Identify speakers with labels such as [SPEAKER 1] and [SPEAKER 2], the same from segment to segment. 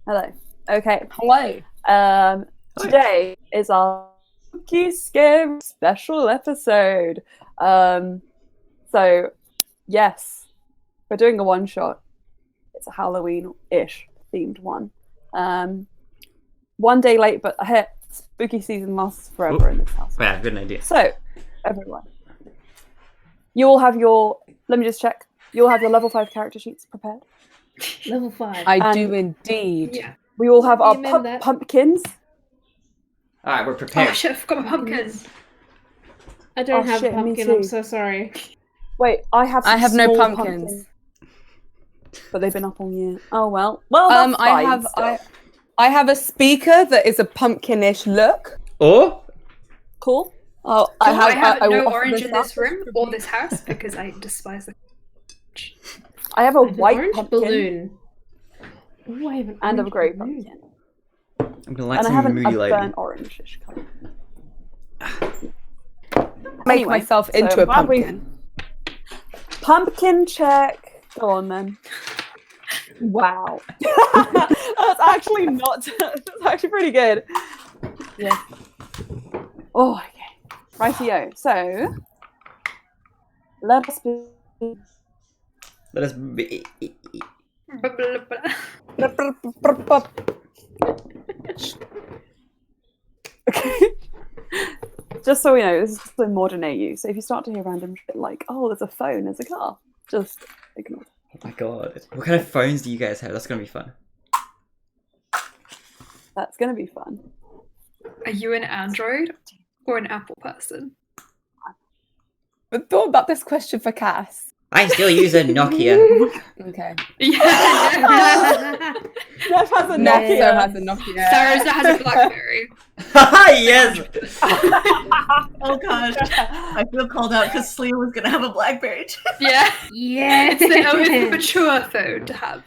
[SPEAKER 1] Hello. Okay.
[SPEAKER 2] Hello.
[SPEAKER 1] Today is our Spooky Scare special episode. So, yes, we're doing a one-shot. It's a Halloween-ish themed one. 1 day late, but hey, spooky season lasts forever in this house.
[SPEAKER 3] Yeah, good idea.
[SPEAKER 1] So, everyone, you all have your. Let me just check. You all have your level 5 character sheets prepared.
[SPEAKER 4] Level 5.
[SPEAKER 2] I do indeed.
[SPEAKER 4] Yeah.
[SPEAKER 1] We all have our
[SPEAKER 4] You meant that.
[SPEAKER 1] pumpkins.
[SPEAKER 3] Alright, we're prepared.
[SPEAKER 4] Oh shit, I forgot my pumpkin. I
[SPEAKER 1] Oh,
[SPEAKER 4] don't have
[SPEAKER 1] shit,
[SPEAKER 4] a
[SPEAKER 1] me
[SPEAKER 4] pumpkin,
[SPEAKER 1] too.
[SPEAKER 4] I'm so sorry.
[SPEAKER 1] Wait, I have.
[SPEAKER 2] I
[SPEAKER 1] some
[SPEAKER 2] have no
[SPEAKER 1] small
[SPEAKER 2] pumpkins.
[SPEAKER 1] But they've been up all year. Oh well. Well, that's fine,
[SPEAKER 2] I have a speaker that is a pumpkinish look.
[SPEAKER 3] Oh?
[SPEAKER 1] Cool.
[SPEAKER 2] Oh,
[SPEAKER 4] I have
[SPEAKER 2] will
[SPEAKER 4] no
[SPEAKER 2] offer
[SPEAKER 4] orange in this
[SPEAKER 2] up.
[SPEAKER 4] room or this house because I despise the
[SPEAKER 1] I have a
[SPEAKER 4] I have an
[SPEAKER 1] white
[SPEAKER 4] orange
[SPEAKER 1] pumpkin
[SPEAKER 4] balloon. Ooh, I have an
[SPEAKER 1] and a
[SPEAKER 4] orange
[SPEAKER 1] grey
[SPEAKER 4] balloon.
[SPEAKER 1] pumpkin,
[SPEAKER 3] I'm gonna light
[SPEAKER 1] and I have
[SPEAKER 3] some
[SPEAKER 1] a
[SPEAKER 3] moody lighting.
[SPEAKER 1] burnt orange-ish colour.
[SPEAKER 2] Make
[SPEAKER 1] Anyway,
[SPEAKER 2] myself
[SPEAKER 1] so
[SPEAKER 2] into a
[SPEAKER 1] glad we-
[SPEAKER 2] pumpkin.
[SPEAKER 1] Pumpkin check. Go on then. Wow. That's actually not. That's actually pretty good. Yeah. Oh, okay. Rightio. So let us be.
[SPEAKER 3] Let us be.
[SPEAKER 4] Blah, blah, blah.
[SPEAKER 1] Okay. Just so we know, this is the modern AU. So if you start to hear random shit like, "Oh, there's a phone, there's a car," just ignore.
[SPEAKER 3] Oh my god. What kind of phones do you guys have? That's gonna be fun.
[SPEAKER 1] That's gonna be fun.
[SPEAKER 4] Are you an Android or an Apple person?
[SPEAKER 2] I thought about this question for Cass.
[SPEAKER 3] I still use a Nokia.
[SPEAKER 2] Okay.
[SPEAKER 4] Yeah.
[SPEAKER 1] Jeff has a
[SPEAKER 2] Next
[SPEAKER 1] Nokia.
[SPEAKER 2] has a Nokia.
[SPEAKER 4] Sarah's has a BlackBerry.
[SPEAKER 3] Yes!
[SPEAKER 5] Oh gosh, I feel called out because Slya was gonna have a BlackBerry too.
[SPEAKER 4] Yeah.
[SPEAKER 5] Yeah,
[SPEAKER 4] It's the mature phone to have.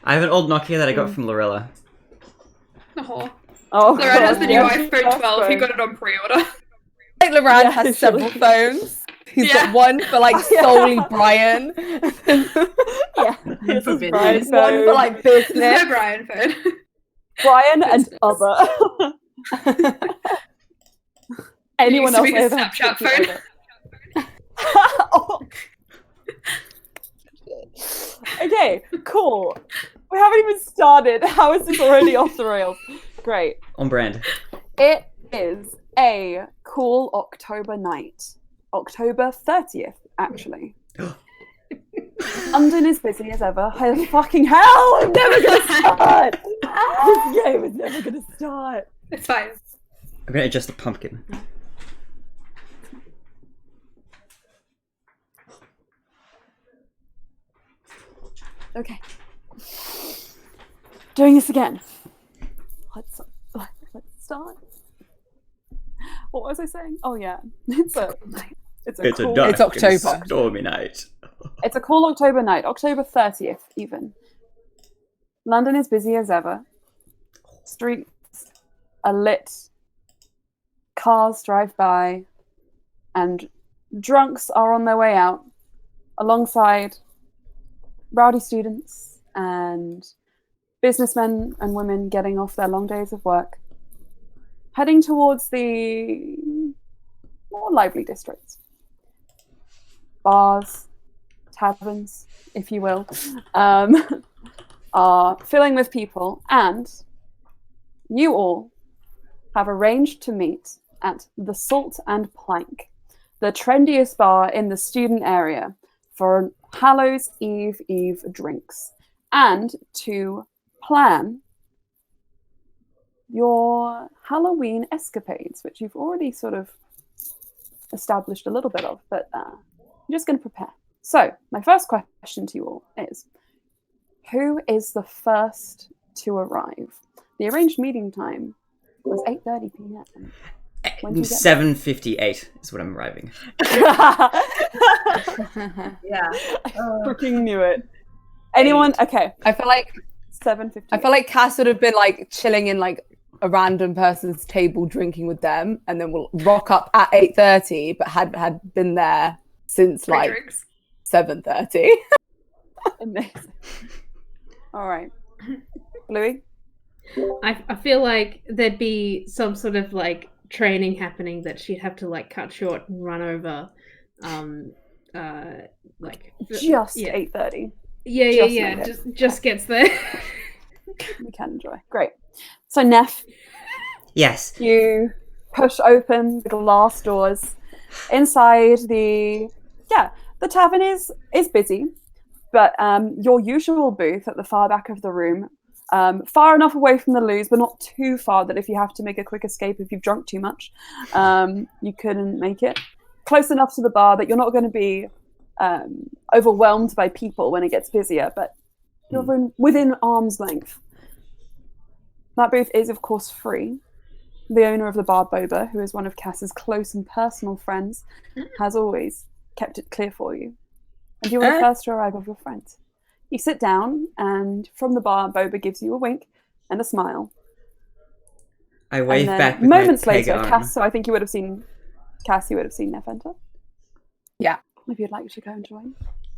[SPEAKER 3] I have an old Nokia that I got from Lorella.
[SPEAKER 4] Oh.
[SPEAKER 1] Oh,
[SPEAKER 4] Lorraine has the new
[SPEAKER 1] yeah,
[SPEAKER 4] iPhone 12. He got it on pre-order.
[SPEAKER 2] Like Loran
[SPEAKER 1] Yeah,
[SPEAKER 2] has
[SPEAKER 1] it's
[SPEAKER 2] several
[SPEAKER 1] really-
[SPEAKER 2] phones. He's
[SPEAKER 4] Yeah.
[SPEAKER 2] got one for like solely Brian.
[SPEAKER 1] Yeah, this
[SPEAKER 5] For
[SPEAKER 1] is
[SPEAKER 5] business.
[SPEAKER 1] Brian's
[SPEAKER 2] One
[SPEAKER 1] phone.
[SPEAKER 2] for like
[SPEAKER 4] There's
[SPEAKER 2] business.
[SPEAKER 4] no Brian phone.
[SPEAKER 1] Brian and
[SPEAKER 4] business.
[SPEAKER 1] other. Anyone
[SPEAKER 4] Used to
[SPEAKER 1] else?
[SPEAKER 4] be his
[SPEAKER 1] ever have
[SPEAKER 4] Snapchat
[SPEAKER 1] to
[SPEAKER 4] phone.
[SPEAKER 1] do Oh. Okay, cool. We haven't even started. How is this already off the rails? Great.
[SPEAKER 3] On brand.
[SPEAKER 1] It is a cool October night. October 30th, actually. London is busy as ever. Fucking hell! I'm never gonna start! This game is never gonna start.
[SPEAKER 4] It's fine.
[SPEAKER 3] I'm gonna adjust the pumpkin.
[SPEAKER 1] Okay. Doing this again. Let's start. What was I saying? Oh yeah, it's a cool,
[SPEAKER 2] It's October.
[SPEAKER 3] Stormy night.
[SPEAKER 1] It's a cool October night, October 30th even. London is busy as ever. Streets are lit. Cars drive by, and drunks are on their way out, alongside rowdy students and businessmen and women getting off their long days of work, heading towards the more lively districts. Bars, taverns, if you will, are filling with people, and you all have arranged to meet at the Salt and Plank, the trendiest bar in the student area, for Hallows Eve drinks, and to plan your Halloween escapades, which you've already sort of established a little bit of, but I'm just going to prepare. So, my first question to you all is, who is the first to arrive? The arranged meeting time was 8:30 p.m. When do you get
[SPEAKER 3] 7:58 is what I'm arriving.
[SPEAKER 5] Yeah.
[SPEAKER 1] I freaking knew it. Anyone? Okay,
[SPEAKER 2] I feel like
[SPEAKER 1] 7:50.
[SPEAKER 2] Cass would have been like chilling in like a random person's table drinking with them, and then we'll rock up at 8:30, but had been there since
[SPEAKER 4] Free
[SPEAKER 2] like
[SPEAKER 4] drinks.
[SPEAKER 2] 7:30.
[SPEAKER 1] Amazing. All right, Louis.
[SPEAKER 6] I feel like there'd be some sort of like training happening that she'd have to like cut short and run over.
[SPEAKER 1] Just
[SPEAKER 6] yeah.
[SPEAKER 1] 8:30.
[SPEAKER 6] Yeah.
[SPEAKER 1] Just made it.
[SPEAKER 6] Just gets there.
[SPEAKER 1] We can enjoy. Great. So Neff,
[SPEAKER 3] Yes.
[SPEAKER 1] you push open the glass doors. Inside the tavern is busy, but your usual booth at the far back of the room, far enough away from the loos, but not too far that if you have to make a quick escape if you've drunk too much, you couldn't make it. Close enough to the bar that you're not going to be overwhelmed by people when it gets busier, but you're within arm's length. That booth is, of course, free. The owner of the bar, Boba, who is one of Cass's close and personal friends, has always kept it clear for you. And you are the first to arrive of your friends. You sit down, and from the bar, Boba gives you a wink and a smile.
[SPEAKER 3] I wave
[SPEAKER 1] and
[SPEAKER 3] back with
[SPEAKER 1] moments
[SPEAKER 3] my peg
[SPEAKER 1] later,
[SPEAKER 3] arm.
[SPEAKER 1] Cass, so I think you would have seen Neff enter.
[SPEAKER 2] Yeah.
[SPEAKER 1] If you'd like to go and join.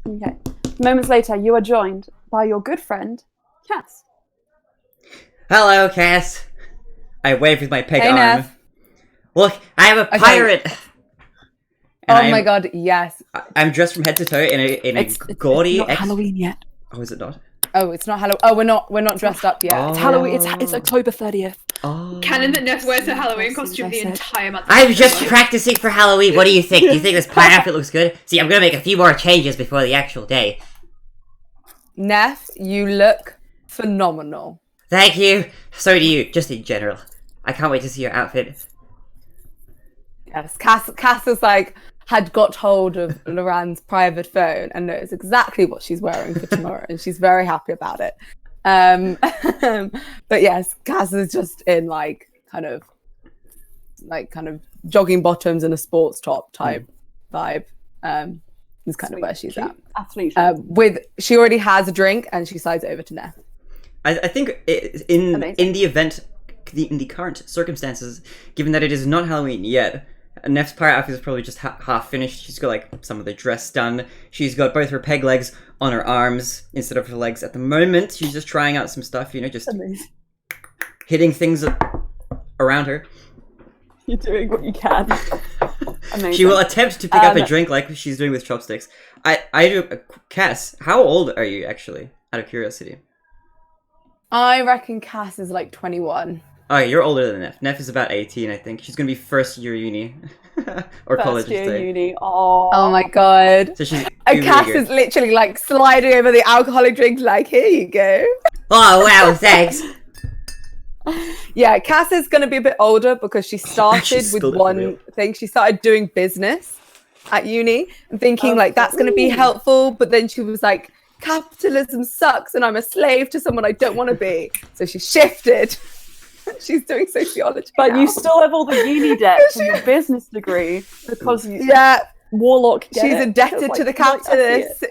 [SPEAKER 1] Okay. Moments later, you are joined by your good friend, Cass.
[SPEAKER 3] Hello, Cass. I wave with my peg
[SPEAKER 2] Hey,
[SPEAKER 3] arm.
[SPEAKER 2] Neff.
[SPEAKER 3] Look, I am a
[SPEAKER 2] Okay.
[SPEAKER 3] pirate. And
[SPEAKER 2] Oh my god, yes.
[SPEAKER 3] I'm dressed from head to toe in a gaudy.
[SPEAKER 1] It's not Halloween yet.
[SPEAKER 3] Oh, is it not?
[SPEAKER 2] Oh, it's not Halloween. Oh, we're not dressed up yet.
[SPEAKER 3] Oh.
[SPEAKER 1] It's Halloween. It's October 30th.
[SPEAKER 3] Oh.
[SPEAKER 4] Canon that Neff wears a Halloween costume the entire month.
[SPEAKER 3] I'm just practicing for Halloween. What do you think? Do you think this pirate outfit looks good? See, I'm gonna make a few more changes before the actual day.
[SPEAKER 2] Neff, you look phenomenal.
[SPEAKER 3] Thank you. So do you, just in general. I can't wait to see your outfit.
[SPEAKER 2] Yes, Cass is like had got hold of Loran's private phone and knows exactly what she's wearing for tomorrow, and she's very happy about it. But yes, Cass is just in like kind of jogging bottoms and a sports top type vibe. Is kind of where she's at.
[SPEAKER 1] Athlete.
[SPEAKER 2] She already has a drink and she slides it over to Neff.
[SPEAKER 3] I think in
[SPEAKER 1] Amazing.
[SPEAKER 3] the event, in the current circumstances, given that it is not Halloween yet, Neff's pirate outfit is probably just half finished. She's got like some of the dress done. She's got both her peg legs on her arms instead of her legs at the moment. She's just trying out some stuff, just
[SPEAKER 1] Amazing.
[SPEAKER 3] hitting things around her.
[SPEAKER 1] You're doing what you can. Amazing.
[SPEAKER 3] She will attempt to pick up a drink like she's doing with chopsticks. Cass, how old are you actually? Out of curiosity.
[SPEAKER 2] I reckon Cass is like 21.
[SPEAKER 3] Oh, you're older than Neff. Neff is about 18, I think. She's gonna be first year uni. Or college,
[SPEAKER 1] First year
[SPEAKER 3] I'd say.
[SPEAKER 1] uni. Oh
[SPEAKER 2] my god.
[SPEAKER 3] So she's
[SPEAKER 2] And Cass
[SPEAKER 3] eager.
[SPEAKER 2] is literally like sliding over the alcoholic drink like, here you go.
[SPEAKER 3] Oh, wow, thanks.
[SPEAKER 2] Yeah, Cass is going to be a bit older because she started with
[SPEAKER 3] spilled it for real.
[SPEAKER 2] one thing. She started doing business at uni and thinking
[SPEAKER 1] Oh,
[SPEAKER 2] like that's going to be helpful. But then she was like, capitalism sucks and I'm a slave to someone I don't want to be. So she shifted. She's doing sociology
[SPEAKER 1] But
[SPEAKER 2] now.
[SPEAKER 1] you still have all the uni debt from your business degree because you
[SPEAKER 2] Yeah,
[SPEAKER 1] warlock. Get
[SPEAKER 2] she's
[SPEAKER 1] it?
[SPEAKER 2] indebted
[SPEAKER 1] Because,
[SPEAKER 2] to the
[SPEAKER 1] like, I see it.
[SPEAKER 2] capitalist.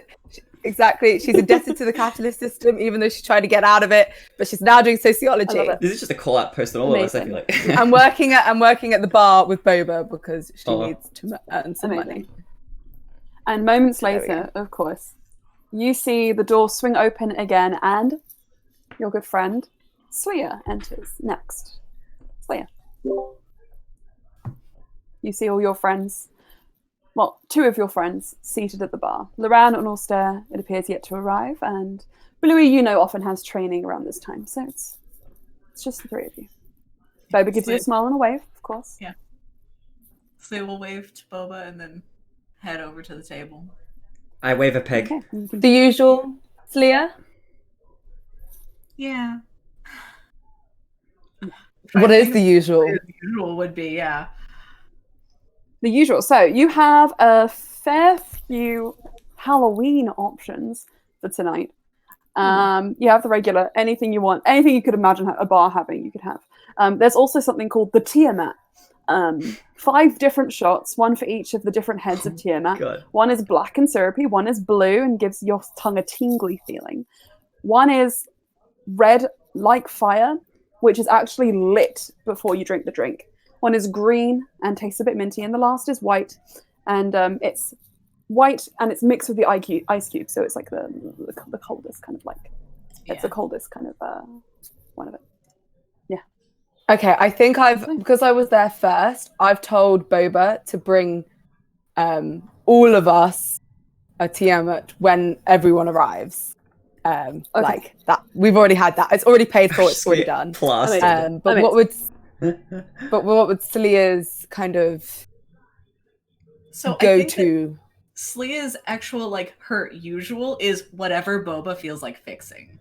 [SPEAKER 2] Exactly. She's indebted to the capitalist system, even though she's trying to get out of it. But she's now doing sociology.
[SPEAKER 1] I love it.
[SPEAKER 3] This is just a call-out post on all of us, I feel like.
[SPEAKER 2] I'm working at the bar with Boba because she
[SPEAKER 3] Oh.
[SPEAKER 2] needs to earn some
[SPEAKER 1] Amazing.
[SPEAKER 2] money.
[SPEAKER 1] And moments
[SPEAKER 2] There we
[SPEAKER 1] later, of course, you see the door swing open again, and your good friend Slya enters next. Slya. You see all your friends. Well, two of your friends seated at the bar. Loran and Ulster, it appears, yet to arrive, and Bluey, often has training around this time, so it's just the three of you. Boba gives you a smile and a wave, of course.
[SPEAKER 5] Yeah. So we'll wave to Boba and then head over to the table.
[SPEAKER 3] I wave a peg.
[SPEAKER 1] Okay. you can-
[SPEAKER 2] The usual, Slya?
[SPEAKER 5] Yeah.
[SPEAKER 2] What is the usual?
[SPEAKER 5] The usual would be, yeah.
[SPEAKER 1] The usual. So you have a fair few Halloween options for tonight. You have the regular, anything you want, anything you could imagine a bar having, you could have. There's also something called the Tiamat. 5 different shots, one for each of the different heads of Tiamat.
[SPEAKER 3] God.
[SPEAKER 1] One is black and syrupy, one is blue and gives your tongue a tingly feeling. One is red like fire, which is actually lit before you drink the drink. One is green and tastes a bit minty, and the last is white, and it's white and it's mixed with the ice cube, so it's like the coldest kind of like it's the coldest kind of one of it.
[SPEAKER 2] Okay, I think because I was there first, I've told Boba to bring all of us a TM when everyone arrives. Like that. We've already had that. It's already paid for, it's already done.
[SPEAKER 3] Plastered.
[SPEAKER 2] But what would Slya's kind of go to?
[SPEAKER 5] Slya's actual, like, her usual is whatever Boba feels like fixing.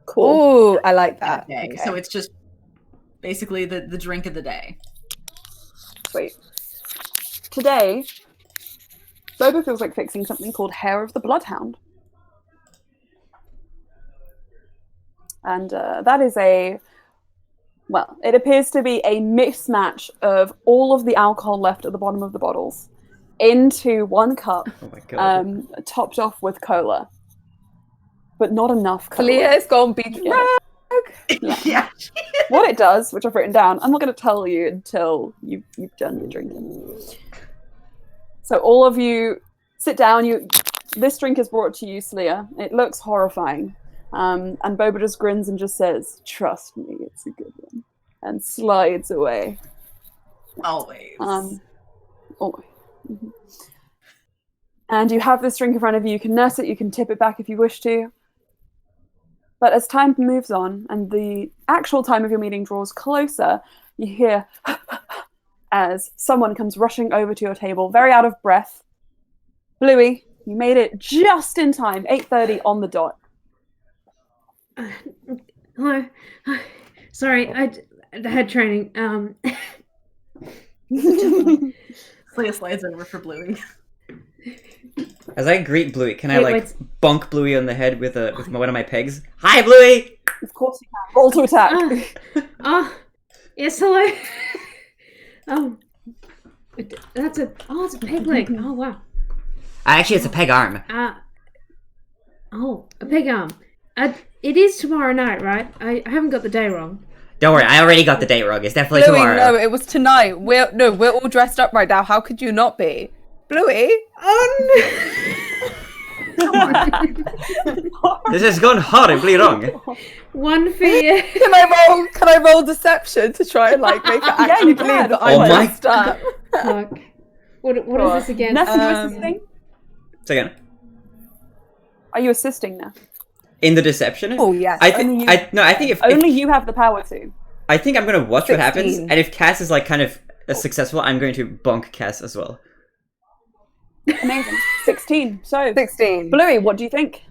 [SPEAKER 2] Cool. I like that.
[SPEAKER 5] Day.
[SPEAKER 2] Okay.
[SPEAKER 5] So it's just basically the drink of the day.
[SPEAKER 1] Sweet. Today, Boba feels like fixing something called Hair of the Bloodhound. And that is it appears to be a mismatch of all of the alcohol left at the bottom of the bottles into one cup,
[SPEAKER 3] Oh my god.
[SPEAKER 1] topped off with cola. But not enough cola.
[SPEAKER 2] Slya's gonna be drunk.
[SPEAKER 5] Yeah.
[SPEAKER 1] What it does, which I've written down, I'm not going to tell you until you've done your drinking. So all of you sit down. This drink is brought to you, Slya. It looks horrifying. And Boba just grins and just says, "Trust me, it's a good one," and slides away.
[SPEAKER 5] Always.
[SPEAKER 1] Always. Mhm. And you have this drink in front of you. You can nurse it. You can tip it back if you wish to. But as time moves on and the actual time of your meeting draws closer, you hear as someone comes rushing over to your table, very out of breath. Bluey, you made it just in time, 8:30 on the dot.
[SPEAKER 6] Hello. Sorry, I had training.
[SPEAKER 5] Slya slides over for Bluey.
[SPEAKER 3] As I greet Bluey, can I
[SPEAKER 6] Wait.
[SPEAKER 3] bonk Bluey on the head with one of my pegs? Hi, Bluey!
[SPEAKER 1] Of course you can. Roll to attack.
[SPEAKER 6] Yes, hello. It's a peg leg. Oh wow.
[SPEAKER 3] Actually, it's a peg arm.
[SPEAKER 6] A peg arm. It is tomorrow night, right? I haven't got the day wrong.
[SPEAKER 3] Don't worry, I already got the date wrong. It's definitely
[SPEAKER 2] Bluey,
[SPEAKER 3] tomorrow.
[SPEAKER 2] no, it was tonight. We're all dressed up right now. How could you not be? Bluey?
[SPEAKER 3] This has gone horribly wrong.
[SPEAKER 6] One for you.
[SPEAKER 2] Can I roll deception to try and make her actually
[SPEAKER 1] you
[SPEAKER 2] believe
[SPEAKER 1] can.
[SPEAKER 2] that
[SPEAKER 3] Oh
[SPEAKER 2] I'm
[SPEAKER 3] my
[SPEAKER 2] dressed up?
[SPEAKER 6] Fuck. What is this again?
[SPEAKER 1] Ness, are you assisting?
[SPEAKER 3] Second.
[SPEAKER 1] Are you assisting now?
[SPEAKER 3] In the deception?
[SPEAKER 2] Oh yes.
[SPEAKER 3] I think if
[SPEAKER 1] Only you have the power to.
[SPEAKER 3] I think I'm gonna watch what happens,
[SPEAKER 2] 16.
[SPEAKER 3] and if Cass is kind of successful, I'm going to bonk Cass as well.
[SPEAKER 1] Amazing. 16. So,
[SPEAKER 2] 16.
[SPEAKER 1] Bluey, what do you think?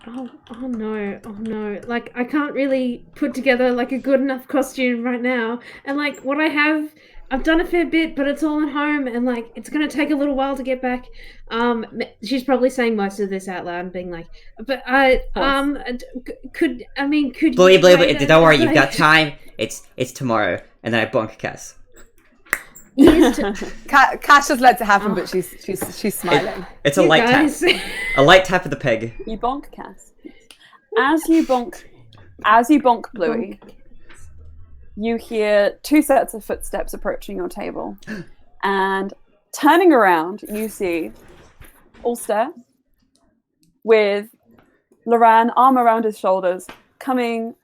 [SPEAKER 6] Oh no. Like, I can't really put together a good enough costume right now. And what I have, I've done a fair bit, but it's all at home, and it's gonna take a little while to get back. She's probably saying most of this out loud and being like, but could
[SPEAKER 3] Bluey,
[SPEAKER 6] you
[SPEAKER 3] Bluey,
[SPEAKER 6] wait
[SPEAKER 3] don't worry, you've
[SPEAKER 6] a-
[SPEAKER 3] got time. It's tomorrow, and then I bonk Cass.
[SPEAKER 2] Cash just lets it happen, but she's smiling.
[SPEAKER 3] It's a
[SPEAKER 6] You
[SPEAKER 3] light
[SPEAKER 6] guys.
[SPEAKER 3] tap. A light tap of the peg.
[SPEAKER 1] You bonk Cass. As you bonk Bluey, you hear two sets of footsteps approaching your table. And turning around, you see Ulster with Loran, arm around his shoulders, coming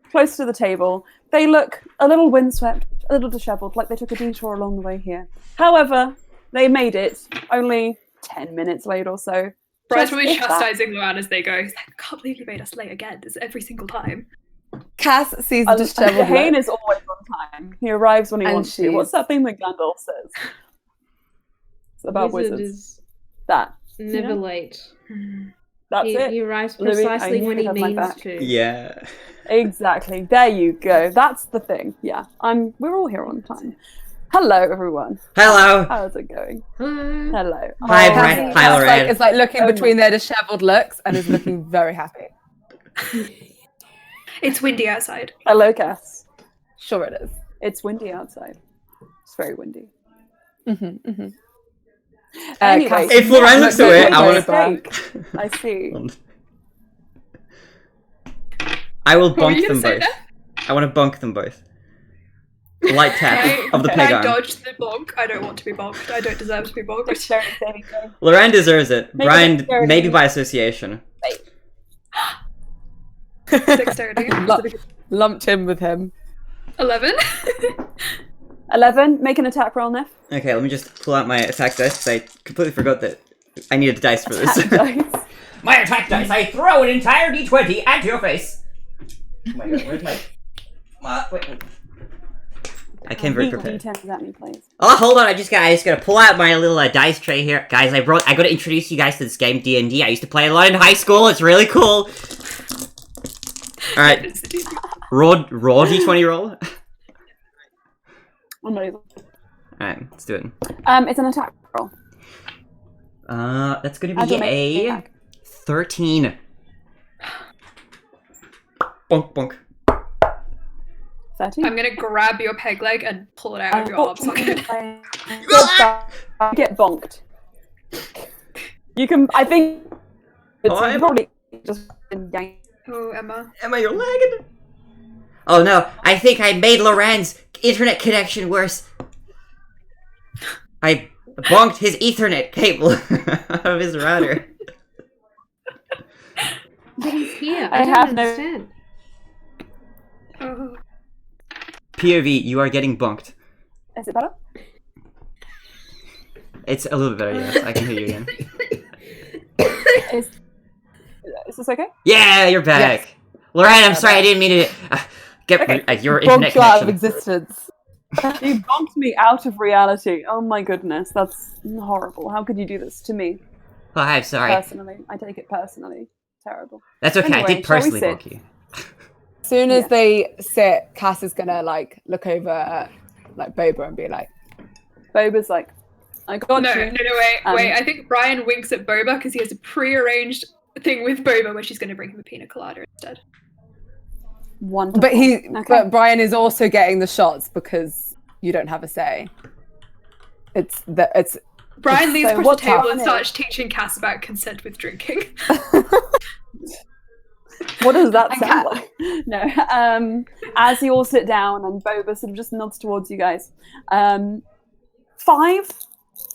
[SPEAKER 1] close to the table. They look a little windswept, a little disheveled, like they took a detour along the way here. However, they made it only 10 minutes late or so.
[SPEAKER 4] Bryce
[SPEAKER 1] Just
[SPEAKER 4] will be
[SPEAKER 1] if that.
[SPEAKER 4] chastising Luan as they go. He's like, I can't believe you made us late again. This is every single time.
[SPEAKER 2] Cass sees the disheveled
[SPEAKER 1] Hane
[SPEAKER 2] look.
[SPEAKER 1] is always on time. He arrives when he
[SPEAKER 2] And
[SPEAKER 1] wants to.
[SPEAKER 2] she's-
[SPEAKER 1] What's that thing that Gandalf says? It's about
[SPEAKER 6] Wizard
[SPEAKER 1] wizards.
[SPEAKER 6] is
[SPEAKER 1] That.
[SPEAKER 6] never
[SPEAKER 1] know?
[SPEAKER 6] late.
[SPEAKER 1] That's
[SPEAKER 6] he,
[SPEAKER 1] it.
[SPEAKER 6] he arrives
[SPEAKER 1] Louis, I
[SPEAKER 6] precisely
[SPEAKER 1] knew
[SPEAKER 6] when
[SPEAKER 1] you'd
[SPEAKER 6] he
[SPEAKER 1] have my
[SPEAKER 6] means
[SPEAKER 1] back.
[SPEAKER 6] to.
[SPEAKER 3] Yeah.
[SPEAKER 1] Exactly. There you go. That's the thing. Yeah. We're all here on time. Hello, everyone.
[SPEAKER 3] Hello.
[SPEAKER 1] How's it going?
[SPEAKER 6] Hello.
[SPEAKER 1] Hello.
[SPEAKER 3] Hi,
[SPEAKER 1] Oh,
[SPEAKER 3] Brad. Hi,
[SPEAKER 2] Cass,
[SPEAKER 3] Lorraine.
[SPEAKER 2] is looking
[SPEAKER 1] Oh
[SPEAKER 2] between their disheveled looks and is looking very happy.
[SPEAKER 4] It's windy outside.
[SPEAKER 1] Hello, Cass.
[SPEAKER 2] Sure it is.
[SPEAKER 1] It's windy outside. It's very windy.
[SPEAKER 2] Anyway,
[SPEAKER 1] Cass,
[SPEAKER 3] If Lorraine looks away, I want
[SPEAKER 1] to. I see.
[SPEAKER 3] I will
[SPEAKER 4] What were you
[SPEAKER 3] bonk them
[SPEAKER 4] gonna say
[SPEAKER 3] both.
[SPEAKER 4] there?
[SPEAKER 3] I want to bonk them both. Light tap of the peg
[SPEAKER 4] I
[SPEAKER 3] arm.
[SPEAKER 4] dodged the bonk. I don't want to be bonked. I don't deserve to be bonked.
[SPEAKER 1] Dexterity saving throw.
[SPEAKER 3] Lorraine deserves it.
[SPEAKER 1] Make a
[SPEAKER 3] Brian,
[SPEAKER 1] dexterity.
[SPEAKER 3] maybe by association.
[SPEAKER 4] Dexterity.
[SPEAKER 2] Lumped in with him.
[SPEAKER 4] 11.
[SPEAKER 1] 11. Make an attack roll, Neff.
[SPEAKER 3] Okay, let me just pull out my attack dice because I completely forgot that I needed a dice for this.
[SPEAKER 1] Attack dice.
[SPEAKER 3] My attack dice, I throw an entire d20 at your face. Oh my god, where's my... wait. I came very prepared.
[SPEAKER 1] D10s at me, please.
[SPEAKER 3] Oh, hold on, I just gotta pull out my little dice tray here. Guys, I gotta introduce you guys to this game, D&D. I used to play a lot in high school, it's really cool. Alright, raw d20 roll.
[SPEAKER 1] I'm not even.
[SPEAKER 3] Alright, let's do it.
[SPEAKER 1] It's an attack roll.
[SPEAKER 3] That's gonna
[SPEAKER 1] Add
[SPEAKER 3] be
[SPEAKER 1] your
[SPEAKER 3] a
[SPEAKER 1] attack.
[SPEAKER 3] 13. Bonk, bonk.
[SPEAKER 1] 13.
[SPEAKER 4] I'm gonna grab your peg leg and pull it out of your arm socket.
[SPEAKER 1] Get bonked. You can. I think. It's
[SPEAKER 3] Oh,
[SPEAKER 1] you probably just yank.
[SPEAKER 4] Oh, Emma.
[SPEAKER 3] Emma, you're lagging. Oh no, I think I made Loran's internet connection worse. I bonked his Ethernet cable out of his router.
[SPEAKER 6] But he's here.
[SPEAKER 1] I
[SPEAKER 6] I don't
[SPEAKER 1] have no-
[SPEAKER 6] understand.
[SPEAKER 4] Oh.
[SPEAKER 3] POV, you are getting bonked.
[SPEAKER 1] Is it better?
[SPEAKER 3] It's a little bit better, yes. I can hear you again.
[SPEAKER 1] Is this okay?
[SPEAKER 3] Yeah, you're back. Loran, I'm sorry, I didn't mean to get your internet
[SPEAKER 2] Bonked you out of
[SPEAKER 3] connection.
[SPEAKER 2] existence.
[SPEAKER 1] You bonked me out of reality. Oh my goodness, that's horrible. How could you do this to me?
[SPEAKER 3] Oh, I'm sorry.
[SPEAKER 1] Personally, I take it personally. Terrible.
[SPEAKER 3] That's okay, I
[SPEAKER 1] Anyway,
[SPEAKER 3] did
[SPEAKER 1] shall we
[SPEAKER 3] personally
[SPEAKER 1] sit?
[SPEAKER 3] bonk you.
[SPEAKER 2] As soon as
[SPEAKER 1] Yeah.
[SPEAKER 2] they sit, Cass is gonna like look over at like Boba and be like,
[SPEAKER 1] Boba's like, I got
[SPEAKER 4] No,
[SPEAKER 1] you.
[SPEAKER 4] wait. I think Brian winks at Boba because he has a pre-arranged thing with Boba where she's going to bring him a pina colada instead.
[SPEAKER 1] Wonderful.
[SPEAKER 2] but
[SPEAKER 1] Okay.
[SPEAKER 2] Brian is also getting the shots because you don't have a say. It's
[SPEAKER 4] Brian leans
[SPEAKER 1] So
[SPEAKER 4] across
[SPEAKER 1] what's
[SPEAKER 4] the table and
[SPEAKER 1] happening?
[SPEAKER 4] starts teaching Cass about consent with drinking.
[SPEAKER 1] What does that
[SPEAKER 5] I
[SPEAKER 1] sound like? No. As you all sit down and Boba sort of just nods towards you guys, 5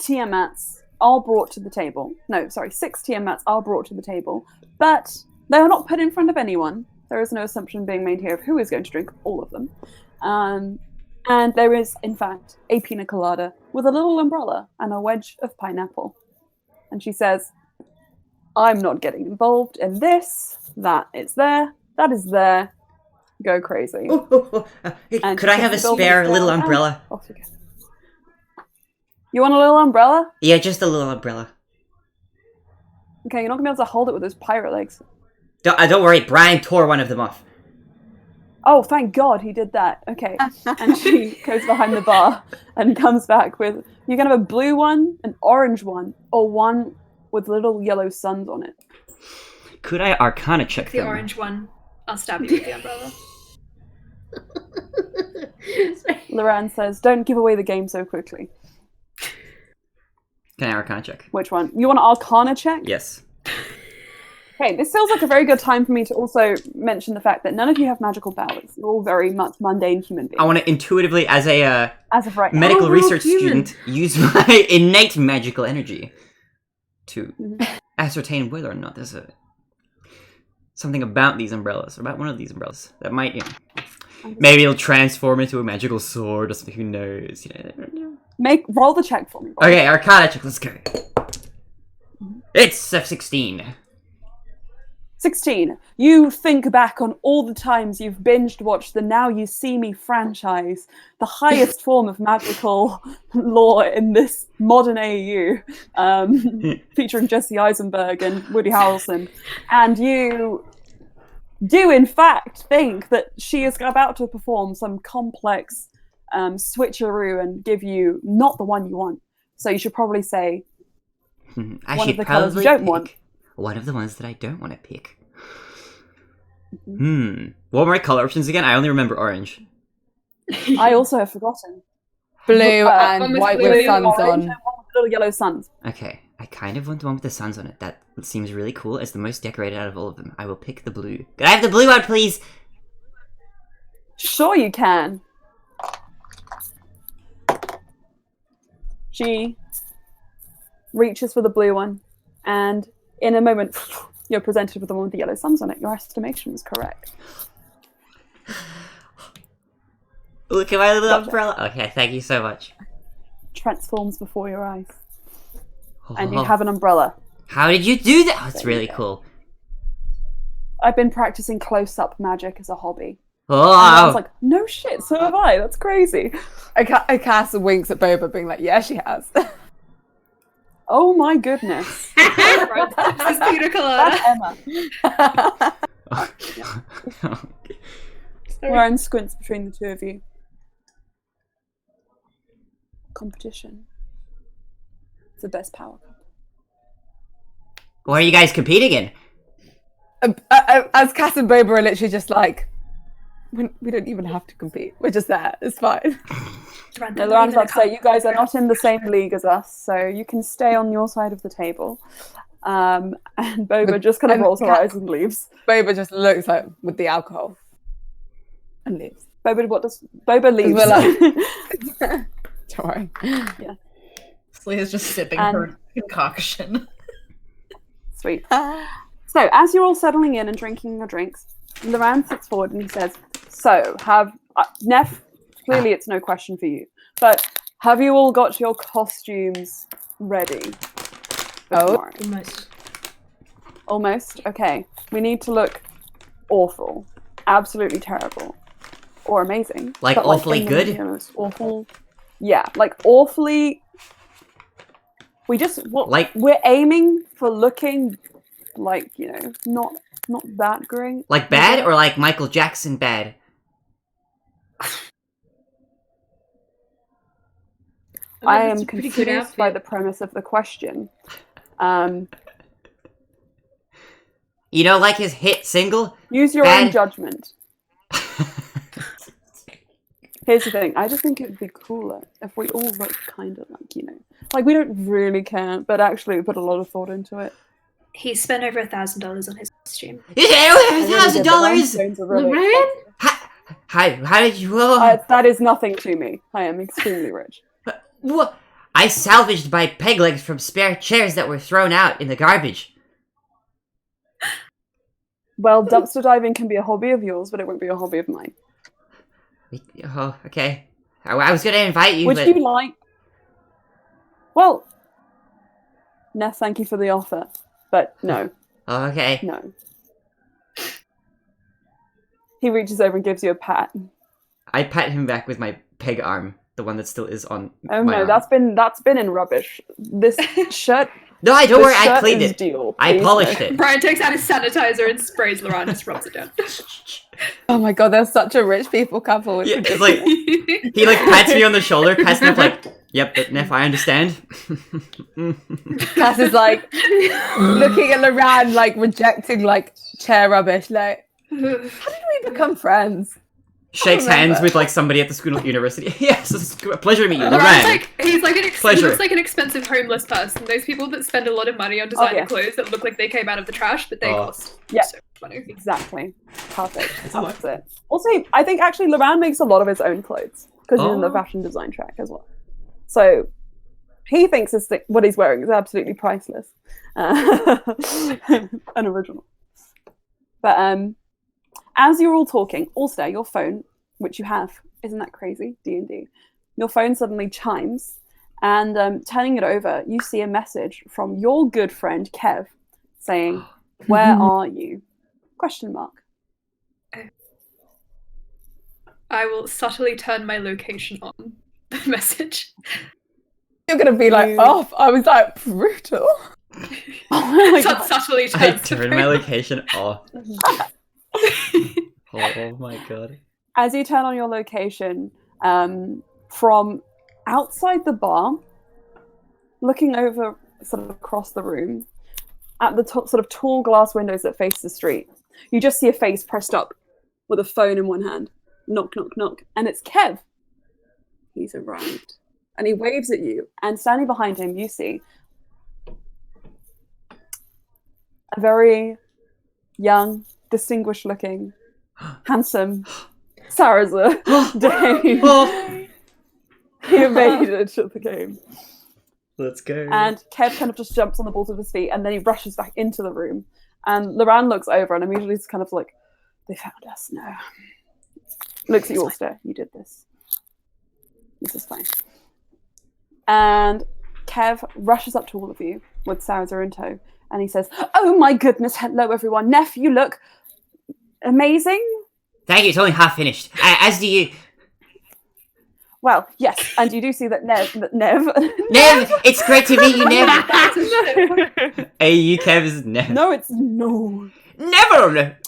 [SPEAKER 1] Tiamats are brought to the table. No, sorry, 6 Tiamats are brought to the table, but they are not put in front of anyone. There is no assumption being made here of who is going to drink all of them. And there is, in fact, a pina colada with a little umbrella and a wedge of pineapple. And she says, I'm not getting involved in this. That is there. That is there. Go crazy.
[SPEAKER 3] Hey,
[SPEAKER 1] And
[SPEAKER 3] could I have a
[SPEAKER 1] puts the
[SPEAKER 3] spare
[SPEAKER 1] building
[SPEAKER 3] little
[SPEAKER 1] down,
[SPEAKER 3] umbrella?
[SPEAKER 1] and off you go. You want a little umbrella?
[SPEAKER 3] Yeah, just a little umbrella.
[SPEAKER 1] Okay, you're not gonna be able to hold it with those pirate legs.
[SPEAKER 3] Don't worry, Brian tore one of them off.
[SPEAKER 1] Oh, thank God he did that. Okay. And she goes behind the bar and comes back with, you can have a blue one, an orange one, or one with little yellow suns on it.
[SPEAKER 3] Could I Arcana check
[SPEAKER 4] The
[SPEAKER 3] them?
[SPEAKER 4] orange one. I'll stab you with the umbrella.
[SPEAKER 1] Loran says, don't give away the game so quickly.
[SPEAKER 3] Can I Arcana check?
[SPEAKER 1] Which one? You want an Arcana check?
[SPEAKER 3] Yes.
[SPEAKER 1] Okay, this feels like a very good time for me to also mention the fact that none of you have magical powers. You're all very much mundane human beings.
[SPEAKER 3] I want to intuitively, as a
[SPEAKER 1] As of right now.
[SPEAKER 3] medical
[SPEAKER 6] Oh, we're all
[SPEAKER 3] research
[SPEAKER 6] human.
[SPEAKER 3] student, use my innate magical energy to
[SPEAKER 1] Mhm.
[SPEAKER 3] ascertain whether or not there's something about these umbrellas, or about one of these umbrellas, that might, maybe it'll transform into a magical sword or something, who knows,
[SPEAKER 1] Roll the check for me. Roll.
[SPEAKER 3] Okay, Arcana check, let's go. It's a 16.
[SPEAKER 1] 16. You think back on all the times you've binged watched the Now You See Me franchise, the highest form of magical lore in this modern AU, featuring Jesse Eisenberg and Woody Harrelson, and you do in fact think that she is about to perform some complex switcheroo and give you not the one you want. So you should probably say
[SPEAKER 3] I
[SPEAKER 1] one
[SPEAKER 3] should
[SPEAKER 1] of the colours you
[SPEAKER 3] probably
[SPEAKER 1] don't
[SPEAKER 3] pick
[SPEAKER 1] want.
[SPEAKER 3] one of the ones that I don't want to pick. What were my color options again? I only remember orange.
[SPEAKER 1] I also have forgotten.
[SPEAKER 2] blue
[SPEAKER 1] one
[SPEAKER 2] and
[SPEAKER 4] with
[SPEAKER 2] white
[SPEAKER 4] blue
[SPEAKER 2] with
[SPEAKER 4] and
[SPEAKER 2] suns
[SPEAKER 1] Orange
[SPEAKER 2] on.
[SPEAKER 1] and one with little yellow suns.
[SPEAKER 3] Okay, I kind of want the one with the suns on it. That seems really cool. It's the most decorated out of all of them. I will pick the blue. Could I have the blue one, please?
[SPEAKER 1] Sure you can. She reaches for the blue one, and in a moment, You're presented with the one with the yellow suns on it. Your estimation is correct.
[SPEAKER 3] Look at my little
[SPEAKER 1] Gotcha.
[SPEAKER 3] umbrella. Okay, thank you so much.
[SPEAKER 1] Transforms before your eyes.
[SPEAKER 3] Oh,
[SPEAKER 1] And you have an umbrella.
[SPEAKER 3] how did you do that? Oh, it's
[SPEAKER 1] There you
[SPEAKER 3] really
[SPEAKER 1] go.
[SPEAKER 3] cool.
[SPEAKER 1] I've been practicing close-up magic as a hobby. And I was
[SPEAKER 3] Oh,
[SPEAKER 1] like, no shit, so have I. That's crazy.
[SPEAKER 2] I cast winks at Boba, being like, yeah, she has.
[SPEAKER 1] Oh my goodness.
[SPEAKER 4] This is pina colada.
[SPEAKER 1] That's Emma.
[SPEAKER 4] Sorry.
[SPEAKER 1] Lauren squints between the two of you. Competition. It's the best power couple.
[SPEAKER 3] what are you guys competing in?
[SPEAKER 2] As Cass and Boba are literally just like, we don't even have to compete. We're just there. It's fine.
[SPEAKER 1] No, Lauren's about to say, you guys are not in the same league as us, so you can stay on your side of the table. And Boba just kind of rolls her eyes and leaves.
[SPEAKER 2] Boba just looks like with the alcohol and leaves.
[SPEAKER 1] Boba leaves?
[SPEAKER 2] We're don't worry.
[SPEAKER 5] Slya's just sipping
[SPEAKER 1] And-
[SPEAKER 5] her concoction.
[SPEAKER 1] Sweet. So, as you're all settling in and drinking your drinks, Loran sits forward and he says, so, Neff, clearly it's no question for you, but have you all got your costumes ready for
[SPEAKER 2] Oh.
[SPEAKER 1] tomorrow?
[SPEAKER 6] Almost.
[SPEAKER 1] Almost? Okay. We need to look awful. Absolutely terrible. Or amazing.
[SPEAKER 3] Like
[SPEAKER 1] but,
[SPEAKER 3] awfully
[SPEAKER 1] in the
[SPEAKER 3] good?
[SPEAKER 1] most awful. Yeah, like awfully. We're aiming for looking like, not that great.
[SPEAKER 3] Like bad or like Michael Jackson bad?
[SPEAKER 1] I
[SPEAKER 6] That's
[SPEAKER 1] am
[SPEAKER 6] a pretty good
[SPEAKER 1] confused by
[SPEAKER 6] outfit.
[SPEAKER 1] the premise of the question.
[SPEAKER 3] You know, like his hit single?
[SPEAKER 1] Use your own
[SPEAKER 3] Bad.
[SPEAKER 1] judgment. Here's the thing. I just think it would be cooler if we all looked kind of like we don't really care, but actually we put a lot of thought into it.
[SPEAKER 4] He spent over $1,000 on his costume.
[SPEAKER 3] Yeah,
[SPEAKER 1] I really did, but
[SPEAKER 3] $1,000!
[SPEAKER 1] rhinestones are really
[SPEAKER 6] Loran?
[SPEAKER 1] expensive.
[SPEAKER 3] How did you... Oh,
[SPEAKER 1] That is nothing to me. I am extremely rich.
[SPEAKER 3] what? I salvaged my peg legs from spare chairs that were thrown out in the garbage.
[SPEAKER 1] Well, dumpster diving can be a hobby of yours, but it won't be a hobby of mine.
[SPEAKER 3] Oh, okay. I was gonna invite you,
[SPEAKER 1] Would
[SPEAKER 3] but...
[SPEAKER 1] you like... Well, Ness, thank you for the offer, but no,
[SPEAKER 3] Oh, okay.
[SPEAKER 1] no. He reaches over and gives you a pat.
[SPEAKER 3] I pat him back with my peg arm, the one that still is on
[SPEAKER 1] Oh
[SPEAKER 3] my
[SPEAKER 1] no,
[SPEAKER 3] arm.
[SPEAKER 1] that's been in rubbish. This shirt.
[SPEAKER 3] No, don't
[SPEAKER 1] this
[SPEAKER 3] worry, I
[SPEAKER 1] shirt
[SPEAKER 3] cleaned
[SPEAKER 1] is
[SPEAKER 3] it.
[SPEAKER 1] Deal,
[SPEAKER 3] I
[SPEAKER 1] please,
[SPEAKER 3] polished
[SPEAKER 1] no.
[SPEAKER 3] it.
[SPEAKER 4] Brian takes out his sanitizer and sprays Laurent and just rubs it down.
[SPEAKER 2] Oh my god, they're such a rich people couple. It's
[SPEAKER 3] Yeah, it's like, he like pats me on the shoulder, pats me up like, yep, but Neff, I understand.
[SPEAKER 2] Cass is like looking at Loran, like rejecting like chair rubbish. Like, how did we become friends?
[SPEAKER 3] Shakes
[SPEAKER 2] remember.
[SPEAKER 3] hands with like somebody at the school of university. Yes, it's a pleasure to meet you,
[SPEAKER 4] Laurent's
[SPEAKER 3] Loran.
[SPEAKER 4] he's like he
[SPEAKER 3] Pleasure.
[SPEAKER 4] looks like an expensive homeless person. Those people that spend a lot of money on designer
[SPEAKER 1] yeah.
[SPEAKER 4] clothes that look like they came out of the trash, but they
[SPEAKER 3] Oh.
[SPEAKER 4] cost
[SPEAKER 1] Yeah.
[SPEAKER 4] so much money.
[SPEAKER 1] Exactly. Perfect. That's it. Also, I think actually Loran makes a lot of his own clothes because he's in the
[SPEAKER 3] Oh.
[SPEAKER 1] fashion design track as well. So he thinks what he's wearing is absolutely priceless and original. But as you're all talking, also your phone, which you have, isn't that crazy? D&D. Your phone suddenly chimes, and turning it over, you see a message from your good friend Kev saying, "Where are you?" Question mark.
[SPEAKER 4] I will subtly turn my location on the message.
[SPEAKER 2] You're gonna be like,
[SPEAKER 1] You-
[SPEAKER 2] oh, I was like brutal.
[SPEAKER 1] Oh my God.
[SPEAKER 4] Subtly
[SPEAKER 3] I
[SPEAKER 4] turns the
[SPEAKER 3] turned my
[SPEAKER 4] phone on.
[SPEAKER 3] location off. Oh my god.
[SPEAKER 1] As you turn on your location, from outside the bar, looking over sort of across the room, at the top, sort of tall glass windows that face the street, you just see a face pressed up with a phone in one hand. Knock, knock, knock. And it's Kev. He's arrived. And he waves at you. And standing behind him, you see a very young, distinguished-looking, handsome Saraza Dane. He made it to the game.
[SPEAKER 3] Let's go.
[SPEAKER 1] And Kev kind of just jumps on the balls of his feet, and then he rushes back into the room. And Loran looks over and immediately is kind of like, they found us. No. Looks at you all, stare. You did this. This is fine. And Kev rushes up to all of you with Sarah in tow, and he says, "Oh my goodness, hello everyone. Neff, you look amazing."
[SPEAKER 7] Thank you, it's only half finished. As do you.
[SPEAKER 1] Well, yes, and you do see that Nev,
[SPEAKER 7] Nev! It's great to meet you, Nev!
[SPEAKER 3] AU Kev is Nev.
[SPEAKER 1] No, it's no.
[SPEAKER 7] Never!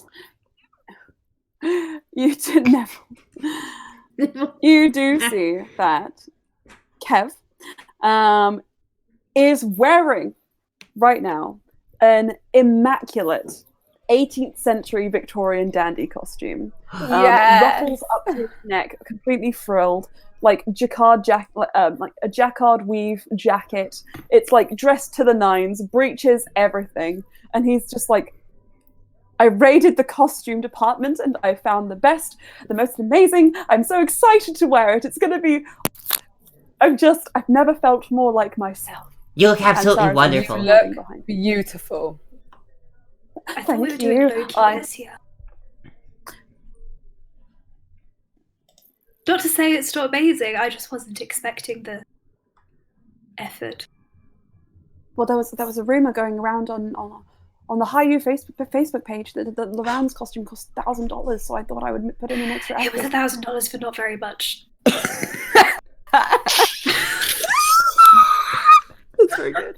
[SPEAKER 1] You did never. You do see that Kev is wearing right now an immaculate 18th century Victorian dandy costume. Ruffles up to his neck, completely frilled, like like a jacquard weave jacket. It's like dressed to the nines, breeches, everything. And he's just like, I raided the costume department and I found the best, the most amazing. I'm so excited to wear it. It's going to be... I've never felt more like myself.
[SPEAKER 7] You look absolutely wonderful.
[SPEAKER 2] You look beautiful.
[SPEAKER 4] I thought we were
[SPEAKER 1] Thank
[SPEAKER 4] doing
[SPEAKER 1] you.
[SPEAKER 4] low-key this year. Not to say it's not amazing, I just wasn't expecting the effort.
[SPEAKER 1] Well, there was a rumor going around on the High U Facebook page that Loran's costume cost $1,000, so I thought I would put in an extra
[SPEAKER 4] It was
[SPEAKER 1] effort.
[SPEAKER 4] $1,000 for not very much.
[SPEAKER 1] That's very good.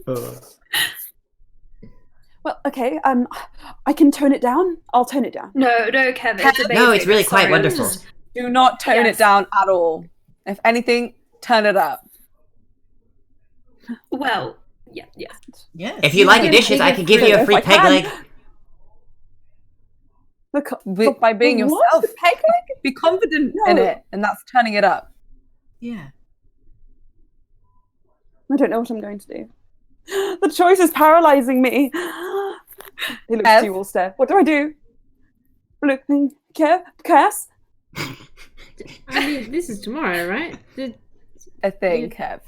[SPEAKER 1] Well, okay, I can tone it down. I'll tone it down.
[SPEAKER 4] No, Kevin, it's amazing.
[SPEAKER 7] No, it's really quite
[SPEAKER 4] Sorry,
[SPEAKER 7] wonderful.
[SPEAKER 4] just-
[SPEAKER 2] Do not tone it down at all. If anything, turn it up.
[SPEAKER 4] Well, yeah.
[SPEAKER 5] Yes.
[SPEAKER 7] If you like the dishes, I can give you a free
[SPEAKER 1] I
[SPEAKER 7] peg
[SPEAKER 1] can.
[SPEAKER 7] leg.
[SPEAKER 2] By being
[SPEAKER 1] What?
[SPEAKER 2] yourself.
[SPEAKER 1] The peg leg?
[SPEAKER 2] Be confident in
[SPEAKER 1] No.
[SPEAKER 2] it, and that's turning it up.
[SPEAKER 5] Yeah.
[SPEAKER 1] I don't know what I'm going to do. The choice is paralyzing me. He looks at you all stare. What do I do? Cass?
[SPEAKER 6] I mean, this is tomorrow, right?
[SPEAKER 2] A thing, Kev.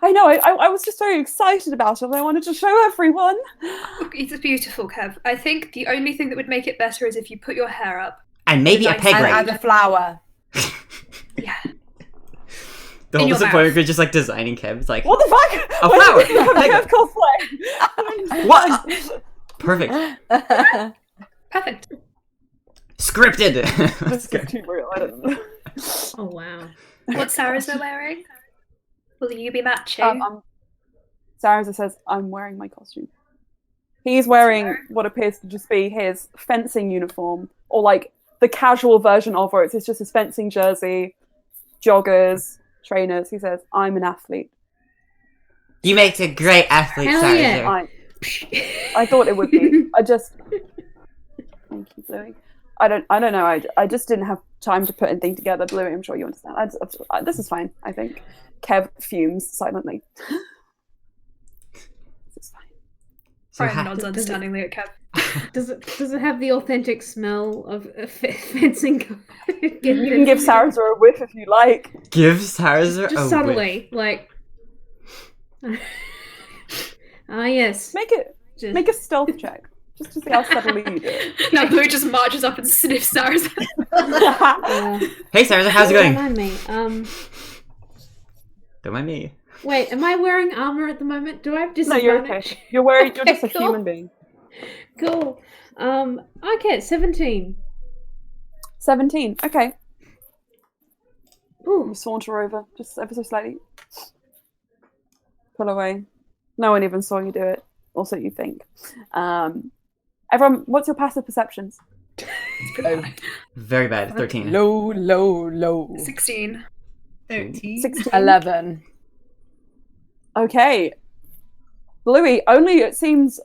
[SPEAKER 1] I know, I was just very excited about it. I wanted to show everyone.
[SPEAKER 4] It's beautiful, Kev. I think the only thing that would make it better is if you put your hair up.
[SPEAKER 7] And maybe a
[SPEAKER 4] And
[SPEAKER 7] peg
[SPEAKER 2] And
[SPEAKER 7] leg.
[SPEAKER 2] add a flower.
[SPEAKER 4] Yeah.
[SPEAKER 3] The
[SPEAKER 4] In
[SPEAKER 3] whole
[SPEAKER 4] your
[SPEAKER 3] disappointment
[SPEAKER 4] mouth.
[SPEAKER 3] is just like designing Kev. It's like,
[SPEAKER 1] What the fuck?
[SPEAKER 3] A flower.
[SPEAKER 1] Kev cosplay.
[SPEAKER 3] what? Perfect.
[SPEAKER 4] Perfect.
[SPEAKER 3] Scripted.
[SPEAKER 1] This is too real. I don't know.
[SPEAKER 6] Oh wow.
[SPEAKER 4] What Sarah's wearing? Will you be matching?
[SPEAKER 1] Sarah says, I'm wearing my costume. He's wearing what appears to just be his fencing uniform, or like the casual version of it. It's just his fencing jersey, joggers, trainers. He says, I'm an athlete.
[SPEAKER 7] You make a great athlete,
[SPEAKER 6] Hell
[SPEAKER 7] Sarah.
[SPEAKER 6] yeah.
[SPEAKER 1] I thought it would be. Thank you, Bluey. I don't know. I just didn't have time to put anything together. Bluey, I'm sure you understand. This is fine, I think. Kev fumes silently. This is fine.
[SPEAKER 4] Brian nods understandingly at Kev.
[SPEAKER 6] Does it have the authentic smell of fencing?
[SPEAKER 1] You can give Sarah a whiff if you like.
[SPEAKER 3] Give Sarah a
[SPEAKER 6] just
[SPEAKER 3] whiff.
[SPEAKER 6] subtly, like. Yes.
[SPEAKER 1] Make a stealth check. Just to see how subtly you do it.
[SPEAKER 4] Now Blue just marches up and sniffs Sarah's.
[SPEAKER 7] Hey, Sarah, how's it
[SPEAKER 6] Don't
[SPEAKER 7] going?
[SPEAKER 6] mind me.
[SPEAKER 3] Don't mind me.
[SPEAKER 6] Wait, am I wearing armor at the moment? Do I have
[SPEAKER 1] No,
[SPEAKER 6] disadvantage?
[SPEAKER 1] you're okay. You're just a
[SPEAKER 6] Cool.
[SPEAKER 1] human being.
[SPEAKER 6] Cool. Okay, 17.
[SPEAKER 1] 17. Okay.
[SPEAKER 6] Ooh.
[SPEAKER 1] You saunter over just ever so slightly. Pull away. No one even saw you do it. Also, you think. Everyone, what's your passive perceptions?
[SPEAKER 3] Very bad. 13.
[SPEAKER 2] Low.
[SPEAKER 4] 16.
[SPEAKER 5] 13.
[SPEAKER 1] 16.
[SPEAKER 2] 11.
[SPEAKER 1] Okay. Bluey, only it seems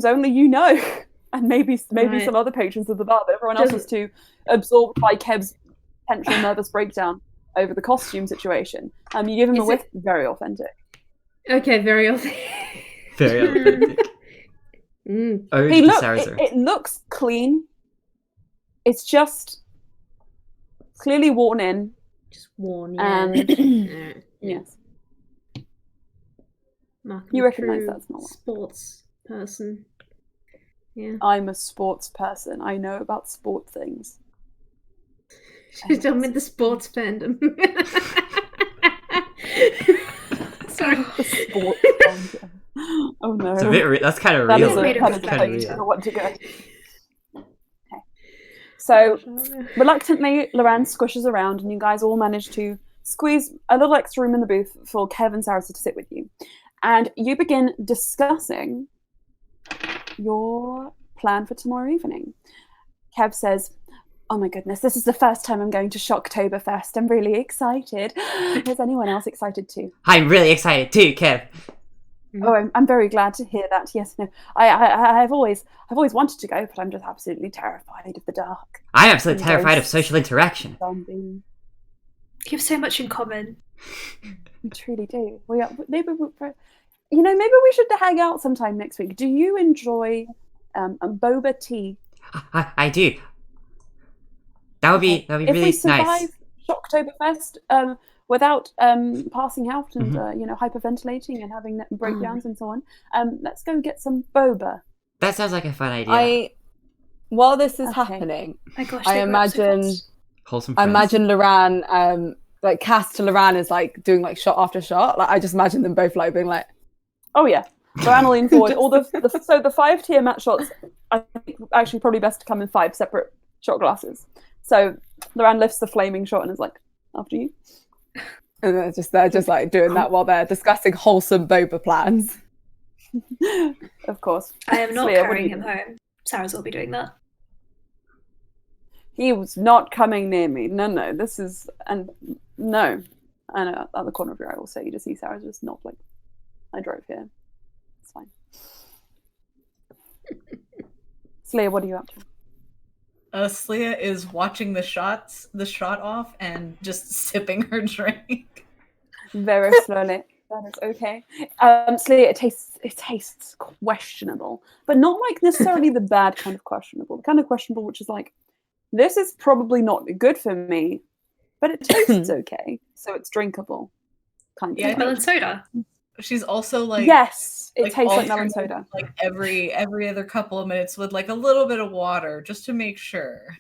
[SPEAKER 1] only you know. And maybe
[SPEAKER 6] Right.
[SPEAKER 1] some other patrons of the bar, but everyone else is too absorbed by Kev's potential nervous breakdown over the costume situation. You give him a
[SPEAKER 6] Is
[SPEAKER 1] whiff, very authentic.
[SPEAKER 6] Okay, very authentic.
[SPEAKER 3] Very authentic.
[SPEAKER 6] Mm.
[SPEAKER 3] Ode
[SPEAKER 1] Hey,
[SPEAKER 3] to
[SPEAKER 1] look,
[SPEAKER 3] Sarah's.
[SPEAKER 1] it looks clean. It's just clearly worn in.
[SPEAKER 6] Just worn, yeah.
[SPEAKER 1] And
[SPEAKER 6] Alright.
[SPEAKER 1] yes.
[SPEAKER 6] Mark,
[SPEAKER 1] You
[SPEAKER 6] I'm a
[SPEAKER 1] recognise
[SPEAKER 6] true
[SPEAKER 1] that smell.
[SPEAKER 6] sports person. Yeah.
[SPEAKER 1] I'm a sports person. I know about sport things.
[SPEAKER 6] She's done with the sports fandom. Sorry.
[SPEAKER 1] The sport fandom. Oh no.
[SPEAKER 3] It's a bit. That's kind of
[SPEAKER 1] That
[SPEAKER 3] real.
[SPEAKER 1] is a,
[SPEAKER 4] Made of
[SPEAKER 1] that is a
[SPEAKER 3] Kinda
[SPEAKER 1] place
[SPEAKER 3] real.
[SPEAKER 1] I want to go. Okay. So, reluctantly, Loran squishes around, and you guys all manage to squeeze a little extra room in the booth for Kev and Sarah to sit with you. And you begin discussing your plan for tomorrow evening. Kev says, "Oh my goodness, this is the first time I'm going to Shocktoberfest. I'm really excited. Is anyone else excited too?"
[SPEAKER 7] I'm really excited too, Kev.
[SPEAKER 1] Oh, I'm very glad to hear that. Yes, no, I've always wanted to go, but I'm just absolutely terrified of the dark.
[SPEAKER 7] I'm absolutely
[SPEAKER 1] And
[SPEAKER 7] terrified of
[SPEAKER 1] ghosts,
[SPEAKER 7] social interaction.
[SPEAKER 1] Zombies.
[SPEAKER 4] You have so much in common.
[SPEAKER 1] We truly do. We are, maybe we should hang out sometime next week. Do you enjoy boba tea?
[SPEAKER 7] I do. That would be
[SPEAKER 1] If
[SPEAKER 7] really
[SPEAKER 1] we survive
[SPEAKER 7] nice.
[SPEAKER 1] Shocktoberfest without passing out and
[SPEAKER 7] Mm-hmm.
[SPEAKER 1] hyperventilating and having breakdowns and so on, let's go get some boba.
[SPEAKER 7] That sounds like a fun idea.
[SPEAKER 2] While this is
[SPEAKER 1] Okay.
[SPEAKER 2] happening,
[SPEAKER 4] My gosh,
[SPEAKER 2] I
[SPEAKER 4] they grew up so
[SPEAKER 2] imagine
[SPEAKER 4] fast.
[SPEAKER 3] Wholesome.
[SPEAKER 2] I
[SPEAKER 3] Friends.
[SPEAKER 2] imagine Loran, like Cass to Loran is like doing like shot after shot. Like I just imagine them both like being like,
[SPEAKER 1] Oh yeah. So Anna lean forward. All the 5-tier match shots, I think actually probably best to come in 5 separate shot glasses. So Loran lifts the flaming shot and is like, "After you."
[SPEAKER 2] and they're just like doing that while they're discussing wholesome boba plans.
[SPEAKER 1] Of course.
[SPEAKER 4] I am not
[SPEAKER 1] Slea, what do
[SPEAKER 4] carrying
[SPEAKER 1] you
[SPEAKER 4] him
[SPEAKER 1] do?
[SPEAKER 4] home. Sarah's will be doing that.
[SPEAKER 1] He was not coming near me. No, this is no. I know at the corner of your eye will say you just see Sarah just not like, "I drove here. It's fine." Slea, what are you up to?
[SPEAKER 5] Slea is watching the shot off and just sipping her drink.
[SPEAKER 1] Very slowly. That is okay. Slea, it tastes questionable, but not like necessarily the bad kind of questionable. The kind of questionable which is like, this is probably not good for me, but it tastes okay, so it's drinkable. Kind of.
[SPEAKER 5] Yeah, I think-
[SPEAKER 4] Melon soda.
[SPEAKER 5] She's also like
[SPEAKER 1] Yes, it tastes like
[SPEAKER 5] alternate,
[SPEAKER 1] melon soda.
[SPEAKER 5] like every other couple of minutes with like a little bit of water just to make sure.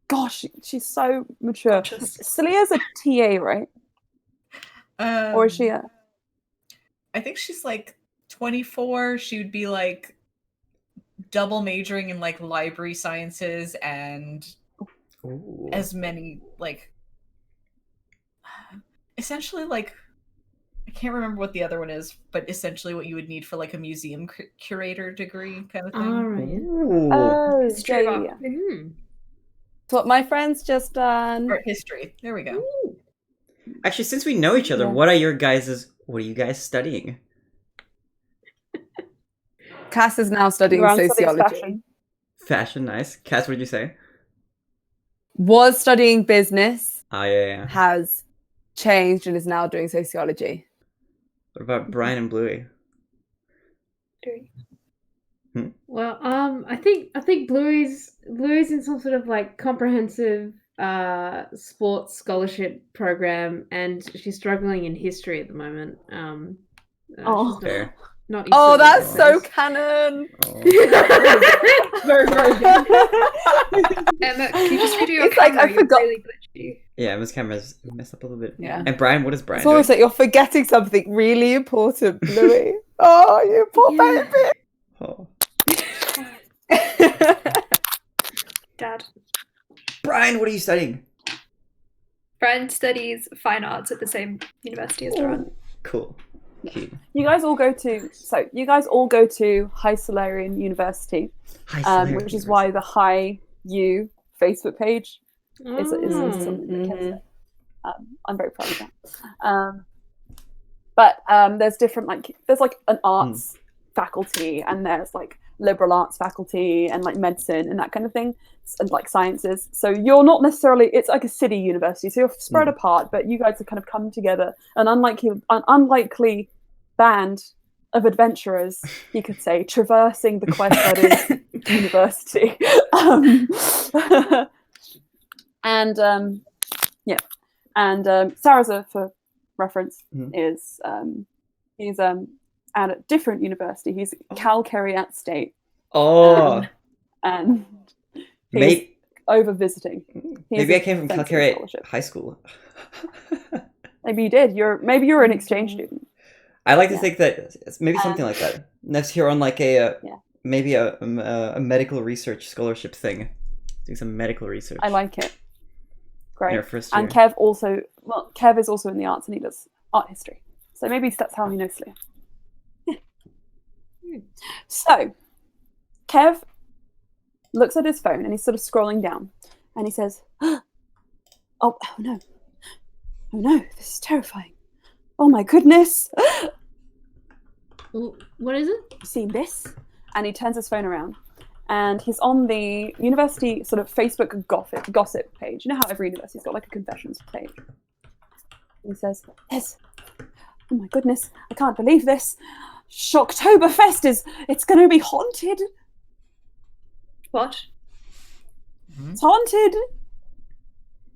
[SPEAKER 1] Gosh, she's so mature.
[SPEAKER 4] Gorgeous.
[SPEAKER 1] Slea's a TA, right? Or is she a...
[SPEAKER 5] I think she's like 24. She would be like double majoring in like library sciences and
[SPEAKER 3] Ooh.
[SPEAKER 5] as many like essentially like I can't remember what the other one is, but essentially what you would need for like a museum curator degree kind of thing.
[SPEAKER 6] All right.
[SPEAKER 3] Ooh.
[SPEAKER 1] Oh,
[SPEAKER 4] It's true.
[SPEAKER 1] yeah.
[SPEAKER 6] Mm.
[SPEAKER 2] That's what my friend's just done.
[SPEAKER 5] Art history. There we go.
[SPEAKER 3] Actually, since we know each other,
[SPEAKER 1] Yeah.
[SPEAKER 3] what are you guys studying?
[SPEAKER 2] Cass is now studying
[SPEAKER 1] Loran studies
[SPEAKER 2] sociology.
[SPEAKER 1] fashion.
[SPEAKER 3] Fashion, nice. Cass, what did you say?
[SPEAKER 2] Was studying business,
[SPEAKER 3] Yeah.
[SPEAKER 2] has changed and is now doing sociology.
[SPEAKER 3] What about Brian and Bluey?
[SPEAKER 6] Well, I think Bluey's in some sort of like comprehensive sports scholarship program, and she's struggling in history at the moment.
[SPEAKER 1] Oh.
[SPEAKER 6] she's
[SPEAKER 3] Fair.
[SPEAKER 6] not
[SPEAKER 2] Oh,
[SPEAKER 6] used to
[SPEAKER 2] that's
[SPEAKER 6] it,
[SPEAKER 2] so
[SPEAKER 6] I
[SPEAKER 2] canon.
[SPEAKER 3] Oh.
[SPEAKER 1] Very, very good.
[SPEAKER 4] Emma, can you just redo your
[SPEAKER 2] It's like,
[SPEAKER 4] camera?
[SPEAKER 2] I forgot-
[SPEAKER 4] You're really glitchy.
[SPEAKER 3] Yeah, Miss Camera's messed up a little bit.
[SPEAKER 2] Yeah.
[SPEAKER 3] And Brian, what is Brian
[SPEAKER 2] It's almost
[SPEAKER 3] doing?
[SPEAKER 2] like you're forgetting something really important, Louis. Oh, you poor
[SPEAKER 6] Yeah.
[SPEAKER 2] baby.
[SPEAKER 3] Oh.
[SPEAKER 4] Dad.
[SPEAKER 3] Brian, what are you studying?
[SPEAKER 4] Brian studies fine arts at the same university as Doran.
[SPEAKER 3] Cool. Cute.
[SPEAKER 1] You guys all go to High Solarian University,
[SPEAKER 3] Hi, Slayer
[SPEAKER 1] which is
[SPEAKER 3] viewers.
[SPEAKER 1] why the High U Facebook page
[SPEAKER 6] think.
[SPEAKER 1] is
[SPEAKER 6] Oh.
[SPEAKER 1] something that Kev
[SPEAKER 2] Mhm.
[SPEAKER 1] said. I'm very proud of that. But there's different there's like an arts faculty, and there's like liberal arts faculty, and like medicine and that kind of thing, and like sciences. So you're not necessarily, it's like a city university, so you're spread apart, but you guys have kind of come together, an unlikely band of adventurers, you could say, traversing the quest that is university. And Saraza, for reference, is he's at a different university. He's Cal Kerry at State,
[SPEAKER 3] Oh,
[SPEAKER 1] And he's
[SPEAKER 3] maybe,
[SPEAKER 1] over visiting.
[SPEAKER 3] maybe I came from Calcare High School.
[SPEAKER 1] Maybe you did. Maybe you're an exchange student.
[SPEAKER 3] I like to think that it's maybe something like that. Next here on like maybe a medical research scholarship thing. Do some medical research.
[SPEAKER 1] I like it. Great.
[SPEAKER 3] In our first year.
[SPEAKER 1] And Kev is also in the arts and he does art history. So maybe that's how he knows Slya. So, Kev looks at his phone and he's sort of scrolling down and he says, oh no, this is terrifying. Oh my goodness.
[SPEAKER 6] What is it?
[SPEAKER 1] Seen this? And he turns his phone around and he's on the university sort of Facebook gossip page. You know how every university's got like a confessions page. And he says, oh my goodness, I can't believe this. Shocktoberfest it's going to be haunted.
[SPEAKER 4] What?
[SPEAKER 1] It's haunted.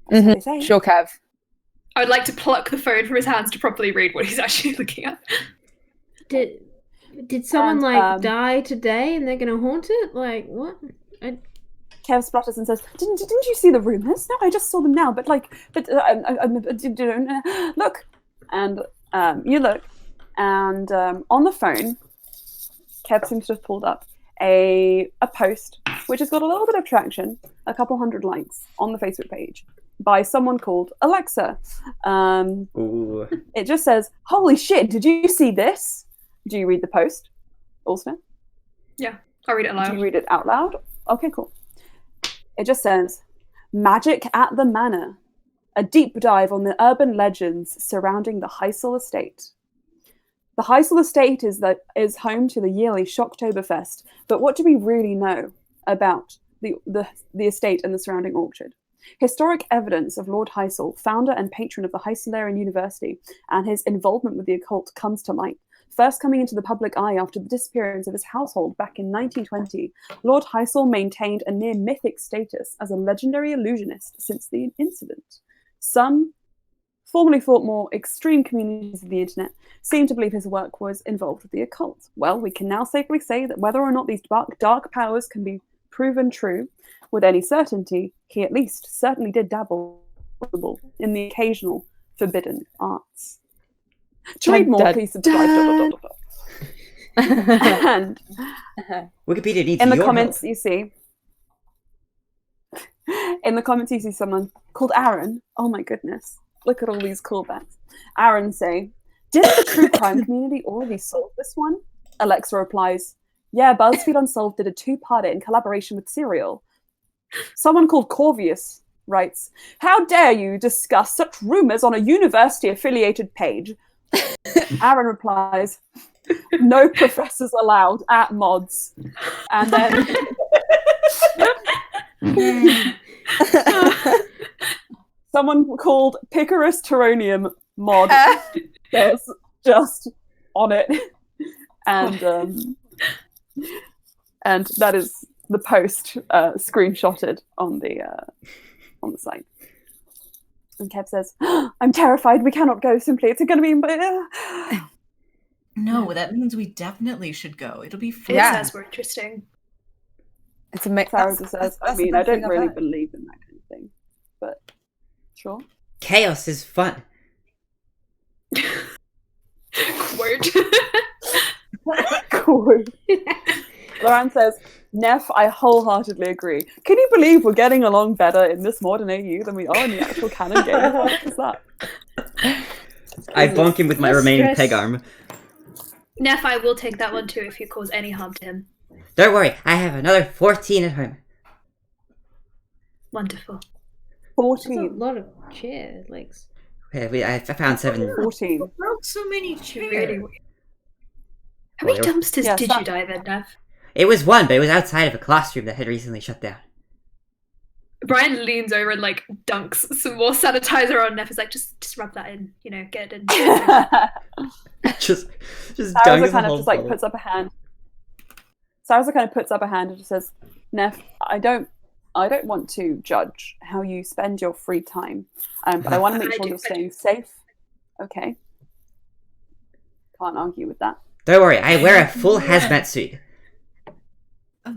[SPEAKER 1] That's what they say.
[SPEAKER 2] Sure, Kev.
[SPEAKER 4] I would like to pluck the phone from his hands to properly read what he's actually looking at.
[SPEAKER 6] Did someone die today and they're gonna haunt it? Like what?
[SPEAKER 1] Kev splutters and says, "Didn't you see the rumors? No, I just saw them now. But look." And you look, and on the phone, Kev seems to have pulled up a post which has got a little bit of traction, a couple hundred likes on the Facebook page by someone called Alexa.
[SPEAKER 3] Ooh.
[SPEAKER 1] It just says, "Holy shit! Did you see this?" Do you read the post, also?
[SPEAKER 4] Yeah, I'll read it aloud.
[SPEAKER 1] Do you read it out loud? Okay, cool. It just says, "Magic at the Manor. A deep dive on the urban legends surrounding the Heisel estate. The Heisel estate is home to the yearly Shocktoberfest, but what do we really know about the estate and the surrounding orchard? Historic evidence of Lord Heisel, founder and patron of the Heiselarian University, and his involvement with the occult comes to light. First coming into the public eye after the disappearance of his household back in 1920, Lord Heisel maintained a near mythic status as a legendary illusionist since the incident. Some, formerly thought more extreme communities of the internet, seem to believe his work was involved with the occult. Well, we can now safely say that whether or not these dark powers can be proven true with any certainty, he at least certainly did dabble in the occasional forbidden arts." To read more, please subscribe. And
[SPEAKER 3] Wikipedia needs
[SPEAKER 1] in the
[SPEAKER 3] your
[SPEAKER 1] comments
[SPEAKER 3] help.
[SPEAKER 1] you see someone called Aaron. Oh my goodness, look at all these callbacks. Aaron say, "Didn't the true crime community already solve this one?" Alexa replies, "Yeah, BuzzFeed Unsolved did a 2-parter in collaboration with Serial." Someone called Corvius writes, "How dare you discuss such rumors on a university-affiliated page?" Aaron replies, "No professors allowed at mods." And then someone called Picarus Teronium mod says, "Just on it." And that is the post screenshotted on the site. And Kev says, "I'm terrified. We cannot go. Simply, it's going to be."
[SPEAKER 5] No, that means we definitely should go. It'll be fun.
[SPEAKER 4] It
[SPEAKER 2] Yeah.
[SPEAKER 4] says we're interesting.
[SPEAKER 2] It's a mix.
[SPEAKER 1] Sarah just says, "I mean, I don't really believe in that kind of thing, but sure."
[SPEAKER 7] Chaos is fun.
[SPEAKER 4] Quote.
[SPEAKER 1] Cool. Lauren says, "Neff, I wholeheartedly agree. Can you believe we're getting along better in this modern AU than we are in the actual canon game? What is that?"
[SPEAKER 3] I bonk him with my
[SPEAKER 6] Less
[SPEAKER 3] remaining
[SPEAKER 6] stress.
[SPEAKER 3] peg arm.
[SPEAKER 4] Neff, I will take that one too if you cause any harm to him.
[SPEAKER 7] Don't worry, I have another 14 at home.
[SPEAKER 4] Wonderful.
[SPEAKER 6] That's a
[SPEAKER 1] 14.
[SPEAKER 6] lot of chair legs.
[SPEAKER 7] I found 7.
[SPEAKER 1] 14.
[SPEAKER 5] Broke so many chairs.
[SPEAKER 4] Really. How many
[SPEAKER 3] Well,
[SPEAKER 4] dumpsters
[SPEAKER 1] yeah,
[SPEAKER 4] did
[SPEAKER 1] that-
[SPEAKER 4] you dive in, Neff?
[SPEAKER 7] It was one, but it was outside of a classroom that had recently shut down.
[SPEAKER 4] Brian leans over and like dunks some more sanitizer on Neff. Is like, just rub that in, get it in.
[SPEAKER 3] just
[SPEAKER 1] Sarah's
[SPEAKER 3] dunk
[SPEAKER 1] kind
[SPEAKER 3] the
[SPEAKER 1] of
[SPEAKER 3] whole
[SPEAKER 1] just like
[SPEAKER 3] bottle.
[SPEAKER 1] puts up a hand. Sarah's kind of puts up a hand and just says, "Neff, I don't want to judge how you spend your free time, but I want to make
[SPEAKER 4] I
[SPEAKER 1] sure
[SPEAKER 4] do,
[SPEAKER 1] you're
[SPEAKER 4] I
[SPEAKER 1] staying
[SPEAKER 4] do.
[SPEAKER 1] safe." Okay. Can't argue with that.
[SPEAKER 7] Don't worry, I wear a full hazmat suit.
[SPEAKER 5] A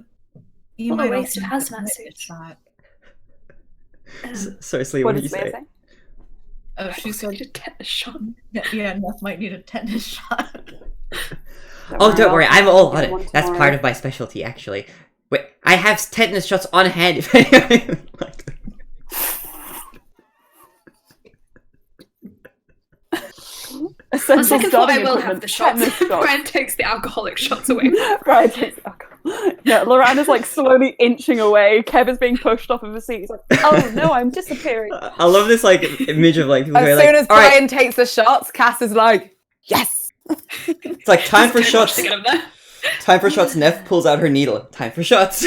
[SPEAKER 5] You
[SPEAKER 4] What a
[SPEAKER 5] might
[SPEAKER 4] waste
[SPEAKER 5] also
[SPEAKER 4] of
[SPEAKER 5] need a
[SPEAKER 4] hazmat
[SPEAKER 5] tetanus
[SPEAKER 4] suits.
[SPEAKER 5] shot.
[SPEAKER 3] Sorry, Slee,
[SPEAKER 1] What
[SPEAKER 3] what did
[SPEAKER 1] did
[SPEAKER 3] you
[SPEAKER 1] Leah
[SPEAKER 3] say?
[SPEAKER 1] say?
[SPEAKER 5] Oh, she said,
[SPEAKER 4] Need a tetanus shot.
[SPEAKER 5] yeah, Neff might need a tetanus shot.
[SPEAKER 3] Oh, don't worry, I'm all on
[SPEAKER 1] one
[SPEAKER 3] it. That's
[SPEAKER 1] tomorrow.
[SPEAKER 3] part of my specialty, actually. Wait, I have tetanus shots on hand if anyone would like them.
[SPEAKER 4] On
[SPEAKER 1] Essential
[SPEAKER 4] second thought, I
[SPEAKER 1] starting
[SPEAKER 4] will have
[SPEAKER 1] equipment,
[SPEAKER 4] the shots.
[SPEAKER 1] tetanus shots.
[SPEAKER 4] Brian takes the alcoholic shots away.
[SPEAKER 1] Brian takes the alcohol. Yeah, Lorana's like slowly inching away. Kev is being pushed off of a seat. He's like, oh no, I'm disappearing.
[SPEAKER 3] I love this like image of like people who are
[SPEAKER 2] As
[SPEAKER 3] like,
[SPEAKER 2] soon as
[SPEAKER 3] all right,
[SPEAKER 2] Brian takes the shots, Cass is like, yes!
[SPEAKER 3] it's like time for
[SPEAKER 4] Just don't watch
[SPEAKER 3] shots.
[SPEAKER 4] to get him there.
[SPEAKER 3] Time for shots. Neff pulls out her needle. Time for shots.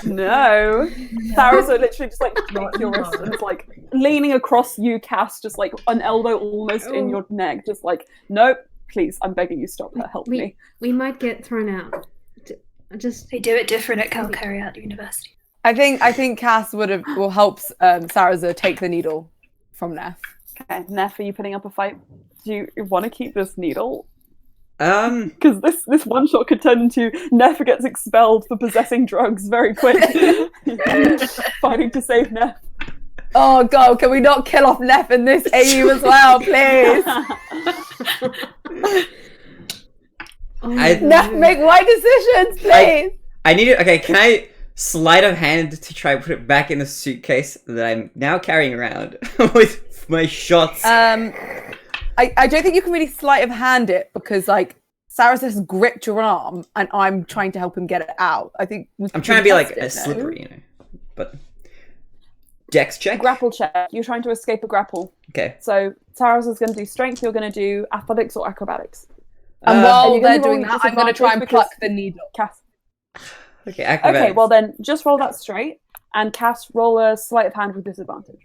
[SPEAKER 1] No. Sarah's so literally just like
[SPEAKER 5] Not
[SPEAKER 1] takes your wrist
[SPEAKER 5] anymore.
[SPEAKER 1] and is like leaning across you, Cass, just like an elbow almost in your neck, just like, nope, please, I'm begging you, stop her, help me.
[SPEAKER 6] We might get thrown out. I just
[SPEAKER 4] They do it different at Calcariat University.
[SPEAKER 2] I think Cass will help Saraza take the needle from Neff.
[SPEAKER 1] Okay, Neff, are you putting up a fight? Do you want to keep this needle?
[SPEAKER 3] Um,
[SPEAKER 1] Because this one shot could turn into Neff gets expelled for possessing drugs very quick. Fighting to save Neff.
[SPEAKER 2] Oh god, can we not kill off Neff in this AU as well, please? Neff, make right decisions, please.
[SPEAKER 3] I need it. Okay, can I sleight of hand to try and put it back in the suitcase that I'm now carrying around with my shots?
[SPEAKER 2] I don't think you can really sleight of hand it because like Saraza has gripped your arm and I'm trying to help him get it out. I think
[SPEAKER 3] I'm trying to be like as slippery, you know. But Dex check.
[SPEAKER 1] Grapple check. You're trying to escape a grapple.
[SPEAKER 3] Okay.
[SPEAKER 1] So Tara's is going to do strength. You're going to do athletics or acrobatics.
[SPEAKER 2] And while
[SPEAKER 1] you're
[SPEAKER 2] they're
[SPEAKER 1] gonna roll
[SPEAKER 2] doing that, I'm going to try and
[SPEAKER 1] disadvantage
[SPEAKER 2] pluck the needle.
[SPEAKER 1] Cass.
[SPEAKER 3] Okay, acrobatics.
[SPEAKER 1] Okay, well then, just roll that straight, and Cass, roll a sleight of hand with disadvantage.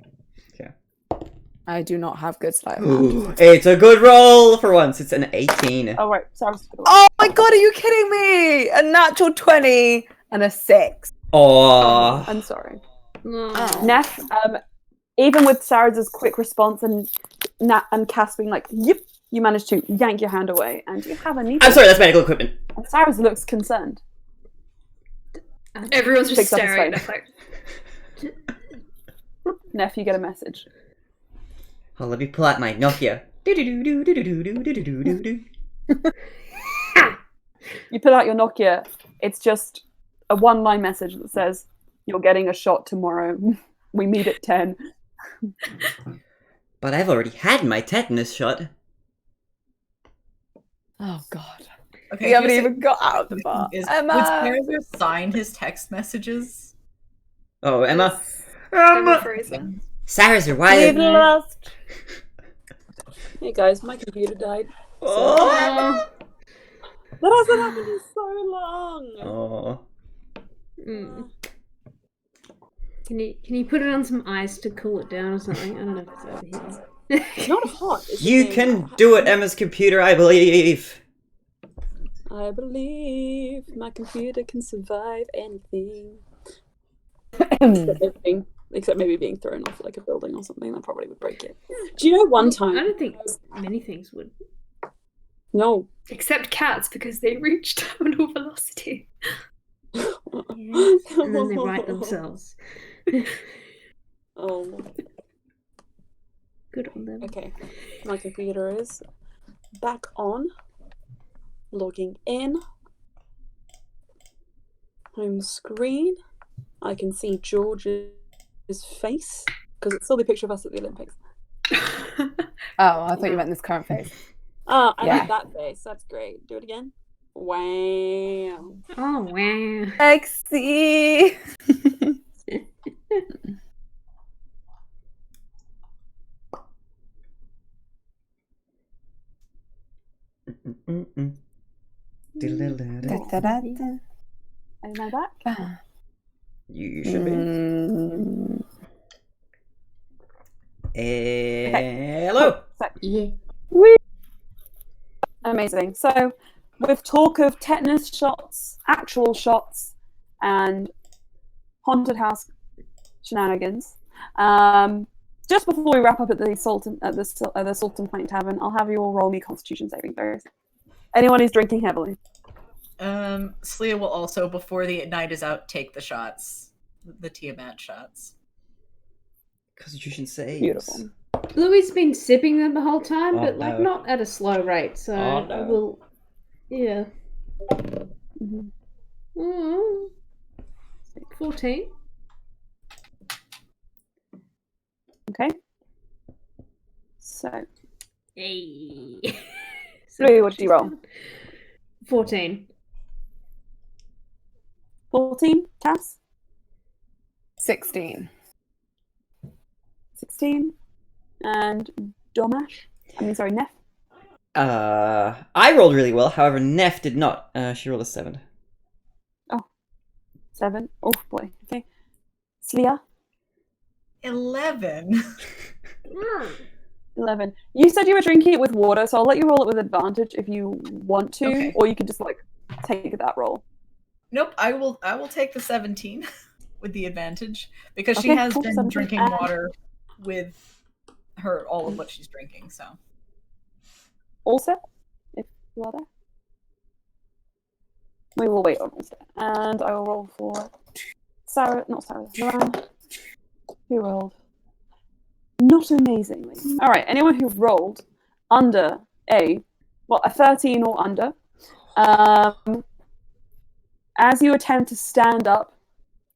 [SPEAKER 2] I do not have good sleight of hand.
[SPEAKER 3] Ooh, it's a good roll for once. It's an 18.
[SPEAKER 1] Oh right, Sarah's gonna
[SPEAKER 2] Oh my god, are you kidding me? A natural 20 and a 6.
[SPEAKER 3] Oh.
[SPEAKER 1] I'm sorry.
[SPEAKER 6] Oh.
[SPEAKER 1] Neff, even with Sarah's quick response and Cass being like, yep, you managed to yank your hand away, and you have a needle.
[SPEAKER 3] I'm sorry, that's medical equipment.
[SPEAKER 1] And Sarah's looks concerned.
[SPEAKER 4] Everyone's just
[SPEAKER 1] Picks up his
[SPEAKER 4] staring at
[SPEAKER 1] phone.
[SPEAKER 4] Neff like,
[SPEAKER 1] Neff, you get a message.
[SPEAKER 3] Oh, let me pull out my Nokia.
[SPEAKER 1] You pull out your Nokia. It's just a one-line message that says, "You're getting a shot tomorrow. We meet at 10."
[SPEAKER 3] But I've already had my tetanus shot.
[SPEAKER 2] Oh god.
[SPEAKER 5] Okay,
[SPEAKER 2] We haven't
[SPEAKER 5] here's
[SPEAKER 2] even got out of the bar.
[SPEAKER 5] Would
[SPEAKER 2] Emma!
[SPEAKER 5] Saraza sign his text messages?
[SPEAKER 3] Oh, Emma.
[SPEAKER 4] Emma Fraser.
[SPEAKER 3] Saraza, why?
[SPEAKER 2] We've lost.
[SPEAKER 1] Hey guys, my computer died.
[SPEAKER 3] Oh.
[SPEAKER 1] That hasn't happened in so long.
[SPEAKER 3] Oh.
[SPEAKER 6] Mm. Can you put it on some ice to cool it down or something? I don't know if it's over here.
[SPEAKER 1] It's not hot. It's
[SPEAKER 3] You
[SPEAKER 1] just
[SPEAKER 3] can do it, Emma's computer, I believe.
[SPEAKER 1] I believe my computer can survive anything. Except maybe being thrown off like a building or something. That probably would break it. Do you know one time?
[SPEAKER 6] I don't think many things would.
[SPEAKER 1] No.
[SPEAKER 4] Except cats, because they reach terminal velocity.
[SPEAKER 6] Yes. And then they write themselves.
[SPEAKER 1] Oh.
[SPEAKER 6] Good on them.
[SPEAKER 1] Okay. My computer is back on. Logging in. Home screen. I can see George's face because it's still the picture of us at the Olympics.
[SPEAKER 2] Oh, I thought you meant this current face.
[SPEAKER 1] Ah, I
[SPEAKER 2] Yeah.
[SPEAKER 1] like that face. That's great. Do it again. Wow.
[SPEAKER 6] Oh wow.
[SPEAKER 2] Sexy.
[SPEAKER 1] Am I back?
[SPEAKER 3] You should be. Hello.
[SPEAKER 1] So,
[SPEAKER 6] Yeah.
[SPEAKER 1] amazing. So, with talk of tetanus shots, actual shots, and haunted house shenanigans, just before we wrap up at the Sultan Pint Tavern, I'll have you all roll me Constitution saving throws. Anyone who's drinking heavily.
[SPEAKER 5] Slia will also, before the night is out, take the shots. The Tiamat shots.
[SPEAKER 3] Constitution saves.
[SPEAKER 1] Beautiful.
[SPEAKER 6] Louis been sipping them the whole time,
[SPEAKER 3] Oh,
[SPEAKER 6] but like
[SPEAKER 3] no.
[SPEAKER 6] not at a slow rate. So
[SPEAKER 3] Oh, no.
[SPEAKER 6] I will. Yeah.
[SPEAKER 1] Mhm.
[SPEAKER 6] Mm. 14.
[SPEAKER 1] Okay. So,
[SPEAKER 6] Hey.
[SPEAKER 1] Louis, what did you roll?
[SPEAKER 6] 14.
[SPEAKER 1] 14. Cass?
[SPEAKER 2] 16.
[SPEAKER 1] 16. And Domash? Neff?
[SPEAKER 3] I rolled really well. However, Neff did not. She rolled a 7.
[SPEAKER 1] 7. Oh boy. Okay. Slia?
[SPEAKER 5] 11.
[SPEAKER 1] 11. You said you were drinking it with water, so I'll let you roll it with advantage if you want to,
[SPEAKER 5] Okay.
[SPEAKER 1] or you could just like take that roll.
[SPEAKER 5] Nope, I will take the 17 with the advantage because she
[SPEAKER 1] Okay,
[SPEAKER 5] has
[SPEAKER 1] cool,
[SPEAKER 5] been
[SPEAKER 1] 17.
[SPEAKER 5] drinking
[SPEAKER 1] And-
[SPEAKER 5] water with all of what she's drinking, so.
[SPEAKER 1] Also, if you are there. We will wait on also. And I will roll for Moran, who rolled not amazingly. Alright, anyone who rolled under a 13 or under, as you attempt to stand up,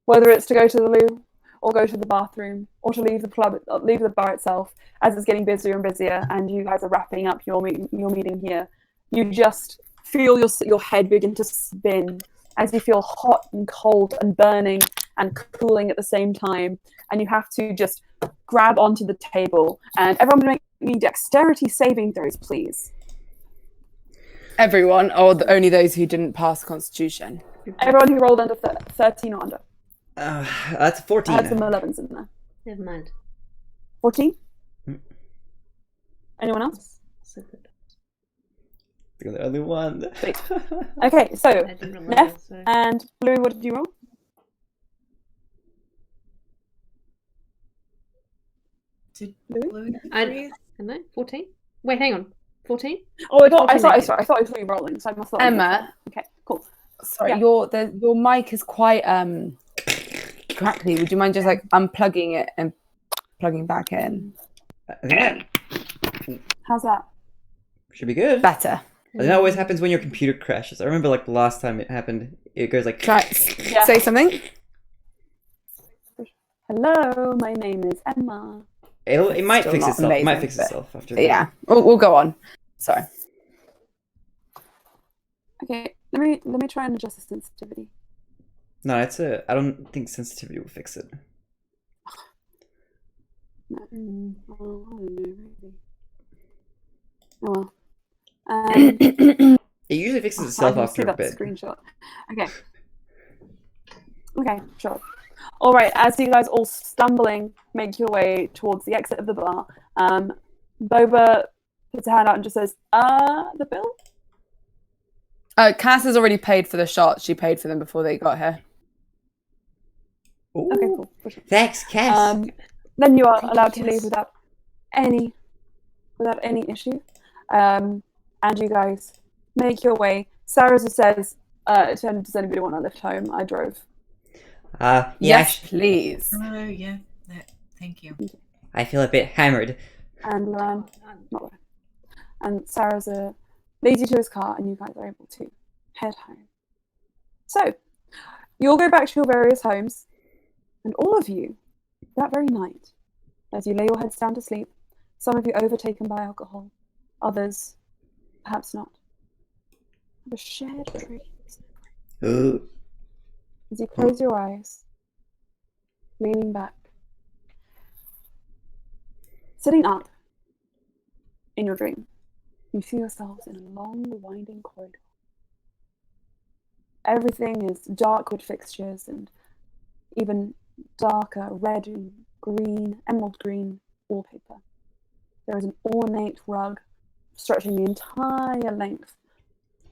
[SPEAKER 1] whether it's to go to the loo or go to the bathroom or to leave the bar itself, as it's getting busier and busier and you guys are wrapping up your meeting here, you just feel your head begin to spin as you feel hot and cold and burning and cooling at the same time, and you have to just grab onto the table. And everyone make me dexterity saving throws, please.
[SPEAKER 2] Everyone, or only those who didn't pass Constitution?
[SPEAKER 1] Everyone who rolled under 13 or under.
[SPEAKER 3] That's 14.
[SPEAKER 1] I had some 11s in there.
[SPEAKER 6] Never mind.
[SPEAKER 1] 14? Anyone else?
[SPEAKER 6] So good.
[SPEAKER 3] You're the only one.
[SPEAKER 1] Sweet. Okay, so
[SPEAKER 6] I didn't roll
[SPEAKER 1] Neff
[SPEAKER 6] well, so.
[SPEAKER 1] and Blue, what did you roll?
[SPEAKER 5] Did
[SPEAKER 1] Louis?
[SPEAKER 5] Blue
[SPEAKER 6] I-
[SPEAKER 5] breathe?
[SPEAKER 6] Hello? 14? Wait, hang on. 14?
[SPEAKER 1] Oh, I thought
[SPEAKER 6] 14
[SPEAKER 1] I thought you were rolling, so I must have.
[SPEAKER 2] Emma.
[SPEAKER 1] Okay, cool.
[SPEAKER 2] Sorry,
[SPEAKER 1] Yeah.
[SPEAKER 2] your mic is quite crackly. Would you mind just like unplugging it and plugging back in?
[SPEAKER 3] I think that
[SPEAKER 1] How's that?
[SPEAKER 3] should be good.
[SPEAKER 2] Better.
[SPEAKER 3] I think that always happens when your computer crashes. I remember like the last time it happened, it goes like...
[SPEAKER 2] Try
[SPEAKER 1] Yeah.
[SPEAKER 2] say something.
[SPEAKER 1] Hello, my name is Emma.
[SPEAKER 3] It might
[SPEAKER 2] Still
[SPEAKER 3] fix
[SPEAKER 2] not
[SPEAKER 3] itself. It might
[SPEAKER 2] amazing,
[SPEAKER 3] fix
[SPEAKER 2] but-
[SPEAKER 3] itself after.
[SPEAKER 2] Yeah, we'll go on. Sorry.
[SPEAKER 1] Okay, let me try and adjust the sensitivity.
[SPEAKER 3] No, I don't think sensitivity will fix it.
[SPEAKER 1] No. Oh, I don't know, maybe. Oh well.
[SPEAKER 3] It usually fixes
[SPEAKER 1] I
[SPEAKER 3] itself
[SPEAKER 1] can
[SPEAKER 3] after
[SPEAKER 1] see
[SPEAKER 3] a
[SPEAKER 1] that
[SPEAKER 3] bit.
[SPEAKER 1] screenshot. Okay. Okay, sure. All right, as you guys all stumbling make your way towards the exit of the bar, Boba puts a hand out and just says, the bill?
[SPEAKER 2] Cass has already paid for the shots. She paid for them before they got here.
[SPEAKER 3] Ooh.
[SPEAKER 1] Okay, cool. For sure.
[SPEAKER 7] Thanks, Cass.
[SPEAKER 1] Then you are
[SPEAKER 5] Thank you,
[SPEAKER 1] allowed to
[SPEAKER 5] Cass.
[SPEAKER 1] leave without any issue. And you guys make your way. Sarah says, does anybody want to lift home? I drove.
[SPEAKER 3] Yeah,
[SPEAKER 2] Yes, please.
[SPEAKER 5] Yeah. Thank you.
[SPEAKER 7] I feel a bit hammered.
[SPEAKER 1] And not there. And Sarah leads you to his car, and you guys are able to head home. So, you'll go back to your various homes, and all of you, that very night, as you lay your heads down to sleep, some of you overtaken by alcohol, others, perhaps not, have a shared dream.
[SPEAKER 3] Ooh.
[SPEAKER 1] As you close your eyes, leaning back, sitting up in your dream, you see yourselves in a long, winding corridor. Everything is dark wood fixtures and even darker red and green, emerald green wallpaper. There is an ornate rug stretching the entire length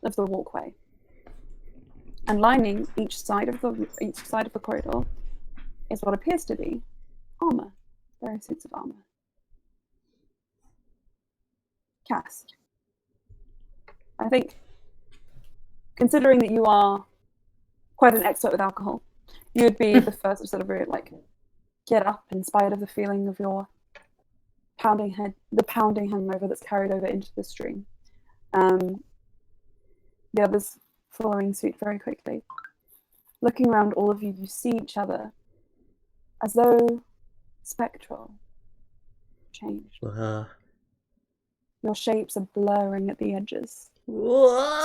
[SPEAKER 1] of the walkway. And lining each side of the corridor is what appears to be armor, various suits of armor. Cass, I think considering that you are quite an expert with alcohol, you would be the first to sort of really, like, get up in spite of the feeling of your pounding hangover that's carried over into the stream. The others following suit very quickly. Looking around all of you, you see each other as though spectral changed. Your shapes are blurring at the edges,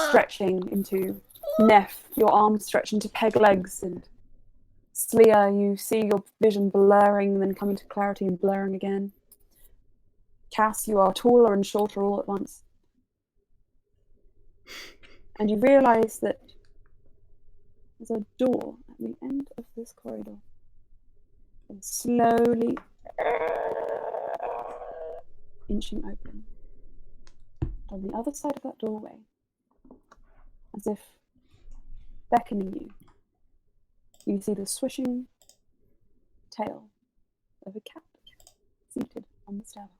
[SPEAKER 1] stretching into Neff, your arms stretch into peg legs, and Slia, you see your vision blurring, then coming to clarity and blurring again. Cass, you are taller and shorter all at once. And you realise that there's a door at the end of this corridor. And slowly inching open. On the other side of that doorway, as if beckoning you, you see the swishing tail of a cat seated on the stairwell.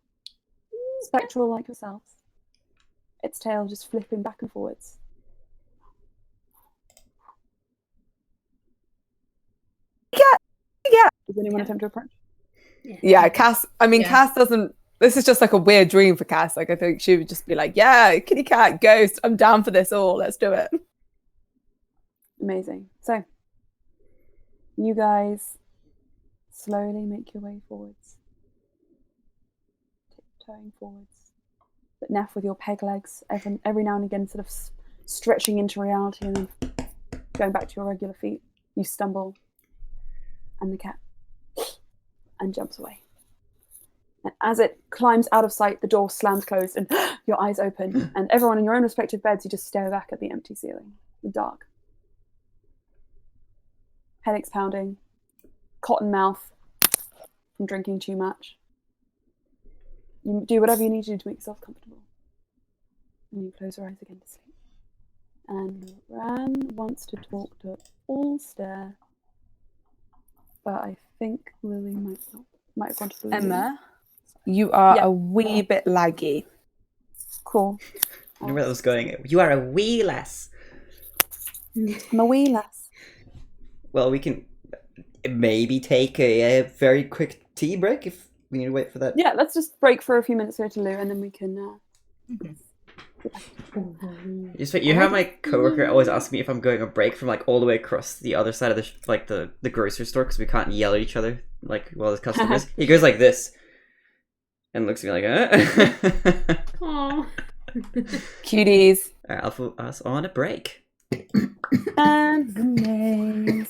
[SPEAKER 1] Spectral like yourselves, its tail just flipping back and forwards.
[SPEAKER 2] Yeah.
[SPEAKER 1] Does anyone attempt to approach?
[SPEAKER 2] Yeah, Cass. I mean,
[SPEAKER 5] Yeah.
[SPEAKER 2] Cass doesn't. This is just like a weird dream for Cass. Like, I think she would just be like, "Yeah, kitty cat, ghost. I'm down for this all. Let's do it."
[SPEAKER 1] Amazing. So, you guys slowly make your way forwards. Tiptoeing forwards. But Neff, with your peg legs, every now and again sort of stretching into reality and then going back to your regular feet, you stumble, and the cat and jumps away. And as it climbs out of sight, the door slams closed and your eyes open, and everyone in your own respective beds, you just stare back at the empty ceiling, the dark. Headaches pounding, cotton mouth from drinking too much. You do whatever you need to do to make yourself comfortable. And you close your eyes again to sleep. And Ran wants to talk to Ulster, but I think Lily might have gone to Lily.
[SPEAKER 2] Emma, you are
[SPEAKER 1] Yeah.
[SPEAKER 2] a wee bit laggy.
[SPEAKER 1] Cool.
[SPEAKER 3] I knew where that was going. You are a wee lass.
[SPEAKER 1] I'm a wee lass.
[SPEAKER 3] Well, we can maybe take a very quick tea break if we need to wait for that.
[SPEAKER 1] Yeah, let's just break for a few minutes here to Lou, and then we can.
[SPEAKER 3] Just wait, you know how my coworker always asks me if I'm going a break from like all the way across the other side of the grocery store because we can't yell at each other like while there's customers. He goes like this and looks at me like,
[SPEAKER 6] Aw.
[SPEAKER 2] Cuties.
[SPEAKER 3] Alright, I'll put us on a break.
[SPEAKER 1] And amazing.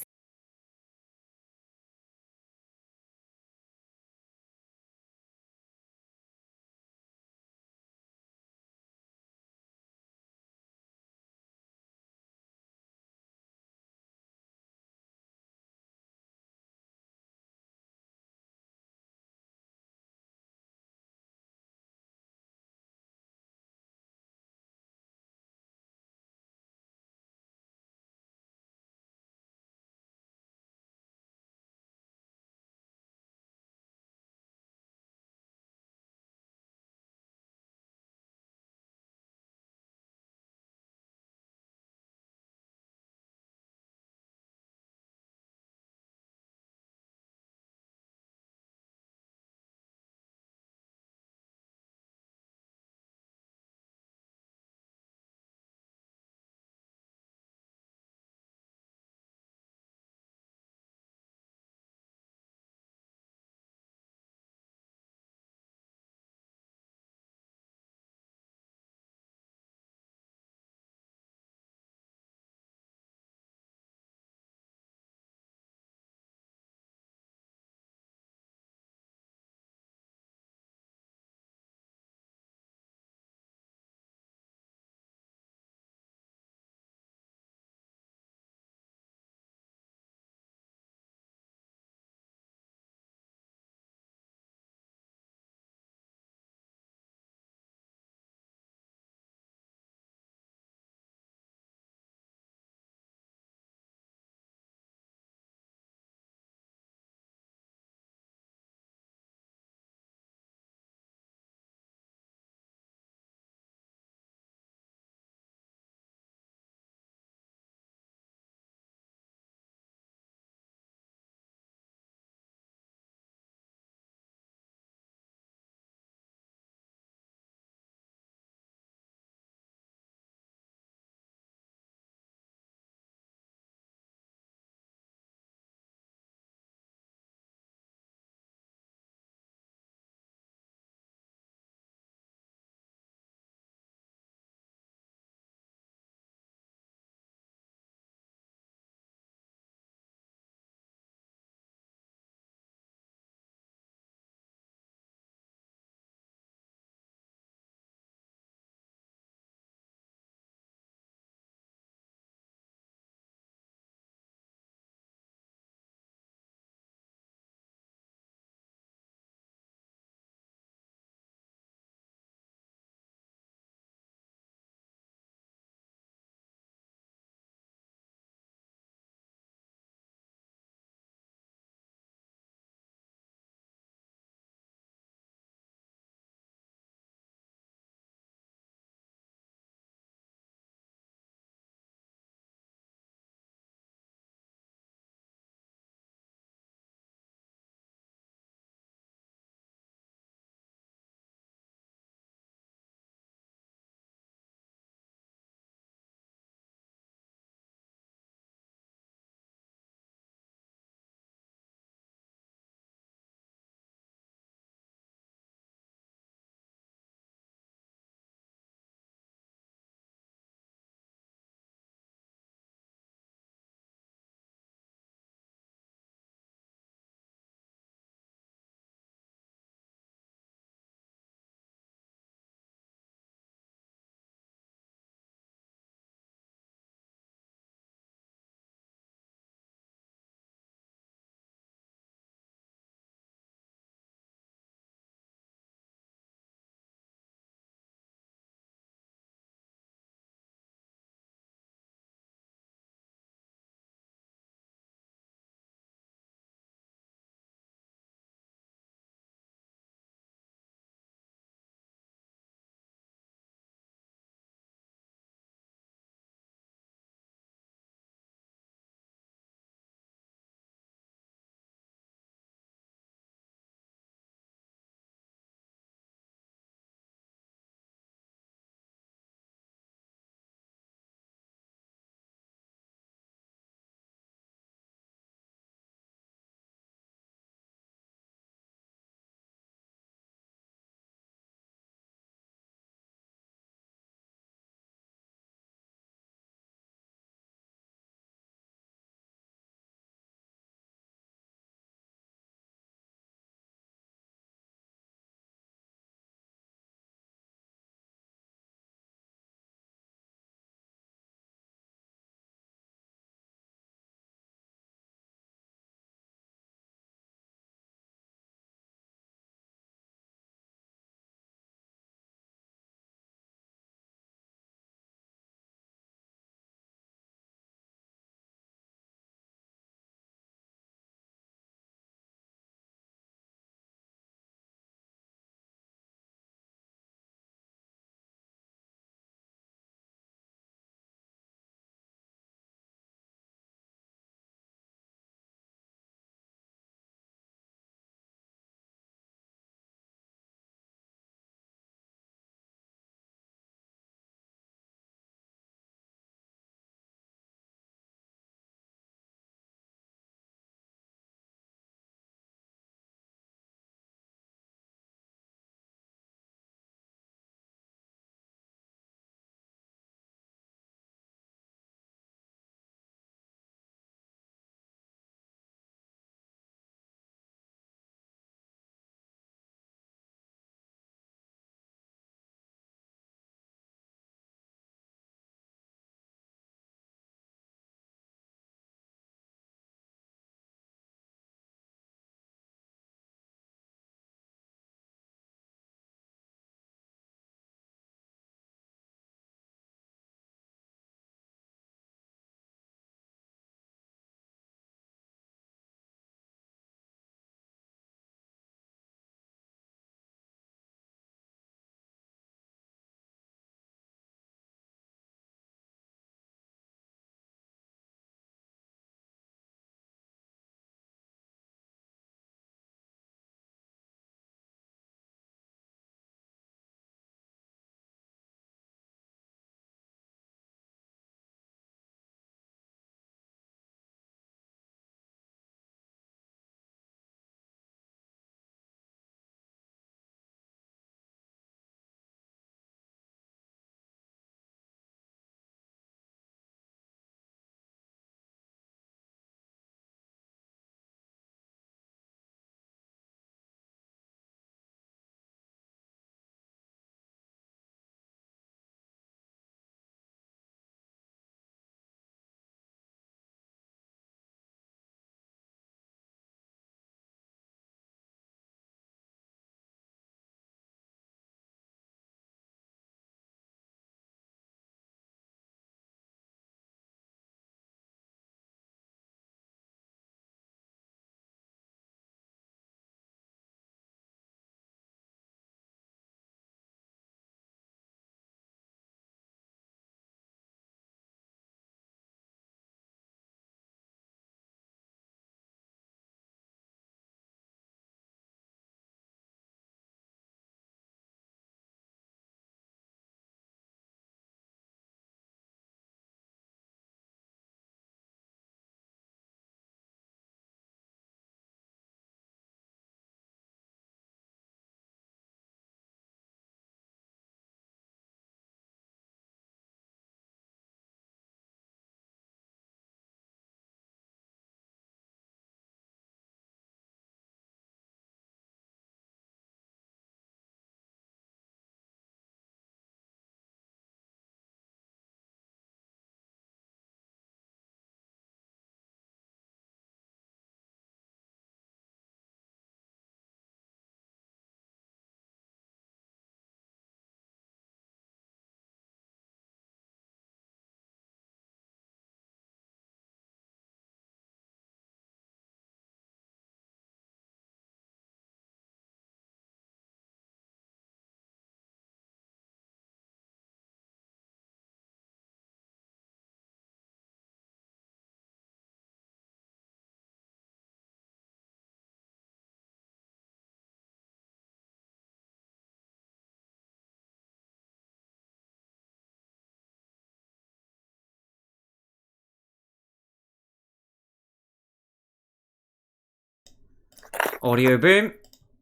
[SPEAKER 3] Audio boom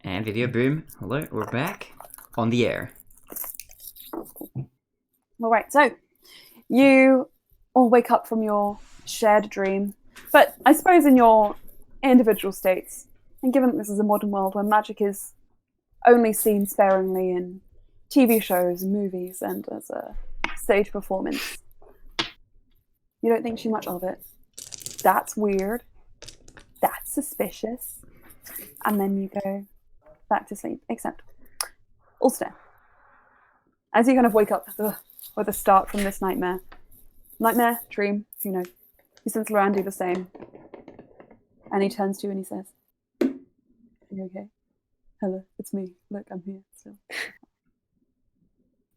[SPEAKER 3] and video boom. Hello, we're back on the air.
[SPEAKER 1] All right, so you all wake up from your shared dream, but I suppose in your individual states, and given that this is a modern world where magic is only seen sparingly in TV shows and movies and as a stage performance, you don't think too much of it. That's weird. That's suspicious. And then you go back to sleep, except Ulster. As you kind of wake up with a start from this nightmare, dream, who knows, you sense Loran do the same. And he turns to you and he says, "Are you okay? Hello, it's me. Look, I'm here still."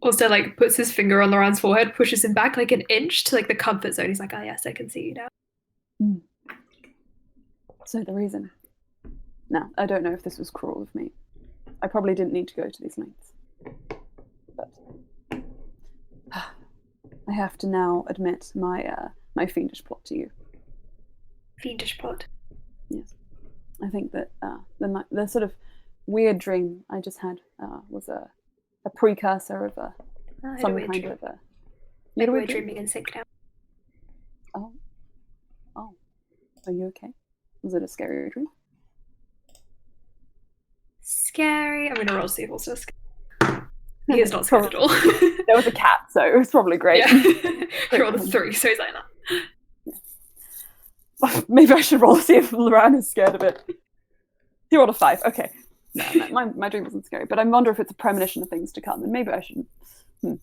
[SPEAKER 4] Also, like, puts his finger on Loran's forehead, pushes him back like an inch to like the comfort zone. He's like, "Oh yes, I can see you now."
[SPEAKER 1] So the reason. Now, I don't know if this was cruel of me. I probably didn't need to go to these lengths. But I have to now admit my fiendish plot to you.
[SPEAKER 4] Fiendish plot.
[SPEAKER 1] Yes. I think that the sort of weird dream I just had was a precursor of some kind of a...
[SPEAKER 4] Maybe we're dreaming in sync now.
[SPEAKER 1] Oh. Are you okay? Was it a scary dream?
[SPEAKER 4] Scary. I'm gonna roll to see if also scary. He is not scared at all.
[SPEAKER 1] There was a cat, so it was probably great.
[SPEAKER 4] Yeah. He rolled a 3, so he's like that.
[SPEAKER 1] Maybe I should roll to see if Loran is scared of it. He rolled a 5. Okay. No, my dream wasn't scary, but I wonder if it's a premonition of things to come, and maybe I shouldn't. The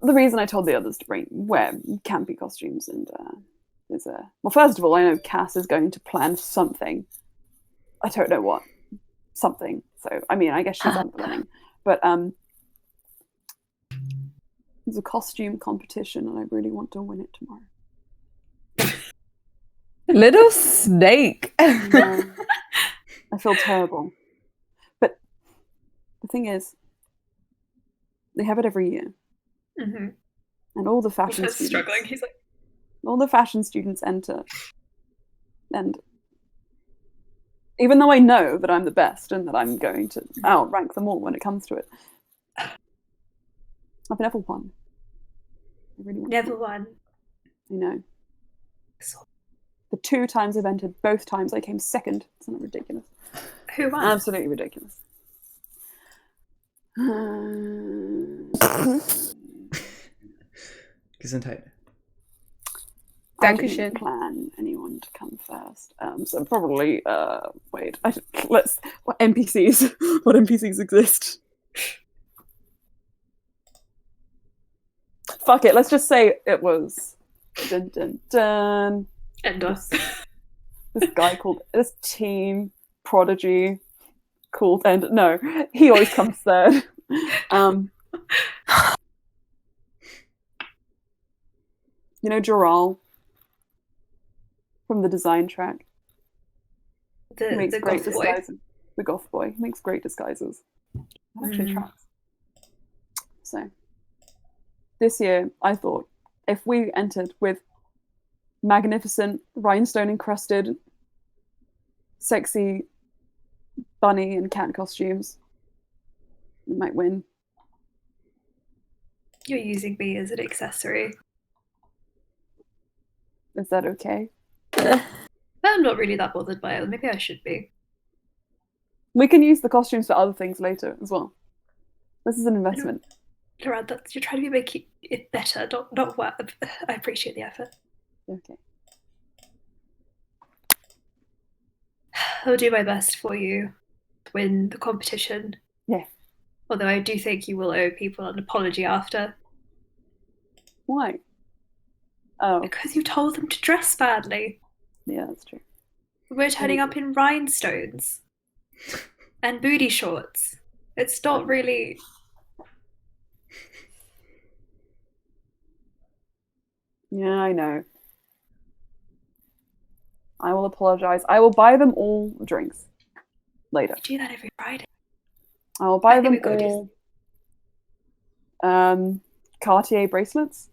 [SPEAKER 1] reason I told the others to wear campy costumes and is well, first of all, I know Cass is going to plan something. I don't know what. Something. So, I mean, I guess she's unwilling. But there's a costume competition, and I really want to win it tomorrow.
[SPEAKER 2] Little snake.
[SPEAKER 1] I feel terrible. But the thing is, they have it every year.
[SPEAKER 4] Mm-hmm.
[SPEAKER 1] And all the fashion
[SPEAKER 4] He's
[SPEAKER 1] students...
[SPEAKER 4] struggling. He's like...
[SPEAKER 1] All the fashion students enter. And even though I know that I'm the best and that I'm going to outrank them all when it comes to it, I've never won. I really want
[SPEAKER 4] Never
[SPEAKER 1] to.
[SPEAKER 4] won.
[SPEAKER 1] I know. The 2 times I've entered, both times I came second. Isn't that ridiculous?
[SPEAKER 4] Who won?
[SPEAKER 1] Absolutely ridiculous.
[SPEAKER 3] Gesundheit.
[SPEAKER 1] I
[SPEAKER 2] Dankeschön.
[SPEAKER 1] didn't plan anyone to come first. So probably, wait, what NPCs? What NPCs exist? Fuck it, let's just say it was dun dun dun.
[SPEAKER 4] Ender.
[SPEAKER 1] This guy called, this team prodigy called Ender. No, he always comes third. You know Joral from the design track? He makes
[SPEAKER 4] The
[SPEAKER 1] great
[SPEAKER 4] goth boy.
[SPEAKER 1] disguises. The goth boy. He makes great disguises. That actually tracks. So, this year, I thought if we entered with magnificent, rhinestone-encrusted, sexy bunny and cat costumes, we might win.
[SPEAKER 4] You're using me as an accessory.
[SPEAKER 1] Is that okay?
[SPEAKER 4] I'm not really that bothered by it. Maybe I should be.
[SPEAKER 1] We can use the costumes for other things later as well. This is an investment.
[SPEAKER 4] Loran, you're trying to make it better, not worse. I appreciate the effort.
[SPEAKER 1] Okay.
[SPEAKER 4] I'll do my best for you to win the competition.
[SPEAKER 1] Yeah.
[SPEAKER 4] Although I do think you will owe people an apology after.
[SPEAKER 1] Why? Oh,
[SPEAKER 4] Because you told them to dress badly.
[SPEAKER 1] yeah, that's true.
[SPEAKER 4] We're turning up in rhinestones and booty shorts. It's not really...
[SPEAKER 1] Yeah, I know. I will apologize. I will buy them all drinks later.
[SPEAKER 4] We do that every Friday.
[SPEAKER 1] I will buy
[SPEAKER 4] I think
[SPEAKER 1] them
[SPEAKER 4] we've got to
[SPEAKER 1] all Cartier bracelets.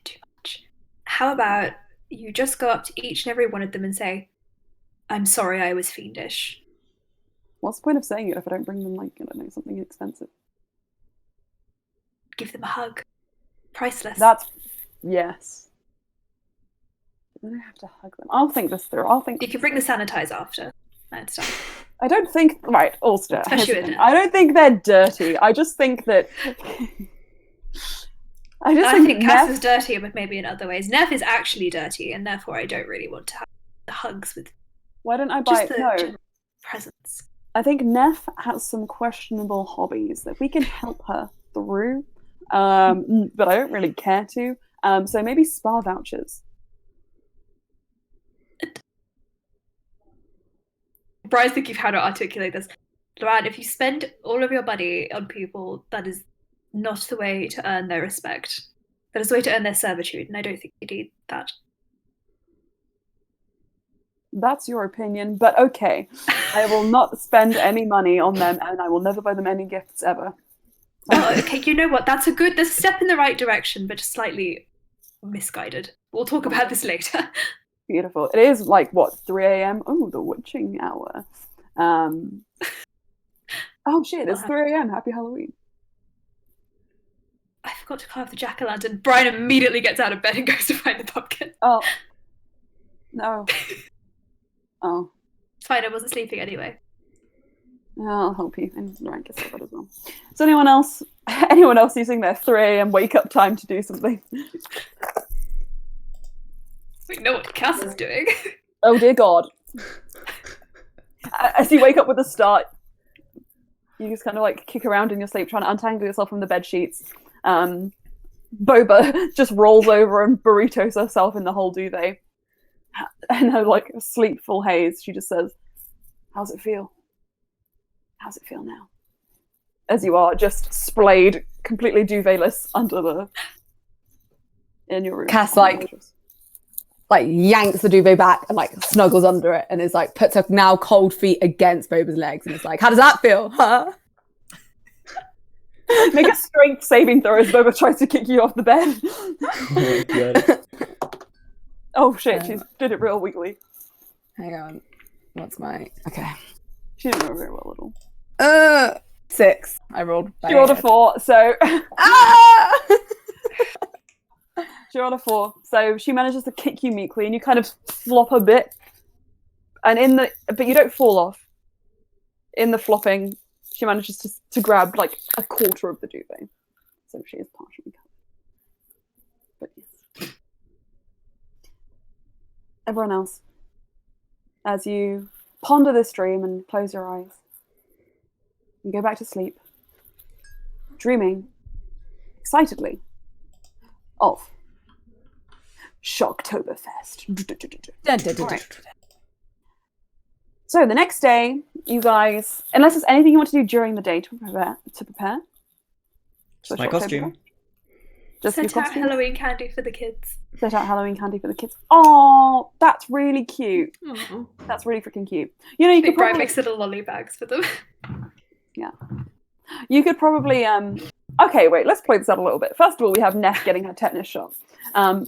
[SPEAKER 4] Too much. How about you just go up to each and every one of them and say, I'm sorry I was fiendish.
[SPEAKER 1] What's the point of saying it if I don't bring them, like, I don't know, something expensive?
[SPEAKER 4] Give them a hug. Priceless.
[SPEAKER 1] That's... Yes. Then I have to hug them. I'll think this through.
[SPEAKER 4] You can bring the sanitizer after. I understand.
[SPEAKER 1] I don't think... Right, Ulster.
[SPEAKER 4] Especially with Neff.
[SPEAKER 1] I don't think they're dirty. I just think that...
[SPEAKER 4] I think Cass is dirty, but maybe in other ways. Neff is actually dirty, and therefore I don't really want to have the hugs with...
[SPEAKER 1] Why don't I buy...
[SPEAKER 4] general presents.
[SPEAKER 1] I think Neff has some questionable hobbies that we can help her through, but I don't really care to. So maybe spa vouchers.
[SPEAKER 4] Brian's thinking of how to articulate this. Luann, if you spend all of your money on people, that is not the way to earn their respect. That is the way to earn their servitude, and I don't think you need that.
[SPEAKER 1] That's your opinion, but okay. I will not spend any money on them, and I will never buy them any gifts ever.
[SPEAKER 4] Oh, okay, you know what? That's a step in the right direction, but just slightly misguided. We'll talk about this later.
[SPEAKER 1] Beautiful. It is like, what, 3 a.m.? Oh, the witching hour. Oh shit, it's 3 a.m. Happy Halloween.
[SPEAKER 4] I forgot to carve the jack-o'-lantern. Brian immediately gets out of bed and goes to find the pumpkin.
[SPEAKER 1] Oh. No. Oh.
[SPEAKER 4] It's fine, I wasn't sleeping anyway.
[SPEAKER 1] I'll help you. And Ryan gets out of bed as well. Is anyone else using their 3 a.m. wake-up time to do something?
[SPEAKER 4] We know what Cass is doing.
[SPEAKER 1] Oh dear God. As you wake up with a start, you just kind of like kick around in your sleep trying to untangle yourself from the bed sheets. Boba just rolls over and burritos herself in the whole duvet. And her like sleepful haze, she just says, "How's it feel? How's it feel now?" As you are just splayed, completely duvetless in your room.
[SPEAKER 2] Cass like yanks the duvet back and like snuggles under it and is like puts her now cold feet against Boba's legs and is like, "How does that feel, huh?"
[SPEAKER 1] Make a strength saving throw as Boba tries to kick you off the bed.
[SPEAKER 3] Oh my God.
[SPEAKER 1] Oh shit, she did it real weakly.
[SPEAKER 2] Hang on. What's my... Okay.
[SPEAKER 1] She didn't know very well at all.
[SPEAKER 2] 6. I rolled.
[SPEAKER 1] She rolled a 4, so...
[SPEAKER 2] Ah!
[SPEAKER 1] She rolled a 4, so she manages to kick you meekly and you kind of flop a bit. And but you don't fall off. In the flopping, she manages to grab like a quarter of the duvet. So she is partially covered. But yes. Everyone else, as you ponder this dream and close your eyes, and go back to sleep, dreaming excitedly of Shocktoberfest. Right. So the next day, you guys, unless there's anything you want to do during the day to prepare.
[SPEAKER 3] Just my costume.
[SPEAKER 1] Just
[SPEAKER 4] Set
[SPEAKER 1] your
[SPEAKER 4] out
[SPEAKER 1] costume?
[SPEAKER 4] Halloween candy for the kids.
[SPEAKER 1] Set out Halloween candy for the kids. Oh, that's really cute.
[SPEAKER 6] Aw.
[SPEAKER 1] That's really freaking cute. You know, you
[SPEAKER 4] I
[SPEAKER 1] could
[SPEAKER 4] think Brian
[SPEAKER 1] probably...
[SPEAKER 4] makes little lolly bags for them.
[SPEAKER 1] Yeah. You could probably... Okay, wait, let's play this out a little bit. First of all, we have Neff getting her tetanus shot. Neff,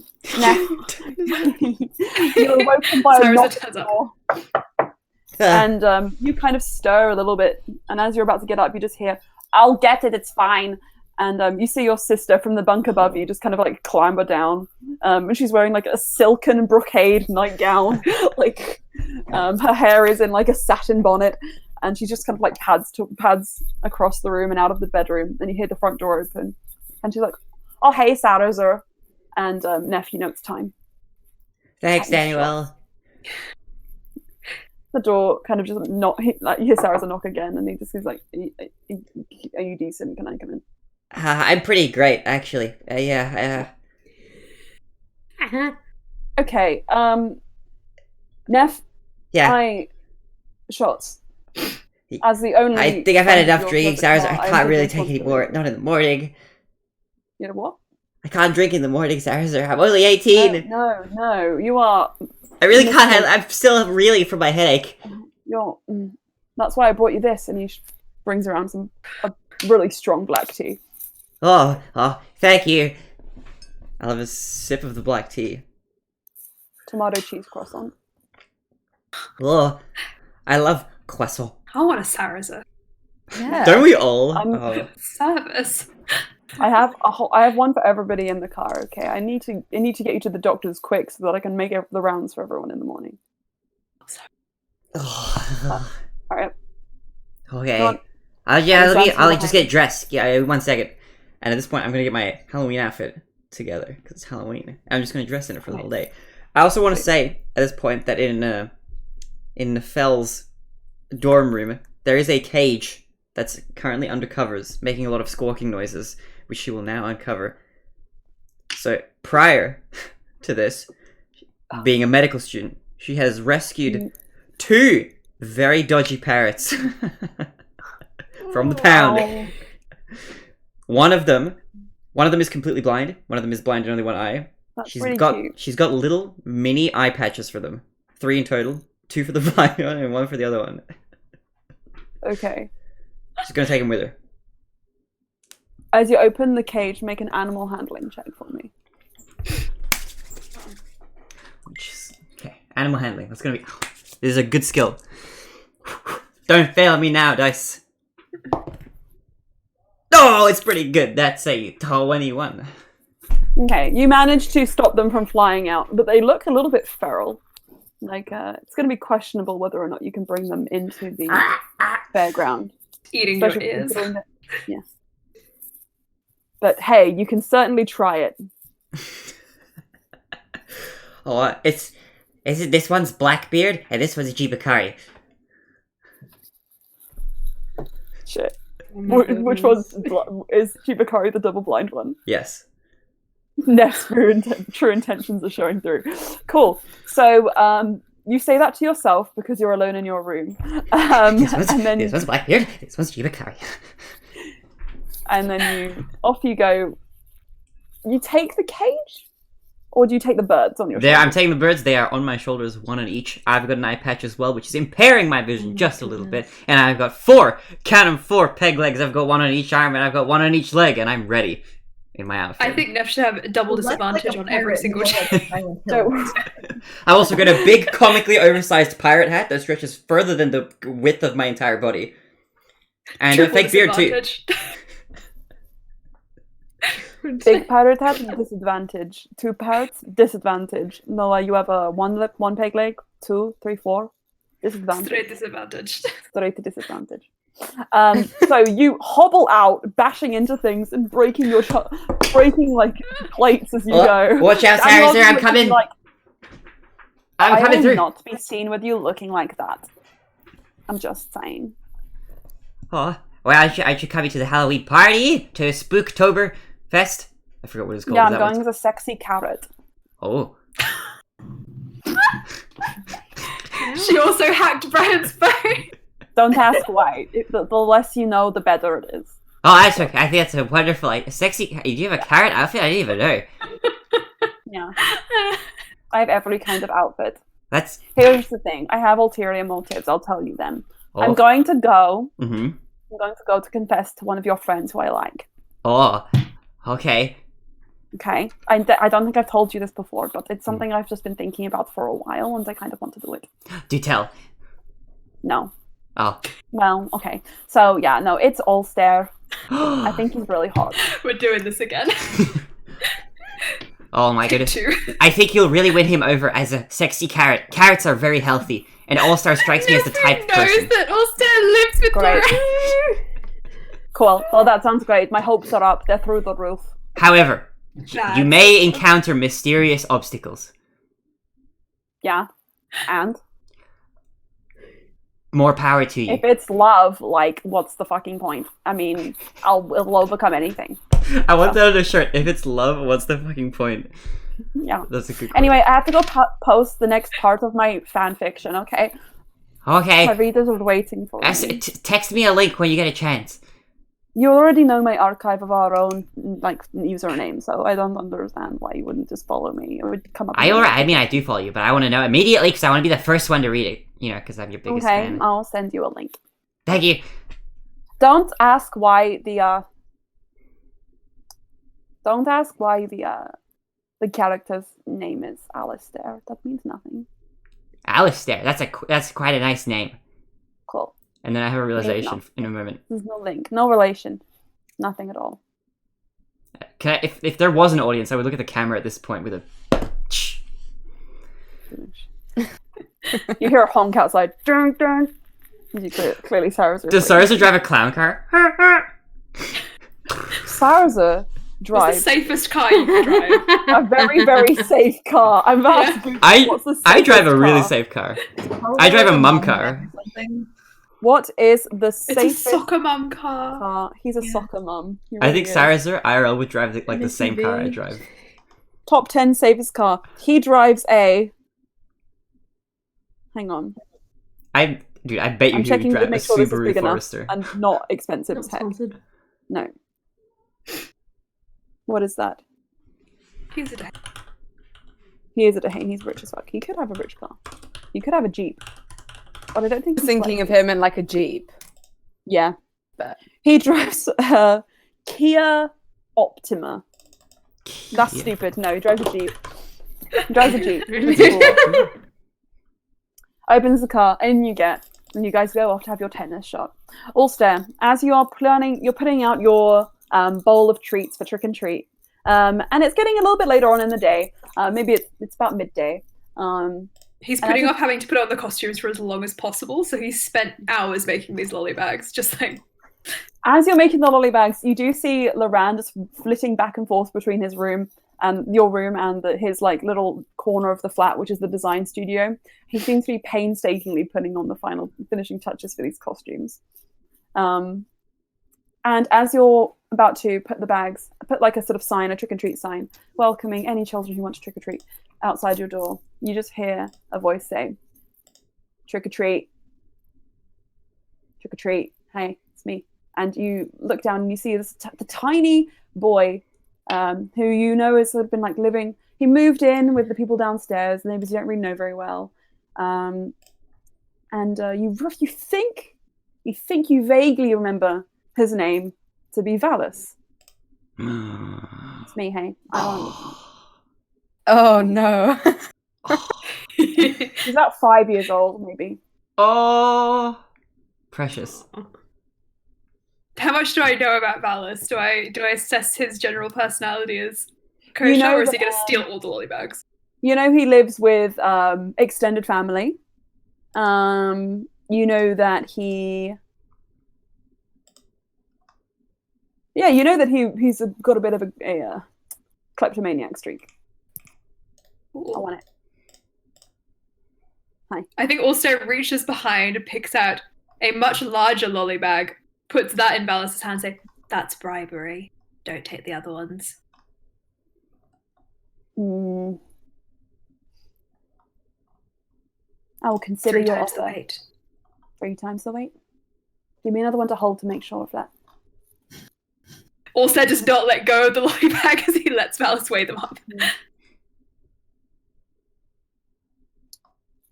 [SPEAKER 1] you're woken by a
[SPEAKER 4] Sorry,
[SPEAKER 1] knock
[SPEAKER 4] so
[SPEAKER 1] at
[SPEAKER 4] it
[SPEAKER 1] the
[SPEAKER 4] turns
[SPEAKER 1] door. And you kind of stir a little bit. And as you're about to get up, you just hear, "I'll get it, it's fine." And you see your sister from the bunk above you just kind of like clamber down. And she's wearing like a silken brocade nightgown. Like her hair is in like a satin bonnet. And she just kind of like pads across the room and out of the bedroom. And you hear the front door open. And she's like, "Oh, hey, Sarah." And Neff, you know it's time.
[SPEAKER 7] Thanks, Daniel.
[SPEAKER 1] The door kind of just you hear Sarah's a knock again. And he just is like, "Are you decent? Can I come in?"
[SPEAKER 7] I'm pretty great, actually. Yeah.
[SPEAKER 6] Uh-huh.
[SPEAKER 1] Okay, Neff,
[SPEAKER 7] Yeah.
[SPEAKER 1] shots. As the only...
[SPEAKER 7] I think I've had
[SPEAKER 1] friend of
[SPEAKER 7] enough
[SPEAKER 1] yours
[SPEAKER 7] drinks.
[SPEAKER 1] at the
[SPEAKER 7] I
[SPEAKER 1] bar, I'm
[SPEAKER 7] can't really
[SPEAKER 1] taking
[SPEAKER 7] take any more.
[SPEAKER 1] responsibility.
[SPEAKER 7] Not in the morning.
[SPEAKER 1] You know what?
[SPEAKER 7] I can't drink in the morning, Sarah. I'm only 18.
[SPEAKER 1] No, you are...
[SPEAKER 7] I really can't.
[SPEAKER 1] Listen.
[SPEAKER 7] I'm still reeling from my headache.
[SPEAKER 1] That's why I brought you this, and he brings around a really strong black tea.
[SPEAKER 7] Oh, thank you. I'll have a sip of the black tea.
[SPEAKER 1] Tomato cheese croissant.
[SPEAKER 7] Oh, I love croissant.
[SPEAKER 4] I want a Sarasa.
[SPEAKER 2] Yeah.
[SPEAKER 3] Don't we all?
[SPEAKER 1] I'm-
[SPEAKER 3] Oh.
[SPEAKER 4] Service.
[SPEAKER 1] I have one for everybody in the car. Okay, I need to get you to the doctor's quick so that I can make the rounds for everyone in the morning. All right.
[SPEAKER 7] Okay.
[SPEAKER 1] Come on.
[SPEAKER 7] I'll just get dressed. Yeah, 1 second.
[SPEAKER 3] And at this point, I'm gonna get my Halloween outfit together because it's Halloween. I'm just gonna dress in it for the whole day. I also want to say at this point that in Fell's dorm room there is a cage that's currently under covers, making a lot of squawking noises, which she will now uncover. So prior to this, being a medical student, she has rescued 2 very dodgy parrots from the pound.
[SPEAKER 1] Oh,
[SPEAKER 3] One of them is completely blind. One of them is blind in only one eye.
[SPEAKER 1] that's
[SPEAKER 3] She's
[SPEAKER 1] pretty
[SPEAKER 3] got
[SPEAKER 1] cute.
[SPEAKER 3] little mini eye patches for them. 3 in total. 2 for the blind one and 1 for the other one.
[SPEAKER 1] Okay.
[SPEAKER 3] She's gonna take them with her.
[SPEAKER 1] As you open the cage, make an animal handling check for me.
[SPEAKER 3] Okay, animal handling. That's gonna be. This is a good skill. Don't fail me now, dice. Oh, it's pretty good. That's a 21.
[SPEAKER 1] Okay, you manage to stop them from flying out, but they look a little bit feral. Like, it's going to be questionable whether or not you can bring them into the fairground.
[SPEAKER 4] Eating your
[SPEAKER 1] Especially
[SPEAKER 4] ears.
[SPEAKER 1] considering that- yeah. But hey, you can certainly try it.
[SPEAKER 7] Oh, this one's Blackbeard and this one's Jibakari.
[SPEAKER 1] Shit.
[SPEAKER 6] Oh my
[SPEAKER 1] Which
[SPEAKER 6] goodness.
[SPEAKER 1] is Chibakari the double blind one?
[SPEAKER 3] Yes.
[SPEAKER 1] Neff's true intentions are showing through. Cool. So, you say that to yourself because you're alone in your room.
[SPEAKER 7] This
[SPEAKER 1] And
[SPEAKER 7] one's Blackbeard, this one's Jibakari.
[SPEAKER 1] then off you go. You take the cage? Or do you take the birds on your
[SPEAKER 3] There, I'm
[SPEAKER 1] shoulders?
[SPEAKER 3] taking the birds. They are on my shoulders, 1 on each. I've got an eye patch as well, which is impairing my vision just a little bit. And I've got 4, count them, 4 peg legs. I've got 1 on each arm, and I've got 1 on each leg, and I'm ready in my outfit.
[SPEAKER 4] I think Neff should have a double disadvantage on every single check.
[SPEAKER 1] So,
[SPEAKER 3] I've also got a big, comically oversized pirate hat that stretches further than the width of my entire body. And a
[SPEAKER 4] Triple
[SPEAKER 3] fake beard, too.
[SPEAKER 4] disadvantage.
[SPEAKER 1] big parrot hat, disadvantage. 2 parrots, disadvantage. Noah, you have a 1 lip, 1 peg leg, 2, 3, 4, disadvantage.
[SPEAKER 4] Straight disadvantage.
[SPEAKER 1] Straight to disadvantage. So you hobble out, bashing into things and breaking breaking like plates as you go.
[SPEAKER 7] Watch out,
[SPEAKER 1] I'm
[SPEAKER 7] Sarah,
[SPEAKER 1] not
[SPEAKER 7] sir, I'm
[SPEAKER 1] looking
[SPEAKER 7] coming.
[SPEAKER 1] Like,
[SPEAKER 7] I'm
[SPEAKER 1] I
[SPEAKER 7] coming
[SPEAKER 1] will
[SPEAKER 7] through.
[SPEAKER 1] not be seen with you looking like that. I'm just saying.
[SPEAKER 7] Oh, well, I should come to the Halloween party, to Spooktober Fest. I forgot what it's called.
[SPEAKER 1] Yeah,
[SPEAKER 7] Is
[SPEAKER 1] I'm
[SPEAKER 7] that what
[SPEAKER 1] going as a sexy carrot.
[SPEAKER 7] Oh.
[SPEAKER 4] She also hacked Brian's phone.
[SPEAKER 1] Don't ask why. The less you know, the better it is.
[SPEAKER 7] Oh, that's okay. I think that's a wonderful, like, sexy. Do you have a carrot outfit? I didn't even know.
[SPEAKER 1] Yeah, I have every kind of outfit.
[SPEAKER 7] That's.
[SPEAKER 1] Here's the thing. I have ulterior motives. I'll tell you them.
[SPEAKER 7] Oh.
[SPEAKER 1] I'm going to go
[SPEAKER 3] Mm-hmm.
[SPEAKER 1] to confess to one of your friends who I like.
[SPEAKER 7] Oh. Okay.
[SPEAKER 1] Okay, I don't think I've told you this before, but it's something I've just been thinking about for a while, and I kind of want to do it.
[SPEAKER 7] Do tell.
[SPEAKER 1] No.
[SPEAKER 7] Oh.
[SPEAKER 1] Well, okay. So, yeah, no, it's Ulster. I think he's really hot.
[SPEAKER 4] We're doing this again.
[SPEAKER 7] Oh my goodness.
[SPEAKER 4] 2.
[SPEAKER 7] I think you'll really win him over as a sexy carrot. Carrots are very healthy, and All-Star strikes me as the type of
[SPEAKER 4] knows
[SPEAKER 7] person.
[SPEAKER 4] that Ulster lives with
[SPEAKER 1] Great.
[SPEAKER 4] Laura.
[SPEAKER 1] Cool. Well, that sounds great. My hopes are up. They're through the roof.
[SPEAKER 7] However,
[SPEAKER 4] Glad.
[SPEAKER 7] you may encounter mysterious obstacles.
[SPEAKER 1] Yeah. And
[SPEAKER 7] More power to you.
[SPEAKER 1] if it's love, like, what's the fucking point? I mean, it'll overcome anything.
[SPEAKER 3] I want that on a shirt. If it's love, what's the fucking point?
[SPEAKER 1] Yeah.
[SPEAKER 3] That's a good.
[SPEAKER 1] Anyway, I have to go post the next part of my fan fiction, okay? My
[SPEAKER 7] Okay.
[SPEAKER 1] readers are waiting for me.
[SPEAKER 7] Text me a link when you get a chance.
[SPEAKER 1] You already know my archive of our own, like, username, so I don't understand why you wouldn't just follow me. It would come up.
[SPEAKER 7] I mean, I do follow you, but I want to know immediately because I want to be the first one to read it. You know, because I'm your biggest
[SPEAKER 1] Okay,
[SPEAKER 7] fan.
[SPEAKER 1] I'll send you a link.
[SPEAKER 7] Thank you.
[SPEAKER 1] Don't ask why the character's name is Alistair. That means nothing.
[SPEAKER 7] Alistair. That's quite a nice name.
[SPEAKER 1] Cool.
[SPEAKER 7] And then I have a realization
[SPEAKER 1] Maybe
[SPEAKER 7] in a moment.
[SPEAKER 1] There's no link, no relation, nothing at all.
[SPEAKER 7] If there was an audience, I would look at the camera at this point with a.
[SPEAKER 1] You hear a honk outside. Dun, dun. You clearly Sarah's.
[SPEAKER 7] Does Sarza drive a clown car?
[SPEAKER 1] Sarah's
[SPEAKER 4] What's
[SPEAKER 1] drives
[SPEAKER 4] the safest car you can drive?
[SPEAKER 1] a very, very safe car. I'm about to Google what's the
[SPEAKER 7] I drive a
[SPEAKER 1] safest
[SPEAKER 7] really
[SPEAKER 1] car.
[SPEAKER 7] safe car. I drive a mum car.
[SPEAKER 1] What is the
[SPEAKER 4] It's a
[SPEAKER 1] safest
[SPEAKER 4] soccer mum car.
[SPEAKER 1] car? He's a soccer mum. He
[SPEAKER 7] I
[SPEAKER 1] really
[SPEAKER 7] think
[SPEAKER 1] is.
[SPEAKER 7] Sarza IRL would drive the same car I
[SPEAKER 6] SUV.
[SPEAKER 7] drive.
[SPEAKER 1] Top 10 safest car. He drives a. Hang on.
[SPEAKER 7] I bet you
[SPEAKER 1] I'm
[SPEAKER 7] he
[SPEAKER 1] checking
[SPEAKER 7] would
[SPEAKER 1] to
[SPEAKER 7] drive a
[SPEAKER 1] make sure this is
[SPEAKER 7] Subaru
[SPEAKER 1] big enough
[SPEAKER 7] Forester.
[SPEAKER 1] and not expensive
[SPEAKER 6] Not
[SPEAKER 1] as heck.
[SPEAKER 6] sponsored.
[SPEAKER 1] No. What is that?
[SPEAKER 4] He's a day.
[SPEAKER 1] He is a Dehane. He's rich as fuck. He could have a rich car. He could have a Jeep. But I don't think
[SPEAKER 2] I was
[SPEAKER 1] he's
[SPEAKER 2] thinking of
[SPEAKER 1] like-
[SPEAKER 2] him in like a Jeep.
[SPEAKER 1] Yeah.
[SPEAKER 2] But
[SPEAKER 1] He drives a Kia Optima. That's
[SPEAKER 7] Yeah.
[SPEAKER 1] stupid. No, he drives a Jeep. He drives a Jeep.
[SPEAKER 6] Really?
[SPEAKER 1] Opens the car, and you guys go off to have your tetanus shot. Ulster, as you are planning, you're putting out your bowl of treats for trick and treat. And it's getting a little bit later on in the day. Maybe it's about midday.
[SPEAKER 4] He's
[SPEAKER 1] And I
[SPEAKER 4] putting
[SPEAKER 1] just-
[SPEAKER 4] off having to put on the costumes for as long as possible, so he's spent hours making these lolly bags. Just like,
[SPEAKER 1] As you're making the lolly bags, you do see Loran just flitting back and forth between his room and your room and his like little corner of the flat, which is the design studio. He seems to be painstakingly putting on the final finishing touches for these costumes. And as you're about to put like a sort of sign, a trick and treat sign, welcoming any children who want to trick or treat outside your door, you just hear a voice say, "Trick or treat, trick or treat. Hey, it's me." And you look down and you see the tiny boy who you know has sort of been like living. He moved in with the people downstairs, neighbors you don't really know very well. And you think you vaguely remember his name to be Valus. It's me, hey.
[SPEAKER 2] oh no.
[SPEAKER 1] He's about 5 years old, maybe.
[SPEAKER 7] Oh, precious.
[SPEAKER 4] how much do I know about Valus? Do I assess his general personality as
[SPEAKER 1] You
[SPEAKER 4] kosher,
[SPEAKER 1] know
[SPEAKER 4] or is he
[SPEAKER 1] that,
[SPEAKER 4] going to steal all the lolly bags?
[SPEAKER 1] You know he lives with extended family. You know that he's got a bit of a kleptomaniac streak. I
[SPEAKER 4] Ooh.
[SPEAKER 1] want it.
[SPEAKER 4] I think also reaches behind, picks out a much larger lolly bag, puts that in Valus's hand, and say, "That's bribery. Don't take the other ones."
[SPEAKER 1] Mm. I will consider
[SPEAKER 4] 3
[SPEAKER 1] your
[SPEAKER 4] times the
[SPEAKER 1] offer.
[SPEAKER 4] weight.
[SPEAKER 1] 3 times the weight. Give me another one to hold to make sure of that.
[SPEAKER 4] Also does not let go of the lolly bag as he lets Valus weigh them up.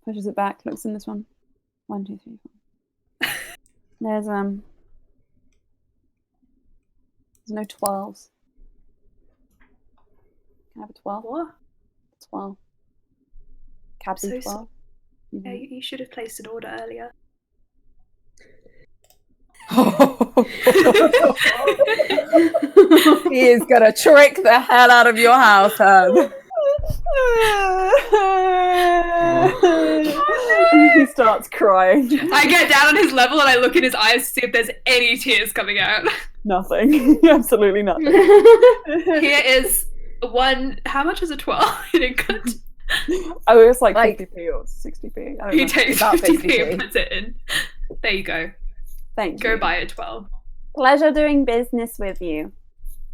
[SPEAKER 1] Pushes it back. Looks in this one. 1, 2, 3, 4. There's no 12s. Can I have a 12?
[SPEAKER 4] What?
[SPEAKER 1] 12. Cabby
[SPEAKER 4] So
[SPEAKER 1] 12.
[SPEAKER 4] Yeah, you should have placed an order earlier.
[SPEAKER 2] He is gonna trick the hell out of your house, Herb.
[SPEAKER 1] He starts crying.
[SPEAKER 4] I get down on his level and I look in his eyes to see if there's any tears coming out.
[SPEAKER 1] Nothing. Absolutely nothing.
[SPEAKER 4] Here is one. How much is a 12 in England?
[SPEAKER 1] Oh, it's like
[SPEAKER 2] Like-
[SPEAKER 1] 50p or 60p. I don't
[SPEAKER 4] He
[SPEAKER 1] know.
[SPEAKER 4] takes
[SPEAKER 2] about
[SPEAKER 4] 50p
[SPEAKER 2] 50p.
[SPEAKER 4] and puts it in. There you go.
[SPEAKER 1] Thank
[SPEAKER 4] Go
[SPEAKER 1] you.
[SPEAKER 4] buy a 12.
[SPEAKER 1] Pleasure doing business with you.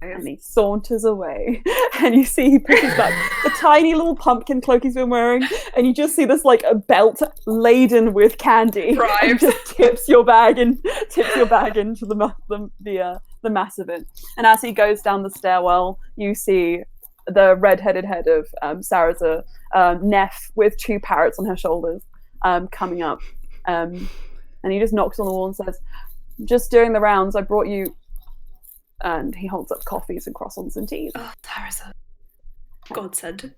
[SPEAKER 1] And he saunters away. And you see he pushes back the tiny little pumpkin cloak he's been wearing. And you just see this like a belt laden with candy. And
[SPEAKER 4] Bribes.
[SPEAKER 1] just tips your bag into the mass of it. And as he goes down the stairwell, you see the red-headed head of Sarah's Neff with 2 parrots on her shoulders coming up. And he just knocks on the wall and says, "Just doing the rounds, I brought you," and he holds up coffees and croissants and teas.
[SPEAKER 4] Oh, Tara's a godsend.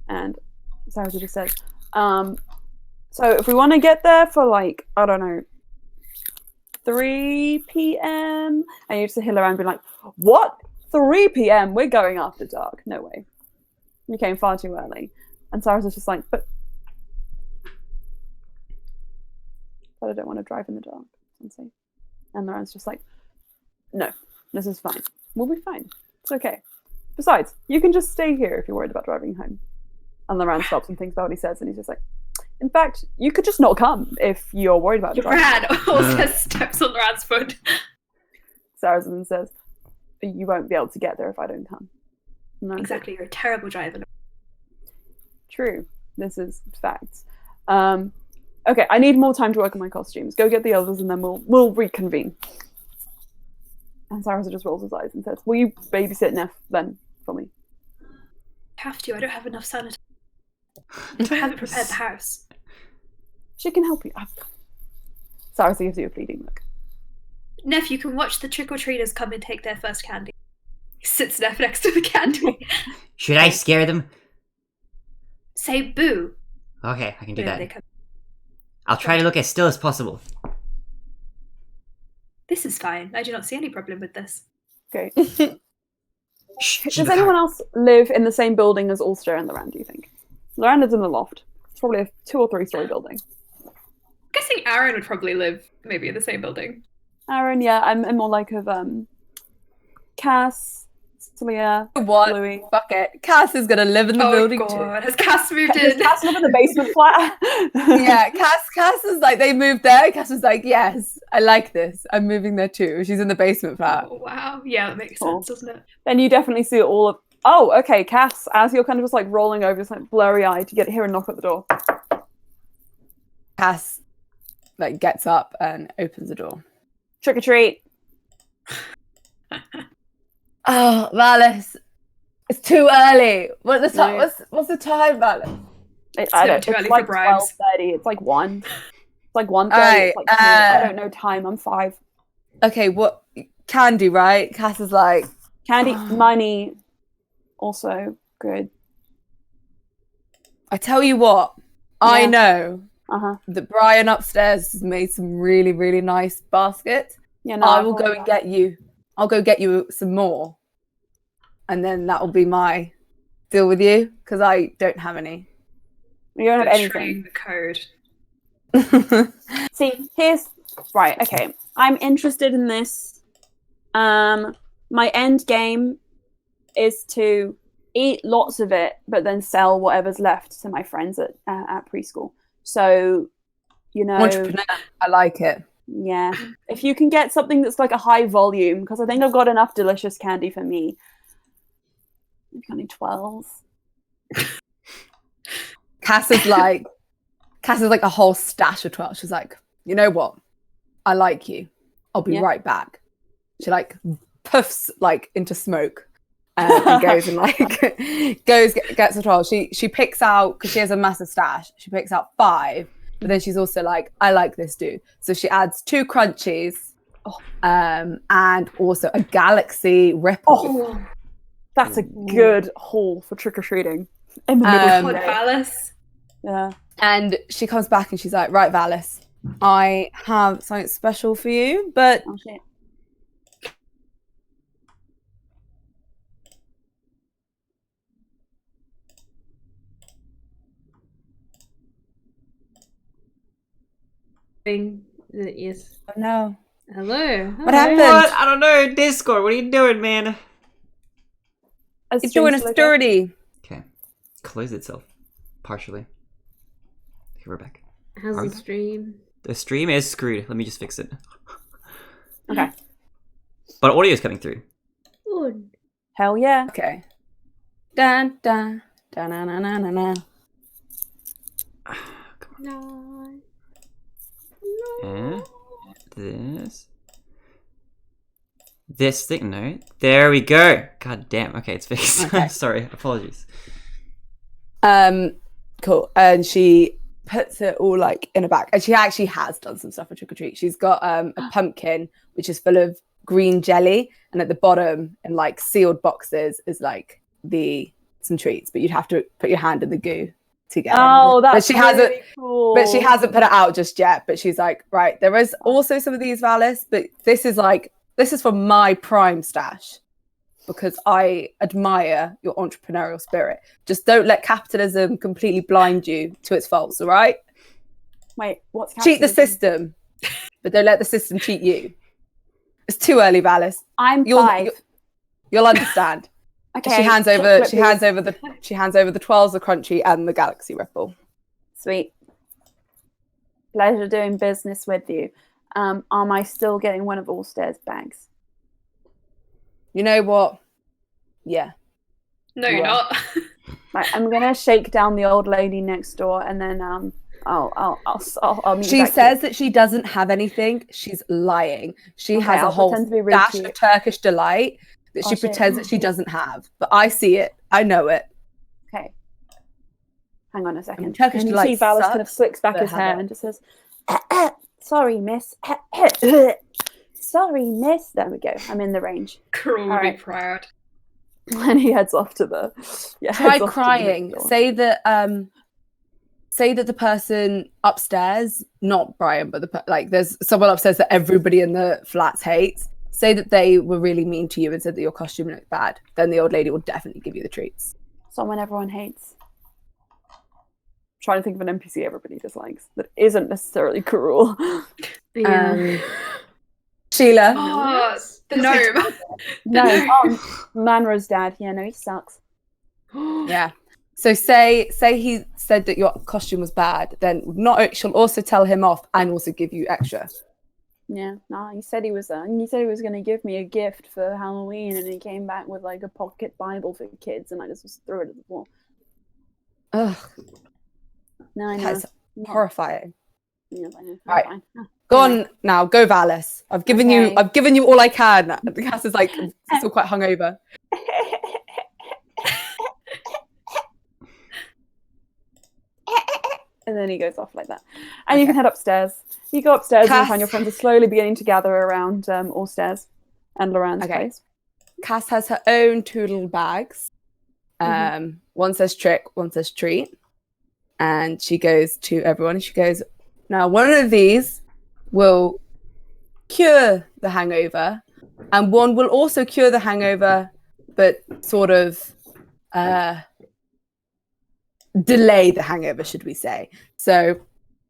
[SPEAKER 1] And Sarah just says. So if we want to get there for like, I don't know, 3 p.m. and you just hear around being like, what? 3 p.m. We're going after dark. No way. You came far too early. And Sarah's just like, but I don't want to drive in the dark. And Loren's just like, no, this is fine. We'll be fine. It's okay. Besides, you can just stay here if you're worried about driving home. And Loren stops and thinks about what he says, and he's just like, in fact, you could just not come if you're worried about driving.
[SPEAKER 4] Brad also steps on Loren's foot.
[SPEAKER 1] Sarah then says, you won't be able to get there if I don't come.
[SPEAKER 4] Exactly, you're a terrible driver.
[SPEAKER 1] True. This is facts. Okay, I need more time to work on my costumes. Go get the others and then we'll reconvene. And Sarah just rolls his eyes and says, will you babysit Neff then for me?
[SPEAKER 4] I have to. I don't have enough sanity. I haven't prepared the house.
[SPEAKER 1] She can help you. Sarah gives you a pleading look.
[SPEAKER 4] Neff, you can watch the trick-or-treaters come and take their first candy. He sits Neff next to the candy.
[SPEAKER 7] Should I scare them?
[SPEAKER 4] Say boo.
[SPEAKER 7] Okay, I can do
[SPEAKER 4] Whenever they
[SPEAKER 7] that.
[SPEAKER 4] come.
[SPEAKER 7] I'll try to look as still as possible.
[SPEAKER 4] This is fine. I do not see any problem with this.
[SPEAKER 1] Okay.
[SPEAKER 7] Shh,
[SPEAKER 1] Does anyone else live in the same building as Ulster and Loran, do you think? Loran lives in the loft. It's probably a 2 or 3 story building.
[SPEAKER 4] I'm guessing Aaron would probably live maybe in the same building.
[SPEAKER 1] Aaron, yeah, I'm more like of Cass, Celia,
[SPEAKER 2] What?
[SPEAKER 1] Louis.
[SPEAKER 2] Fuck it. Cass is gonna live in the building too.
[SPEAKER 4] Has Cass moved
[SPEAKER 1] Does
[SPEAKER 4] in?
[SPEAKER 1] Cass live in the basement flat?
[SPEAKER 2] Yeah, Cass is like, they moved there. Cass was like, yes, I like this. I'm moving there too. She's in the basement flat.
[SPEAKER 4] Oh, wow. Yeah, that makes
[SPEAKER 1] Cool.
[SPEAKER 4] sense, doesn't it?
[SPEAKER 1] Then you definitely see all of. Oh, okay, Cass. As you're kind of just like rolling over, just like blurry eyed, you hear a knock at the door.
[SPEAKER 2] Cass like gets up and opens the door.
[SPEAKER 1] Trick or treat.
[SPEAKER 2] Oh, Valis, it's too early. What's the time?
[SPEAKER 1] No.
[SPEAKER 2] What's the time, Valis?
[SPEAKER 1] I
[SPEAKER 4] never
[SPEAKER 1] don't.
[SPEAKER 4] too
[SPEAKER 1] It's
[SPEAKER 4] early
[SPEAKER 1] like
[SPEAKER 4] for bribes.
[SPEAKER 1] 12:30. It's like 1. It's like 1:30.
[SPEAKER 2] Alright,
[SPEAKER 1] It's like 2. I don't know time. I'm 5.
[SPEAKER 2] Okay, what? Candy, right? Cass is like,
[SPEAKER 1] Candy, money, also good.
[SPEAKER 2] I tell you what, I
[SPEAKER 1] Yeah.
[SPEAKER 2] know
[SPEAKER 1] Uh-huh.
[SPEAKER 2] that Brian upstairs has made some really, really nice baskets.
[SPEAKER 1] Yeah, no,
[SPEAKER 2] I
[SPEAKER 1] I've
[SPEAKER 2] will go
[SPEAKER 1] already-
[SPEAKER 2] and get you. I'll go get you some more, and then that will be my deal with you because I don't have any.
[SPEAKER 1] You don't have
[SPEAKER 4] Betraying
[SPEAKER 1] anything.
[SPEAKER 4] the code.
[SPEAKER 1] See, here's right. Okay, I'm interested in this. My end game is to eat lots of it, but then sell whatever's left to my friends at preschool. So, you know,
[SPEAKER 2] Entrepreneur, I like it.
[SPEAKER 1] yeah. If you can get something that's like a high volume, because I think I've got enough delicious candy for me. Maybe only 12.
[SPEAKER 2] Cass is like a whole stash of 12. She's like, you know what? I like you. I'll be
[SPEAKER 1] Yeah.
[SPEAKER 2] right back. She like puffs like into smoke and goes and like gets the 12. She picks out, because she has a massive stash. She picks out 5, but then she's also like, I like this dude. So she adds 2 crunchies, and also a galaxy ripple.
[SPEAKER 1] Oh, that's a good haul for trick or treating in the middle of
[SPEAKER 4] God,
[SPEAKER 1] the day.
[SPEAKER 4] Valis.
[SPEAKER 1] Yeah.
[SPEAKER 2] And she comes back and she's like, right, Valis, I have something special for you, but
[SPEAKER 1] Oh shit.
[SPEAKER 6] Yes.
[SPEAKER 2] no.
[SPEAKER 6] Hello.
[SPEAKER 2] What happened?
[SPEAKER 7] What? I don't know. Discord, what are you doing, man?
[SPEAKER 2] It's doing a sturdy.
[SPEAKER 7] Okay. Closed itself. Partially. Okay, we're back.
[SPEAKER 6] How's
[SPEAKER 7] Are
[SPEAKER 6] the
[SPEAKER 7] you-
[SPEAKER 6] stream?
[SPEAKER 7] The stream is screwed. Let me just fix it.
[SPEAKER 1] Okay.
[SPEAKER 7] But audio is coming through.
[SPEAKER 6] Good.
[SPEAKER 1] Hell yeah.
[SPEAKER 2] Okay. Dun dun dun dun dun dun dun.
[SPEAKER 6] No.
[SPEAKER 7] Eh? This thing, no. There we go. God damn. Okay, it's fixed.
[SPEAKER 2] Okay.
[SPEAKER 7] Sorry. Apologies.
[SPEAKER 2] Cool. And she puts it all like in a bag. And she actually has done some stuff for trick or treat. She's got a pumpkin which is full of green jelly, and at the bottom in like sealed boxes is like some treats, but you'd have to put your hand in the goo to get
[SPEAKER 1] Oh,
[SPEAKER 2] in.
[SPEAKER 1] that's
[SPEAKER 2] But she hasn't.
[SPEAKER 1] really cool.
[SPEAKER 2] But she hasn't put it out just yet. But she's like, right, there is also some of these Valis, but this is from my prime stash because I admire your entrepreneurial spirit. Just don't let capitalism completely blind you to its faults, all right?
[SPEAKER 1] Wait, what's
[SPEAKER 2] Cheat the
[SPEAKER 1] capitalism?
[SPEAKER 2] system, but don't let the system cheat you. It's too early, Valis.
[SPEAKER 1] I'm
[SPEAKER 2] You'll
[SPEAKER 1] 5.
[SPEAKER 2] you'll understand.
[SPEAKER 1] Okay.
[SPEAKER 2] She hands over
[SPEAKER 1] chocolate
[SPEAKER 2] the 12s, the crunchy, and the galaxy ripple.
[SPEAKER 1] Sweet. Pleasure doing business with you. Am I still getting one of Allstairs' bags?
[SPEAKER 2] You know what? Yeah.
[SPEAKER 4] No, you're
[SPEAKER 2] Well.
[SPEAKER 4] not.
[SPEAKER 1] Right, I'm gonna shake down the old lady next door, and then I'll meet you
[SPEAKER 2] She
[SPEAKER 1] back
[SPEAKER 2] says
[SPEAKER 1] here.
[SPEAKER 2] that she doesn't have anything. She's lying. She
[SPEAKER 1] Okay,
[SPEAKER 2] has a
[SPEAKER 1] I'll
[SPEAKER 2] whole
[SPEAKER 1] pretend to be rude
[SPEAKER 2] dash
[SPEAKER 1] to you.
[SPEAKER 2] of Turkish delight that
[SPEAKER 1] Oh,
[SPEAKER 2] she
[SPEAKER 1] shit.
[SPEAKER 2] pretends that she doesn't have. But I see it. I know it.
[SPEAKER 1] Okay. Hang on a second.
[SPEAKER 2] Turkish
[SPEAKER 1] And you see
[SPEAKER 2] delight
[SPEAKER 1] Valis kind of
[SPEAKER 2] sucks,
[SPEAKER 1] flicks back
[SPEAKER 2] but
[SPEAKER 1] his
[SPEAKER 2] have
[SPEAKER 1] hair
[SPEAKER 2] it.
[SPEAKER 1] and just says, "Sorry, miss. Sorry, miss." There we go. I'm in the range.
[SPEAKER 4] Cruel would
[SPEAKER 1] All
[SPEAKER 4] be
[SPEAKER 1] right.
[SPEAKER 4] proud.
[SPEAKER 1] And he heads off to the. Yeah.
[SPEAKER 2] Try
[SPEAKER 1] heads off to the
[SPEAKER 2] crying.
[SPEAKER 1] next door.
[SPEAKER 2] Say that the person upstairs, not Brian, but there's someone upstairs that everybody in the flats hates. Say that they were really mean to you and said that your costume looked bad. Then the old lady will definitely give you the treats.
[SPEAKER 1] Someone everyone hates. Trying to think of an NPC everybody dislikes that isn't necessarily cruel.
[SPEAKER 6] Yeah.
[SPEAKER 2] Sheila.
[SPEAKER 4] Oh, the gnome.
[SPEAKER 1] No, Manra's dad. Yeah, no, he sucks.
[SPEAKER 2] Yeah. So say he said that your costume was bad, then she'll also tell him off and also give you extra.
[SPEAKER 1] Yeah, no, he said he was going to give me a gift for Halloween, and he came back with like a pocket Bible for kids, and I just threw it at the wall.
[SPEAKER 2] Ugh,
[SPEAKER 1] No, I know.
[SPEAKER 2] that's horrifying.
[SPEAKER 1] Yes, I know.
[SPEAKER 2] Right.
[SPEAKER 1] Fine. Oh,
[SPEAKER 2] Go
[SPEAKER 1] anyway.
[SPEAKER 2] on now, go Valis. I've given you all I can. The Cass is like still quite hungover.
[SPEAKER 1] And then he goes off like that. And you can head upstairs. You go upstairs and you
[SPEAKER 2] Cass.
[SPEAKER 1] find your friends are slowly beginning to gather around Allstairs and Loran's place.
[SPEAKER 2] Cass has her own 2 little bags. One says trick, one says treat. And she goes to everyone and she goes, now one of these will cure the hangover, and one will also cure the hangover, but sort of delay the hangover, should we say. So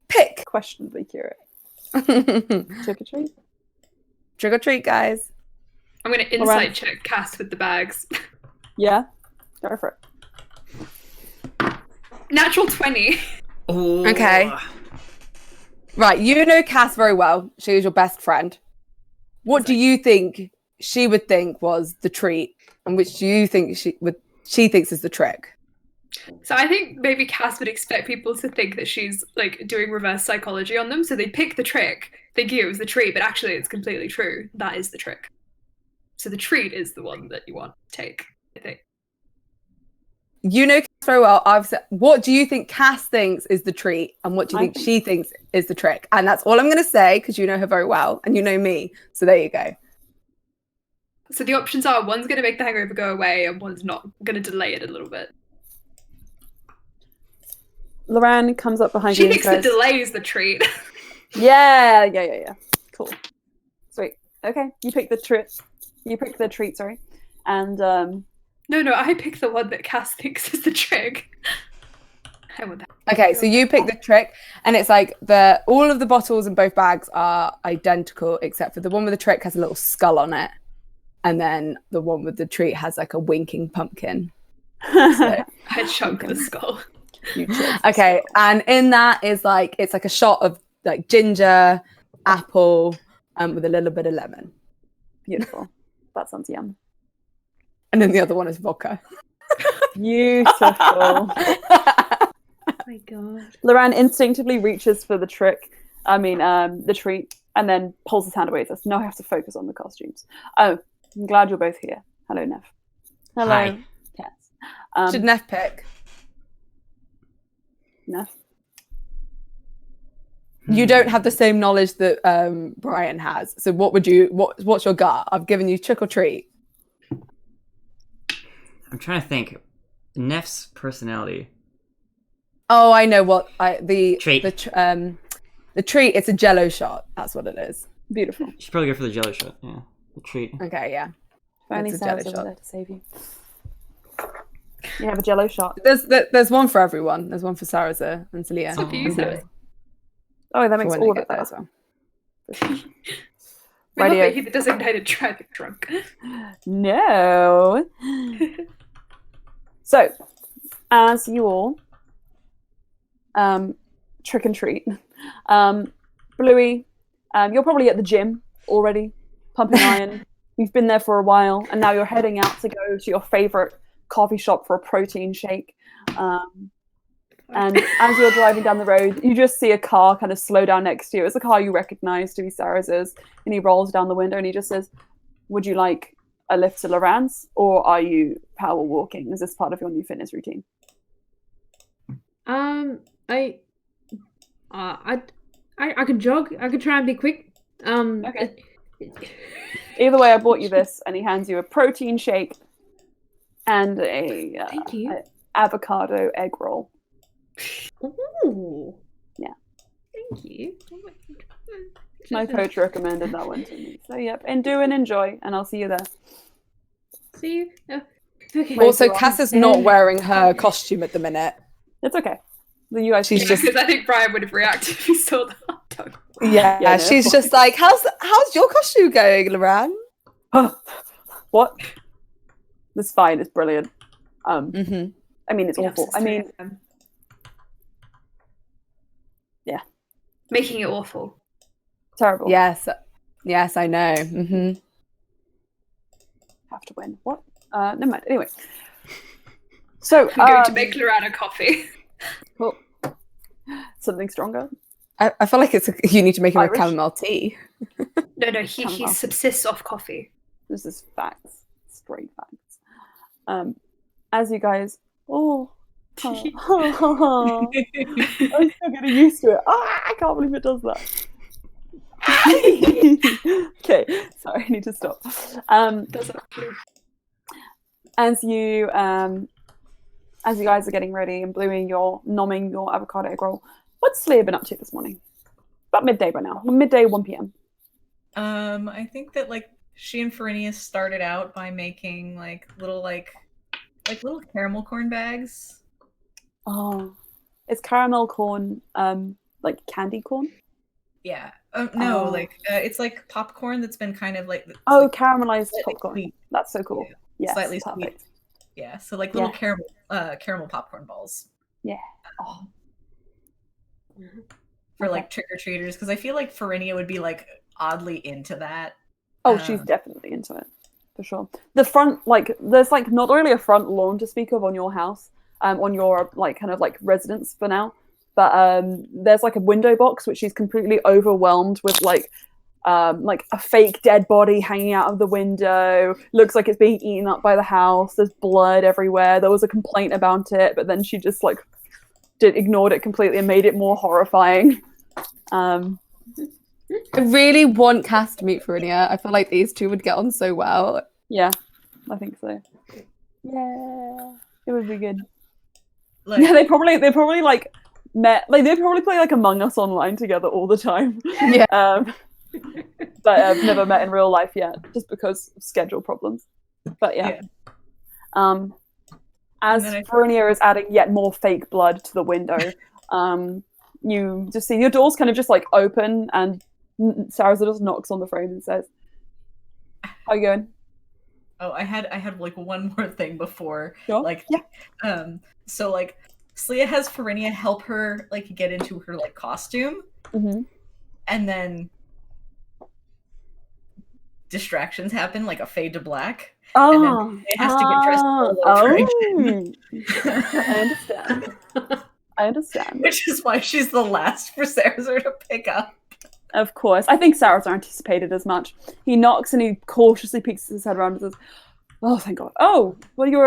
[SPEAKER 2] pick.
[SPEAKER 1] Questionably cure it. Trick or treat.
[SPEAKER 2] Trick or treat, guys.
[SPEAKER 4] I'm going to insight check Cass with the bags.
[SPEAKER 1] Yeah, go for it.
[SPEAKER 4] Natural 20.
[SPEAKER 3] Ooh.
[SPEAKER 2] Okay. Right, you know Cass very well. She is your best friend. What do you think she would think was the treat, and which do you think she thinks is the trick?
[SPEAKER 4] So I think maybe Cass would expect people to think that she's like doing reverse psychology on them. So they pick the trick, they give it was the treat, but actually it's completely true. That is the trick. So the treat is the one that you want to take, I think.
[SPEAKER 2] You know Cass very well. I've said, what do you think Cass thinks is the treat, and what do you think she thinks is the trick? And that's all I'm going to say because you know her very well and you know me. So there you go.
[SPEAKER 4] So the options are one's going to make the hangover go away and one's not going to delay it a little bit.
[SPEAKER 1] Loran comes up behind
[SPEAKER 4] She
[SPEAKER 1] you and
[SPEAKER 4] thinks the
[SPEAKER 1] says,
[SPEAKER 4] delay is the treat.
[SPEAKER 1] Yeah. Cool. Sweet. Okay, you pick the treat. You pick the treat, sorry. And
[SPEAKER 4] No, I pick the one that Cass thinks is the trick.
[SPEAKER 2] Okay, so you pick the trick, and it's like all of the bottles in both bags are identical, except for the one with the trick has a little skull on it, and then the one with the treat has like a winking pumpkin. So,
[SPEAKER 4] I chunk the skull.
[SPEAKER 2] okay, and in that is like it's like a shot of like ginger, apple, with a little bit of lemon.
[SPEAKER 1] Beautiful. That sounds yum.
[SPEAKER 2] And then the other one is vodka.
[SPEAKER 1] Beautiful.
[SPEAKER 6] Oh my god.
[SPEAKER 1] Loran instinctively reaches for the trick. The treat, and then pulls his hand away and says, "No, I have to focus on the costumes." Oh, I'm glad you're both here. Hello, Neff. Hello,
[SPEAKER 7] Hi.
[SPEAKER 1] Cass.
[SPEAKER 2] Should Neff pick?
[SPEAKER 1] Neff.
[SPEAKER 2] You don't have the same knowledge that Brian has. So what's your gut? I've given you trick or treat.
[SPEAKER 3] I'm trying to think. Neff's personality.
[SPEAKER 2] Oh, I know what the
[SPEAKER 7] Treat.
[SPEAKER 2] the treat. It's a Jello shot. That's what it is.
[SPEAKER 1] Beautiful.
[SPEAKER 3] You should probably go for the jello shot. Yeah, the treat.
[SPEAKER 2] Okay, yeah.
[SPEAKER 1] If only
[SPEAKER 2] It's a jello
[SPEAKER 1] Sarah's over
[SPEAKER 2] shot.
[SPEAKER 1] there to save you. You have a jello shot.
[SPEAKER 2] There's one for everyone. There's one for Sarah and Celia.
[SPEAKER 4] So
[SPEAKER 2] and Bluey
[SPEAKER 1] Oh, that
[SPEAKER 2] for
[SPEAKER 1] makes
[SPEAKER 2] when they
[SPEAKER 1] all of
[SPEAKER 2] get
[SPEAKER 1] it
[SPEAKER 2] there
[SPEAKER 1] better.
[SPEAKER 2] as well.
[SPEAKER 4] We're not
[SPEAKER 1] Radio.
[SPEAKER 4] making the designated driving drunk.
[SPEAKER 1] No. So, as you all trick and treat, Bluey, you're probably at the gym already, pumping iron. You've been there for a while, and now you're heading out to go to your favorite coffee shop for a protein shake. And as you're driving down the road, you just see a car kind of slow down next to you. It's a car you recognize to be Sarah's, and he rolls down the window and he just says, "Would you like a lift to Loran's, or are you power walking? Is this part of your new fitness routine?"
[SPEAKER 6] I could jog. I could try and be quick.
[SPEAKER 1] Okay. Either way, I bought you this, and he hands you a protein shake and a
[SPEAKER 6] Thank you.
[SPEAKER 1] avocado egg roll.
[SPEAKER 6] Ooh.
[SPEAKER 1] Yeah.
[SPEAKER 6] Thank you.
[SPEAKER 1] My coach recommended that one to me. So yep, and do and enjoy, and I'll see you there.
[SPEAKER 6] See you. Okay.
[SPEAKER 2] Also, Cass is not wearing her costume at the minute.
[SPEAKER 1] It's okay. Then you guys.
[SPEAKER 2] She's
[SPEAKER 1] can-
[SPEAKER 2] just-
[SPEAKER 4] Because I think Brian would have reacted if he saw the hot dog.
[SPEAKER 2] Yeah,
[SPEAKER 1] Yeah, no,
[SPEAKER 2] she's
[SPEAKER 1] it's
[SPEAKER 2] just like, how's your costume going, Loran?
[SPEAKER 1] What? It's fine. It's brilliant.
[SPEAKER 2] Mm-hmm.
[SPEAKER 1] I mean, it's awful. I mean, yeah,
[SPEAKER 4] making it awful.
[SPEAKER 1] terrible.
[SPEAKER 2] Yes, I know. Mm-hmm.
[SPEAKER 1] Have to win. What? Never mind. Anyway. So
[SPEAKER 4] We're going to make Lorana coffee.
[SPEAKER 1] cool. Something stronger.
[SPEAKER 2] I feel like you need to make him
[SPEAKER 1] Irish?
[SPEAKER 2] a chamomile tea.
[SPEAKER 4] No, he
[SPEAKER 1] Chamomile.
[SPEAKER 4] subsists off coffee.
[SPEAKER 1] This is facts, straight facts. As you guys, I'm still getting used to it. I can't believe it does that. Okay, sorry, I need to stop.
[SPEAKER 4] Does it?
[SPEAKER 1] As you guys are getting ready and Bluey, you're nomming your avocado egg roll. What's Slya been up to this morning? About midday by now. Midday, 1 p.m.
[SPEAKER 5] I think that like she and Farinia started out by making little caramel corn bags.
[SPEAKER 1] Oh, is caramel corn like candy corn?
[SPEAKER 5] Yeah. No,
[SPEAKER 1] Oh.
[SPEAKER 5] it's like popcorn that's been kind of like
[SPEAKER 1] Caramelized
[SPEAKER 5] slightly
[SPEAKER 1] popcorn.
[SPEAKER 5] sweet.
[SPEAKER 1] That's so cool.
[SPEAKER 5] Yeah.
[SPEAKER 1] Yes,
[SPEAKER 5] Slightly
[SPEAKER 1] perfect.
[SPEAKER 5] sweet. Yeah. So like little
[SPEAKER 1] Yeah.
[SPEAKER 5] caramel popcorn balls.
[SPEAKER 1] Yeah. Oh.
[SPEAKER 5] For like trick or treaters, because I feel like Farinia would be like oddly into that.
[SPEAKER 1] Oh, she's definitely into it, for sure. The front, like, there's like not really a front lawn to speak of on your house, on your like kind of like residence for now, but there's like a window box which she's completely overwhelmed with like a fake dead body hanging out of the window. Looks like it's being eaten up by the house. There's blood everywhere. There was a complaint about it, but then she just like ignored it completely and made it more horrifying.
[SPEAKER 2] I really want Cass to meet Farinia. I feel like these two would get on so well.
[SPEAKER 1] Yeah, I think so. Yeah, it would be good.
[SPEAKER 5] Like,
[SPEAKER 1] Yeah, they probably like met, like they probably play like Among Us online together all the time.
[SPEAKER 2] Yeah.
[SPEAKER 1] But I've never met in real life yet, just because of schedule problems. But yeah. As
[SPEAKER 5] And then
[SPEAKER 1] Farinia is adding yet more fake blood to the window, you just see your doors kind of just like open, and Sarah just knocks on the frame and says, "How you going?"
[SPEAKER 5] Oh, I had like one more thing before.
[SPEAKER 1] Sure.
[SPEAKER 5] Like,
[SPEAKER 1] Yeah.
[SPEAKER 5] So like, Slya has Farinia help her like get into her like costume,
[SPEAKER 1] Mm-hmm.
[SPEAKER 5] and then distractions happen, like a fade to black. And then it has to get dressed all over again.
[SPEAKER 1] I understand. I understand.
[SPEAKER 5] Which is why she's the last for Sarah to pick up.
[SPEAKER 1] Of course. I think Sarah's anticipated as much. He knocks and he cautiously peeks his head around and says, "Oh, thank God. Oh, well, you're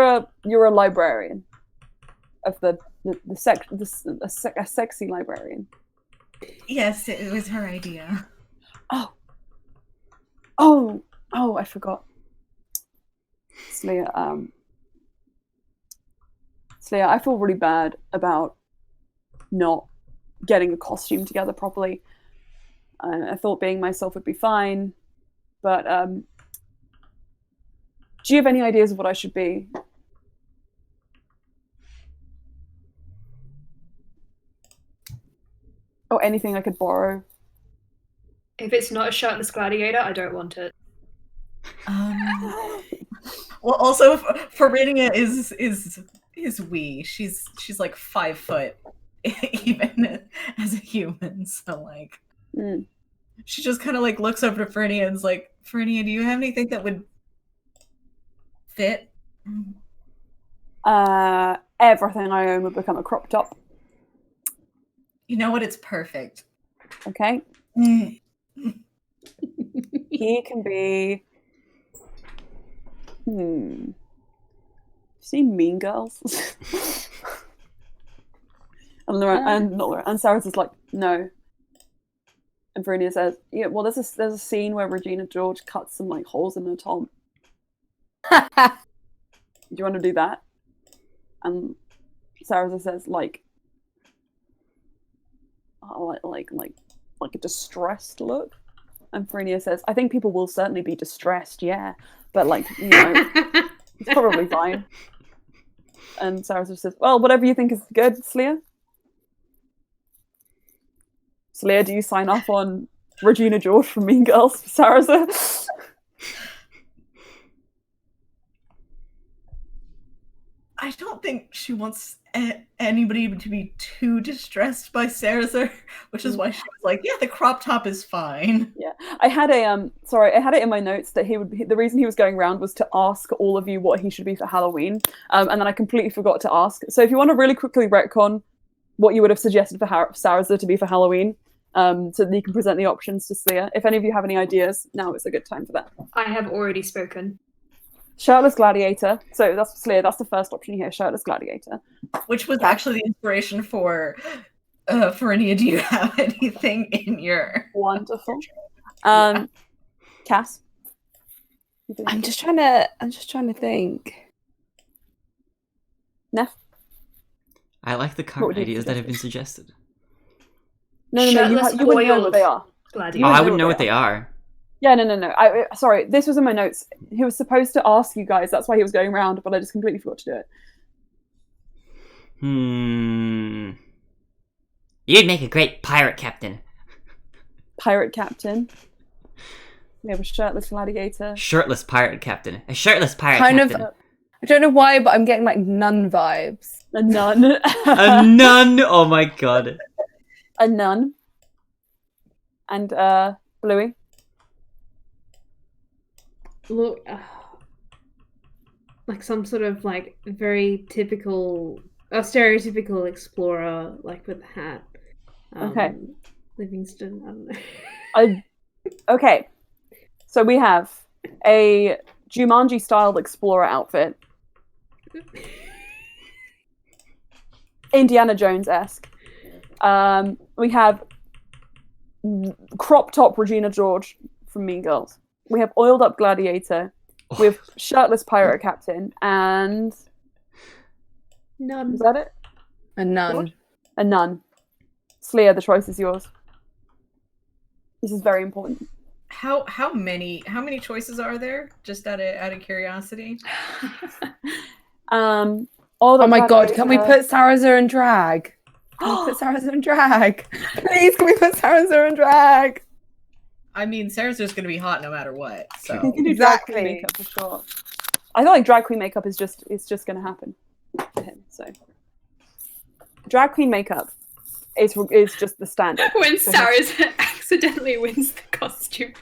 [SPEAKER 1] a librarian of a sexy librarian."
[SPEAKER 5] Yes, it was her idea.
[SPEAKER 1] Oh, I forgot. Slya, I feel really bad about not getting a costume together properly. I thought being myself would be fine, but do you have any ideas of what I should be? Or anything I could borrow?
[SPEAKER 4] If it's not a shirtless gladiator, I don't want it.
[SPEAKER 5] Well, also, Farinia is wee. She's like 5 foot, even as a human. So like, she just kind of like looks over to Farinia and's like, Farinia, do you have anything that would fit?
[SPEAKER 1] Everything I own would become a crop top.
[SPEAKER 5] You know what? It's perfect.
[SPEAKER 1] Okay. He can be. You seen Mean Girls? and Sarah's is like, no. And Verinia says, yeah, well, there's a scene where Regina George cuts some like holes in her top. Do you want to do that? And Sarah says, like a distressed look. And Verinia says, I think people will certainly be distressed, yeah. But like, it's probably fine. And Sarah says, well, whatever you think is good, Slya. Slya, do you sign off on Regina George from Mean Girls? Sarah says.
[SPEAKER 5] I don't think she wants anybody to be too distressed by Sarah, which is why she was like, yeah, the crop top is fine.
[SPEAKER 1] Yeah. I had it in my notes that the reason he was going around was to ask all of you what he should be for Halloween. And then I completely forgot to ask. So if you want to really quickly retcon what you would have suggested for Sarah to be for Halloween, so that you can present the options to Slya. If any of you have any ideas, now is a good time for that.
[SPEAKER 4] I have already spoken.
[SPEAKER 1] Shirtless gladiator. So that's Slya. That's the first option here. Shirtless gladiator,
[SPEAKER 5] which was actually the inspiration for Farinia. Do you have anything in your
[SPEAKER 1] wonderful? Cass.
[SPEAKER 2] I'm just trying to think.
[SPEAKER 1] Neff.
[SPEAKER 7] I like the current ideas that have been suggested.
[SPEAKER 1] No. You wouldn't know what they are.
[SPEAKER 7] I wouldn't know what they are.
[SPEAKER 1] Yeah, no. Sorry, this was in my notes. He was supposed to ask you guys. That's why he was going around, but I just completely forgot to do it.
[SPEAKER 7] You'd make a great pirate captain.
[SPEAKER 1] Pirate captain. We have a shirtless gladiator.
[SPEAKER 7] Shirtless pirate captain. A shirtless pirate captain.
[SPEAKER 2] I don't know why, but I'm getting like nun vibes.
[SPEAKER 1] A nun.
[SPEAKER 7] A nun. Oh my god.
[SPEAKER 1] A nun. And Bluey.
[SPEAKER 6] Look, like some sort of like very typical, stereotypical explorer, like with a hat.
[SPEAKER 1] Okay.
[SPEAKER 6] Livingston. I don't know.
[SPEAKER 1] Okay. So we have a Jumanji-styled explorer outfit. Indiana Jones-esque. We have crop top Regina George from Mean Girls. We have oiled up gladiator. We have shirtless pirate captain and
[SPEAKER 6] nun.
[SPEAKER 1] Is that it?
[SPEAKER 2] A nun.
[SPEAKER 1] George? A nun. Slya, the choice is yours. This is very important.
[SPEAKER 5] How many choices are there? Just out of curiosity.
[SPEAKER 2] Oh my god! Can we put Sarah in drag? Can we put Sarah in drag? Please, can we put Sarah in drag?
[SPEAKER 5] I mean, Sarah's just going to be hot no matter what. So
[SPEAKER 1] you can do drag queen makeup for sure. I feel like drag queen makeup is just going to happen for him. So drag queen makeup is just the standard.
[SPEAKER 4] When Sarah's accidentally wins the costume.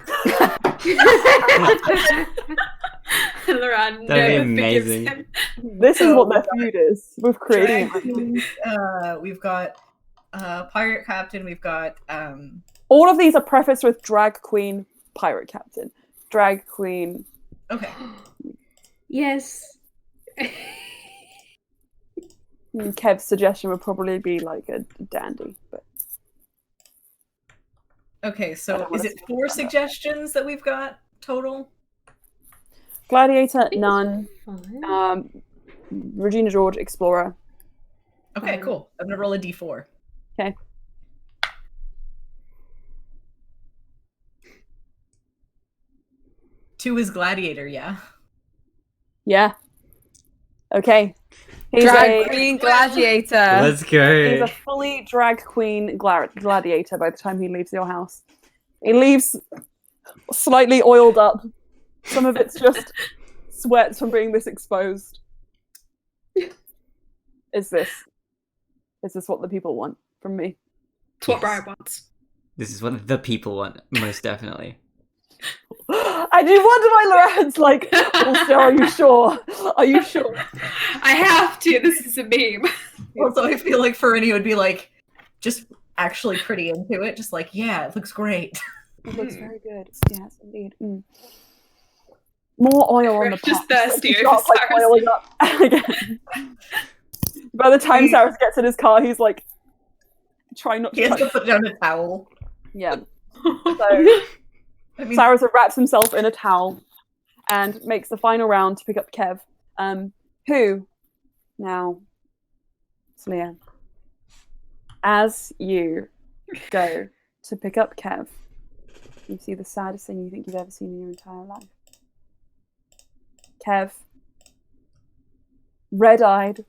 [SPEAKER 4] Loran
[SPEAKER 7] That'd be amazing.
[SPEAKER 4] Him.
[SPEAKER 1] This is what their feud is. We've created.
[SPEAKER 5] We've got pirate captain. We've got.
[SPEAKER 1] All of these are prefaced with drag queen, pirate captain, drag queen.
[SPEAKER 5] Okay.
[SPEAKER 6] Yes.
[SPEAKER 1] Kev's suggestion would probably be like a dandy, but.
[SPEAKER 5] Okay, so is it 4 suggestions that we've got total?
[SPEAKER 1] Gladiator, nun, Regina George, explorer.
[SPEAKER 5] Okay, cool. I'm gonna roll a d4.
[SPEAKER 1] Okay.
[SPEAKER 5] Two is gladiator, yeah.
[SPEAKER 1] Yeah. Okay. He's
[SPEAKER 2] Drag
[SPEAKER 1] a
[SPEAKER 2] queen gladiator.
[SPEAKER 3] Let's
[SPEAKER 1] he's
[SPEAKER 3] go.
[SPEAKER 1] a fully drag queen gladiator by the time he leaves your house. He leaves slightly oiled up. Some of it's just sweats from being this exposed. Is this what the people want from me?
[SPEAKER 4] It's what
[SPEAKER 3] Yes.
[SPEAKER 4] Brian wants.
[SPEAKER 3] This is what the people want, most definitely.
[SPEAKER 1] I do wonder why Loren's like, also, are you sure? Are you sure?
[SPEAKER 4] I have to. This is a meme.
[SPEAKER 5] Also, I feel like Farini would be like, just actually pretty into it. Just like, yeah, it looks great.
[SPEAKER 1] It looks very good. Yes, indeed. More oil on the
[SPEAKER 4] Just
[SPEAKER 1] pot.
[SPEAKER 4] thirsty
[SPEAKER 1] It's
[SPEAKER 4] over
[SPEAKER 1] not like
[SPEAKER 4] Cyrus.
[SPEAKER 1] oiling up again. By the time Cyrus gets in his car, he's like trying not
[SPEAKER 5] He
[SPEAKER 1] to
[SPEAKER 5] has to
[SPEAKER 1] touch.
[SPEAKER 5] put down a towel.
[SPEAKER 1] Yeah. So
[SPEAKER 5] I mean,
[SPEAKER 1] Cyrus wraps himself in a towel and makes the final round to pick up Kev. Who now, Slyan, as you go to pick up Kev, you see the saddest thing you think you've ever seen in your entire life. Kev, red-eyed,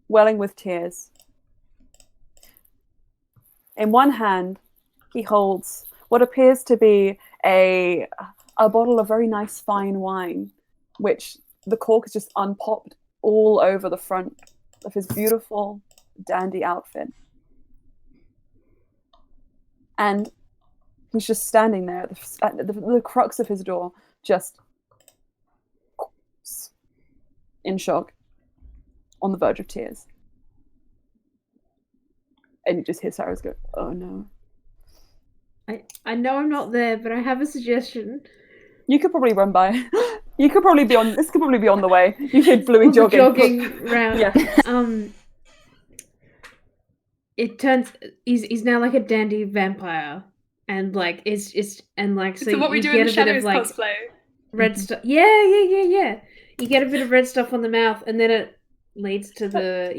[SPEAKER 1] welling with tears. In one hand, he holds what appears to be a bottle of very nice fine wine, which the cork is just unpopped all over the front of his beautiful, dandy outfit. And he's just standing there at the crux of his door, just in shock, on the verge of tears. And you just hear Cyrus go, "Oh no."
[SPEAKER 6] I know I'm not there, but I have a suggestion.
[SPEAKER 1] You could probably run by. You could probably be on. This could probably be on the way. You hear Bluey
[SPEAKER 6] On the
[SPEAKER 1] jogging.
[SPEAKER 6] jogging round.
[SPEAKER 1] Yeah.
[SPEAKER 6] It turns he's now like a dandy vampire, and like it's and like so
[SPEAKER 4] So what we
[SPEAKER 6] you
[SPEAKER 4] do
[SPEAKER 6] get
[SPEAKER 4] in the
[SPEAKER 6] a bit
[SPEAKER 4] shadows
[SPEAKER 6] of like
[SPEAKER 4] cosplay.
[SPEAKER 6] red stuff. Yeah. You get a bit of red stuff on the mouth, and then it leads to the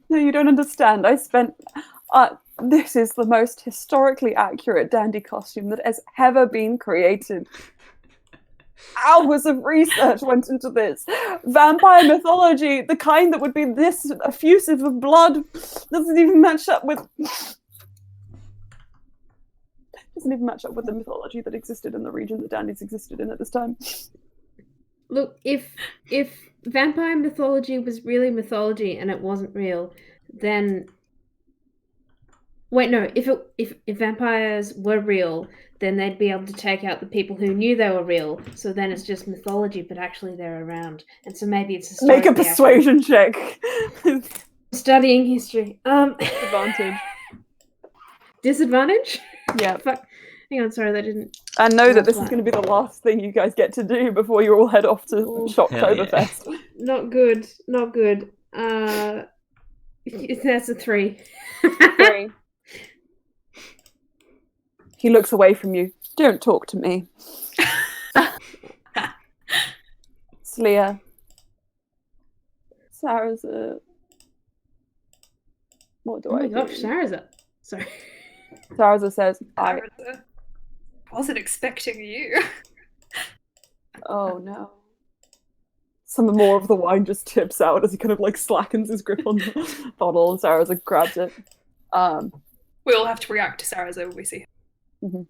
[SPEAKER 1] No, you don't understand. I spent. This is the most historically accurate dandy costume that has ever been created. Hours of research went into this. Vampire mythology, the kind that would be this effusive of blood, doesn't even match up with. Doesn't even match up with the mythology that existed in the region that dandies existed in at this time.
[SPEAKER 6] Look, if vampire mythology was really mythology and it wasn't real, then wait, no. If vampires were real, then they'd be able to take out the people who knew they were real. So then it's just mythology, but actually they're around. And so maybe it's
[SPEAKER 1] Make a
[SPEAKER 6] historically
[SPEAKER 1] persuasion check.
[SPEAKER 6] accurate. Studying history.
[SPEAKER 1] Advantage.
[SPEAKER 6] Disadvantage?
[SPEAKER 1] Yeah.
[SPEAKER 6] Fuck. Hang on, sorry, that didn't.
[SPEAKER 1] And know that this is
[SPEAKER 6] Flat.
[SPEAKER 1] going to be the last thing you guys get to do before you all head off to
[SPEAKER 6] Ooh.
[SPEAKER 1] Shocktoberfest.
[SPEAKER 6] Not good. Not good. That's a 3.
[SPEAKER 1] 3. He looks away from you. Don't talk to me. Slya. Sarah's what do
[SPEAKER 6] Oh
[SPEAKER 1] I
[SPEAKER 6] my
[SPEAKER 1] do?
[SPEAKER 6] gosh, Sarah's up. Sorry.
[SPEAKER 1] Sarah says, I
[SPEAKER 4] wasn't expecting you.
[SPEAKER 1] oh no. Some more of the wine just tips out as he kind of like slackens his grip on the bottle, and Sarah's like grabs it.
[SPEAKER 4] We all have to react to Sarah's when we see her.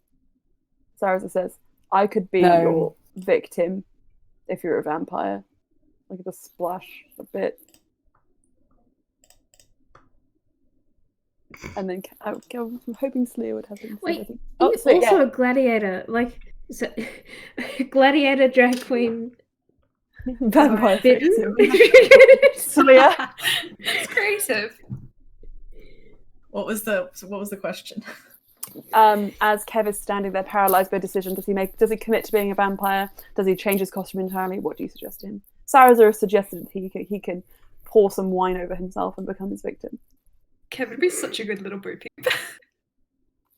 [SPEAKER 1] Sarah says, I could be
[SPEAKER 2] No.
[SPEAKER 1] your victim if you're a vampire. I could just splash a bit. And then I'm hoping Slya would have him.
[SPEAKER 6] Wait,
[SPEAKER 1] Oh,
[SPEAKER 6] he's
[SPEAKER 1] so,
[SPEAKER 6] also
[SPEAKER 1] yeah.
[SPEAKER 6] a gladiator. Like, so, gladiator drag queen.
[SPEAKER 1] Vampire
[SPEAKER 6] Bitten?
[SPEAKER 1] victim. Slya.
[SPEAKER 4] It's creative.
[SPEAKER 5] What was the question?
[SPEAKER 1] As Kev is standing there paralyzed by decision, does he commit to being a vampire? Does he change his costume entirely? What do you suggest to him? Sarazar suggested that he can pour some wine over himself and become his victim.
[SPEAKER 4] Kevin would be such a good little boo peep.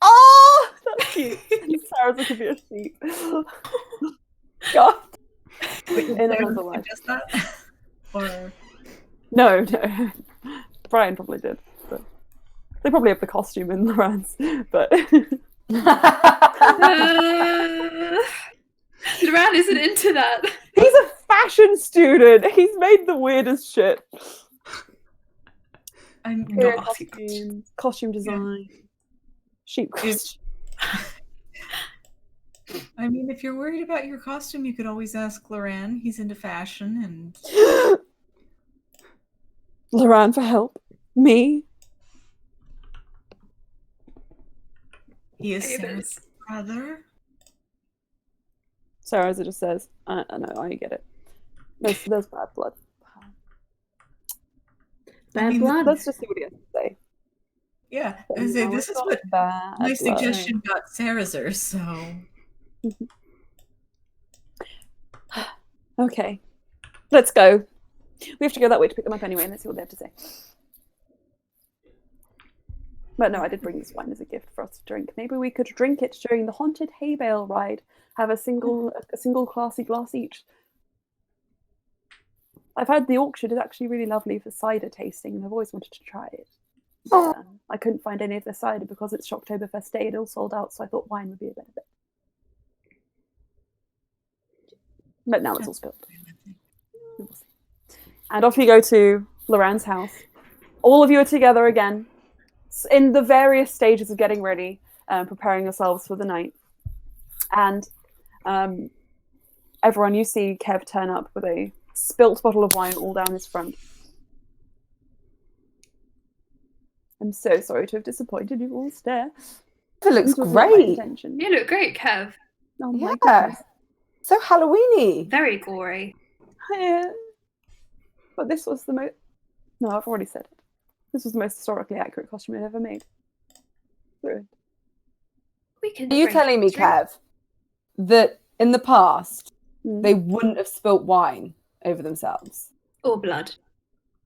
[SPEAKER 1] Oh, that's cute. Sarazar could be a sheep. God.
[SPEAKER 5] Wait,
[SPEAKER 1] In
[SPEAKER 5] did
[SPEAKER 1] another
[SPEAKER 5] anyone
[SPEAKER 1] life.
[SPEAKER 5] suggest that? Or
[SPEAKER 1] No. Brian probably did. But They probably have the costume in the runs, but
[SPEAKER 4] Loran isn't into that.
[SPEAKER 1] he's a fashion student. He's made the weirdest shit.
[SPEAKER 5] I'm
[SPEAKER 1] Hair,
[SPEAKER 4] Not asking
[SPEAKER 1] costume design, sheep costume.
[SPEAKER 5] I mean, if you're worried about your costume, you could always ask Loran. He's into fashion, and
[SPEAKER 1] Loran for help. Me.
[SPEAKER 5] he is
[SPEAKER 4] Hey,
[SPEAKER 5] Sarah's brother.
[SPEAKER 1] Sarah just says, I know, I get it. There's bad blood.
[SPEAKER 6] Bad blood.
[SPEAKER 1] Let's just see what he has to say.
[SPEAKER 5] Yeah,
[SPEAKER 1] But
[SPEAKER 5] I say
[SPEAKER 1] no,
[SPEAKER 5] this
[SPEAKER 1] it's
[SPEAKER 5] is
[SPEAKER 1] not
[SPEAKER 5] what
[SPEAKER 1] bad
[SPEAKER 5] my
[SPEAKER 1] blood.
[SPEAKER 5] suggestion got Sarah's, so
[SPEAKER 1] Okay. Let's go. We have to go that way to pick them up anyway, and let's see what they have to say. But no, I did bring this wine as a gift for us to drink. Maybe we could drink it during the haunted hay bale ride. Have a single classy glass each. I've heard the auction is actually really lovely for cider tasting, and I've always wanted to try it. But, I couldn't find any of the cider because it's Shocktoberfest Day. It all sold out, so I thought wine would be a better bet. But now it's all spilled. And off you go to Loran's house. All of you are together again, in the various stages of getting ready, preparing yourselves for the night. And everyone, you see Kev turn up with a spilt bottle of wine all down his front. I'm so sorry to have disappointed you all, Stare.
[SPEAKER 2] It looks
[SPEAKER 1] This was not my
[SPEAKER 2] great.
[SPEAKER 1] intention.
[SPEAKER 4] You look great, Kev.
[SPEAKER 1] Oh my
[SPEAKER 2] Yeah.
[SPEAKER 1] goodness.
[SPEAKER 2] So Halloweeny.
[SPEAKER 4] Very gory.
[SPEAKER 1] Yeah. But this was the most... No, I've already said it. This was the most historically accurate costume I've ever made. Ruined.
[SPEAKER 4] We can.
[SPEAKER 2] Are you
[SPEAKER 4] drink-
[SPEAKER 2] telling me,
[SPEAKER 4] drink-
[SPEAKER 2] Kev, that in the past
[SPEAKER 1] Mm.
[SPEAKER 2] they wouldn't have spilt wine over themselves?
[SPEAKER 4] Or blood.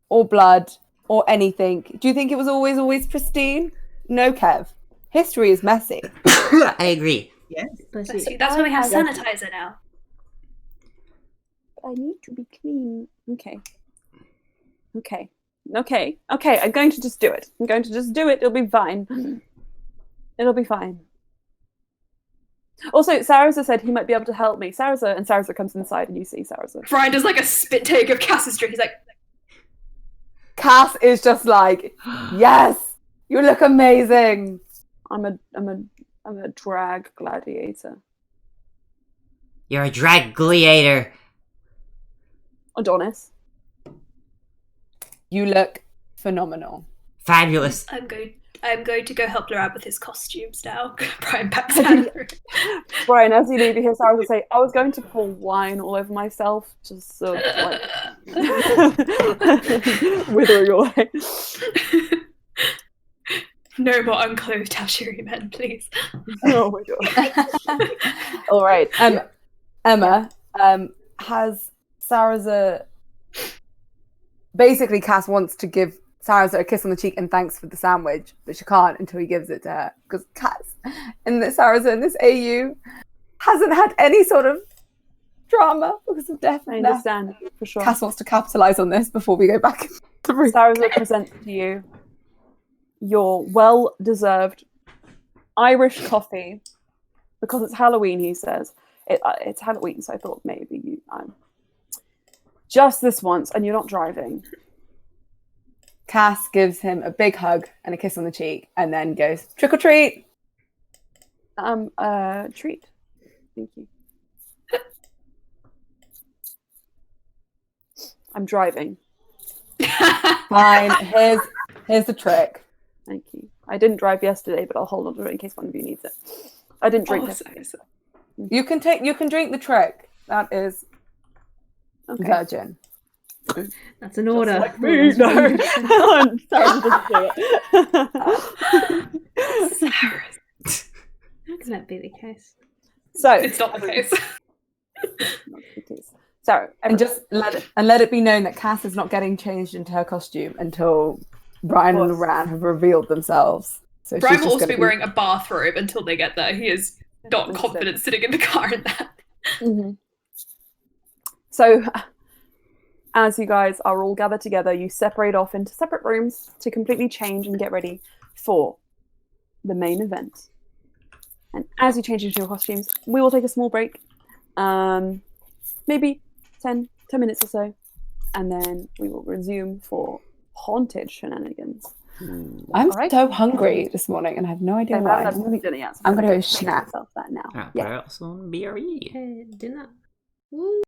[SPEAKER 2] Or blood, or anything? Do you think it was always pristine? No, Kev. History is messy.
[SPEAKER 7] I agree.
[SPEAKER 5] yes.
[SPEAKER 6] Bless
[SPEAKER 4] Bless
[SPEAKER 6] you.
[SPEAKER 4] you. That's why we have
[SPEAKER 1] Yeah.
[SPEAKER 4] sanitizer now.
[SPEAKER 1] I need to be clean. Okay. I'm going to just do it. I'm going to just do it. It'll be fine. It'll be fine. Also, Sarasa said he might be able to help me. Sarasa comes inside and you see Sarasa.
[SPEAKER 4] Brian does like a spit take of Cass's drink. He's like,
[SPEAKER 2] Cass is just like, yes, you look amazing.
[SPEAKER 1] I'm a drag gladiator.
[SPEAKER 7] You're a dragliator.
[SPEAKER 1] Adonis.
[SPEAKER 2] You look phenomenal.
[SPEAKER 7] Fabulous.
[SPEAKER 4] I'm going to go help Laurent with his costumes now. Brian backs out of the room.
[SPEAKER 1] Brian, as you leave, you hear Sarasa say, I was going to pour wine all over myself, just sort of like withering away.
[SPEAKER 4] No more unclothed Tashiri men, please.
[SPEAKER 1] Oh my god. All right.
[SPEAKER 2] Emma, has Sarasa... Basically, Cass wants to give Sarasa a kiss on the cheek and thanks for the sandwich, but she can't until he gives it to her. Because Cass and Sarasa in this AU hasn't had any sort of drama because of death.
[SPEAKER 1] I understand, for sure.
[SPEAKER 2] Cass wants to capitalise on this before we go back.
[SPEAKER 1] Sarasa presents to you your well-deserved Irish coffee because it's Halloween. He says it's Halloween, so I thought maybe you just this once, and you're not driving.
[SPEAKER 2] Cass gives him a big hug and a kiss on the cheek, and then goes trick or treat.
[SPEAKER 1] Treat. Thank you. I'm driving.
[SPEAKER 2] Fine. Here's the trick.
[SPEAKER 1] Thank you. I didn't drive yesterday, but I'll hold on to it in case one of you needs it. I didn't drink yesterday.
[SPEAKER 2] You can drink the trick. That is
[SPEAKER 1] Okay.
[SPEAKER 2] virgin.
[SPEAKER 6] That's an order.
[SPEAKER 1] Like me, no. Sarah doesn't do it.
[SPEAKER 4] Sarah.
[SPEAKER 6] How can that be the case?
[SPEAKER 1] So
[SPEAKER 4] It's not the case.
[SPEAKER 1] not the case. So
[SPEAKER 2] And just let it be known that Cass is not getting changed into her costume until Brian and Loran have revealed themselves. So
[SPEAKER 4] Brian
[SPEAKER 2] she's
[SPEAKER 4] will
[SPEAKER 2] just
[SPEAKER 4] also
[SPEAKER 2] gonna
[SPEAKER 4] be wearing a bathrobe until they get there. He is not
[SPEAKER 1] Understood.
[SPEAKER 4] confident sitting in the car in that.
[SPEAKER 1] Mhm. So, as you guys are all gathered together, you separate off into separate rooms to completely change and get ready for the main event. And as you change into your costumes, we will take a small break, maybe 10 minutes or so, and then we will resume for haunted shenanigans.
[SPEAKER 2] I'm
[SPEAKER 1] Alright.
[SPEAKER 2] so hungry this morning and I have no idea
[SPEAKER 1] I
[SPEAKER 2] why.
[SPEAKER 1] haven't had dinner yet, so
[SPEAKER 2] I'm gonna go
[SPEAKER 1] make
[SPEAKER 2] snack.
[SPEAKER 1] myself that now.
[SPEAKER 7] Ah,
[SPEAKER 1] Yeah.
[SPEAKER 7] but I also want BRE.
[SPEAKER 6] Hey, dinner. Woo.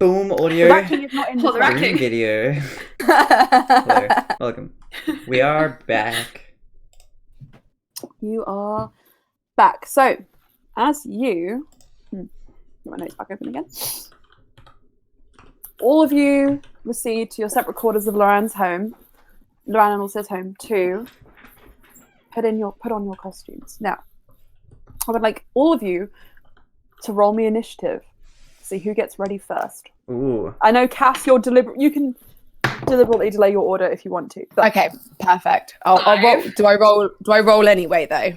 [SPEAKER 3] Boom audio.
[SPEAKER 1] The Rat King is not in
[SPEAKER 4] Oh,
[SPEAKER 1] this
[SPEAKER 4] the Rat
[SPEAKER 1] one.
[SPEAKER 4] King.
[SPEAKER 3] Boom video. Hello. Welcome. We are back.
[SPEAKER 1] You are back. So, as you... Get my notes back open again. All of you proceed to your separate quarters of Loran's home. Loran and Alcia's home to put on your costumes. Now, I would like all of you to roll me initiative. See who gets ready first.
[SPEAKER 3] Ooh.
[SPEAKER 1] I know, Cass, you can deliberately delay your order if you want to. But
[SPEAKER 2] Okay, perfect. I'll roll. Do I roll anyway though?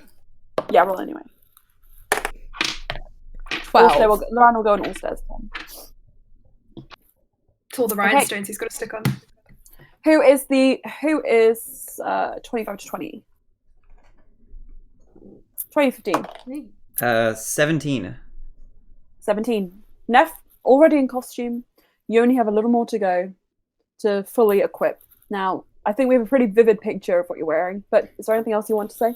[SPEAKER 1] yeah, roll anyway.
[SPEAKER 2] 12.
[SPEAKER 1] Loran will go on all stairs.
[SPEAKER 4] It's all the rhinestones he's got to stick on.
[SPEAKER 1] Who is 25 to 20? 2015.
[SPEAKER 3] 17.
[SPEAKER 1] 17. Neff, already in costume. You only have a little more to go to fully equip. Now, I think we have a pretty vivid picture of what you're wearing, but is there anything else you want to say?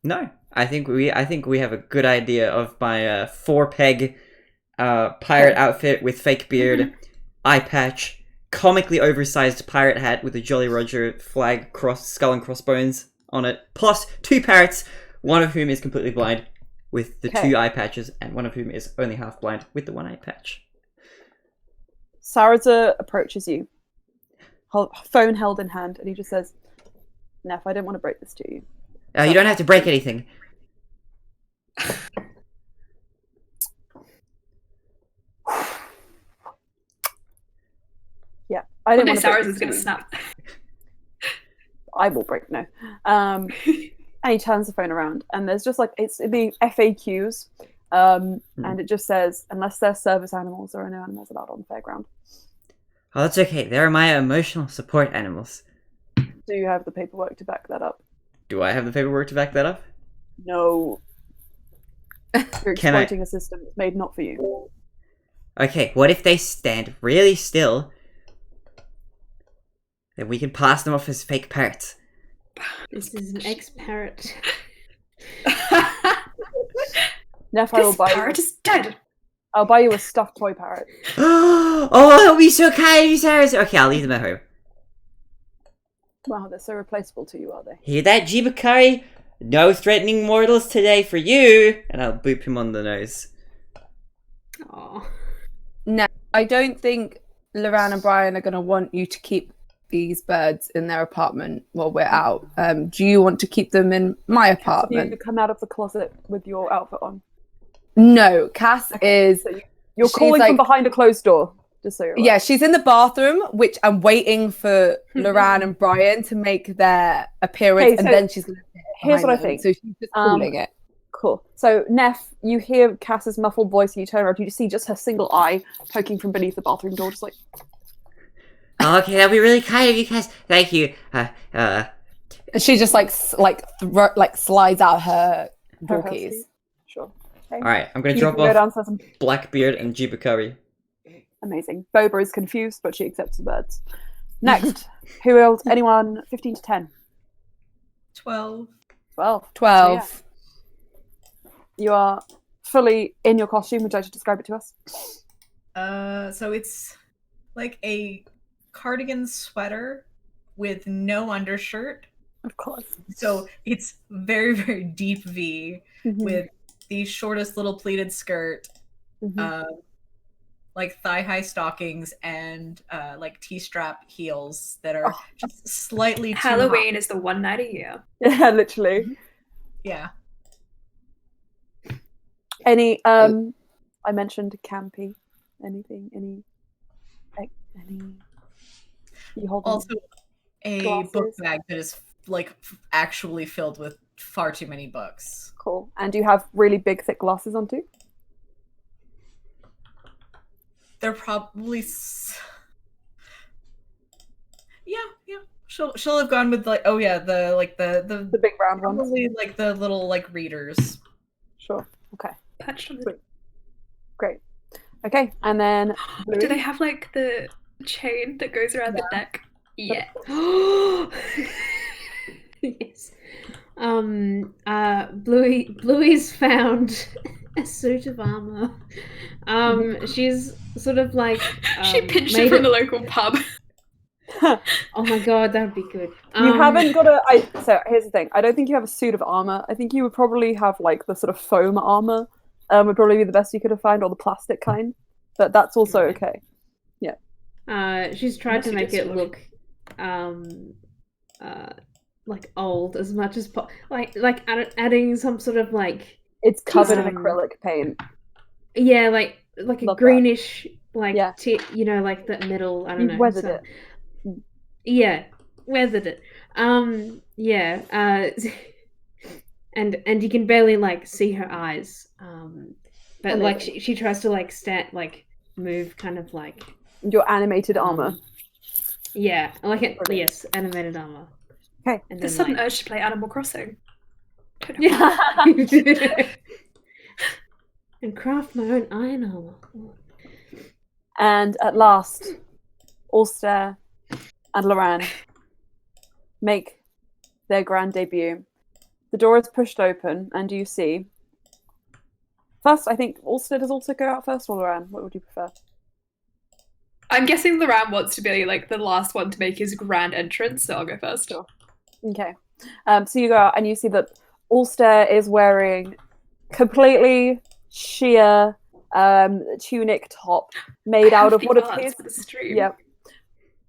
[SPEAKER 3] No. I think we have a good idea of my 4-peg pirate outfit with fake beard, eye patch, comically oversized pirate hat with a Jolly Roger flag skull and crossbones on it, plus 2 parrots, one of whom is completely blind with the 2 eye patches, and one of whom is only half blind with the 1 eye patch.
[SPEAKER 1] Saraza approaches you, phone held in hand, and he just says, Neff, I didn't want to break this to you.
[SPEAKER 7] You don't have to break anything.
[SPEAKER 1] Yeah, I didn't want to break
[SPEAKER 4] Saraza's
[SPEAKER 1] this
[SPEAKER 4] going
[SPEAKER 1] to
[SPEAKER 4] to
[SPEAKER 1] you.
[SPEAKER 4] snap.
[SPEAKER 1] I will break, no. And he turns the phone around, and there's just like, it's the FAQs, and it just says, unless they're service animals, there are no animals allowed on the fairground.
[SPEAKER 7] Oh, that's okay. They're my emotional support animals.
[SPEAKER 1] Do you have the paperwork to back that up?
[SPEAKER 3] Do I have the paperwork to back that up?
[SPEAKER 1] No. You're
[SPEAKER 3] Can I-
[SPEAKER 1] exploiting a system that's made not for you.
[SPEAKER 7] Okay, what if they stand really still? Then we can pass them off as fake parrots.
[SPEAKER 6] This is an ex-parrot.
[SPEAKER 1] Neff, I will
[SPEAKER 4] This
[SPEAKER 1] buy
[SPEAKER 4] parrot
[SPEAKER 1] you.
[SPEAKER 4] is dead.
[SPEAKER 1] I'll buy you a stuffed toy parrot.
[SPEAKER 7] Oh, that'll be so kind of you, Sarah. Okay, I'll leave them at home.
[SPEAKER 1] Wow, they're so replaceable to you, are they?
[SPEAKER 7] Hear that, Jibakari? No threatening mortals today for you. And I'll boop him on the nose.
[SPEAKER 6] Oh,
[SPEAKER 2] No, I don't think Loran and Brian are going to want you to keep these birds in their apartment while we're out. Do you want to keep them in my
[SPEAKER 1] Have
[SPEAKER 2] apartment?
[SPEAKER 1] you come out of the closet with your outfit on?
[SPEAKER 2] No, Cass is.
[SPEAKER 1] So you're
[SPEAKER 2] she's
[SPEAKER 1] calling
[SPEAKER 2] like-
[SPEAKER 1] from behind a closed door, just so you're aware.
[SPEAKER 2] Yeah, she's in the bathroom, which I'm waiting for Loran and Brian to make their appearance,
[SPEAKER 1] Okay,
[SPEAKER 2] and
[SPEAKER 1] so
[SPEAKER 2] then she's going to.
[SPEAKER 1] here's what I think.
[SPEAKER 2] So she's just calling it.
[SPEAKER 1] Cool. So, Neff, you hear Cass's muffled voice, and you turn around, you see just her single eye poking from beneath the bathroom door, just like,
[SPEAKER 7] Oh, okay, that'll be really kind of you guys. Thank you.
[SPEAKER 2] And she just slides out her door
[SPEAKER 1] her
[SPEAKER 2] keys.
[SPEAKER 1] keys. Sure.
[SPEAKER 3] Alright, I'm gonna
[SPEAKER 1] You
[SPEAKER 3] drop
[SPEAKER 1] can go
[SPEAKER 3] off
[SPEAKER 1] downstairs and...
[SPEAKER 3] Blackbeard and Jibakari.
[SPEAKER 1] Amazing. Boba is confused, but she accepts the birds. Next, who else? Anyone 15 to 10?
[SPEAKER 5] 12.
[SPEAKER 1] 12.
[SPEAKER 2] 12.
[SPEAKER 1] So, you are fully in your costume. Would you like to describe it to us?
[SPEAKER 5] So it's like a cardigan sweater with no undershirt.
[SPEAKER 1] Of course.
[SPEAKER 5] So it's very, very deep V with the shortest little pleated skirt, like thigh-high stockings, and like T-strap heels that are just slightly too
[SPEAKER 4] Halloween is the one night a year.
[SPEAKER 1] Yeah, literally.
[SPEAKER 5] Yeah.
[SPEAKER 1] Any, I mentioned campy. Anything? Any? You hold
[SPEAKER 5] Also, a
[SPEAKER 1] glasses.
[SPEAKER 5] book bag that is like actually filled with far too many books.
[SPEAKER 1] Cool. And do you have really big, thick glasses on too?
[SPEAKER 5] They're probably yeah. She'll have gone with like
[SPEAKER 1] The big round ones.
[SPEAKER 5] probably like the little like readers.
[SPEAKER 1] Sure. Okay.
[SPEAKER 4] Patched on the...
[SPEAKER 1] Sweet. Great. Okay, and then
[SPEAKER 4] Do they have like the chain that goes around the neck? Yeah.
[SPEAKER 6] yes. Bluey's found A suit of armor. She's sort of like
[SPEAKER 4] She pinched
[SPEAKER 6] made
[SPEAKER 4] it from the local pub.
[SPEAKER 6] Oh my god, that would be good.
[SPEAKER 1] You haven't got so here's the thing. I don't think you have a suit of armor. I think you would probably have like the sort of foam armor. Would probably be the best you could have found, or the plastic kind. But that's also okay.
[SPEAKER 6] She's tried to make it look like old as much as like adding some sort of like
[SPEAKER 1] it's covered in acrylic paint.
[SPEAKER 6] Yeah, like a
[SPEAKER 1] Love
[SPEAKER 6] greenish like you know, like the middle. I don't know.
[SPEAKER 1] You've weathered it.
[SPEAKER 6] Yeah, weathered it. And you can barely like see her eyes. But like she tries to like move kind of like
[SPEAKER 1] your animated armor.
[SPEAKER 6] Yeah, like it. Yes, animated armor.
[SPEAKER 1] Okay.
[SPEAKER 6] And
[SPEAKER 4] There's sudden urge to play Animal Crossing.
[SPEAKER 6] Yeah. And craft my own iron armor.
[SPEAKER 1] And at last, Ulster and Loran make their grand debut. The door is pushed open, and you see. First, I think Ulster does also go out first, or Loran? What would you prefer?
[SPEAKER 4] I'm guessing Loran wants to be like the last one to make his grand entrance, so I'll go first.
[SPEAKER 1] Sure. Okay. So you go out and you see that Ulster is wearing completely sheer tunic top made out of what appears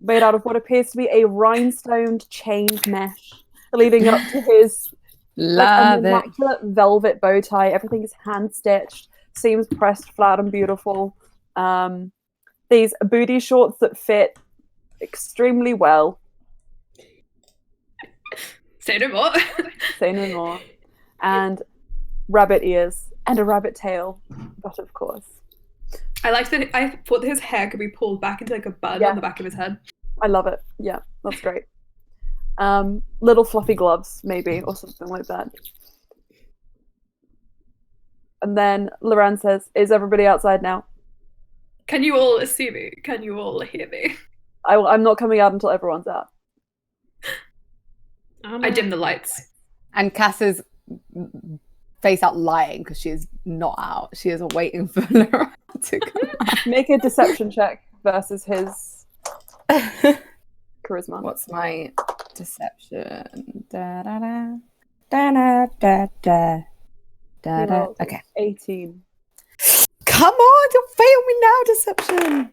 [SPEAKER 1] made out of what appears to be a rhinestoned chained mesh, leading up to his immaculate velvet bow tie. Everything is hand stitched, seams pressed flat and beautiful. These booty shorts that fit extremely well.
[SPEAKER 4] Say no more.
[SPEAKER 1] Say no more. And rabbit ears and a rabbit tail, but of course.
[SPEAKER 4] I liked that. I thought his hair could be pulled back into like a bun on the back of his head.
[SPEAKER 1] I love it. Yeah, that's great. Little fluffy gloves, maybe, or something like that. And then Loran says, "Is everybody outside now?
[SPEAKER 4] Can you all see me? Can you all hear me?"
[SPEAKER 1] I'm not coming out until everyone's out.
[SPEAKER 4] I dim the lights.
[SPEAKER 2] And Cass is face out lying because she is not out. She is waiting for Loran to come out.
[SPEAKER 1] Make a deception check versus his charisma.
[SPEAKER 2] What's my deception? Da, da, da. Da, da, da, da. Da, da. Okay.
[SPEAKER 1] 18.
[SPEAKER 2] Come on, don't fail me now, deception.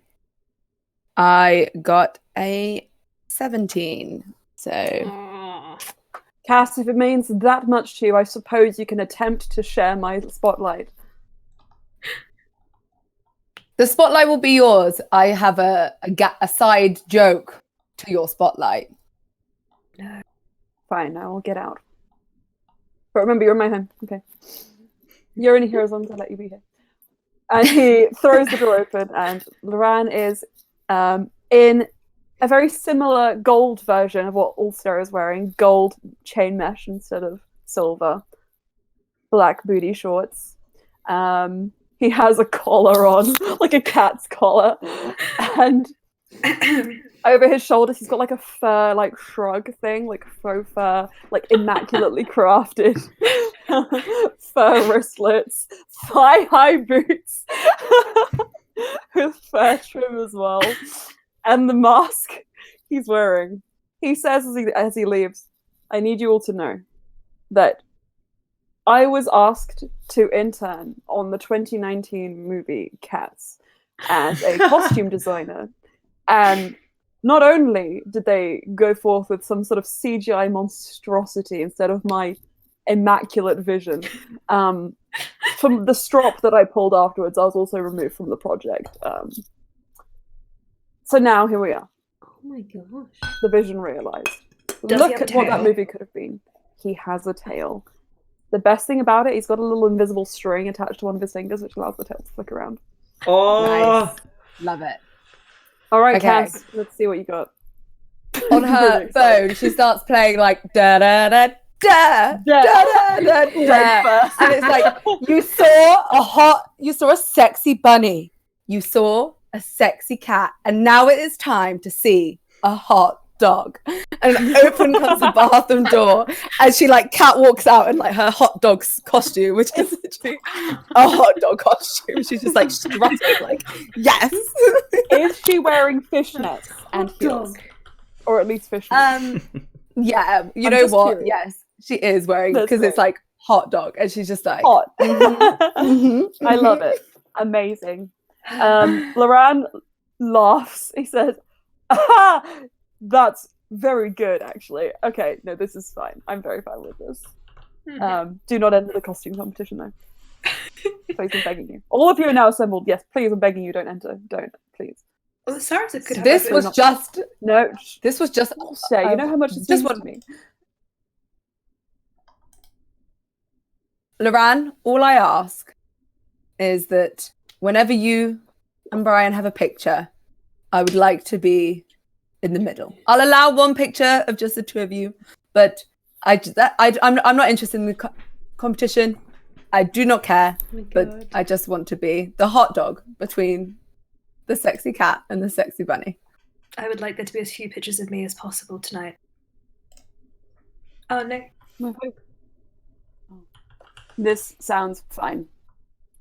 [SPEAKER 2] I got a 17. So,
[SPEAKER 1] Cass, if it means that much to you, I suppose you can attempt to share my spotlight.
[SPEAKER 2] The spotlight will be yours. I have a side joke to your spotlight.
[SPEAKER 1] No. Fine, I will get out. But remember, you're in my home. Okay. You're only here as long as I let you be here. And he throws the door open, and Loran is in a very similar gold version of what Ulster is wearing. Gold chain mesh instead of silver. Black booty shorts. He has a collar on, like a cat's collar. And over his shoulders, he's got like a fur, like shrug thing, like faux fur, like immaculately crafted fur wristlets, thigh-high boots with fur trim as well, and the mask he's wearing. He says as he leaves, "I need you all to know that I was asked to intern on the 2019 movie Cats as a costume designer, and not only did they go forth with some sort of CGI monstrosity instead of my immaculate vision, from the strop that I pulled afterwards, I was also removed from the project. So now here we are.
[SPEAKER 6] Oh my gosh.
[SPEAKER 1] The vision realized.
[SPEAKER 4] Does
[SPEAKER 1] Look
[SPEAKER 4] he have a
[SPEAKER 1] at what that
[SPEAKER 4] tail?
[SPEAKER 1] movie could have been. He has a tail. The best thing about it, he's got a little invisible string attached to one of his fingers, which allows the tail to flick around.
[SPEAKER 3] Oh,
[SPEAKER 2] Nice. Love it.
[SPEAKER 1] All right,
[SPEAKER 2] Okay.
[SPEAKER 1] Cass, let's see what you got.
[SPEAKER 2] On her phone, she starts playing like da da da da da da da da, and it's like you saw a sexy bunny, you saw a sexy cat, and now it is time to see a hot dog. And open comes the bathroom door, and she like catwalks out in like her hot dog's costume, which is literally a hot dog costume. She's just like strutting, like, yes.
[SPEAKER 1] Is she wearing fishnets and heels? Or at least fishnets?
[SPEAKER 2] Yeah, you
[SPEAKER 1] I'm
[SPEAKER 2] know
[SPEAKER 1] just
[SPEAKER 2] what?
[SPEAKER 1] curious.
[SPEAKER 2] Yes, she is wearing,
[SPEAKER 1] That's
[SPEAKER 2] because it's
[SPEAKER 1] great.
[SPEAKER 2] like hot dog, and she's just like
[SPEAKER 1] Hot.
[SPEAKER 2] mhm.
[SPEAKER 1] I love it. Amazing. Loran laughs. He says, "Ah, that's very good, actually. Okay, no, this is fine. I'm very fine with this. Do not enter the costume competition, though. Please, I'm begging you. All of you are now assembled. Yes, please, I'm begging you. Don't enter. Don't, please.
[SPEAKER 4] Well, Sarah's could have
[SPEAKER 2] This
[SPEAKER 4] like,
[SPEAKER 2] was just
[SPEAKER 1] No.
[SPEAKER 2] this was just
[SPEAKER 1] Shay, you know how much this
[SPEAKER 2] just
[SPEAKER 1] means
[SPEAKER 2] what
[SPEAKER 1] to me.
[SPEAKER 2] Loran, all I ask is that whenever you and Brian have a picture, I would like to be in the middle. I'll allow one picture of just the two of you, but I'm not interested in the competition. I do not care,
[SPEAKER 6] Oh my
[SPEAKER 2] but
[SPEAKER 6] God.
[SPEAKER 2] I just want to be the hot dog between the sexy cat and the sexy bunny.
[SPEAKER 4] I would like there to be as few pictures of me as possible tonight. Oh no.
[SPEAKER 1] This sounds fine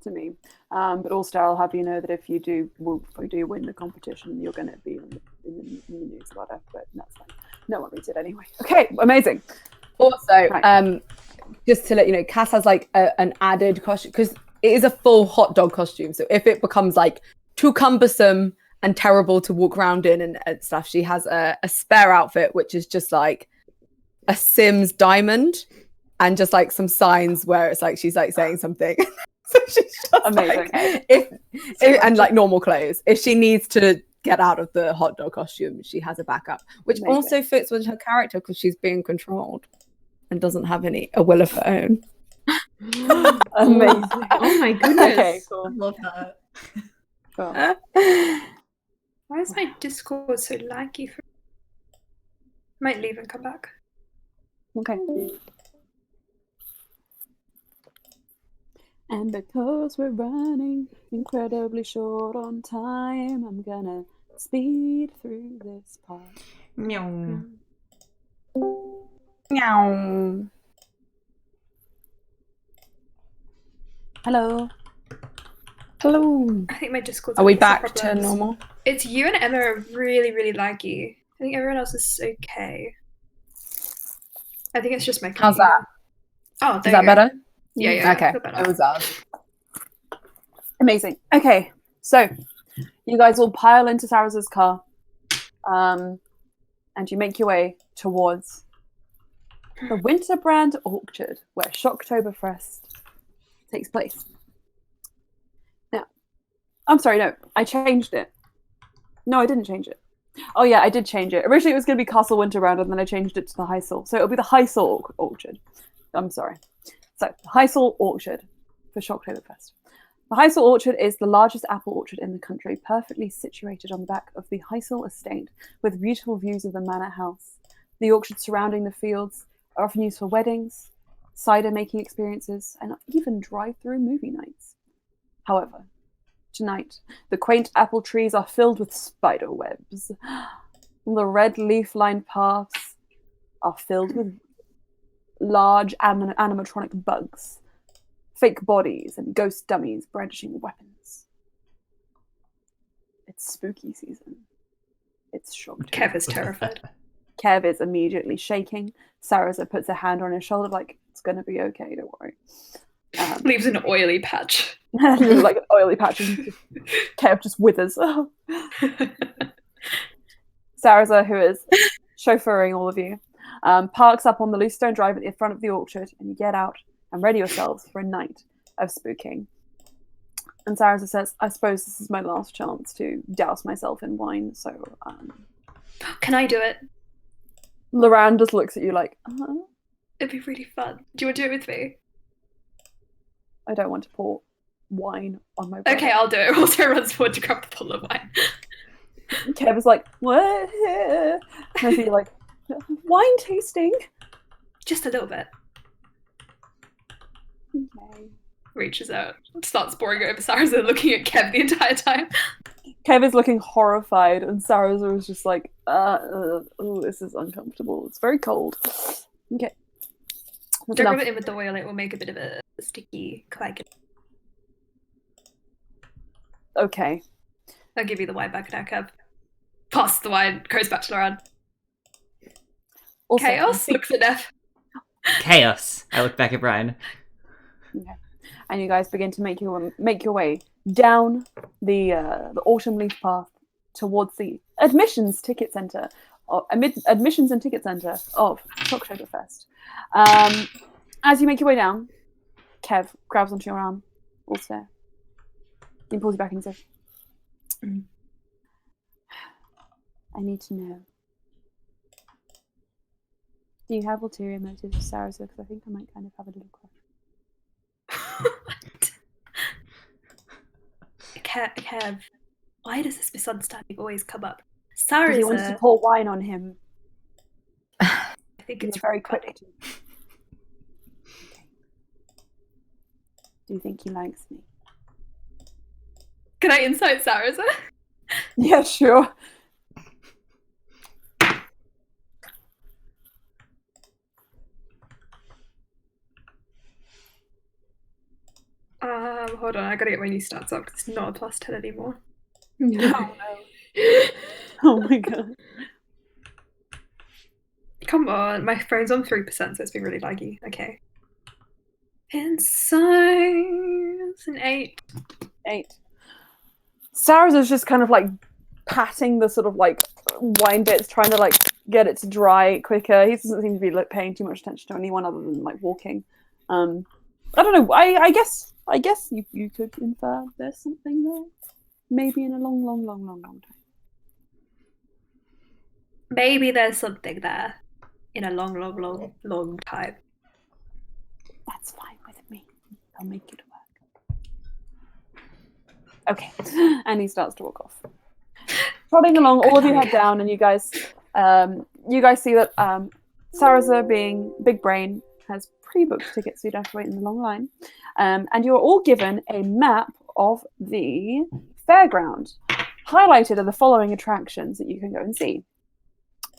[SPEAKER 1] to me. But also, I'll have you know that if you do win the competition, you're going to be in the news about it. But that's fine. No one reads it anyway. Okay, amazing.
[SPEAKER 2] Also,
[SPEAKER 1] Right.
[SPEAKER 2] just to let you know, Cass has like an added costume because it is a full hot dog costume. So if it becomes like too cumbersome and terrible to walk around in and stuff, she has a spare outfit, which is just like a Sims diamond and just like some signs where it's like she's like saying something. So she's just
[SPEAKER 1] Amazing.
[SPEAKER 2] like, if and like normal clothes. If she needs to get out of the hot dog costume, she has a backup, which
[SPEAKER 1] Amazing.
[SPEAKER 2] also fits with her character because she's being controlled and doesn't have a will of her own.
[SPEAKER 1] Amazing.
[SPEAKER 6] Oh my goodness.
[SPEAKER 1] Okay,
[SPEAKER 5] I
[SPEAKER 1] cool.
[SPEAKER 5] love that.
[SPEAKER 1] Cool.
[SPEAKER 4] Why is my Discord so laggy? Might leave and come back.
[SPEAKER 1] Okay. And because we're running incredibly short on time, I'm gonna speed through this part.
[SPEAKER 7] Meow.
[SPEAKER 2] Meow.
[SPEAKER 1] Hello.
[SPEAKER 2] Hello.
[SPEAKER 4] I think my Discord's
[SPEAKER 2] Are we
[SPEAKER 4] having some
[SPEAKER 2] back to
[SPEAKER 4] problems.
[SPEAKER 2] normal?
[SPEAKER 4] It's you and Emma are really, really laggy. I think everyone else is okay. I think it's just my
[SPEAKER 2] How's
[SPEAKER 4] computer.
[SPEAKER 2] that?
[SPEAKER 4] Oh,
[SPEAKER 2] Is
[SPEAKER 4] there
[SPEAKER 2] that
[SPEAKER 4] you go.
[SPEAKER 2] better?
[SPEAKER 4] Yeah, yeah.
[SPEAKER 2] Okay.
[SPEAKER 4] feel better.
[SPEAKER 2] It was us.
[SPEAKER 1] Amazing. Okay, so you guys all pile into Sarah's car, and you make your way towards the Winterbrand Orchard, where Shocktoberfest takes place. Now, I'm sorry, no, I changed it. No, I didn't change it. Oh yeah, I did change it. Originally it was going to be Castle Winterbrand, and then I changed it to the Heisel. So it'll be the Heisel Orchard. I'm sorry. So, the Heisel Orchard for Shocktoberfest. The Heisel Orchard is the largest apple orchard in the country, perfectly situated on the back of the Heisel estate, with beautiful views of the manor house. The orchard surrounding the fields are often used for weddings, cider making experiences, and even drive-through movie nights. However, tonight, the quaint apple trees are filled with spider webs. The red leaf-lined paths are filled with large animatronic bugs, fake bodies, and ghost dummies brandishing weapons. It's spooky season. It's shocking.
[SPEAKER 4] Kev is terrified.
[SPEAKER 1] Kev is immediately shaking. Sarasa puts a hand on his shoulder like, it's going to be okay, don't worry.
[SPEAKER 4] Leaves an oily patch.
[SPEAKER 1] Like an oily patch. And Kev just withers. Sarasa, who is chauffeuring all of you, parks up on the loose stone drive at the front of the orchard, and you get out and ready yourselves for a night of spooking. And Sarasa says, I suppose this is my last chance to douse myself in wine, so...
[SPEAKER 4] Can I do it?
[SPEAKER 1] Loran just looks at you like,
[SPEAKER 4] It'd be really fun. Do you want to do it with me?
[SPEAKER 1] I don't want to pour wine on my brother.
[SPEAKER 4] Okay, I'll do it. Also runs forward to grab the bottle of wine.
[SPEAKER 1] Kev is like, what? And I see like, wine tasting?
[SPEAKER 4] Just a little bit.
[SPEAKER 1] Okay.
[SPEAKER 4] Reaches out, starts pouring it over Sarah's and looking at Kev the entire time.
[SPEAKER 1] Kev is looking horrified, and Sarah's was just like, oh, this is uncomfortable. It's very cold. Okay. That's
[SPEAKER 4] Don't
[SPEAKER 1] enough.
[SPEAKER 4] rub it in with the oil, it will make a bit of a sticky coagulation.
[SPEAKER 1] Okay.
[SPEAKER 4] I'll give you the wine back now, Kev. Pass the wine, goes back to Loran.
[SPEAKER 1] Also,
[SPEAKER 4] Chaos looks at Neff.
[SPEAKER 7] Chaos. I look back at Brian.
[SPEAKER 1] Okay. And you guys begin to make your way down the autumn leaf path towards the admissions and ticket center of Oktoberfest. As you make your way down, Kev grabs onto your arm, also. He pulls you back and says, I need to know. Do you have ulterior motives for Sarah? Because I think I might kind of have a little crush.
[SPEAKER 4] Kev, why does this misunderstanding always come up?
[SPEAKER 1] Because
[SPEAKER 4] Sarah's
[SPEAKER 1] he wants to pour wine on him.
[SPEAKER 4] I think
[SPEAKER 1] It's
[SPEAKER 4] it's
[SPEAKER 1] very
[SPEAKER 4] funny.
[SPEAKER 1] quick. Okay. Do you think he likes me?
[SPEAKER 4] Can I insight Sarah's?
[SPEAKER 1] Yeah, sure.
[SPEAKER 4] Hold on, I gotta get my new stats up because it's not a +10 anymore.
[SPEAKER 1] Oh no. Oh my god.
[SPEAKER 4] Come on, my phone's on 3%, so it's been really laggy. Okay. Insights, an 8.
[SPEAKER 1] 8. Sarah's is just kind of like patting the sort of like wine bits, trying to like get it to dry quicker. He doesn't seem to be like paying too much attention to anyone other than like walking. I don't know. I guess you could infer there's something there. Maybe in a long time.
[SPEAKER 4] Maybe there's something there in a long time.
[SPEAKER 1] That's fine with me. I'll make it work. Okay. And he starts to walk off. Trotting along, all of you head down, and you guys see that Sarah's being big brain has pre-booked tickets, so you don't have to wait in the long line. And you're all given a map of the fairground. Highlighted are the following attractions that you can go and see.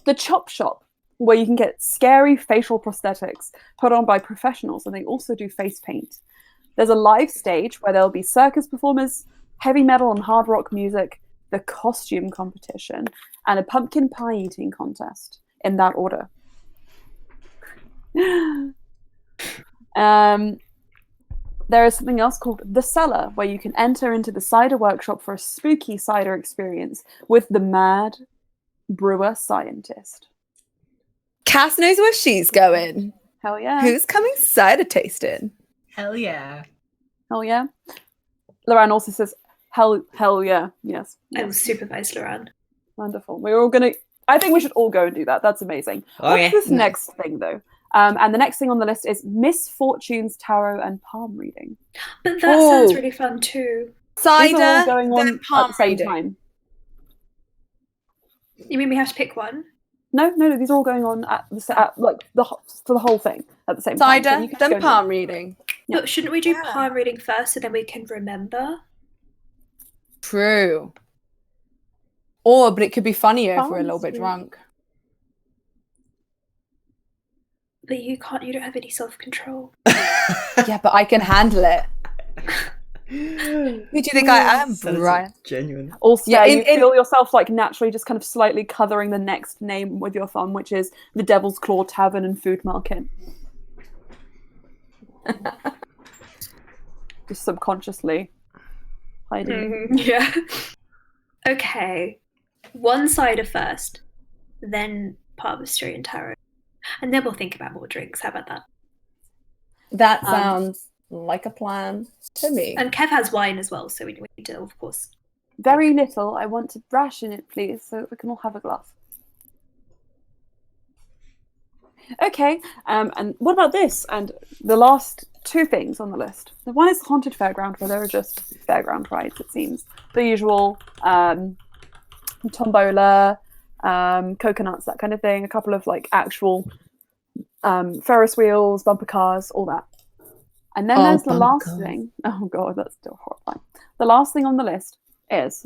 [SPEAKER 1] The Chop Shop, where you can get scary facial prosthetics put on by professionals, and they also do face paint. There's a live stage where there'll be circus performers, heavy metal and hard rock music, the costume competition, and a pumpkin pie eating contest, in that order. There is something else called The Cellar, where you can enter into the cider workshop for a spooky cider experience with the mad brewer scientist.
[SPEAKER 2] Cass knows where she's going.
[SPEAKER 1] Hell yeah.
[SPEAKER 2] Who's coming cider tasting?
[SPEAKER 5] Hell yeah.
[SPEAKER 1] Hell yeah. Loran also says, hell yeah. Yes.
[SPEAKER 4] I will supervise Loran.
[SPEAKER 1] Wonderful. We're all going to... I think we should all go and do that. That's amazing.
[SPEAKER 7] Okay.
[SPEAKER 1] What's this next thing, though? And the next thing on the list is Miss Fortune's tarot and palm reading.
[SPEAKER 4] But that sounds really fun too.
[SPEAKER 1] These are all
[SPEAKER 2] Cider,
[SPEAKER 1] going on
[SPEAKER 2] then
[SPEAKER 1] at
[SPEAKER 2] palm
[SPEAKER 1] the same
[SPEAKER 2] reading.
[SPEAKER 1] time.
[SPEAKER 4] You mean we have to pick one?
[SPEAKER 1] No, these are all going on for the whole thing at the same time. So
[SPEAKER 2] Cider,
[SPEAKER 1] you can just go
[SPEAKER 2] then
[SPEAKER 1] and do
[SPEAKER 2] palm
[SPEAKER 1] it.
[SPEAKER 2] reading.
[SPEAKER 1] Yeah.
[SPEAKER 4] But shouldn't we do palm reading first so then we can remember?
[SPEAKER 2] True. But it could be funnier if we're a little bit
[SPEAKER 1] Palms,
[SPEAKER 2] drunk.
[SPEAKER 4] But you don't have any self-control.
[SPEAKER 2] Yeah, but I can handle it. Who do you think I am,
[SPEAKER 3] That is
[SPEAKER 2] Brian?
[SPEAKER 3] genuine.
[SPEAKER 1] Also,
[SPEAKER 2] Yeah,
[SPEAKER 1] you feel yourself like naturally just kind of slightly coloring the next name with your thumb, which is the Devil's Claw Tavern and Food Market. Just subconsciously hiding.
[SPEAKER 4] Yeah. Okay. One cider first, then palmistry and tarot. And then we'll think about more drinks. How about that?
[SPEAKER 2] That sounds like a plan to me.
[SPEAKER 4] And Kev has wine as well, so we need to, of course.
[SPEAKER 1] Very little. I want to ration it, please, so that we can all have a glass. Okay, and what about this? And the last two things on the list. The one is the Haunted Fairground, where there are just fairground rides, it seems. The usual tombola, coconuts, that kind of thing. A couple of like actual Ferris wheels, bumper cars, all that. And then there's the last thing. Oh god, that's still horrifying. The last thing on the list is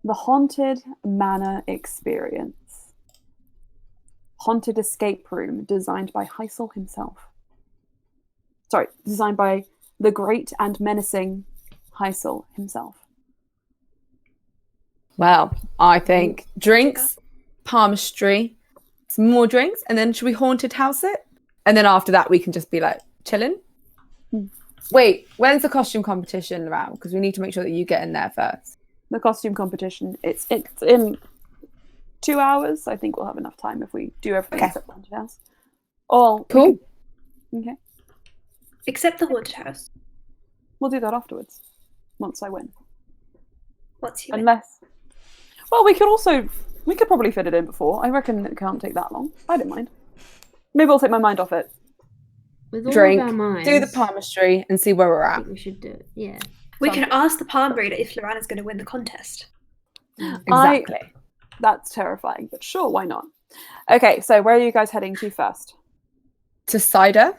[SPEAKER 1] The Haunted Manor Experience. Haunted escape room designed by Heisel himself. Sorry, designed by the great and menacing Heisel himself.
[SPEAKER 2] Well, I think drinks, palmistry, some more drinks, and then should we haunted house it? And then after that, we can just be like chilling. Wait, when's the costume competition around? Because we need to make sure that you get in there first.
[SPEAKER 1] The costume competition, it's in 2 hours. I think we'll have enough time if we do everything except the haunted house. Oh,
[SPEAKER 2] Cool.
[SPEAKER 1] Okay.
[SPEAKER 4] Except the haunted house.
[SPEAKER 1] We'll do that afterwards, once I win.
[SPEAKER 4] What's you?
[SPEAKER 1] Unless, well, we could probably fit it in before. I reckon it can't take that long. I don't mind. Maybe I'll take my mind off it.
[SPEAKER 6] With all
[SPEAKER 2] Drink,
[SPEAKER 6] of our minds,
[SPEAKER 2] do the palmistry, and see where we're
[SPEAKER 6] I
[SPEAKER 2] at.
[SPEAKER 6] think we should do it. Yeah.
[SPEAKER 4] We can ask the palm reader if Lorana's going to win the contest.
[SPEAKER 2] Exactly.
[SPEAKER 1] That's terrifying, but sure, why not? Okay, so where are you guys heading to first?
[SPEAKER 2] To cider.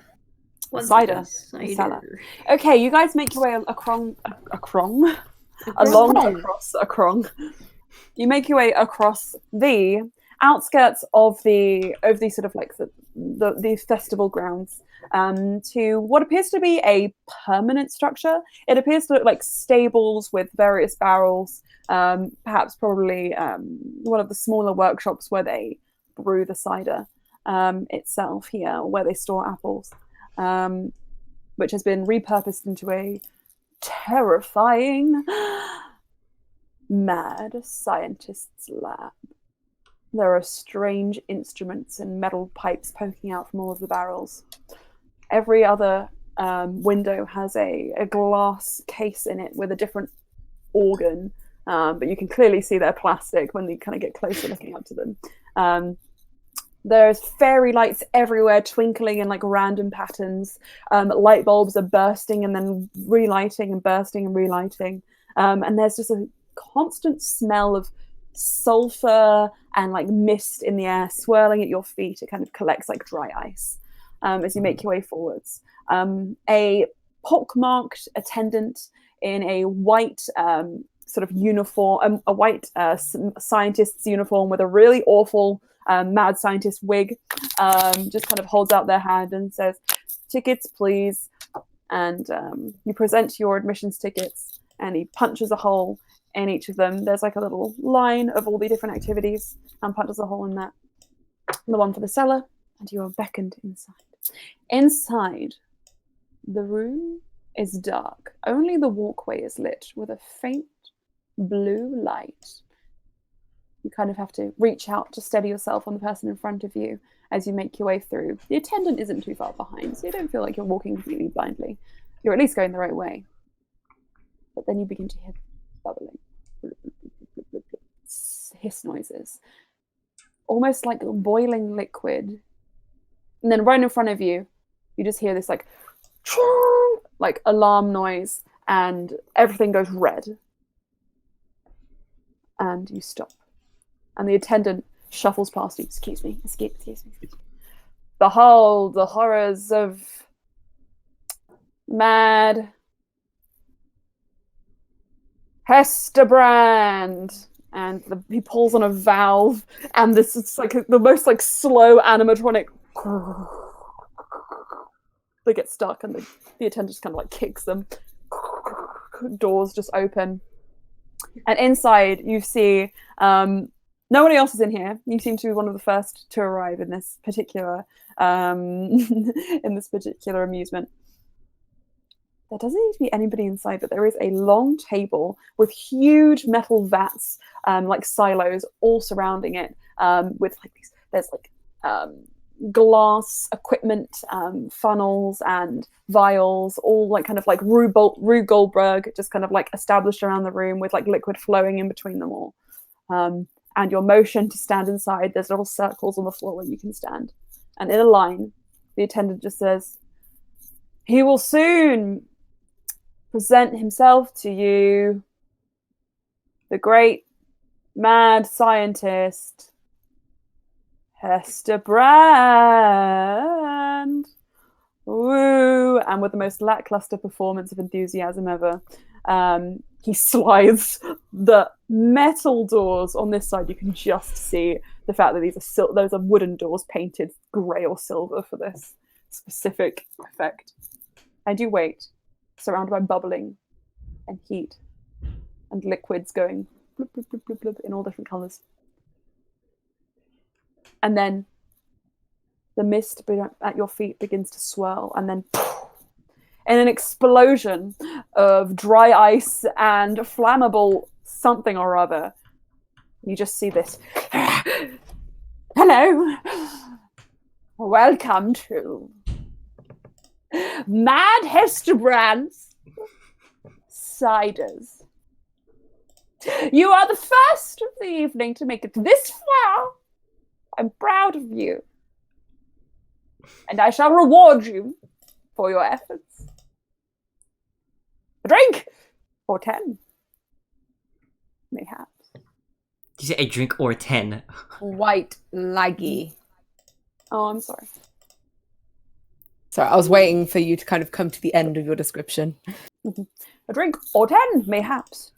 [SPEAKER 4] One
[SPEAKER 1] Cider.
[SPEAKER 4] second.
[SPEAKER 1] Cellar. Okay, you guys make your way across You make your way across the outskirts of the sort of like the festival grounds to what appears to be a permanent structure. It appears to look like stables with various barrels, perhaps probably one of the smaller workshops where they brew the cider itself here, where they store apples, which has been repurposed into a terrifying mad scientist's lab. There are strange instruments and metal pipes poking out from all of the barrels. Every other window has a glass case in it with a different organ, but you can clearly see they're plastic when you kind of get closer looking up to them. There's fairy lights everywhere, twinkling in like random patterns. Light bulbs are bursting and then relighting and bursting and relighting. And there's just a constant smell of sulfur and like mist in the air swirling at your feet. It kind of collects like dry ice as you make your way forwards. A pockmarked attendant in a white sort of uniform, a white scientist's uniform with a really awful mad scientist wig, just kind of holds out their hand and says, "Tickets, please." And you present your admissions tickets, and he punches a hole in each of them. There's like a little line of all the different activities, and punches a hole in that. The one for the cellar, and you are beckoned inside. Inside, the room is dark. Only the walkway is lit with a faint blue light. You kind of have to reach out to steady yourself on the person in front of you as you make your way through. The attendant isn't too far behind, so you don't feel like you're walking completely blindly. You're at least going the right way. But then you begin to hear bubbling, hiss noises, almost like boiling liquid. And then right in front of you, you just hear this like alarm noise, and everything goes red. And you stop. And the attendant shuffles past you. Excuse me. Behold the horrors of mad Hesterbrand. And he pulls on a valve, and this is like the most like slow animatronic. They get stuck, and the attendant just kind of like kicks them. Doors just open, and inside you see nobody else is in here. You seem to be one of the first to arrive in this particular amusement. There doesn't need to be anybody inside, but there is a long table with huge metal vats, like silos, all surrounding it, with like these. There's like glass equipment, funnels and vials, all like kind of like Rube Goldberg, just kind of like established around the room with like liquid flowing in between them all. And your motion to stand inside, there's little circles on the floor where you can stand. And in a line, the attendant just says, "He will soon present himself to you, the great mad scientist, Hesterbrand." Woo! And with the most lackluster performance of enthusiasm ever, he slides the metal doors on this side, you can just see the fact that those are wooden doors painted grey or silver for this specific effect. And you wait, surrounded by bubbling and heat and liquids going bloop, bloop, bloop, bloop, bloop, in all different colours. And then the mist at your feet begins to swirl, and then in an explosion of dry ice and flammable something or other, you just see this. Hello. Welcome to Mad Hesterbrand's Ciders. You are the first of the evening to make it this far. I'm proud of you. And I shall reward you for your efforts. A drink! Or 10. Mayhaps.
[SPEAKER 7] Did you say a drink or 10?
[SPEAKER 2] White laggy.
[SPEAKER 1] Oh, I'm sorry.
[SPEAKER 2] Sorry, I was waiting for you to kind of come to the end of your description.
[SPEAKER 1] A drink or 10, mayhaps.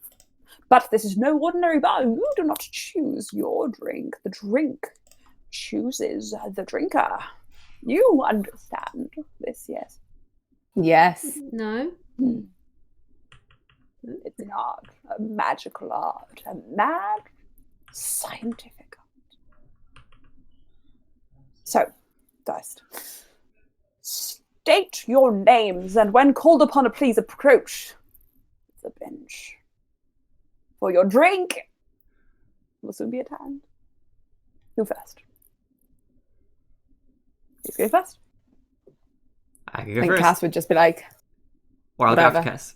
[SPEAKER 1] But this is no ordinary bar. You do not choose your drink. The drink chooses the drinker. You understand this, yes?
[SPEAKER 2] Yes.
[SPEAKER 6] No.
[SPEAKER 1] It's an art, a magical art, a mad scientific art. So, first, state your names, and when called upon, please approach the bench. For your drink will soon be at hand. Who first? Please go first.
[SPEAKER 7] I can
[SPEAKER 2] I
[SPEAKER 7] go
[SPEAKER 2] think
[SPEAKER 7] first.
[SPEAKER 2] Cass would just be like,
[SPEAKER 7] Or I'll go after
[SPEAKER 2] whatever.
[SPEAKER 7] Cass.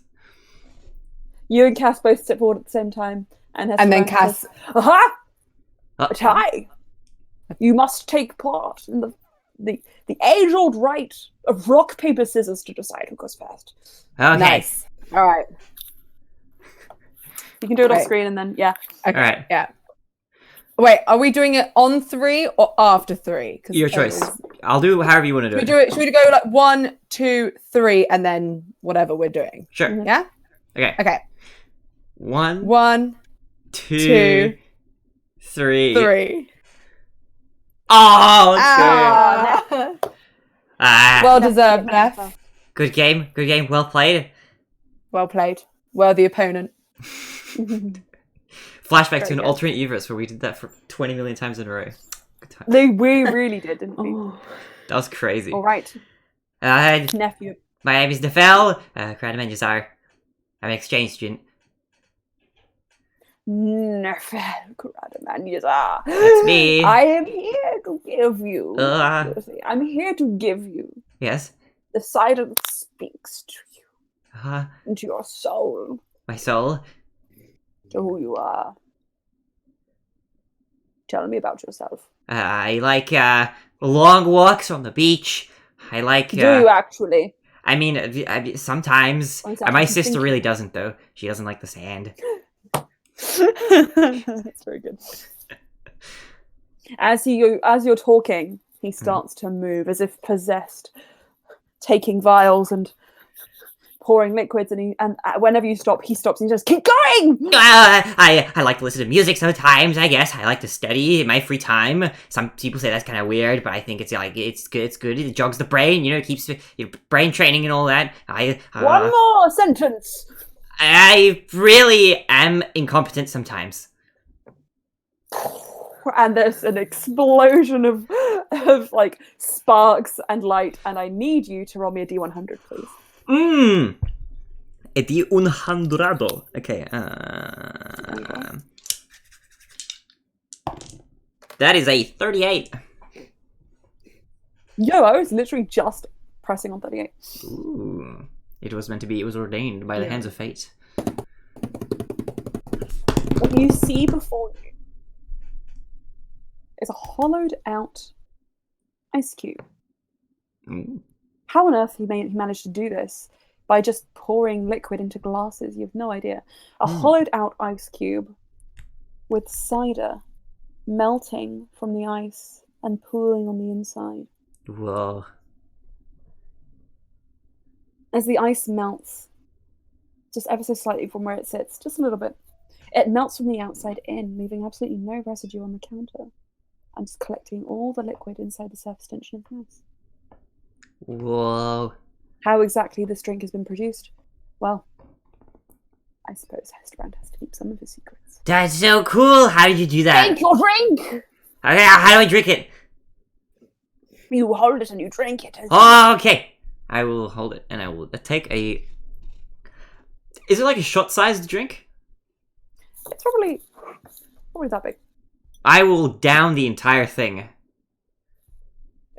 [SPEAKER 1] You and Cass both step forward at the same time, and
[SPEAKER 2] and then Cass,
[SPEAKER 1] aha!
[SPEAKER 7] Uh,
[SPEAKER 1] A tie. You must take part in the age-old right of rock, paper, scissors to decide who goes first.
[SPEAKER 7] Okay.
[SPEAKER 2] nice. All right.
[SPEAKER 1] You can do it off
[SPEAKER 2] Right.
[SPEAKER 1] screen, and then yeah.
[SPEAKER 2] Okay.
[SPEAKER 7] All right.
[SPEAKER 2] Yeah. Wait, are we doing it on 3 or after 3?
[SPEAKER 7] Your choice. I'll do however you want to do
[SPEAKER 2] Should
[SPEAKER 7] it.
[SPEAKER 2] we do it? Should we go like 1, 2, 3, and then whatever we're doing?
[SPEAKER 7] Sure.
[SPEAKER 1] Mhm.
[SPEAKER 2] Yeah.
[SPEAKER 7] Okay.
[SPEAKER 2] Okay.
[SPEAKER 7] 1,
[SPEAKER 2] 1,
[SPEAKER 7] 2,
[SPEAKER 2] 2,
[SPEAKER 7] 3.
[SPEAKER 2] 3.
[SPEAKER 7] Oh, let's
[SPEAKER 2] Ah.
[SPEAKER 7] Ah,
[SPEAKER 2] Well deserved, Neff.
[SPEAKER 7] good game. Good game. Well played.
[SPEAKER 2] Well played. Worthy opponent.
[SPEAKER 7] Flashback
[SPEAKER 1] Very
[SPEAKER 7] to an
[SPEAKER 1] good.
[SPEAKER 7] alternate universe where we did that for 20 million times in a row. Good time.
[SPEAKER 1] We really did, didn't we?
[SPEAKER 6] Oh.
[SPEAKER 7] That was crazy.
[SPEAKER 1] All right, nephew.
[SPEAKER 7] My name is Nefel. Crown of Menjazar. I'm an exchange student.
[SPEAKER 1] Nefel Kradamanyazar.
[SPEAKER 7] That's me.
[SPEAKER 1] I am here to give you.
[SPEAKER 7] Uh.
[SPEAKER 1] I'm here to give you
[SPEAKER 7] Yes.
[SPEAKER 1] the cider that speaks to you,
[SPEAKER 7] Uh,
[SPEAKER 1] into your soul,
[SPEAKER 7] my soul.
[SPEAKER 1] to who you are. Tell me about yourself.
[SPEAKER 7] I like long walks on the beach. I like.
[SPEAKER 1] Do you actually?
[SPEAKER 7] I mean, sometimes.
[SPEAKER 1] Or is that
[SPEAKER 7] My
[SPEAKER 1] what you
[SPEAKER 7] sister
[SPEAKER 1] think?
[SPEAKER 7] really doesn't, though. She doesn't like the sand.
[SPEAKER 1] That's very good. As you're talking, he starts to move as if possessed, taking vials and pouring liquids, and whenever you stop, he stops and he just keep going.
[SPEAKER 7] I like to listen to music sometimes. I guess I like to study in my free time. Some people say that's kind of weird, but I think it's like it's good. It's good. It jogs the brain. You know, it keeps your brain training and all that.
[SPEAKER 1] One more sentence.
[SPEAKER 7] I really am incompetent sometimes.
[SPEAKER 1] And there's an explosion of like sparks and light, and I need you to roll me a D100, please.
[SPEAKER 7] E di un hundrado. Okay. That is a 38.
[SPEAKER 1] Yo, I was literally just pressing on 38.
[SPEAKER 7] Ooh. It was meant to be. It was ordained by the hands of fate.
[SPEAKER 1] What you see before you is a hollowed out ice cube.
[SPEAKER 7] Ooh.
[SPEAKER 1] How on earth he managed to do this by just pouring liquid into glasses? You have no idea. A hollowed out ice cube with cider melting from the ice and pooling on the inside.
[SPEAKER 7] Whoa.
[SPEAKER 1] As the ice melts, just ever so slightly from where it sits, just a little bit, It melts from the outside in, leaving absolutely no residue on the counter, and just collecting all the liquid inside the surface tension of the ice.
[SPEAKER 7] Whoa.
[SPEAKER 1] How exactly this drink has been produced? Well, I suppose Hesterbrand has to keep some of his secrets.
[SPEAKER 7] That's so cool. How did you do that?
[SPEAKER 1] Drink your drink!
[SPEAKER 7] Okay, how do I drink it?
[SPEAKER 1] You hold it and you drink it.
[SPEAKER 7] Oh, okay. I will hold it and I will take a... Is it like a shot-sized drink?
[SPEAKER 1] It's probably that big.
[SPEAKER 7] I will down the entire thing.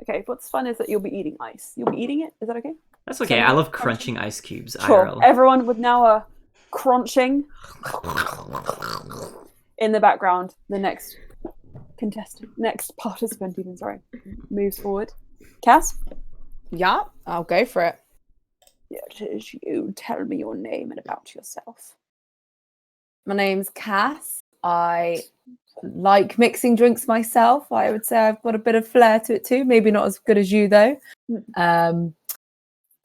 [SPEAKER 1] Okay, what's fun is that you'll be eating ice. You'll be eating it? Is that okay?
[SPEAKER 7] That's okay. I love crunching ice cubes.
[SPEAKER 1] Sure.
[SPEAKER 7] IRL.
[SPEAKER 1] Everyone with now a crunching in the background. The next participant even, moves forward. Cass?
[SPEAKER 2] Yeah, I'll go for it.
[SPEAKER 1] It is you. Tell me your name and about yourself.
[SPEAKER 2] My name's Cass. I like mixing drinks myself. I would say I've got a bit of flair to it too. Maybe not as good as you though.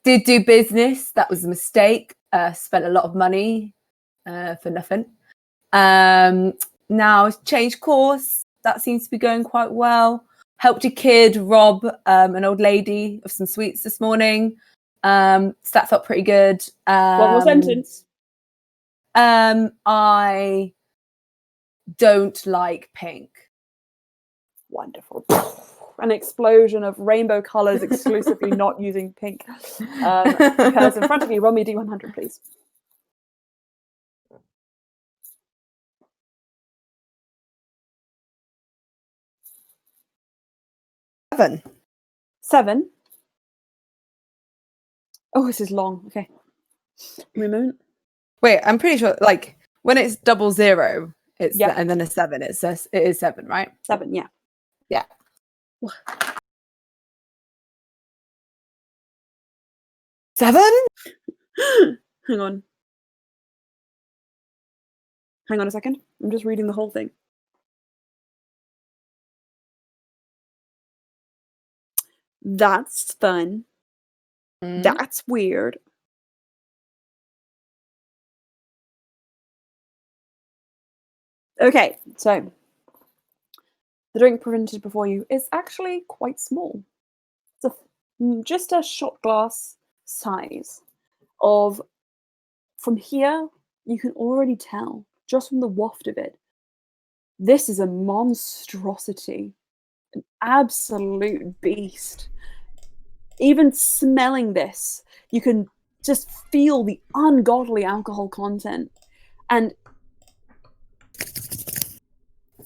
[SPEAKER 2] Did do business. That was a mistake. Spent a lot of money for nothing. Now changed course. That seems to be going quite well. Helped a kid rob an old lady of some sweets this morning. So that felt pretty good.
[SPEAKER 1] One more sentence.
[SPEAKER 2] I don't like pink.
[SPEAKER 1] Wonderful. An explosion of rainbow colours exclusively not using pink. Because in front of you, roll me a D100, please. Seven. Oh, this is long. Okay. Moment.
[SPEAKER 2] Wait, I'm pretty sure like when it's 00, it's
[SPEAKER 1] Yeah.
[SPEAKER 2] and then a 7. It is 7, right?
[SPEAKER 1] 7, yeah.
[SPEAKER 2] Yeah. Seven?
[SPEAKER 1] Hang on. Hang on a second. I'm just reading the whole thing. That's fun. That's weird. Okay, so the drink presented before you is actually quite small. It's just a shot glass size of, from here, you can already tell, just from the waft of it, this is a monstrosity, an absolute beast. Even smelling this, you can just feel the ungodly alcohol content. And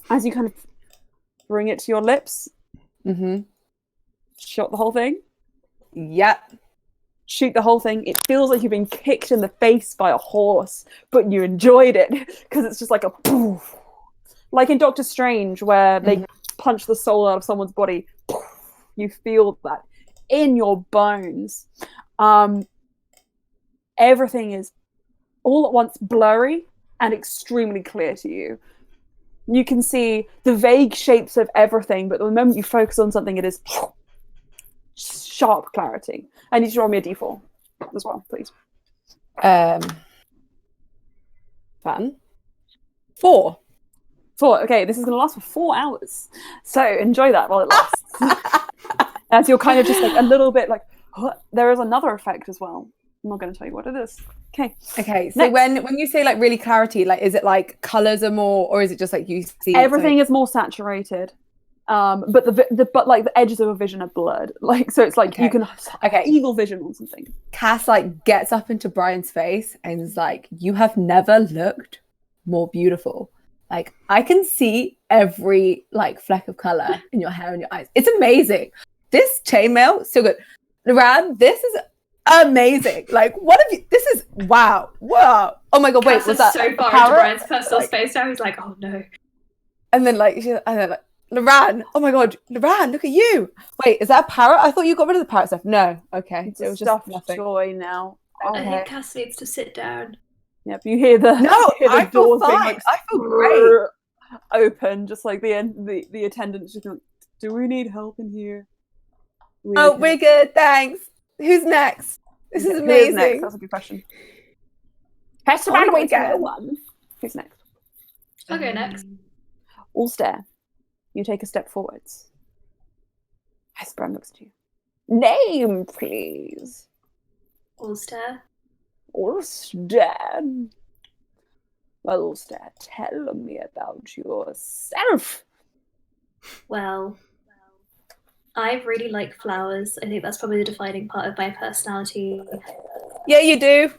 [SPEAKER 1] as you kind of bring it to your lips, shot the whole thing.
[SPEAKER 2] Yep.
[SPEAKER 1] Shoot the whole thing. It feels like you've been kicked in the face by a horse, but you enjoyed it because it's just like a poof. Like in Doctor Strange, where they punch the soul out of someone's body. Poof, you feel that in your bones. Everything is all at once blurry and extremely clear to you. You can see the vague shapes of everything, but the moment you focus on something, it is sharp clarity. I need you to roll me a d4 as well, please.
[SPEAKER 2] Fun. 4.
[SPEAKER 1] 4. Okay, this is going to last for 4 hours. So enjoy that while it lasts. As you're kind of just like a little bit like, what? There is another effect as well. I'm not going to tell you what it is. Okay.
[SPEAKER 2] Okay. So when you say like really clarity, like is it like colors are more, or is it just like you see
[SPEAKER 1] everything is more saturated? But but like the edges of a vision are blurred. Like so, it's like you can eagle vision on something.
[SPEAKER 2] Cass like gets up into Brian's face and is like, "You have never looked more beautiful. Like I can see every like fleck of color in your hair and your eyes. It's amazing. This chainmail, so good. Loran, this is amazing. Like, what have you? This is wow. Oh my god, wait,
[SPEAKER 4] Cass
[SPEAKER 2] was
[SPEAKER 4] is
[SPEAKER 2] that
[SPEAKER 4] so far
[SPEAKER 2] parrot?
[SPEAKER 4] into Brian's personal space now? He's like, oh no.
[SPEAKER 2] And then like, Loran, oh my god, Loran, look at you. Wait, is that a parrot? I thought you got rid of the parrot stuff. No, okay,
[SPEAKER 1] It's
[SPEAKER 2] it was just
[SPEAKER 1] stuffed
[SPEAKER 2] nothing.
[SPEAKER 1] joy now.
[SPEAKER 4] I think Cass needs to sit down.
[SPEAKER 1] Yep, you hear the
[SPEAKER 2] I feel
[SPEAKER 1] doors being
[SPEAKER 2] fine.
[SPEAKER 1] like
[SPEAKER 2] I feel great.
[SPEAKER 1] open, just like the attendants just like, do we need help in here?
[SPEAKER 2] We're good, thanks. Who's next? This is
[SPEAKER 1] Who
[SPEAKER 2] amazing.
[SPEAKER 1] is next? That's a good question. Hesterbrand waits for no one. Who's next?
[SPEAKER 4] I'll go next.
[SPEAKER 1] Ulster, you take a step forwards. Hesperan looks at you. Name, please.
[SPEAKER 4] Ulster.
[SPEAKER 1] Ulster. Well, Ulster, tell me about yourself.
[SPEAKER 4] Well, I really like flowers. I think that's probably the defining part of my personality.
[SPEAKER 2] Yeah, you do.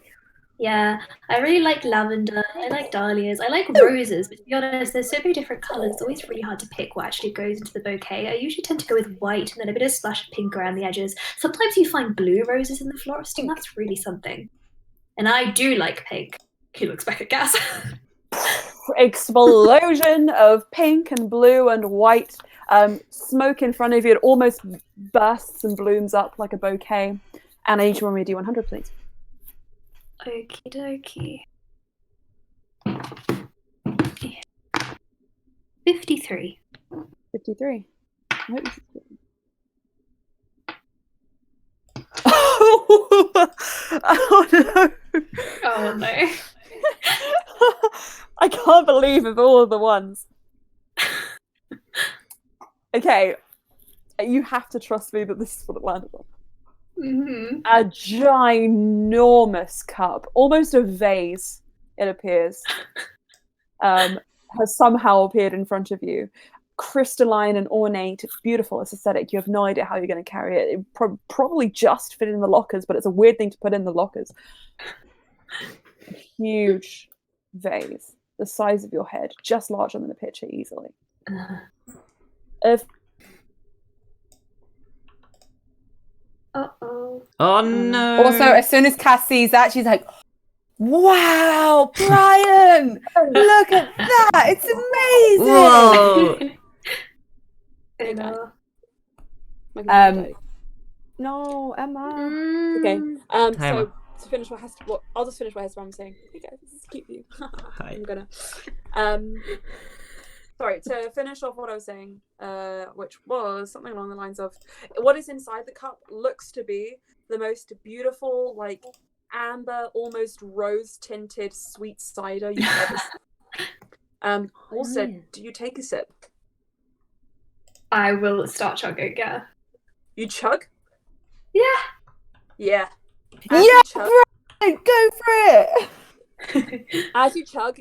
[SPEAKER 4] Yeah, I really like lavender. I like dahlias. I like roses. But to be honest, there's so many different colours. It's always really hard to pick what actually goes into the bouquet. I usually tend to go with white and then a bit of splash of pink around the edges. Sometimes you find blue roses in the florist, and that's really something. And I do like pink. He looks back at Gas.
[SPEAKER 1] Explosion of pink and blue and white smoke in front of you. It almost bursts and blooms up like a bouquet. And I need you want me to do 100, please.
[SPEAKER 4] Okie dokie. 53.
[SPEAKER 1] 53. Oh no!
[SPEAKER 4] Oh no.
[SPEAKER 1] I can't believe of all of the ones. Okay, you have to trust me that this is what it landed on.
[SPEAKER 4] Mm-hmm.
[SPEAKER 1] A ginormous cup, almost a vase, it appears, has somehow appeared in front of you. Crystalline and ornate, it's beautiful, it's aesthetic. You have no idea how you're going to carry it. It probably just fit in the lockers, but it's a weird thing to put in the lockers. A huge vase, the size of your head, just larger than a picture easily. If
[SPEAKER 4] Uh-oh.
[SPEAKER 7] Oh no.
[SPEAKER 2] Also, as soon as Cass sees that, she's like, "Wow, Brian! Look at that! It's amazing!"
[SPEAKER 7] Whoa.
[SPEAKER 4] I know.
[SPEAKER 1] No, Emma.
[SPEAKER 6] Mm.
[SPEAKER 1] Okay.
[SPEAKER 7] Timer.
[SPEAKER 1] So to finish what I'll just finish what Hesperan saying. Hey guys, this is cute for you.
[SPEAKER 7] Hi.
[SPEAKER 1] I'm gonna. Sorry, to finish off what I was saying, which was something along the lines of, what is inside the cup looks to be the most beautiful, like amber, almost rose-tinted sweet cider you've ever seen. Also, do you take a sip?
[SPEAKER 4] I will start chugging, yeah.
[SPEAKER 1] You chug?
[SPEAKER 4] Yeah.
[SPEAKER 1] Yeah.
[SPEAKER 2] Yeah,
[SPEAKER 1] As you chug,
[SPEAKER 2] Brian, go for it!
[SPEAKER 1] as you chug,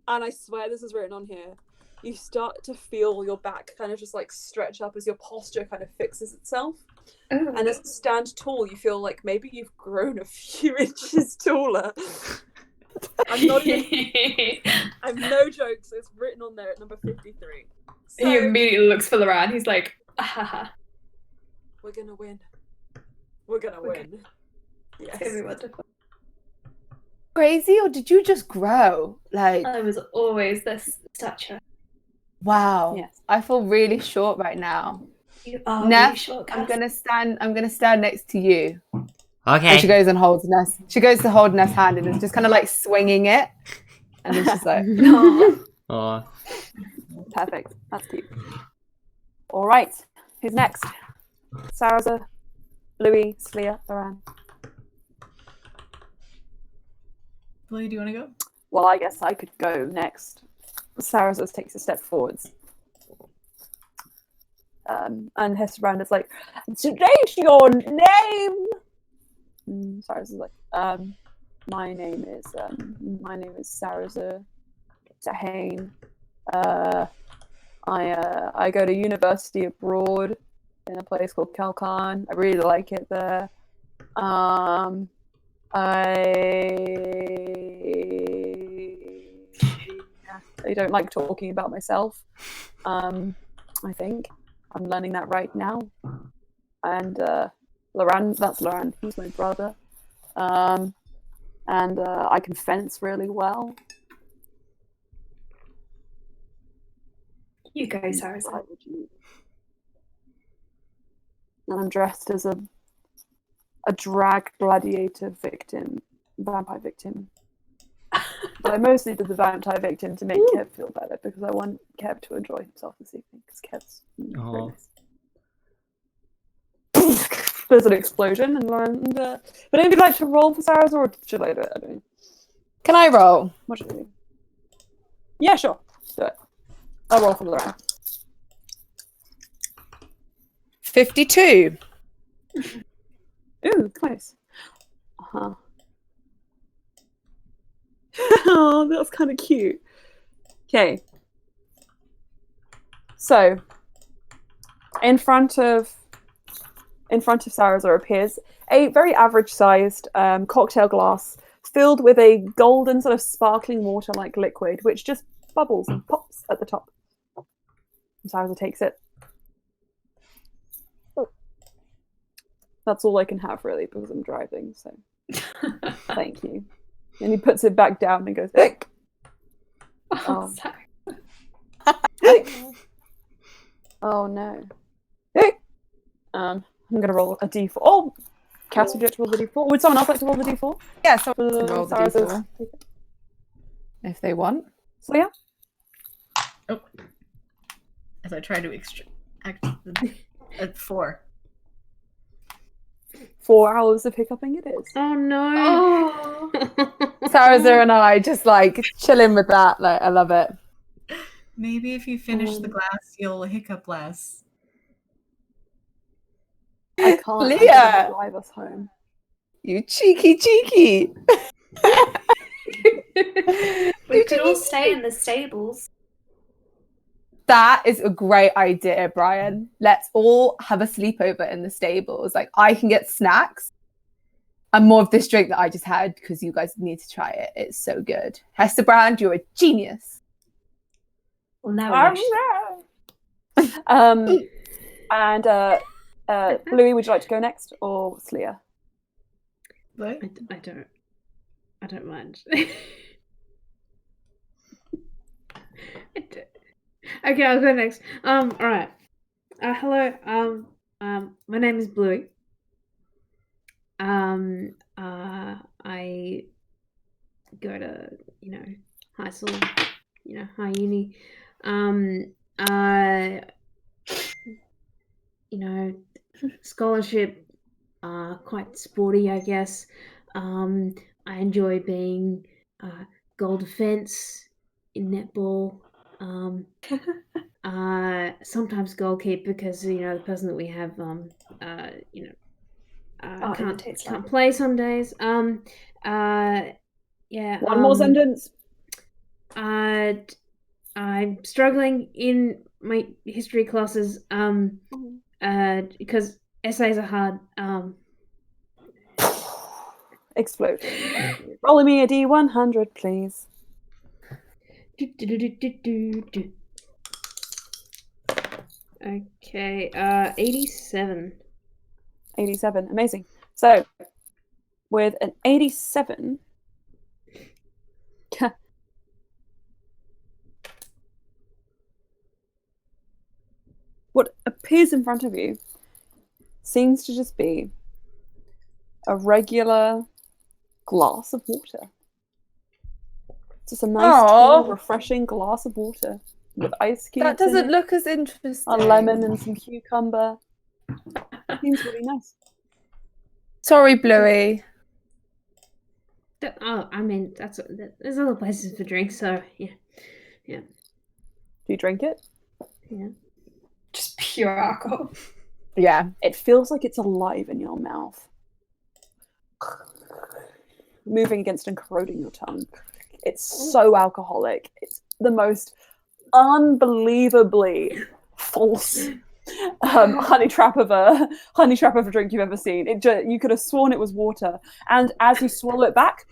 [SPEAKER 1] and I swear this is written on here, you start to feel your back kind of just like stretch up as your posture kind of fixes itself.
[SPEAKER 4] Oh.
[SPEAKER 1] And as you stand tall, you feel like maybe you've grown a few inches taller. I'm no jokes, it's written on there at number 53. So,
[SPEAKER 4] He immediately looks for Loran. He's like, ah,
[SPEAKER 1] we're gonna win. We're gonna
[SPEAKER 4] Okay.
[SPEAKER 1] win.
[SPEAKER 4] it's
[SPEAKER 1] Yes.
[SPEAKER 4] gonna be wonderful.
[SPEAKER 2] Crazy, or did you just grow? Like,
[SPEAKER 4] I was always this stature.
[SPEAKER 2] wow.
[SPEAKER 1] Yes.
[SPEAKER 2] I feel really short right now.
[SPEAKER 4] You are
[SPEAKER 2] Neff,
[SPEAKER 4] really short,
[SPEAKER 2] I'm
[SPEAKER 4] Cass.
[SPEAKER 2] gonna stand next to you.
[SPEAKER 7] Okay.
[SPEAKER 2] And she goes and holds Ness. She goes to hold Ness' hand and is just kind of like swinging it. And then she's like,
[SPEAKER 4] Aw.
[SPEAKER 7] Oh.
[SPEAKER 1] Perfect. That's cute. Alright. Who's next? Saraza, Louis, Slia, Loran.
[SPEAKER 5] Blue, do you want to go?
[SPEAKER 1] Well, I guess I could go next. Saraza takes a step forwards. And Hesperan is like, "State your name!" Saraza's like, my name is Saraza Tahane. I go to university abroad in a place called Kalkan. I really like it there. I don't like talking about myself. I think I'm learning that right now. And Loran, that's Loran. He's my brother. And I can fence really well.
[SPEAKER 4] You go, Sarah.
[SPEAKER 1] Why would you? And I'm dressed as a drag gladiator victim, vampire victim. But I mostly did the vampire victim to make Kev feel better because I want Kev to enjoy himself this evening because Kev's really nice. There's an explosion and but if you'd like to roll for Sarah's or should I do it? I don't know.
[SPEAKER 2] "Can I roll?"
[SPEAKER 1] What should I do? Yeah, sure. Do it. I'll roll for the round.
[SPEAKER 2] 52.
[SPEAKER 1] Ooh, close. Uh-huh. Oh, that's kind of cute. Okay. So, in front of Sarazar appears a very average-sized cocktail glass filled with a golden sort of sparkling water-like liquid, which just bubbles and pops at the top. And Sarazar takes it. Oh. That's all I can have, really, because I'm driving, so thank you. And he puts it back down and goes, "Ick."
[SPEAKER 4] Oh, sorry.
[SPEAKER 1] Ick. Oh no. Ick. I'm gonna roll a d4. Oh, Cass, would you like to roll the d4? Would someone else like to roll the d4?
[SPEAKER 2] Yeah, so roll the
[SPEAKER 1] Sarazar's-
[SPEAKER 2] D4 if they want.
[SPEAKER 1] So yeah.
[SPEAKER 5] Oh. As I try to extract at 4.
[SPEAKER 1] 4 hours of hiccuping it is.
[SPEAKER 6] Oh no.
[SPEAKER 4] Oh.
[SPEAKER 2] Sarazar and I just like chilling with that. Like, I love it.
[SPEAKER 5] Maybe if you finish the glass, you'll hiccup less.
[SPEAKER 1] I can't. I'm
[SPEAKER 2] Leah!
[SPEAKER 1] gonna drive us home.
[SPEAKER 2] You cheeky.
[SPEAKER 4] We could all stay in the stables.
[SPEAKER 2] That is a great idea, Brian. Let's all have a sleepover in the stables. Like, I can get snacks and more of this drink that I just had because you guys need to try it. It's so good. Hester Brand, you're a genius.
[SPEAKER 4] Well, now we wish.
[SPEAKER 1] And Bluey, would you like to go next, or Slya?
[SPEAKER 5] What?
[SPEAKER 6] I don't mind. Okay, I'll go next. All right. Hello. My name is Bluey. I go to high school, high uni. Scholarship. Quite sporty, I guess. I enjoy being goal defense in netball. Sometimes goalkeeper because the person that we have can't play some days. Yeah.
[SPEAKER 1] One more sentence.
[SPEAKER 6] I'm struggling in my history classes because essays are hard.
[SPEAKER 1] Explode. Roll me a d100, please.
[SPEAKER 6] Okay, 87.
[SPEAKER 1] 87. Amazing. So, with an 87, what appears in front of you seems to just be a regular glass of water. Just a nice, cool, refreshing glass of water with ice cubes.
[SPEAKER 2] That doesn't
[SPEAKER 1] in it,
[SPEAKER 2] look as interesting.
[SPEAKER 1] a lemon and some cucumber. Seems really nice.
[SPEAKER 2] Sorry, Bluey.
[SPEAKER 6] I mean, there's other places for drinks, so yeah.
[SPEAKER 1] Do you drink it?
[SPEAKER 6] Yeah.
[SPEAKER 4] Just pure alcohol.
[SPEAKER 2] Yeah.
[SPEAKER 1] It feels like it's alive in your mouth. Moving against and corroding your tongue. It's so alcoholic. It's the most unbelievably false honey trap of a drink you've ever seen. You could have sworn it was water, and as you swallow it back,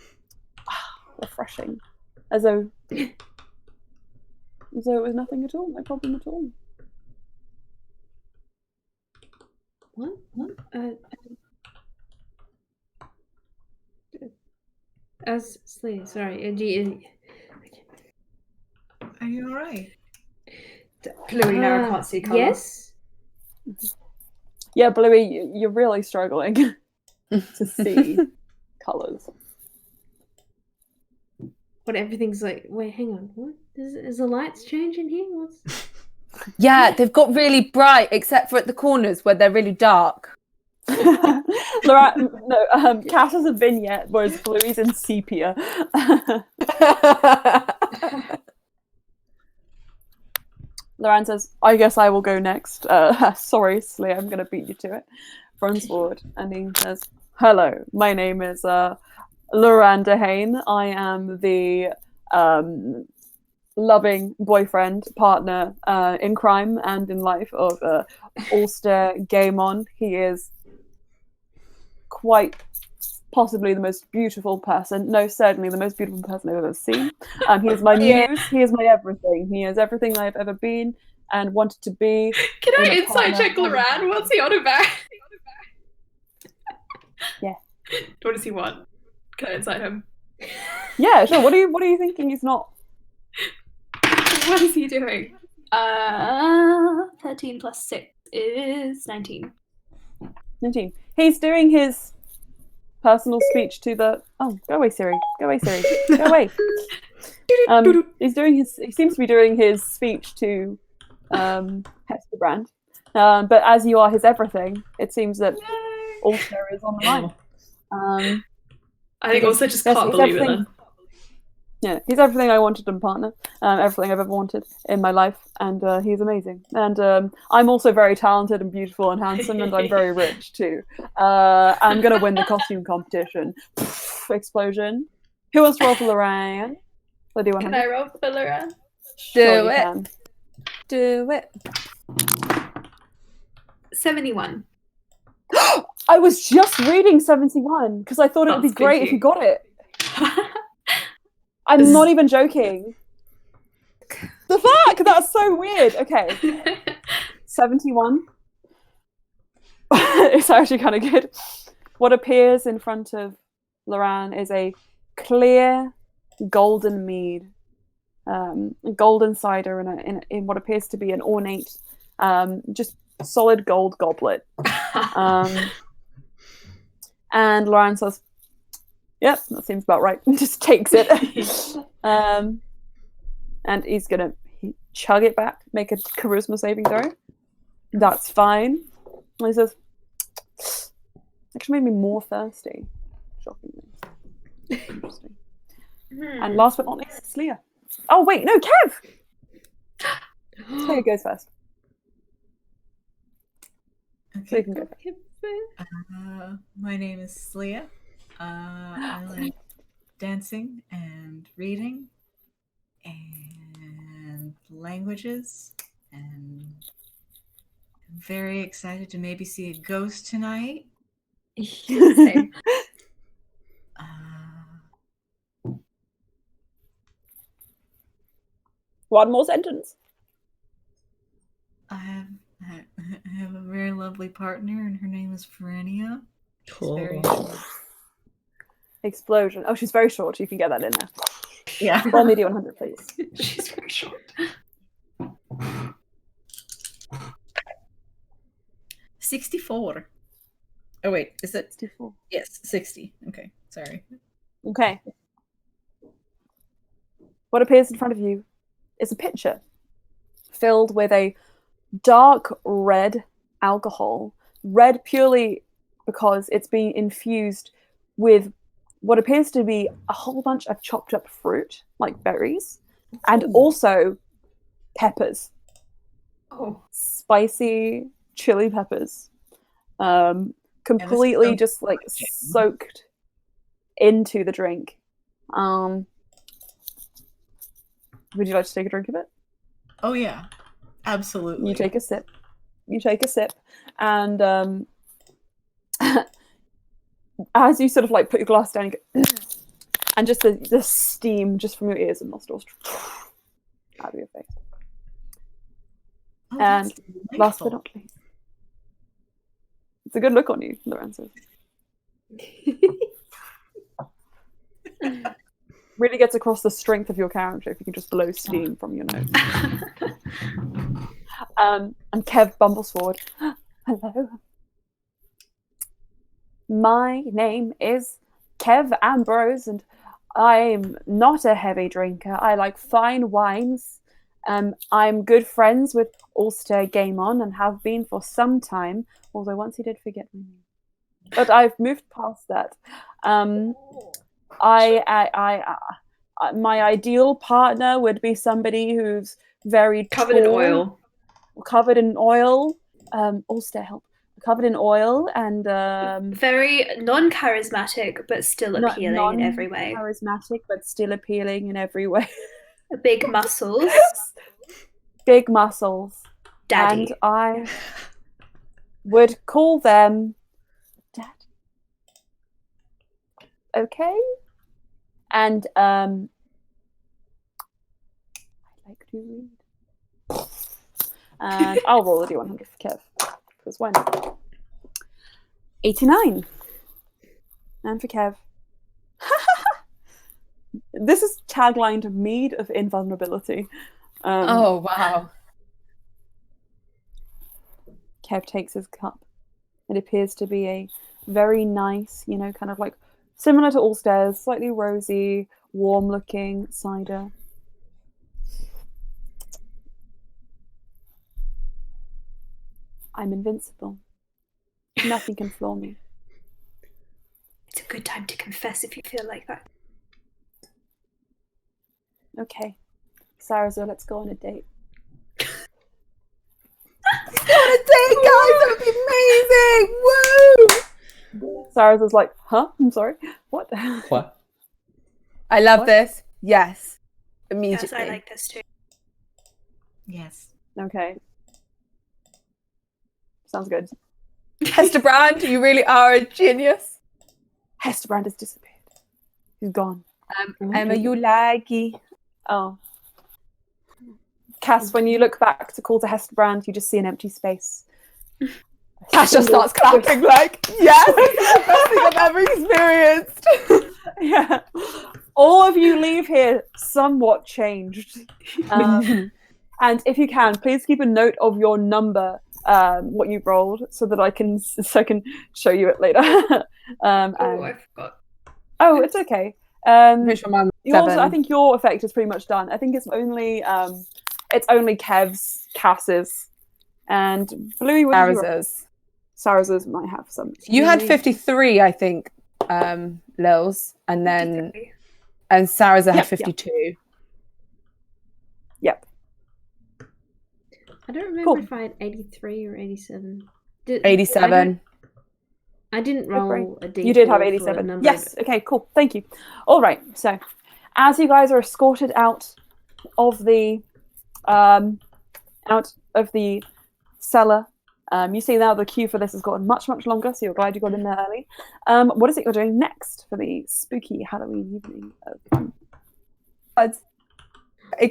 [SPEAKER 1] refreshing, as though it was nothing at all, no problem at all.
[SPEAKER 6] What? Sorry.
[SPEAKER 5] Are you alright?
[SPEAKER 4] Bluey, now I can't see colour.
[SPEAKER 6] Yes.
[SPEAKER 1] Yeah, Bluey, you're really struggling to see colours.
[SPEAKER 6] But everything's like, wait, hang on. What? Is the lights changing here? What's...
[SPEAKER 2] Yeah, they've got really bright, except for at the corners where they're really dark.
[SPEAKER 1] Cass has a vignette, whereas Bluey's in sepia. Loran says, I guess I will go next. Sorry, Slee, I'm going to beat you to it. Runs forward and he says, hello, my name is Loran Dehane. I am the loving boyfriend, partner in crime and in life of Ulster Gaemon. He is quite possibly the most beautiful person. No, certainly the most beautiful person I've ever seen. He is my muse. He is my everything. He is everything I've ever been and wanted to be.
[SPEAKER 4] Can I
[SPEAKER 1] in a
[SPEAKER 4] insight
[SPEAKER 1] partner.
[SPEAKER 4] check Loran? What's he on about?
[SPEAKER 1] Yeah.
[SPEAKER 4] What does he want? Can I insight him?
[SPEAKER 1] Yeah, sure. What are you thinking he's not?
[SPEAKER 4] What is he doing? 13 plus 6 is 19.
[SPEAKER 1] 19. He's doing his personal speech to the. Oh, go away, Siri. Go away, Siri. Go away. He seems to be doing his speech to Hestebrand. But as you are his everything, it seems that Ulster is on the line.
[SPEAKER 4] I think also just can't believe it.
[SPEAKER 1] Yeah, he's everything I wanted in a partner, everything I've ever wanted in my life, and he's amazing. And I'm also very talented and beautiful and handsome, and I'm very rich too. I'm gonna win the costume competition. Explosion. Who wants to roll for Loran?
[SPEAKER 4] Can I roll for Loran?
[SPEAKER 1] Do it. Do it.
[SPEAKER 4] 71.
[SPEAKER 1] I was just reading 71 because I thought it would be great if you got it. I'm not even joking. The fuck? That's so weird. Okay. 71. It's actually kind of good. What appears in front of Loran is a clear golden mead. Golden cider in what appears to be an ornate, just solid gold goblet. And Loran says, yep, that seems about right. Just takes it. And he's going to chug it back, make a charisma saving throw. That's fine. And he says, actually made me more thirsty. Shockingly. Interesting. And last but not least, Slia. Oh, wait, no, Kev! Slia goes first.
[SPEAKER 5] Okay.
[SPEAKER 1] So you can go first.
[SPEAKER 5] My name is Slia. I like dancing and reading and languages, and I'm very excited to maybe see a ghost tonight.
[SPEAKER 4] Same.
[SPEAKER 1] One more sentence.
[SPEAKER 5] I have a very lovely partner, and her name is Ferenia. She's very short.
[SPEAKER 1] Explosion. Oh, she's very short. You can get that in there.
[SPEAKER 5] Yeah.
[SPEAKER 1] Roll me D100, please.
[SPEAKER 4] She's very short.
[SPEAKER 5] 64. Oh wait, is it
[SPEAKER 1] 64?
[SPEAKER 5] Yes, 60. Okay, sorry.
[SPEAKER 1] Okay. What appears in front of you is a pitcher filled with a dark red alcohol. Red purely because it's being infused with what appears to be a whole bunch of chopped up fruit, like berries, and also peppers.
[SPEAKER 4] Oh.
[SPEAKER 1] Spicy chili peppers. Completely just like soaked into the drink. Would you like to take a drink of it?
[SPEAKER 5] Oh yeah, absolutely.
[SPEAKER 1] You take a sip. And as you sort of like put your glass down, you go, and just the steam just from your ears and nostrils out of your face.
[SPEAKER 5] Oh,
[SPEAKER 1] and
[SPEAKER 5] that's
[SPEAKER 1] last but
[SPEAKER 5] delightful.
[SPEAKER 1] not least, it's a good look on you, Lorenzo. Really gets across the strength of your character if you can just blow steam from your nose. And Kev bumbles forward. Hello. My name is Kev Ambrose, and I'm not a heavy drinker. I like fine wines. I'm good friends with Ulster Gaemon and have been for some time, although once he did forget my name. But I've moved past that. My ideal partner would be somebody who's very
[SPEAKER 4] Covered in
[SPEAKER 1] tall,
[SPEAKER 4] oil.
[SPEAKER 1] Covered in oil. Ulster, help. Covered in oil and
[SPEAKER 4] Very non-charismatic, but still appealing in every way.
[SPEAKER 1] charismatic, but still appealing in every way.
[SPEAKER 4] Big muscles.
[SPEAKER 1] Big muscles.
[SPEAKER 4] Daddy.
[SPEAKER 1] And I would call them Dad. Okay. And I like to read. And I'll roll a D100 for Kev. Because why not? 89. And for Kev. This is taglined Mead of Invulnerability.
[SPEAKER 2] Oh, wow.
[SPEAKER 1] Kev takes his cup. It appears to be a very nice, you know, kind of like similar to Allstairs, slightly rosy, warm-looking cider. I'm invincible. Nothing can floor me.
[SPEAKER 4] It's a good time to confess if you feel like that.
[SPEAKER 1] Okay. Sarazo, let's go on a date.
[SPEAKER 2] Let's go on a date, guys! That would be amazing! Woo!
[SPEAKER 1] Sarazo's like, huh? I'm sorry? What?
[SPEAKER 3] What?
[SPEAKER 2] I love
[SPEAKER 1] What?
[SPEAKER 2] this. Yes. Immediately.
[SPEAKER 4] Yes, I like this too.
[SPEAKER 5] Yes.
[SPEAKER 1] Okay. Sounds good.
[SPEAKER 2] Hester Brand, you really are a genius.
[SPEAKER 1] Hesterbrand has disappeared. He's gone.
[SPEAKER 2] Emma, you laggy.
[SPEAKER 1] Oh. Cass, when you look back to call to Hesterbrand, you just see an empty space.
[SPEAKER 2] Cash just starts clapping like, yes! Best thing I've ever experienced.
[SPEAKER 1] Yeah. All of you leave here somewhat changed. And if you can, please keep a note of your number, what you rolled, so that I can show you it later.
[SPEAKER 4] I forgot.
[SPEAKER 1] Oh, it's okay.
[SPEAKER 2] Pretty sure mine was
[SPEAKER 1] Yours,
[SPEAKER 2] 7.
[SPEAKER 1] I think your effect is pretty much done. I think it's only Kev's, Cass's, and Bluey. What did you roll?
[SPEAKER 2] Saraza's.
[SPEAKER 1] Saraza's might have some.
[SPEAKER 2] You had 53, I think, Lils, and then and Saraza had
[SPEAKER 1] Yep,
[SPEAKER 2] 52.
[SPEAKER 1] Yep.
[SPEAKER 6] I don't remember
[SPEAKER 1] Cool.
[SPEAKER 6] if I had 83 or 87.
[SPEAKER 2] 87.
[SPEAKER 6] I didn't roll a D4.
[SPEAKER 1] You did have
[SPEAKER 6] for a
[SPEAKER 1] 87.
[SPEAKER 6] number,
[SPEAKER 1] Yes. Okay. Cool. Thank you. All right. So, as you guys are escorted out of the cellar, you see now the queue for this has gotten much longer. So you're glad you got in there early. What is it you're doing next for the spooky Halloween evening?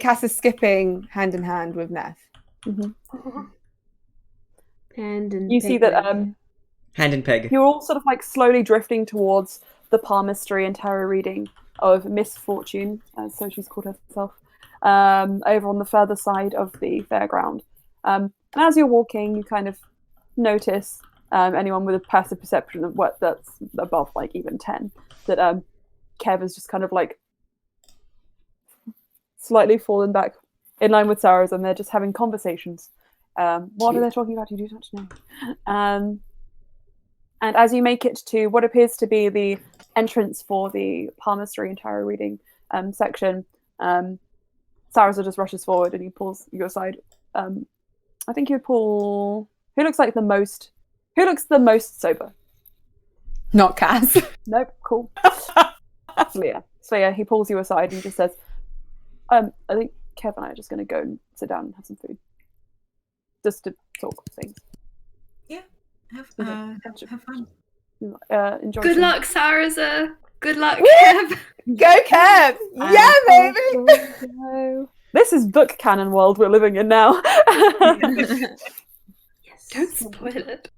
[SPEAKER 2] Cass is skipping hand in hand with Neff.
[SPEAKER 6] And
[SPEAKER 1] You see that
[SPEAKER 3] Hand in peg.
[SPEAKER 1] you're all sort of like slowly drifting towards the palmistry and tarot reading of Miss Fortune, so she's called herself, over on the further side of the fairground. And as you're walking, you kind of notice anyone with a passive perception of what that's above like even 10, that Kev is just kind of like slightly fallen back in line with Sarah's, and they're just having conversations. What are they talking about? You do not know. And as you make it to what appears to be the entrance for the palmistry and tarot reading section, Saraza just rushes forward and he pulls you aside. I think you pull. Who looks the most sober?
[SPEAKER 2] Not Cass.
[SPEAKER 1] Nope. Cool. Slya. So he pulls you aside and just says, "I think Kev and I are just going to go and sit down and have some food, just to talk things.
[SPEAKER 5] Have fun.
[SPEAKER 1] Enjoy.
[SPEAKER 4] Good
[SPEAKER 1] some-
[SPEAKER 4] luck, Saraza. Good luck,
[SPEAKER 2] Woo!
[SPEAKER 4] Kev.
[SPEAKER 2] Go, Kev! Yeah, baby!
[SPEAKER 1] No. This is book canon world we're living in now.
[SPEAKER 6] Yes.
[SPEAKER 4] Don't spoil it.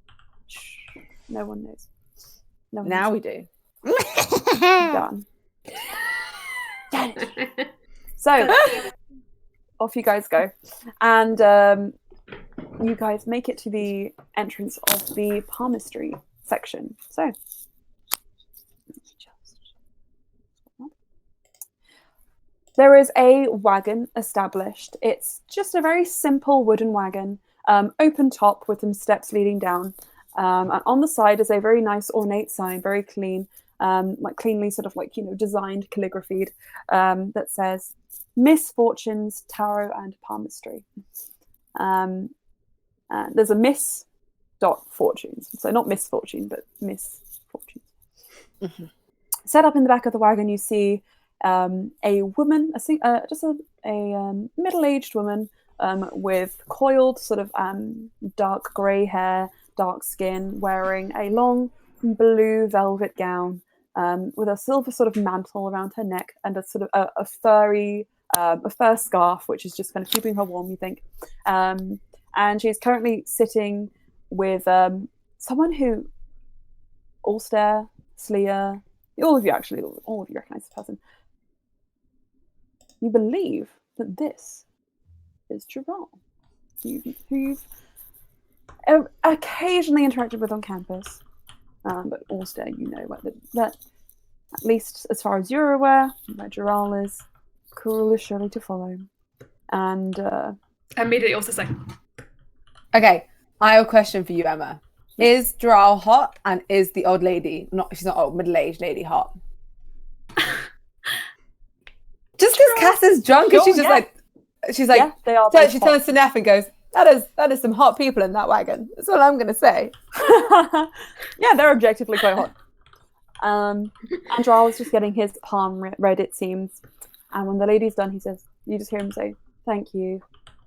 [SPEAKER 1] No one knows. No one
[SPEAKER 2] Now
[SPEAKER 1] knows.
[SPEAKER 2] we do.
[SPEAKER 1] Done. So off you guys go, and you guys make it to the entrance of the palmistry section. So there is a wagon established. It's just a very simple wooden wagon, open top with some steps leading down. And on the side is a very nice ornate sign, very clean, cleanly sort of designed, calligraphied, that says Misfortunes, Tarot, and Palmistry. There's a Miss Fortunes, so not misfortune, but misfortunes.
[SPEAKER 2] Mm-hmm.
[SPEAKER 1] Set up in the back of the wagon, you see a woman, just a middle-aged woman with coiled, sort of dark grey hair, dark skin, wearing a long blue velvet gown with a silver sort of mantle around her neck and a sort of a fur scarf, which is just kind of keeping her warm, you think. And she's currently sitting with someone who Ulster, Slya, all of you recognize this person. You believe that this is Gerald, who you've occasionally interacted with on campus, but Ulster, you know that at least as far as you're aware, where Gerald is, cruel is surely to follow. And
[SPEAKER 4] immediately also say,
[SPEAKER 2] Okay, I have a question for you, Emma. Is Gerald hot, and is the old lady she's not old, middle-aged lady hot? Just because Cass is drunk and she's just like,
[SPEAKER 1] yeah, they are.
[SPEAKER 2] She turns to Neff and goes, that is some hot people in that wagon. That's all I'm gonna say.
[SPEAKER 1] Yeah, they're objectively quite hot. And Gerald is just getting his palm read, it seems. And when the lady's done, you just hear him say, "Thank you,"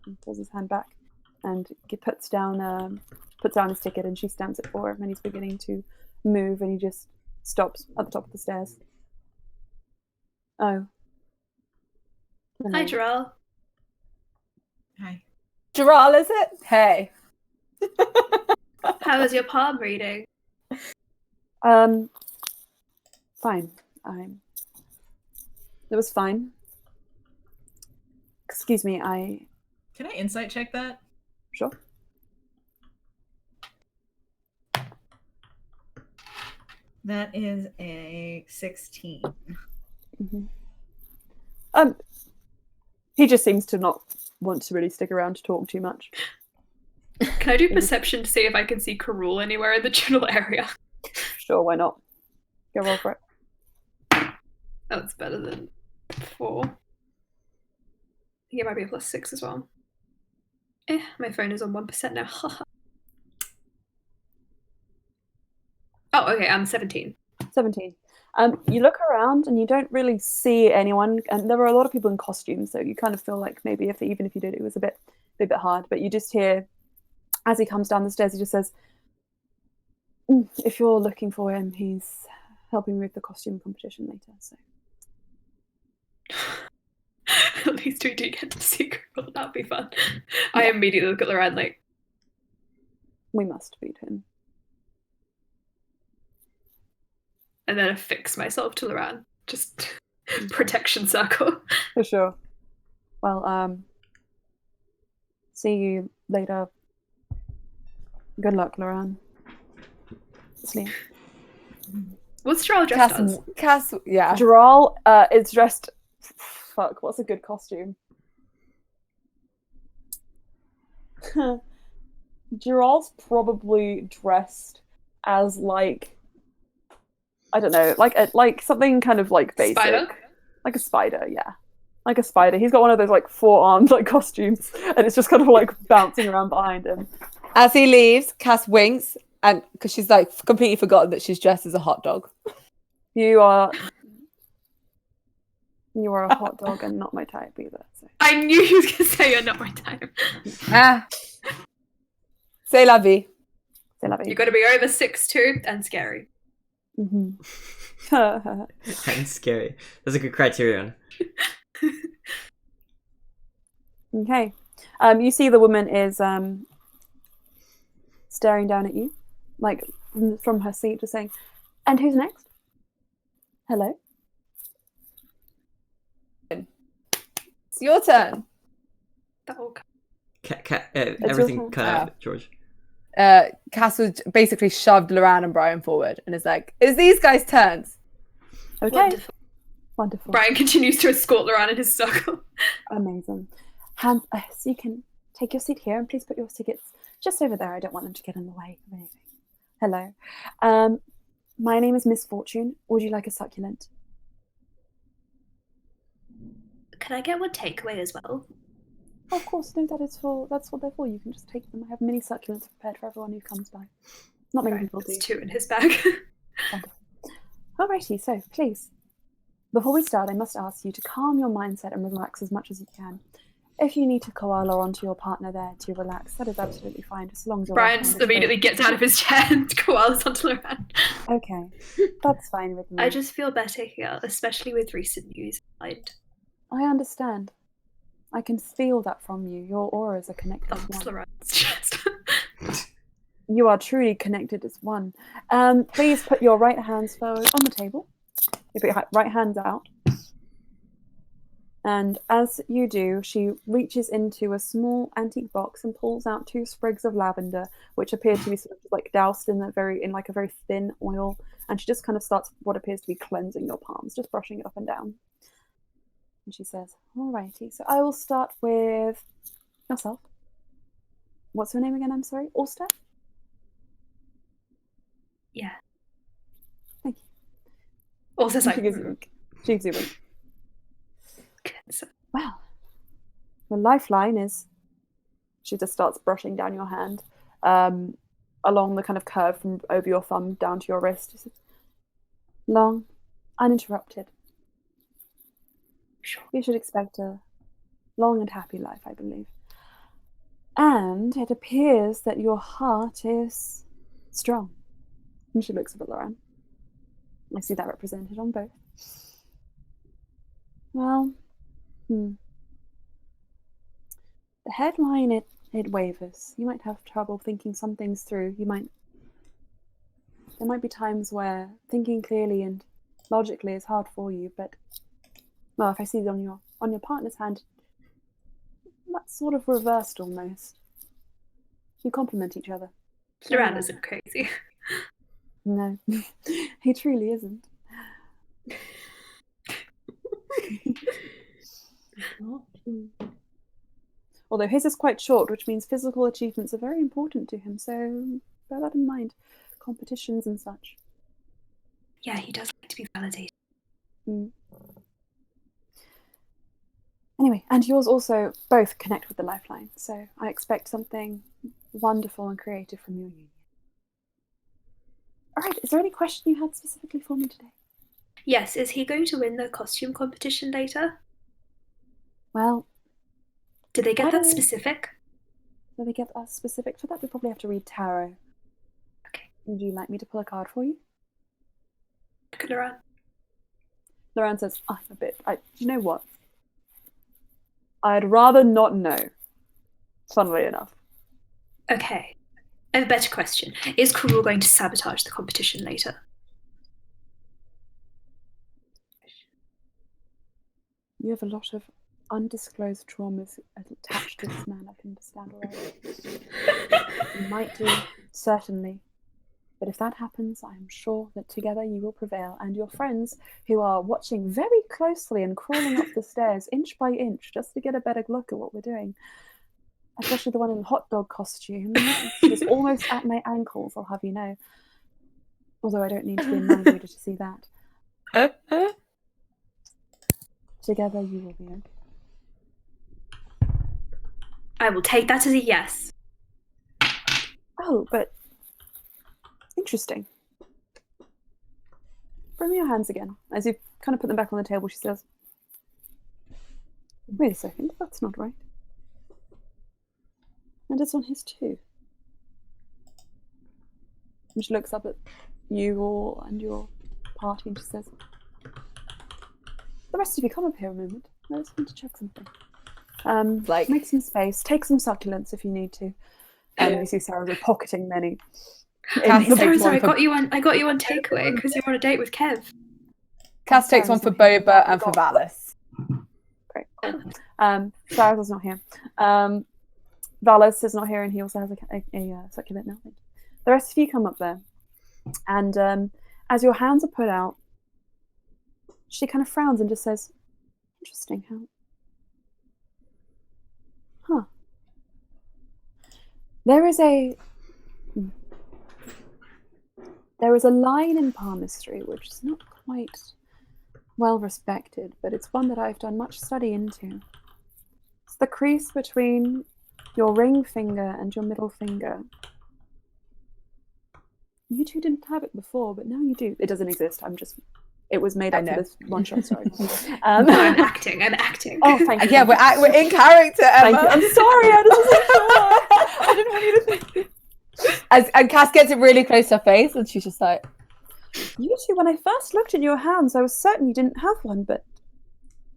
[SPEAKER 1] and pulls his hand back, and he puts down his ticket, and she stamps it for him, and he's beginning to move, and he just stops at the top of the stairs. Oh.
[SPEAKER 4] "Hi, Gerald."
[SPEAKER 5] Hi.
[SPEAKER 2] Gerald, is it? Hey.
[SPEAKER 4] How was your palm reading?
[SPEAKER 1] Fine. It was fine. Excuse me,
[SPEAKER 5] Can I insight check that?
[SPEAKER 1] Sure.
[SPEAKER 5] That is a 16.
[SPEAKER 1] Mm-hmm. He just seems to not want to really stick around to talk too much.
[SPEAKER 4] Can I do perception to see if I can see Karul anywhere in the general area?
[SPEAKER 1] Sure, why not? Go roll for it.
[SPEAKER 4] That's better than 4. I think it might be a +6 as well. My phone is on 1% now. Oh, okay, I'm 17. 17.
[SPEAKER 1] You look around and you don't really see anyone, and there were a lot of people in costumes, so you kind of feel like maybe even if you did, it was a bit hard. But you just hear, as he comes down the stairs, he just says, "If you're looking for him, he's helping with the costume competition later." So
[SPEAKER 4] at least we do get to see Karul. That'd be fun. I immediately look at Loran like,
[SPEAKER 1] we must beat him.
[SPEAKER 4] and then affix myself to Loran. Just protection circle.
[SPEAKER 1] For sure. Well, see you later. Good luck, Loran. Sleep.
[SPEAKER 4] What's Gerald dressed as?
[SPEAKER 2] Cass, yeah.
[SPEAKER 1] Gerald is dressed. Fuck, what's a good costume? Gerald's probably dressed as like, I don't know, like something kind of like basic.
[SPEAKER 4] Spider?
[SPEAKER 1] Like a spider, yeah. Like a spider. He's got one of those like 4-armed like costumes, and it's just kind of like bouncing around behind him.
[SPEAKER 2] As he leaves, Cass winks, and because she's like completely forgotten that she's dressed as a hot dog.
[SPEAKER 1] You are a hot dog and not my type either. So.
[SPEAKER 4] I knew he was going to say you're not my type.
[SPEAKER 2] C'est la vie.
[SPEAKER 1] C'est la vie.
[SPEAKER 4] You've got to be over 6'2" and scary.
[SPEAKER 1] Mm-hmm.
[SPEAKER 3] And scary. That's a good criterion.
[SPEAKER 1] Okay. You see the woman is staring down at you, like from her seat, just saying, "And who's next? Hello."
[SPEAKER 2] It's your turn.
[SPEAKER 3] Everything cut out, George.
[SPEAKER 2] Cass was basically shoved Loran and Brian forward and is like, "It's these guys' turns."
[SPEAKER 1] Okay. Wonderful.
[SPEAKER 4] Brian continues to escort Loran in his circle.
[SPEAKER 1] Amazing. So you can take your seat here, and please put your tickets just over there. I don't want them to get in the way of anything. Hello. My name is Miss Fortune. Would you like a succulent?
[SPEAKER 4] Can I get one takeaway as well?
[SPEAKER 1] Of course, no, that's what they're for. You can just take them. I have mini succulents prepared for everyone who comes by. Not many people do.
[SPEAKER 4] There's 2 in his bag.
[SPEAKER 1] Wonderful. Alrighty, so please, before we start, I must ask you to calm your mindset and relax as much as you can. If you need to koala onto your partner there to relax, that is absolutely fine, as long as you're
[SPEAKER 4] Brian immediately gets out of his chair and koalas onto Loran.
[SPEAKER 1] Okay, that's fine with me.
[SPEAKER 4] I just feel better here, especially with recent news in mind.
[SPEAKER 1] I understand. I can feel that from you. Your auras are connected as
[SPEAKER 4] Thumps
[SPEAKER 1] one.
[SPEAKER 4] Loran's chest.
[SPEAKER 1] You are truly connected as one. Please put your right hands forward on the table. You put your right hands out. And as you do, she reaches into a small antique box and pulls out 2 sprigs of lavender, which appear to be sort of like doused in a very thin oil. And she just kind of starts what appears to be cleansing your palms, just brushing it up and down. And she says, "Alrighty, so I will start with yourself. What's your name again? I'm sorry, Ulster."
[SPEAKER 4] Yeah.
[SPEAKER 1] Thank you.
[SPEAKER 4] Also,
[SPEAKER 1] She gives you a wink. She gives you a wink. Well, the lifeline is. She just starts brushing down your hand, along the kind of curve from over your thumb down to your wrist. She says, "Long, uninterrupted.
[SPEAKER 4] Sure.
[SPEAKER 1] You should expect a long and happy life, I believe. And it appears that your heart is strong." And she looks up at Loran. I see that represented on both. Well, the headline, it wavers. You might have trouble thinking some things through. There might be times where thinking clearly and logically is hard for you, but well, if I see it on your partner's hand, that's sort of reversed almost. You complement each other.
[SPEAKER 4] Loran isn't crazy.
[SPEAKER 1] No, he truly isn't. Although his is quite short, which means physical achievements are very important to him, so bear that in mind. Competitions and such.
[SPEAKER 4] Yeah, he does like to be validated.
[SPEAKER 1] Anyway, and yours also both connect with the lifeline, so I expect something wonderful and creative from your union. Alright, is there any question you had specifically for me today?
[SPEAKER 4] Yes, is he going to win the costume competition later?
[SPEAKER 1] Well,
[SPEAKER 4] did they get that specific?
[SPEAKER 1] Did they get us specific for that? We probably have to read tarot.
[SPEAKER 4] Okay.
[SPEAKER 1] Would you like me to pull a card for you?
[SPEAKER 4] Look at Loran.
[SPEAKER 1] Loran says, "I'm a bit. You know what? I'd rather not know." Funnily enough.
[SPEAKER 4] Okay. I have a better question. Is Karul going to sabotage the competition later?
[SPEAKER 1] You have a lot of undisclosed traumas attached to this man, I can understand already. You might do, certainly. But if that happens, I am sure that together you will prevail, and your friends, who are watching very closely and crawling up the stairs inch by inch just to get a better look at what we're doing, especially the one in the hot dog costume, is almost at my ankles, I'll have you know. Although I don't need to be a mind reader to see that. Together you will be okay.
[SPEAKER 4] I will take that as a yes.
[SPEAKER 1] Oh, but interesting. Bring me your hands again. As you kind of put them back on the table, she says, "Wait a second, that's not right. And it's on his too." And she looks up at you all and your party and she says, "The rest of you come up here a moment. I just want to check something. Make some space. Take some succulents if you need to." And you see Sarah pocketing many.
[SPEAKER 4] Sorry, I got you on takeaway because you're on a date with Kev.
[SPEAKER 2] Cass takes one for Boba and for Valis.
[SPEAKER 1] Great. Sarah's is not here. Valis is not here, and he also has a succulent now. The rest of you come up there, and as your hands are put out, she kind of frowns and just says, "Interesting, how? Huh? There is a line in palmistry which is not quite well respected, but it's one that I've done much study into. It's the crease between your ring finger and your middle finger. You two didn't have it before, but now you do. It doesn't exist. It was made up for this one shot, sorry.
[SPEAKER 4] No, I'm acting.
[SPEAKER 1] Oh, thank you.
[SPEAKER 2] Yeah, we're in character, Emma.
[SPEAKER 1] Thank you. I'm sorry, I just wasn't sure. I didn't want you to think.
[SPEAKER 2] And Cass gets it really close to her face, and she's just like,
[SPEAKER 1] You two, when I first looked at your hands, I was certain you didn't have one, but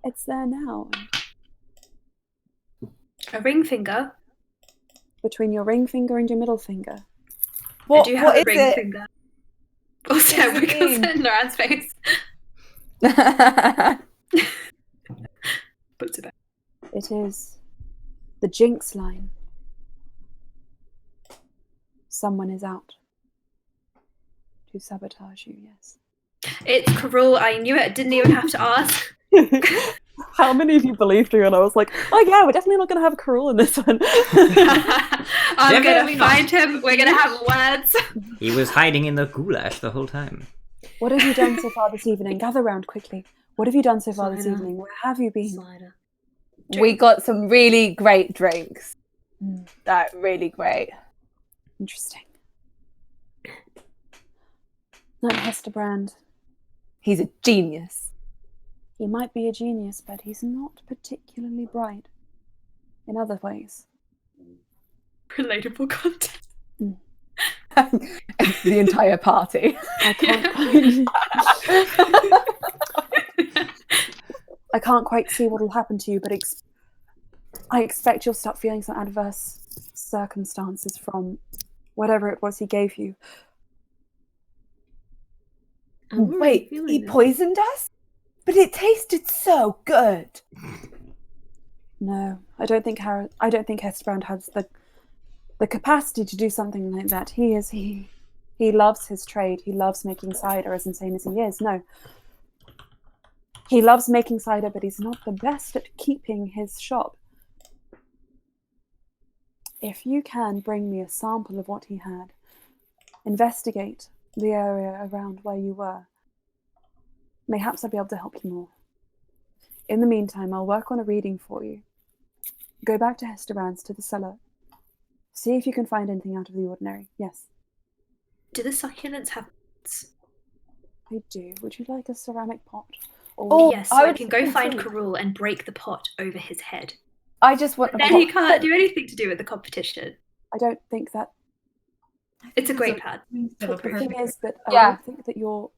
[SPEAKER 1] it's there now.
[SPEAKER 4] A ring finger.
[SPEAKER 1] Between your ring finger and your middle finger.
[SPEAKER 2] what
[SPEAKER 4] I do have a
[SPEAKER 2] is
[SPEAKER 4] ring
[SPEAKER 2] it?
[SPEAKER 4] finger. Also,
[SPEAKER 2] What does it
[SPEAKER 4] wiggles
[SPEAKER 2] mean?
[SPEAKER 4] in Laurent's face. Puts it back.
[SPEAKER 1] It is the jinx line. Someone is out to sabotage you, yes.
[SPEAKER 4] It's cruel. I knew it. I didn't even have to ask.
[SPEAKER 1] How many of you believed her? And I was like, oh yeah, we're definitely not going to have Karul in this one.
[SPEAKER 4] I'm
[SPEAKER 7] Definitely
[SPEAKER 4] gonna
[SPEAKER 7] not.
[SPEAKER 4] find him. We're gonna have words.
[SPEAKER 7] He was hiding in the goulash the whole time.
[SPEAKER 1] What have you done so far this evening? Gather round quickly. What have you done so far this
[SPEAKER 4] Slider.
[SPEAKER 1] evening? Where have you been?
[SPEAKER 4] Slider.
[SPEAKER 2] We got some really great drinks.
[SPEAKER 1] Mm,
[SPEAKER 2] That really great.
[SPEAKER 1] interesting. Not Hesterbrand.
[SPEAKER 2] He's a genius.
[SPEAKER 1] He might be a genius, but he's not particularly bright in other ways.
[SPEAKER 4] Relatable content.
[SPEAKER 2] The entire party.
[SPEAKER 1] I can't quite see what will happen to you, but I expect you'll start feeling some adverse circumstances from whatever it was he gave you.
[SPEAKER 6] I'm already
[SPEAKER 2] Wait,
[SPEAKER 6] feeling
[SPEAKER 2] he
[SPEAKER 6] this.
[SPEAKER 2] poisoned us? But it tasted so good.
[SPEAKER 1] No, I don't think Hesterbrand has the capacity to do something like that. He loves his trade. He loves making cider, as insane as he is. No. He loves making cider, but he's not the best at keeping his shop. If you can bring me a sample of what he had, investigate the area around where you were, mayhaps I'll be able to help you more. In the meantime, I'll work on a reading for you. Go back to Hesterbrand's, to the cellar. See if you can find anything out of the ordinary. Yes,
[SPEAKER 4] Do the succulents have pots?
[SPEAKER 1] I do. Would you like a ceramic pot? Or
[SPEAKER 2] Oh,
[SPEAKER 4] Yes, so
[SPEAKER 2] I
[SPEAKER 4] I
[SPEAKER 2] would
[SPEAKER 4] can go find
[SPEAKER 2] consider-
[SPEAKER 4] Karul and break the pot over his head.
[SPEAKER 2] I just want
[SPEAKER 4] Then he can't do anything to do with the competition.
[SPEAKER 1] I don't think that...
[SPEAKER 4] It's a great plan.
[SPEAKER 1] The thing is that I
[SPEAKER 2] Yeah.
[SPEAKER 1] don't think that you're...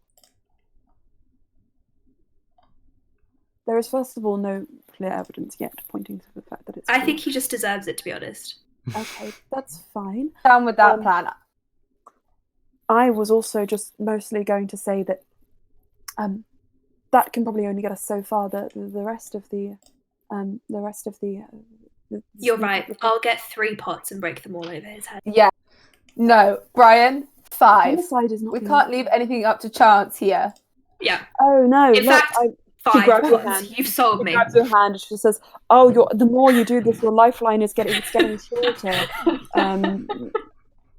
[SPEAKER 1] There is, first of all, no clear evidence yet pointing to the fact that it's
[SPEAKER 4] I
[SPEAKER 1] true.
[SPEAKER 4] think he just deserves it, to be honest.
[SPEAKER 1] Okay, that's fine.
[SPEAKER 2] down with that
[SPEAKER 1] Um,
[SPEAKER 2] plan.
[SPEAKER 1] I was also just mostly going to say that that can probably only get us so far. The rest of the
[SPEAKER 4] You're right. I'll get 3 pots and break them all over his head.
[SPEAKER 2] Yeah. No, Brian, 5.
[SPEAKER 1] Homicide is not
[SPEAKER 2] We
[SPEAKER 1] the
[SPEAKER 2] can't
[SPEAKER 1] only-
[SPEAKER 2] leave anything up to chance here.
[SPEAKER 4] Yeah.
[SPEAKER 1] Oh no!
[SPEAKER 4] In
[SPEAKER 1] look,
[SPEAKER 4] fact,
[SPEAKER 1] she
[SPEAKER 4] 5
[SPEAKER 1] grabs your
[SPEAKER 4] pots.
[SPEAKER 1] hand.
[SPEAKER 4] You've sold
[SPEAKER 1] She
[SPEAKER 4] me.
[SPEAKER 1] grabs your hand and she says, "Oh, the more you do this, your lifeline is getting shorter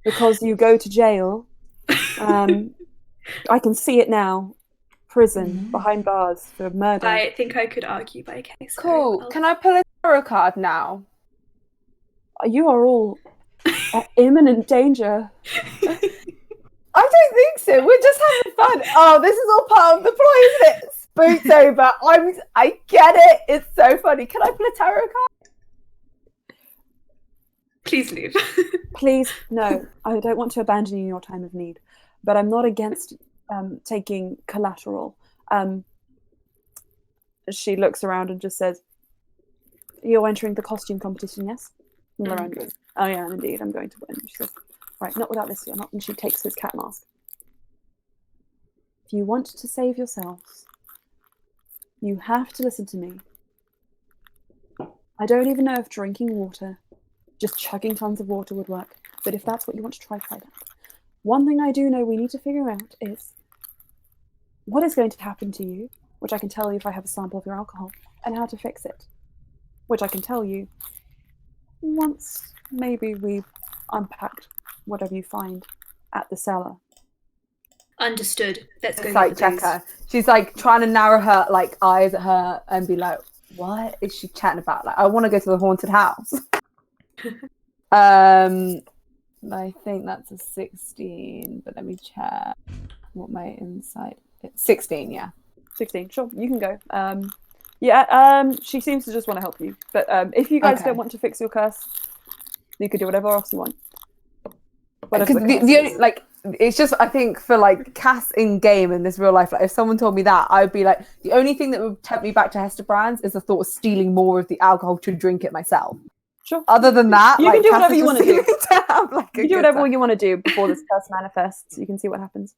[SPEAKER 1] because you go to jail. I can see it now. Prison behind bars for murder.
[SPEAKER 4] I think I could argue by case. very
[SPEAKER 2] Cool.
[SPEAKER 4] well.
[SPEAKER 2] Can I pull a tarot card now?
[SPEAKER 1] You are all at imminent danger.
[SPEAKER 2] I don't think so. We're just having fun. Oh, this is all part of the ploy, isn't it? Spook's over. I get it. It's so funny. Can I pull a tarot card?
[SPEAKER 4] Please leave.
[SPEAKER 1] Please, no. I don't want to abandon you in your time of need, but I'm not against taking collateral. She looks around and just says, "You're entering the costume competition, yes?" And Lorraine goes, "Oh yeah, indeed, I'm going to win." She says, "Right, not without this, you're not." And she takes his cat mask. If you want to save yourselves, you have to listen to me. I don't even know if drinking water, just chugging tons of water would work, but if that's what you want to try that. One thing I do know we need to figure out is what is going to happen to you, which I can tell you if I have a sample of your alcohol, and how to fix it, which I can tell you once maybe we've unpacked whatever you find at the cellar.
[SPEAKER 4] Understood. Let's go.
[SPEAKER 2] Sight checker. She's like trying to narrow her like eyes at her and be like, what is she chatting about? Like, I want to go to the haunted house. I think that's a 16, but let me check what my insight is. 16, yeah.
[SPEAKER 1] 16, sure, you can go. She seems to just want to help you. But if you guys don't want to fix your curse, you could do whatever else you want.
[SPEAKER 2] Because the only, like, it's just, I think for like Cass in game in this real life, like if someone told me that, I'd be like, the only thing that would tempt me back to Hester Brands is the thought of stealing more of the alcohol to drink it myself.
[SPEAKER 1] Sure.
[SPEAKER 2] Other than that,
[SPEAKER 1] you
[SPEAKER 2] like,
[SPEAKER 1] can do
[SPEAKER 2] Cass
[SPEAKER 1] whatever
[SPEAKER 2] is
[SPEAKER 1] you
[SPEAKER 2] just
[SPEAKER 1] want to do.
[SPEAKER 2] Like,
[SPEAKER 1] You do whatever you want to do before this curse manifests. You can see what happens.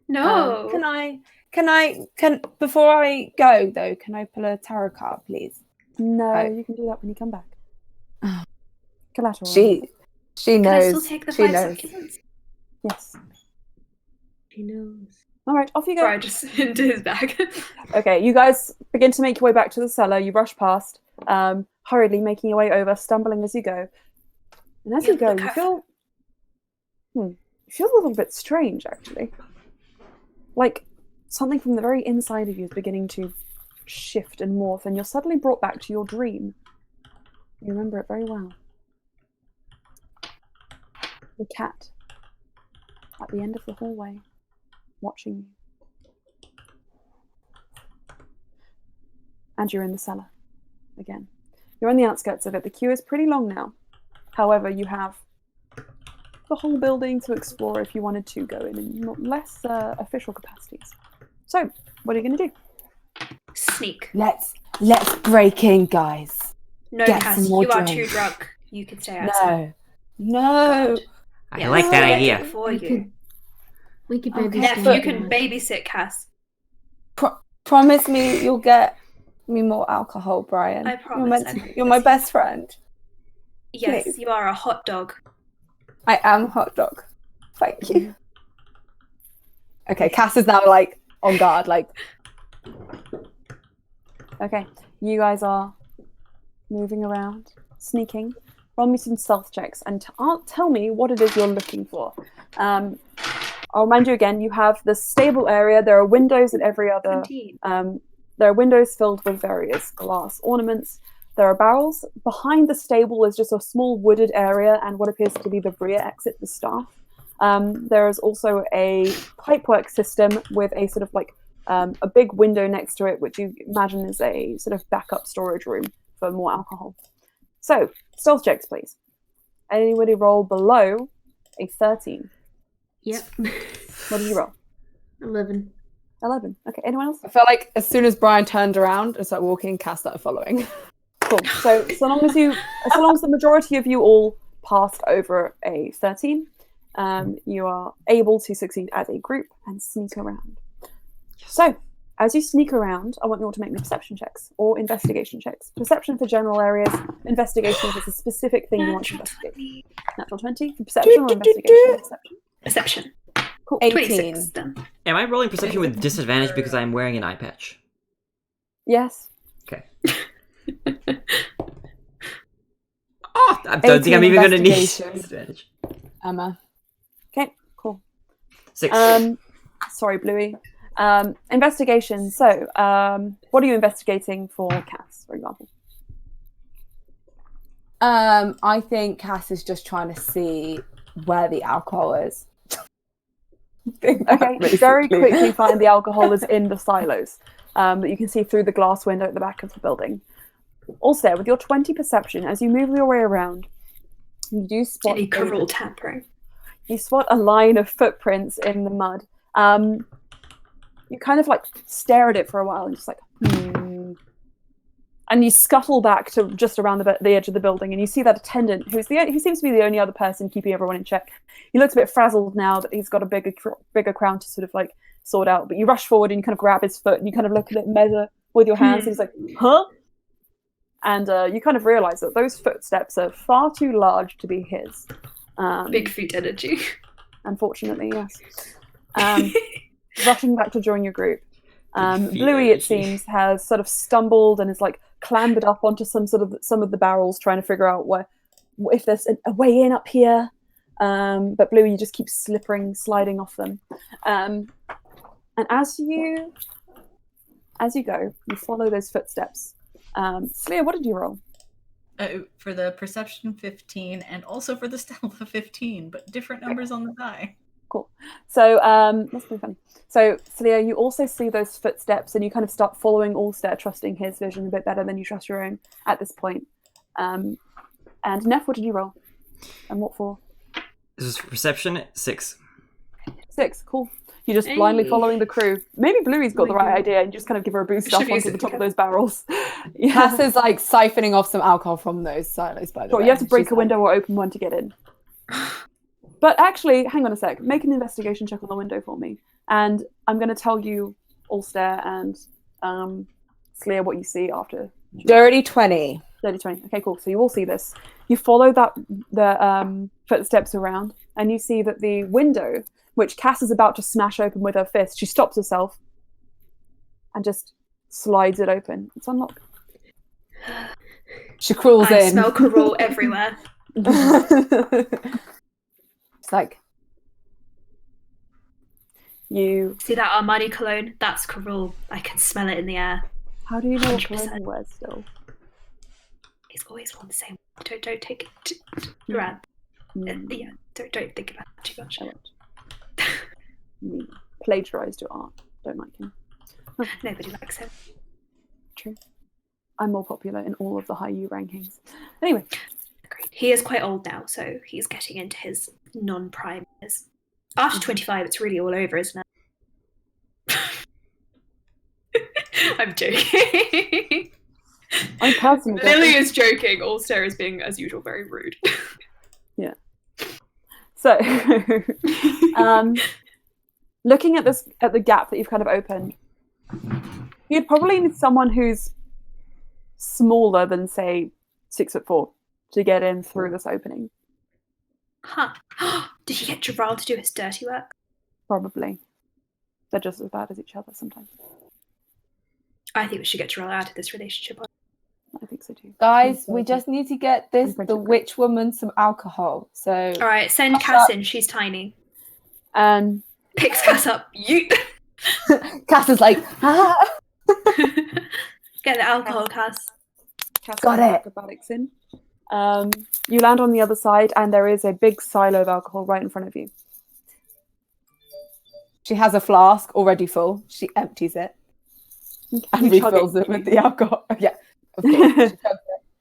[SPEAKER 4] No.
[SPEAKER 2] Can before I go though, can I pull a tarot card, please?
[SPEAKER 1] No, you can do that when you come back. Collateral.
[SPEAKER 2] She
[SPEAKER 4] Can I
[SPEAKER 2] knows.
[SPEAKER 4] still take the
[SPEAKER 2] She
[SPEAKER 4] 5
[SPEAKER 2] knows.
[SPEAKER 4] succulents?
[SPEAKER 1] Yes.
[SPEAKER 6] She knows.
[SPEAKER 1] All right, off you go.
[SPEAKER 4] Right, just into his bag.
[SPEAKER 1] Okay, you guys begin to make your way back to the cellar. You rush past, hurriedly making your way over, stumbling as you go. And as you go, you feel you feel a little bit strange, actually. Like something from the very inside of you is beginning to shift and morph, and you're suddenly brought back to your dream. You remember it very well. The cat at the end of the hallway, watching you. And you're in the cellar again. You're on the outskirts of it. The queue is pretty long now. However, you have the whole building to explore if you wanted to go in less official capacities. So, what are you going to do?
[SPEAKER 4] Sneak.
[SPEAKER 2] Let's break in, guys.
[SPEAKER 4] No,
[SPEAKER 2] Get
[SPEAKER 4] Cass,
[SPEAKER 2] some more
[SPEAKER 4] you are
[SPEAKER 2] drink.
[SPEAKER 4] too drunk. You can stay outside.
[SPEAKER 2] No.
[SPEAKER 7] I like that idea.
[SPEAKER 4] For you.
[SPEAKER 6] We could
[SPEAKER 2] Okay,
[SPEAKER 6] babysit.
[SPEAKER 4] Neff, you can babysit Cass.
[SPEAKER 2] Promise me you'll get me more alcohol, Brian.
[SPEAKER 4] I promise.
[SPEAKER 2] You're my best friend.
[SPEAKER 4] Yes,
[SPEAKER 2] Please.
[SPEAKER 4] you are a hot dog.
[SPEAKER 2] I am hot dog. Thank you. Okay, Cass is now like on guard, like.
[SPEAKER 1] Okay, you guys are moving around, sneaking. Roll me some stealth checks and tell me what it is you're looking for. I'll remind you again, you have the stable area. There are windows at every other... there are windows filled with various glass ornaments. There are barrels. Behind the stable is just a small wooded area and what appears to be the rear exit for staff. There is also a pipework system with a sort of like a big window next to it, which you imagine is a sort of backup storage room for more alcohol. So, stealth checks, please. Anybody roll below a 13?
[SPEAKER 6] Yep.
[SPEAKER 1] What did you roll?
[SPEAKER 6] 11.
[SPEAKER 1] 11. Okay, anyone else?
[SPEAKER 2] I felt like as soon as Brian turned around and started walking, Cass started following.
[SPEAKER 1] Cool. So long as the majority of you all passed over a 13, you are able to succeed as a group and sneak around. So, as you sneak around, I want you all to make me perception checks or investigation checks. Perception for general areas, investigation if it's a specific thing you want to investigate. Natural 20 for perception or investigation?
[SPEAKER 4] Perception.
[SPEAKER 1] Cool.
[SPEAKER 2] 18.
[SPEAKER 4] 26. Done.
[SPEAKER 7] Am I rolling perception with disadvantage because I'm wearing an eye patch?
[SPEAKER 1] Yes.
[SPEAKER 7] Okay. I don't think I'm even going to need disadvantage.
[SPEAKER 2] Emma.
[SPEAKER 1] Okay, cool.
[SPEAKER 7] 6.
[SPEAKER 1] Sorry, Bluey. Investigation. So, what are you investigating for Cass, for example?
[SPEAKER 2] I think Cass is just trying to see where the alcohol is.
[SPEAKER 1] Okay, very quickly find the alcohol is in the silos that you can see through the glass window at the back of the building. Also, with your 20 perception, as you move your way around, you do spot
[SPEAKER 4] Any cruel tampering.
[SPEAKER 1] You spot a line of footprints in the mud. You kind of like stare at it for a while and just like, and you scuttle back to just around the edge of the building, and you see that attendant who seems to be the only other person keeping everyone in check. He looks a bit frazzled now that he's got a bigger crown to sort of like sort out. But you rush forward and you kind of grab his foot and you kind of look at it, measure with your hands. And he's like, "Huh?" And you kind of realize that those footsteps are far too large to be his.
[SPEAKER 4] Big feet energy.
[SPEAKER 1] Unfortunately, yes. Rushing back to join your group. Bluey, it seems, has sort of stumbled and is like clambered up onto some of the barrels, trying to figure out if there's a way in up here. But Blue, you just keep sliding off them. And as you go, you follow those footsteps. Slya, what did you roll?
[SPEAKER 5] For the perception 15 and also for the stealth of 15, but different numbers on the die.
[SPEAKER 1] Cool. So that's pretty funny. So Slya, you also see those footsteps, and you kind of start following Allstair, trusting his vision a bit better than you trust your own at this point. And Neff, what did you roll? And what for?
[SPEAKER 3] This is perception 6.
[SPEAKER 1] 6. Cool. You're just blindly following the crew. Maybe Bluey's got the right idea, and just kind of give her a boost up onto the top of those barrels. Yeah.
[SPEAKER 2] Cass is like siphoning off some alcohol from those silos, by the way.
[SPEAKER 1] You have to break a window or open one to get in. But actually, hang on a sec. Make an investigation check on the window for me. And I'm going to tell you, Allstair and Slya, what you see after.
[SPEAKER 2] Dirty 20.
[SPEAKER 1] Dirty 20. Okay, cool. So you all see this. You follow the footsteps around, and you see that the window, which Cass is about to smash open with her fist, she stops herself and just slides it open. It's unlocked.
[SPEAKER 2] She crawls
[SPEAKER 4] I
[SPEAKER 2] in.
[SPEAKER 4] smell Carol everywhere.
[SPEAKER 2] It's like,
[SPEAKER 1] you.
[SPEAKER 4] See that Armani cologne? That's Carol. I can smell it in the air.
[SPEAKER 1] How do you know what
[SPEAKER 4] 100%.
[SPEAKER 1] cologne he wears still?
[SPEAKER 4] He's always worn the same. Don't take it around. Yeah, don't think about it too much.
[SPEAKER 1] I won't. Me. Plagiarized your art. Don't like him.
[SPEAKER 4] Nobody likes him.
[SPEAKER 1] True. I'm more popular in all of the high U rankings. Anyway.
[SPEAKER 4] Agreed. He is quite old now, so he's getting into his non-prime years. After 25, it's really all over, isn't it? I'm joking.
[SPEAKER 1] I'm personally.
[SPEAKER 4] Lily is joking. Allstair is being, as usual, very rude.
[SPEAKER 1] Yeah. So, looking at the gap that you've kind of opened, you'd probably need someone who's smaller than, say, 6'4" to get in through this opening.
[SPEAKER 4] Huh. Did he get Jabral to do his dirty work?
[SPEAKER 1] Probably. They're just as bad as each other sometimes.
[SPEAKER 4] I think we should get Jabral out of this relationship.
[SPEAKER 1] I think so too.
[SPEAKER 2] guys, we just need to get the witch woman some alcohol. So
[SPEAKER 4] All right, send Cass in. She's tiny. Picks Cass up. You.
[SPEAKER 2] Cass is like, ah.
[SPEAKER 4] Get the alcohol, Cass.
[SPEAKER 2] Got it.
[SPEAKER 1] Acrobatics in. You land on the other side, and there is a big silo of alcohol right in front of you.
[SPEAKER 2] She has a flask already full. She empties it and refills it with the alcohol. Yeah, of course. She chugs it.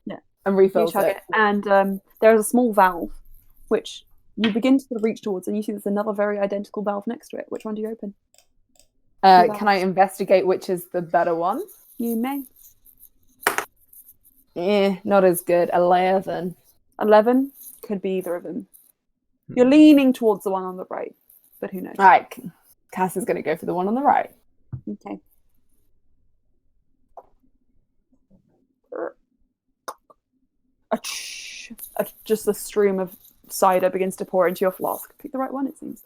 [SPEAKER 1] Yeah,
[SPEAKER 2] and refills it.
[SPEAKER 1] And there is a small valve, which you begin to sort of reach towards, and you see there's another very identical valve next to it. Which one do you open?
[SPEAKER 2] Can I investigate which is the better one?
[SPEAKER 1] You may.
[SPEAKER 2] Not as good. 11.
[SPEAKER 1] 11 could be either of them. You're leaning towards the one on the right, but who knows?
[SPEAKER 2] All right, Cass is going to go for the one on the right.
[SPEAKER 1] Okay. Just a stream of cider begins to pour into your flask. Pick the right one, it seems.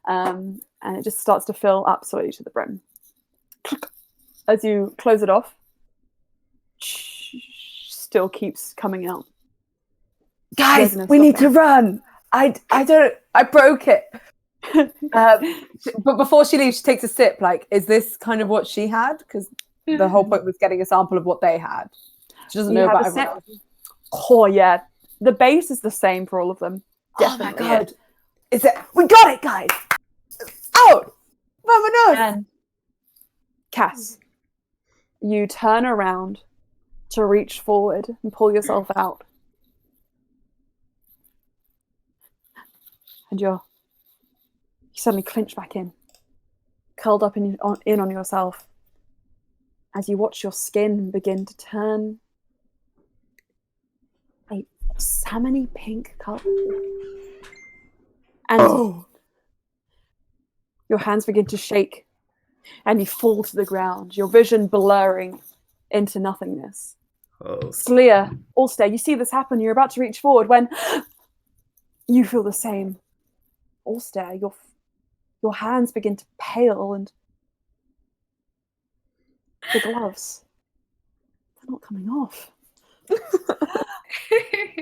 [SPEAKER 1] And it just starts to fill up slowly to the brim. As you close it off, still keeps coming out.
[SPEAKER 2] Guys, we need to run. I broke it. But before she leaves, she takes a sip. Like, is this kind of what she had? Because the whole point was getting a sample of what they had. She doesn't know about everyone else.
[SPEAKER 1] Oh yeah, the base is the same for all of them.
[SPEAKER 2] Definitely. Oh my god, is it? We got it, guys. Out, Vámonos.
[SPEAKER 1] And Cass, you turn around to reach forward and pull yourself out, and you suddenly clinch back in, curled up in on yourself, as you watch your skin begin to turn a salmony pink color, and your hands begin to shake, and you fall to the ground, your vision blurring into nothingness. Slya, Allstair, you see this happen. You're about to reach forward when you feel the same. Allstair, your hands begin to pale, and the gloves, they're not coming off.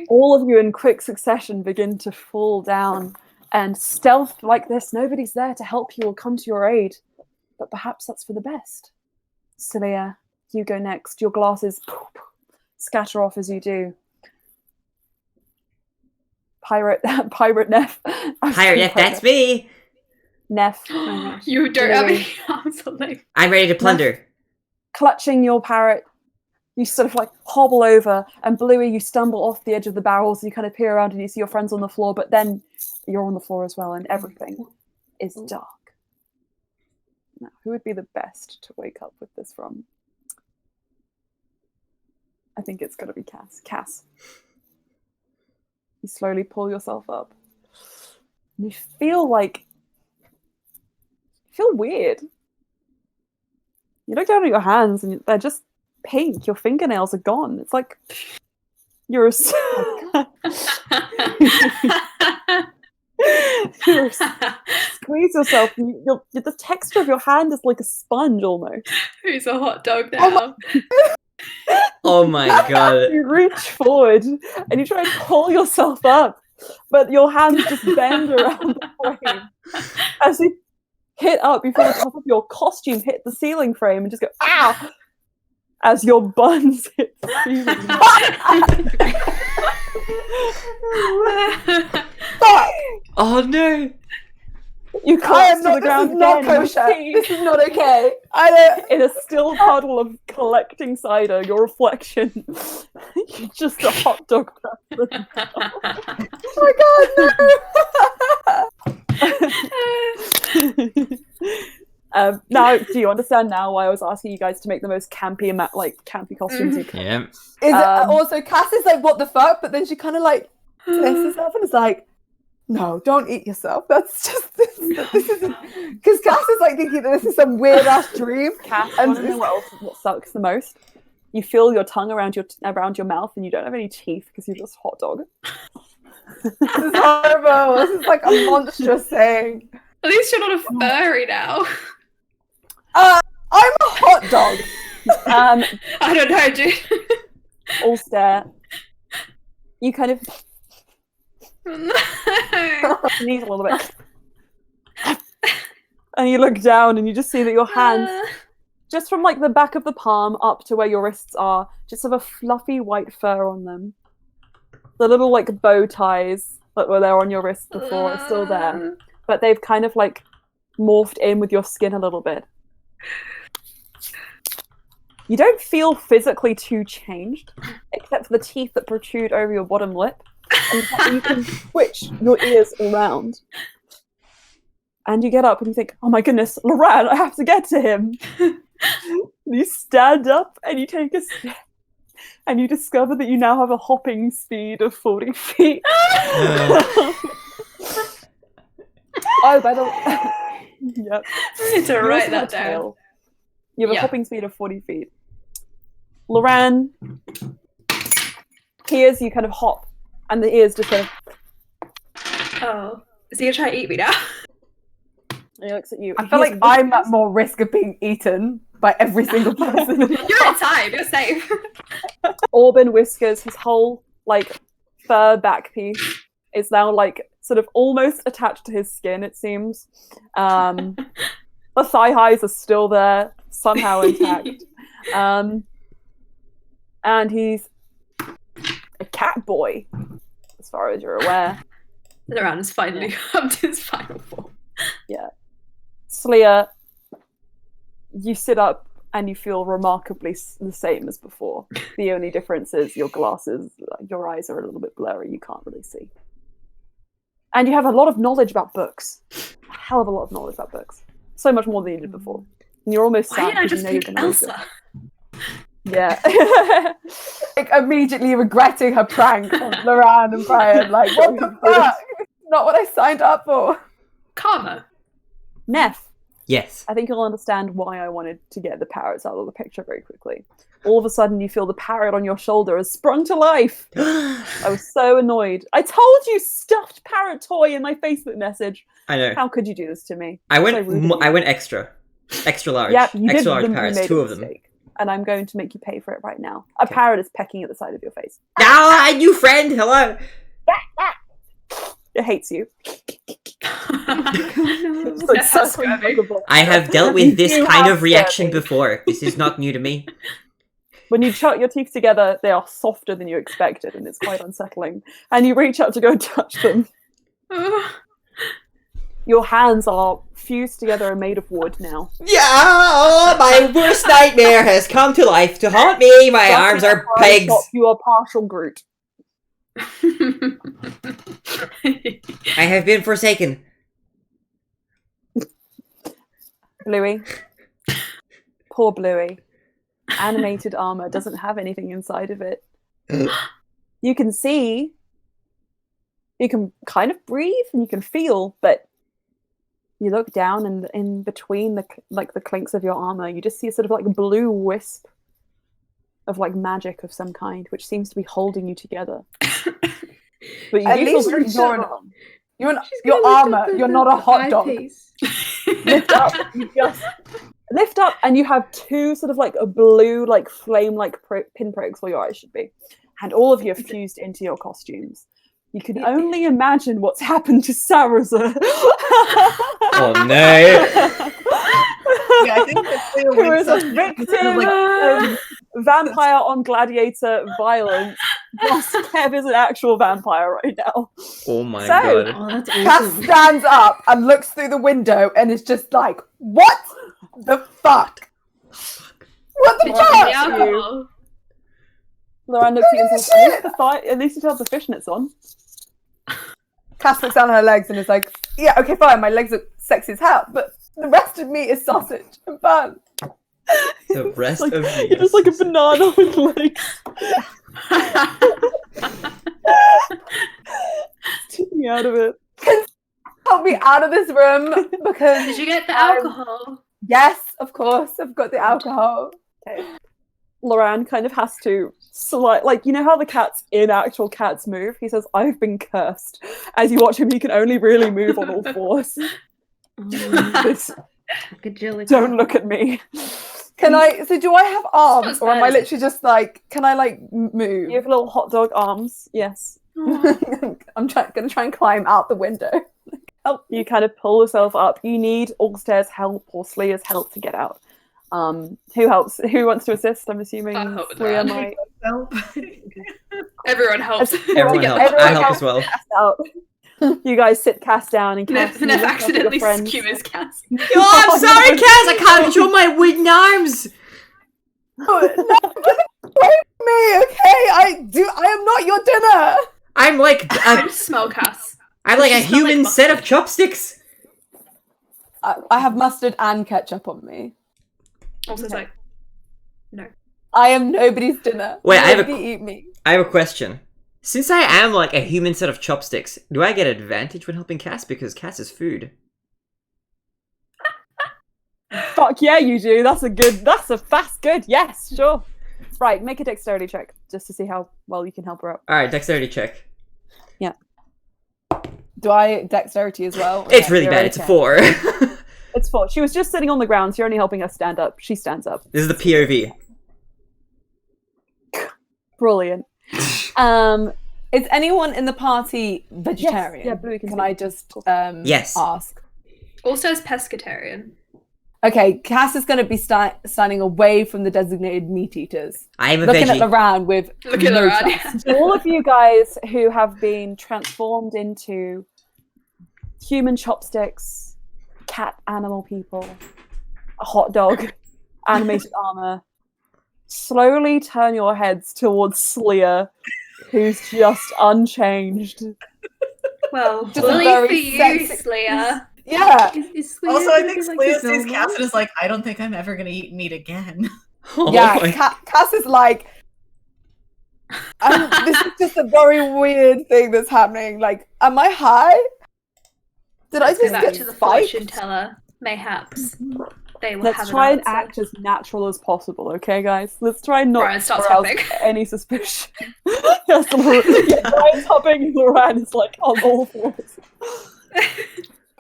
[SPEAKER 1] All of you in quick succession begin to fall down, and stealth like this, nobody's there to help you or come to your aid. But perhaps that's for the best. Slya, you go next. Your glasses scatter off as you do. Pirate Neff.
[SPEAKER 7] Pirate Neff, that's me.
[SPEAKER 1] Neff.
[SPEAKER 4] You don't have any arms or legs.
[SPEAKER 7] I'm ready to plunder.
[SPEAKER 1] Clutching your parrot, you sort of like hobble over, and Bluey, you stumble off the edge of the barrels. You kind of peer around and you see your friends on the floor, but then you're on the floor as well, and everything is dark. Now, who would be the best to wake up with this from? I think it's going to be Cass. Cass. You slowly pull yourself up. And you feel weird. You look down at your hands and they're just pink. Your fingernails are gone. It's like you're squeeze yourself. And the texture of your hand is like a sponge almost.
[SPEAKER 4] Who's a hot dog now?
[SPEAKER 3] Oh my god.
[SPEAKER 1] You reach forward and you try and pull yourself up, but your hands just bend around the frame. As you hit up, you feel the top of your costume hit the ceiling frame and just go, ow! As your buns hit the ceiling.
[SPEAKER 3] Oh no.
[SPEAKER 1] You collapse to the ground again.
[SPEAKER 2] This is not okay.
[SPEAKER 1] In a still puddle of collecting cider, your reflection. You're just a hot dog person.
[SPEAKER 2] Oh my god, no!
[SPEAKER 1] Now, do you understand now why I was asking you guys to make the most campy costumes you could?
[SPEAKER 7] Yeah.
[SPEAKER 2] Is it also Cass is like, what the fuck? But then she kind of like tests herself and is like, no, don't eat yourself. That's just this isn't because Cass is like thinking that this is some weird ass dream.
[SPEAKER 1] Cass, what sucks the most? You feel your tongue around your mouth, and you don't have any teeth because you're just hot dog.
[SPEAKER 2] This is horrible. This is like a monstrous thing.
[SPEAKER 4] At least you're not a furry now.
[SPEAKER 2] I'm a hot dog.
[SPEAKER 4] I don't know, dude.
[SPEAKER 1] All stare. You kind of sneeze a little bit. And you look down and you just see that your hands, just from like the back of the palm up to where your wrists are, just have a fluffy white fur on them. The little like bow ties that were there on your wrists before are still there, but they've kind of like morphed in with your skin a little bit. You don't feel physically too changed, except for the teeth that protrude over your bottom lip. And you can twitch your ears around. And you get up and you think, oh my goodness, Loran, I have to get to him. You stand up and you take a step. And you discover that you now have a hopping speed of 40 feet. Oh, by the way. Yep.
[SPEAKER 4] I need to write that down.
[SPEAKER 1] You have a hopping speed of 40 feet. Loran hears you kind of hop, and the ears just go.
[SPEAKER 4] Oh, is he gonna try to eat me now?
[SPEAKER 1] And he looks at you.
[SPEAKER 2] I feel like I'm at more risk of being eaten by every single person.
[SPEAKER 4] You're in time. You're safe.
[SPEAKER 1] Auburn whiskers, his whole like fur back piece is now like sort of almost attached to his skin. It seems. The thigh highs are still there, somehow intact. And he's a cat boy, as far as you're aware.
[SPEAKER 4] Loran has finally come to his final form.
[SPEAKER 1] Yeah. Slya, you sit up and you feel remarkably the same as before. The only difference is your glasses, your eyes are a little bit blurry, you can't really see. And you have a lot of knowledge about books. A hell of a lot of knowledge about books. So much more than you did before. And you're almost sad
[SPEAKER 4] Why didn't I
[SPEAKER 1] because
[SPEAKER 4] just
[SPEAKER 1] you know
[SPEAKER 4] pick
[SPEAKER 1] you're going to lose
[SPEAKER 4] Elsa?
[SPEAKER 1] it. Yeah.
[SPEAKER 2] Like immediately regretting her prank on Loran and Brian. Like, what the fuck? It's not what I signed up for.
[SPEAKER 4] Karma.
[SPEAKER 1] Neff,
[SPEAKER 7] Yes.
[SPEAKER 1] I think you'll understand why I wanted to get the parrots out of the picture very quickly. All of a sudden, you feel the parrot on your shoulder has sprung to life. I was so annoyed. I told you stuffed parrot toy in my Facebook message.
[SPEAKER 3] I know.
[SPEAKER 1] How could you do this to me?
[SPEAKER 3] I
[SPEAKER 1] So rude of you.
[SPEAKER 3] went extra large.
[SPEAKER 1] Yeah, you did
[SPEAKER 3] extra large
[SPEAKER 1] you
[SPEAKER 3] parrots,
[SPEAKER 1] made a
[SPEAKER 3] 2 of them.
[SPEAKER 1] mistake. and I'm going to make you pay for it right now. A parrot is pecking at the side of your face.
[SPEAKER 3] Now, a new friend. Hello.
[SPEAKER 1] It hates you.
[SPEAKER 6] Oh,
[SPEAKER 1] It's like
[SPEAKER 4] That's
[SPEAKER 1] circling
[SPEAKER 4] scabby.
[SPEAKER 1] Pokeball.
[SPEAKER 3] I have dealt with this
[SPEAKER 1] You
[SPEAKER 3] kind
[SPEAKER 1] have
[SPEAKER 3] of reaction
[SPEAKER 1] scurvy.
[SPEAKER 3] before. This is not new to me.
[SPEAKER 1] When you shut your teeth together, they are softer than you expected, and it's quite unsettling. And you reach out to go and touch them. Your hands are fused together and made of wood now.
[SPEAKER 3] Yeah, my worst nightmare has come to life to haunt me. My arms are pegs.
[SPEAKER 1] You are partial Groot.
[SPEAKER 3] I have been forsaken.
[SPEAKER 1] Bluey. Poor Bluey. Animated armor doesn't have anything inside of it. You can see, you can kind of breathe and you can feel, but you look down and in between the clinks of your armor, you just see a sort of like blue wisp of like magic of some kind, which seems to be holding you together. But you
[SPEAKER 2] At
[SPEAKER 1] do feel
[SPEAKER 2] least
[SPEAKER 1] very
[SPEAKER 2] you're
[SPEAKER 1] strong.
[SPEAKER 6] She's
[SPEAKER 2] your
[SPEAKER 6] gonna lift
[SPEAKER 2] armor.
[SPEAKER 6] up
[SPEAKER 2] You're not a hot
[SPEAKER 6] eye
[SPEAKER 2] dog.
[SPEAKER 6] piece.
[SPEAKER 1] Lift up. You just lift up, and you have two sort of like a blue, like flame, like pinpricks where your eyes should be, and all of you are fused into your costumes. You can only imagine what's happened to Saraza.
[SPEAKER 3] Oh no!
[SPEAKER 5] Yeah, I think that Cleo
[SPEAKER 1] Who
[SPEAKER 5] wakes
[SPEAKER 1] is a
[SPEAKER 5] up
[SPEAKER 1] victim
[SPEAKER 5] like,
[SPEAKER 1] of vampire on gladiator violence. Whilst Kev is an actual vampire right now.
[SPEAKER 3] Oh my
[SPEAKER 2] So-
[SPEAKER 3] god!
[SPEAKER 6] Oh, that's
[SPEAKER 2] Cass
[SPEAKER 6] awesome.
[SPEAKER 2] stands up and looks through the window and is just like, what the fuck? What the
[SPEAKER 4] Did you get the
[SPEAKER 2] fuck?
[SPEAKER 4] alcohol?
[SPEAKER 1] Lauren looks at you and says, at least you still have the fishnets on.
[SPEAKER 2] Cass looks down at her legs and is like, yeah, okay, fine, my legs look sexy as hell, but the rest of me is sausage and bun.
[SPEAKER 3] The rest
[SPEAKER 1] Like,
[SPEAKER 3] of me.
[SPEAKER 1] you're just like a banana with legs. Take me out of it.
[SPEAKER 2] Help me out of this room because
[SPEAKER 4] Did you get the alcohol?
[SPEAKER 2] yes, of course, I've got the alcohol.
[SPEAKER 1] Loran kind of has to like, you know how the cats in actual cats move? He says, I've been cursed. As you watch him, he can only really move on all fours. This-
[SPEAKER 6] Like a jelly.
[SPEAKER 1] Don't look at me.
[SPEAKER 2] Can I, so do I have arms
[SPEAKER 4] Sounds
[SPEAKER 2] or am I
[SPEAKER 4] bad.
[SPEAKER 2] literally just like, can I like move?
[SPEAKER 1] You have little hot dog arms. Yes.
[SPEAKER 2] I'm gonna try and climb out the window.
[SPEAKER 1] You kind of pull yourself up. You need Allstair's help or Slea's help to get out. Who helps? Who wants to assist? I'm assuming
[SPEAKER 4] I'll help with
[SPEAKER 1] Slea
[SPEAKER 4] that.
[SPEAKER 1] might.
[SPEAKER 5] Nope.
[SPEAKER 4] Everyone helps.
[SPEAKER 3] Everyone helps. I help as well.
[SPEAKER 1] Cass out. You guys sit Cass down and Cass.
[SPEAKER 4] Neff
[SPEAKER 1] you look up at your
[SPEAKER 4] accidentally
[SPEAKER 1] friends.
[SPEAKER 4] skewers Cass.
[SPEAKER 3] Oh, I'm sorry, Cass. I can't control my wooden arms.
[SPEAKER 2] No, get away from me, okay? I am not your dinner.
[SPEAKER 3] I'm like
[SPEAKER 4] I just smell Cass.
[SPEAKER 3] I'm like a
[SPEAKER 4] She smell like
[SPEAKER 3] human set of
[SPEAKER 4] mustard.
[SPEAKER 3] chopsticks.
[SPEAKER 2] I have mustard and ketchup on me.
[SPEAKER 4] Also, it's like,
[SPEAKER 2] I am nobody's dinner.
[SPEAKER 3] Wait, I have a
[SPEAKER 2] Nobody eat me.
[SPEAKER 3] I have a question. Since I am like a human set of chopsticks, do I get advantage when helping Cass because Cass is food?
[SPEAKER 1] Fuck yeah, you do. That's a fast good. Yes, sure. Right, make a dexterity check just to see how well you can help her out.
[SPEAKER 3] All right, dexterity check.
[SPEAKER 2] Do I dexterity as well?
[SPEAKER 3] It's
[SPEAKER 2] Yeah,
[SPEAKER 3] really
[SPEAKER 2] you're
[SPEAKER 3] bad. It's a
[SPEAKER 2] okay.
[SPEAKER 3] 4.
[SPEAKER 1] It's 4. She was just sitting on the ground, so you're only helping her stand up. She stands up.
[SPEAKER 3] This is the POV.
[SPEAKER 1] Brilliant.
[SPEAKER 2] Is anyone in the party vegetarian?
[SPEAKER 1] Yeah, Blue can
[SPEAKER 2] Can
[SPEAKER 1] speak.
[SPEAKER 2] I just
[SPEAKER 3] Yes.
[SPEAKER 2] ask?
[SPEAKER 4] also is pescatarian.
[SPEAKER 2] Okay, Cass is going to be standing away from the designated meat eaters,
[SPEAKER 3] I am a
[SPEAKER 2] looking at
[SPEAKER 3] veggie.
[SPEAKER 2] Loran with
[SPEAKER 4] Look at
[SPEAKER 2] no
[SPEAKER 4] Loran,
[SPEAKER 2] trust.
[SPEAKER 4] yeah.
[SPEAKER 1] All of you guys who have been transformed into human chopsticks, cat animal people, a hot dog, animated armor, slowly turn your heads towards Slea, who's just unchanged.
[SPEAKER 4] Well,
[SPEAKER 2] Just a
[SPEAKER 4] bully
[SPEAKER 2] very
[SPEAKER 4] for you,
[SPEAKER 2] sexy-
[SPEAKER 4] Slayer.
[SPEAKER 2] Yeah.
[SPEAKER 6] Is Slea
[SPEAKER 5] Also, I
[SPEAKER 6] gonna
[SPEAKER 5] think
[SPEAKER 6] be like
[SPEAKER 5] Cleo
[SPEAKER 6] a
[SPEAKER 5] sees
[SPEAKER 6] Velma?
[SPEAKER 5] Cass and is like, I don't think I'm ever gonna eat meat again.
[SPEAKER 3] Oh
[SPEAKER 2] Yeah,
[SPEAKER 3] my-
[SPEAKER 2] Cass is like, this is just a very weird thing that's happening. Like, am I high? Did I
[SPEAKER 4] Let's go
[SPEAKER 2] just
[SPEAKER 4] back
[SPEAKER 2] get
[SPEAKER 4] to the
[SPEAKER 2] spiked?
[SPEAKER 4] fortune teller. Mayhaps they will
[SPEAKER 1] Let's
[SPEAKER 4] have
[SPEAKER 1] try
[SPEAKER 4] an
[SPEAKER 1] and
[SPEAKER 4] answer.
[SPEAKER 1] act as natural as possible, okay, guys? Let's try and not
[SPEAKER 4] Brian starts
[SPEAKER 1] arouse
[SPEAKER 4] hopping.
[SPEAKER 1] any suspicion. Yes, Brian's hopping, and Loran is like on all fours.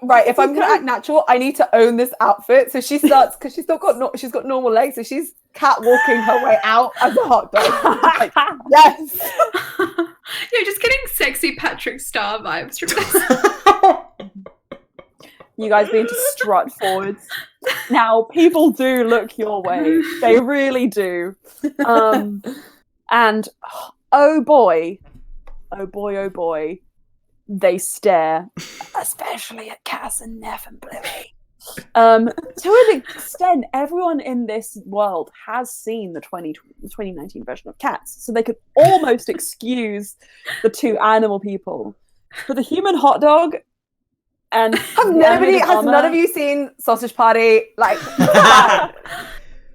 [SPEAKER 2] Right, if I'm gonna act natural, I need to own this outfit. So she starts because she's got normal legs, so she's catwalking her way out as a hot dog. Like, yes.
[SPEAKER 4] You're just getting sexy Patrick Star vibes from this.
[SPEAKER 1] You guys begin to strut forwards. Now, people do look your way. They really do. And oh boy, they stare, especially at Cass and Neff and Bluey. To an extent, everyone in this world has seen the 2019 version of Cats, so they could almost excuse the two animal people. But the human hot dog and
[SPEAKER 2] Has none of you seen Sausage Party? Like,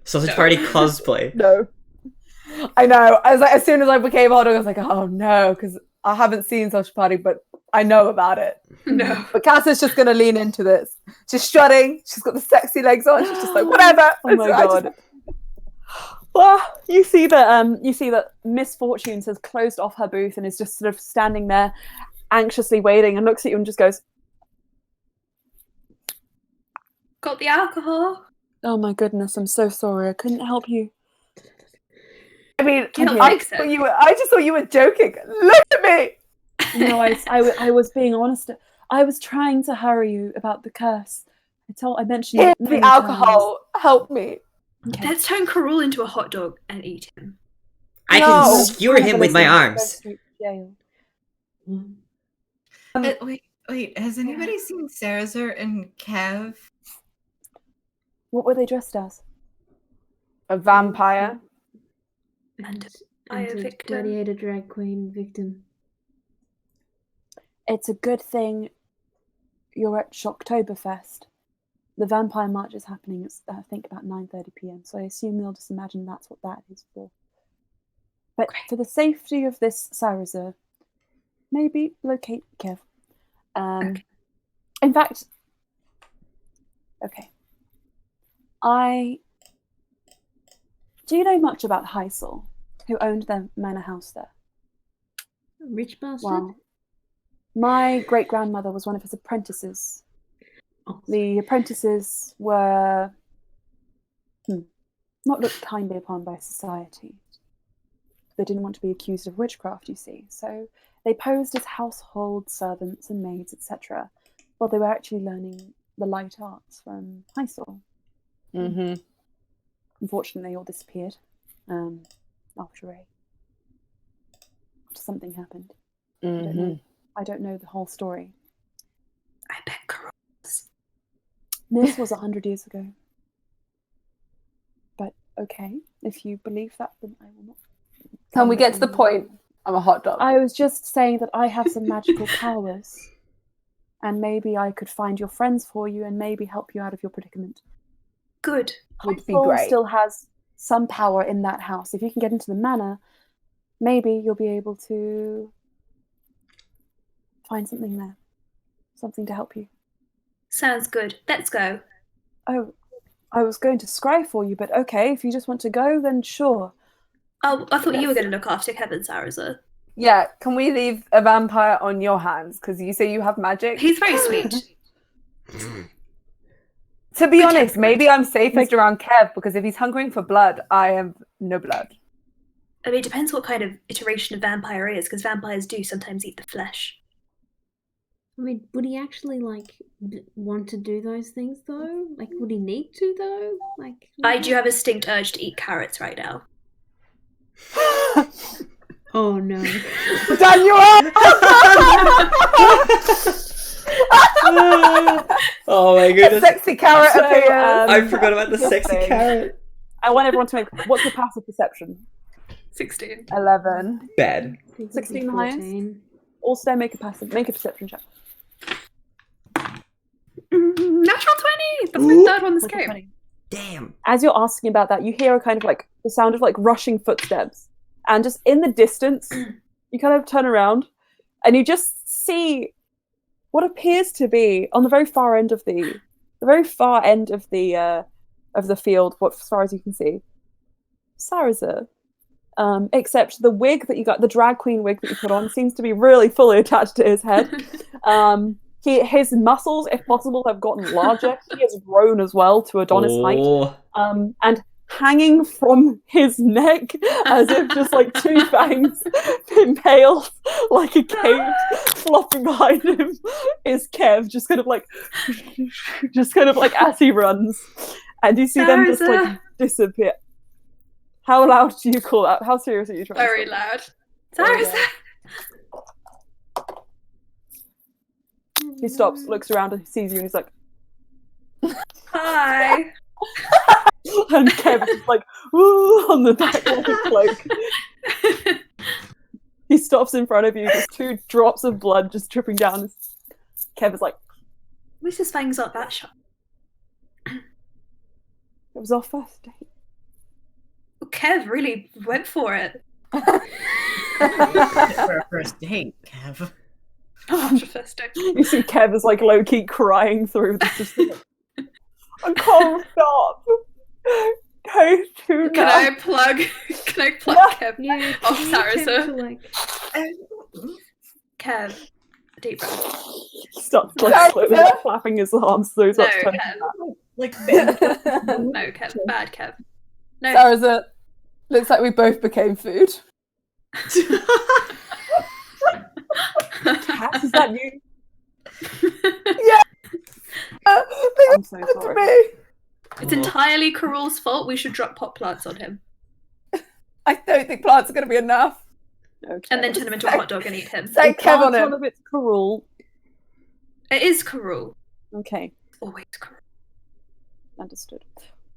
[SPEAKER 3] Sausage Party cosplay.
[SPEAKER 2] no. I know. As soon as I became hot dog, I was like, oh no, because I haven't seen Sausage Party, but I know about it.
[SPEAKER 4] No.
[SPEAKER 2] But Cass is just gonna lean into this. She's strutting. She's got the sexy legs on. She's just like, whatever.
[SPEAKER 1] Oh my god. Well, you see that Miss Fortunes has closed off her booth and is just sort of standing there, anxiously waiting, and looks at you and just goes,
[SPEAKER 4] Got the alcohol.
[SPEAKER 1] "Oh my goodness, I'm so sorry. I couldn't help you."
[SPEAKER 2] I mean,
[SPEAKER 4] I
[SPEAKER 2] just thought you were joking. Look at me.
[SPEAKER 1] No, I was being honest. I was trying to hurry you about the curse. I mentioned
[SPEAKER 2] Here's
[SPEAKER 1] it many
[SPEAKER 2] the alcohol. Help me.
[SPEAKER 1] times. Okay.
[SPEAKER 4] Let's turn Karul into a hot dog and eat him.
[SPEAKER 3] I
[SPEAKER 2] No.
[SPEAKER 3] can skewer him with my
[SPEAKER 1] Go
[SPEAKER 3] arms.
[SPEAKER 1] straight to jail.
[SPEAKER 5] Wait, has anybody seen Sarazar and Kev?
[SPEAKER 1] What were they dressed as?
[SPEAKER 2] A vampire.
[SPEAKER 4] And I
[SPEAKER 6] a
[SPEAKER 4] victim.
[SPEAKER 6] gladiator drag queen victim.
[SPEAKER 1] It's a good thing you're at Shocktoberfest. The Vampire March is happening at, I think, about 9:30 p.m, so I assume they'll just imagine that's what that is for. But for the safety of this Sarazar, maybe locate Kev.
[SPEAKER 4] Okay.
[SPEAKER 1] In fact, okay. Do you know much about Heisel, who owned the manor house there?
[SPEAKER 6] Rich bastard.
[SPEAKER 1] Well, my great-grandmother was one of his apprentices.
[SPEAKER 6] Oh.
[SPEAKER 1] The apprentices were not looked kindly upon by society. They didn't want to be accused of witchcraft, you see, so they posed as household servants and maids, etc., while they were actually learning the light arts from Heisel.
[SPEAKER 2] Mm-hmm.
[SPEAKER 1] Unfortunately, they all disappeared after something happened.
[SPEAKER 2] Mm-hmm.
[SPEAKER 1] I don't know the whole story.
[SPEAKER 4] I bet Karul.
[SPEAKER 1] This was 100 years ago. But okay, if you believe that, then I will not.
[SPEAKER 2] Can we get to the point? I'm a hot dog.
[SPEAKER 1] I was just saying that I have some magical powers. And maybe I could find your friends for you and maybe help you out of your predicament.
[SPEAKER 4] Good.
[SPEAKER 2] Would be
[SPEAKER 1] Heisel
[SPEAKER 2] great.
[SPEAKER 1] still has some power in that house. If you can get into the manor, maybe you'll be able to find something there. Something to help you.
[SPEAKER 4] Sounds good. Let's go.
[SPEAKER 1] Oh, I was going to scry for you, but okay, if you just want to go, then sure.
[SPEAKER 4] Oh, I thought you were going to look after Kevin Sarazar.
[SPEAKER 2] Yeah, can we leave a vampire on your hands? Because you say you have magic.
[SPEAKER 4] He's very sweet.
[SPEAKER 2] To be
[SPEAKER 4] Good
[SPEAKER 2] honest,
[SPEAKER 4] temperament.
[SPEAKER 2] maybe I'm safest around Kev, because if he's hungering for blood, I have no blood.
[SPEAKER 4] I mean, it depends what kind of iteration of vampire he is, because vampires do sometimes eat the flesh.
[SPEAKER 6] I mean, would he actually want to do those things though? Like, would he need to though? Like,
[SPEAKER 4] I do have a distinct urge to eat carrots right now.
[SPEAKER 6] Oh no!
[SPEAKER 2] Daniel!
[SPEAKER 3] Oh my
[SPEAKER 2] A
[SPEAKER 3] goodness.
[SPEAKER 2] sexy carrot
[SPEAKER 1] So,
[SPEAKER 2] appears.
[SPEAKER 3] I forgot about the
[SPEAKER 1] good
[SPEAKER 3] sexy
[SPEAKER 1] thing.
[SPEAKER 3] carrot.
[SPEAKER 1] I want everyone to make. What's your passive perception?
[SPEAKER 4] 16.
[SPEAKER 2] 11.
[SPEAKER 3] Bad.
[SPEAKER 6] I think it'd be
[SPEAKER 1] 16 the highest?
[SPEAKER 6] 14.
[SPEAKER 1] Also, make a perception check.
[SPEAKER 4] Natural 20! That's my third one this
[SPEAKER 1] What's your
[SPEAKER 4] game.
[SPEAKER 1] 20?
[SPEAKER 3] Damn.
[SPEAKER 1] As you're asking about that, you hear a kind of like the sound of like rushing footsteps, and just in the distance, you kind of turn around, and you just see what appears to be on the very far end of the field, what as far as you can see, Sarazar. Except the wig that you got, the drag queen wig that you put on, seems to be really fully attached to his head. His muscles, if possible, have gotten larger. He has grown as well to Adonis height.
[SPEAKER 3] Oh,
[SPEAKER 1] And hanging from his neck, as if just like two fangs impaled like a cage flopping behind him, is Kev, just kind of like as he runs. And you see them just like disappear. How loud do you call out? How serious are you trying
[SPEAKER 4] Very
[SPEAKER 1] to
[SPEAKER 4] loud.
[SPEAKER 1] Very
[SPEAKER 4] Sarah,
[SPEAKER 1] He stops, looks around, and sees you, and he's like,
[SPEAKER 4] hi.
[SPEAKER 1] and Kev is just like, woo, on the back like a cloak. He stops in front of you, just 2 drops of blood just dripping down. Kev is like,
[SPEAKER 4] At least his fangs aren't that sharp.
[SPEAKER 1] it was our first date.
[SPEAKER 4] Kev really went for it.
[SPEAKER 5] For a first date, Kev.
[SPEAKER 4] After first date.
[SPEAKER 1] You see Kev is like low-key crying through this. Just like, I can't stop. Don't do
[SPEAKER 4] Can
[SPEAKER 1] that.
[SPEAKER 4] I plug Kev?
[SPEAKER 6] Yeah.
[SPEAKER 4] Oh,
[SPEAKER 6] can you
[SPEAKER 4] Sarah,
[SPEAKER 6] attempt
[SPEAKER 4] so-
[SPEAKER 6] to, like,
[SPEAKER 4] Kev, deep breath.
[SPEAKER 1] Stops like slowly like, flapping his arms so he's
[SPEAKER 4] No,
[SPEAKER 1] not turning
[SPEAKER 4] Kev.
[SPEAKER 1] around.
[SPEAKER 5] Like,
[SPEAKER 4] No, Kev. Bad Kev. No.
[SPEAKER 2] Sarah's looks like we both became food.
[SPEAKER 1] Cass, is that you? I'm so sorry.
[SPEAKER 4] It's entirely Karul's fault. We should drop pot plants on him.
[SPEAKER 2] I don't think plants are going to be enough.
[SPEAKER 1] Okay.
[SPEAKER 4] And then turn him into a hot dog and eat him.
[SPEAKER 2] Say Kev on
[SPEAKER 1] One
[SPEAKER 2] him.
[SPEAKER 1] of it's Karul.
[SPEAKER 4] It is Karul.
[SPEAKER 1] Okay,
[SPEAKER 4] Always Karul.
[SPEAKER 1] understood.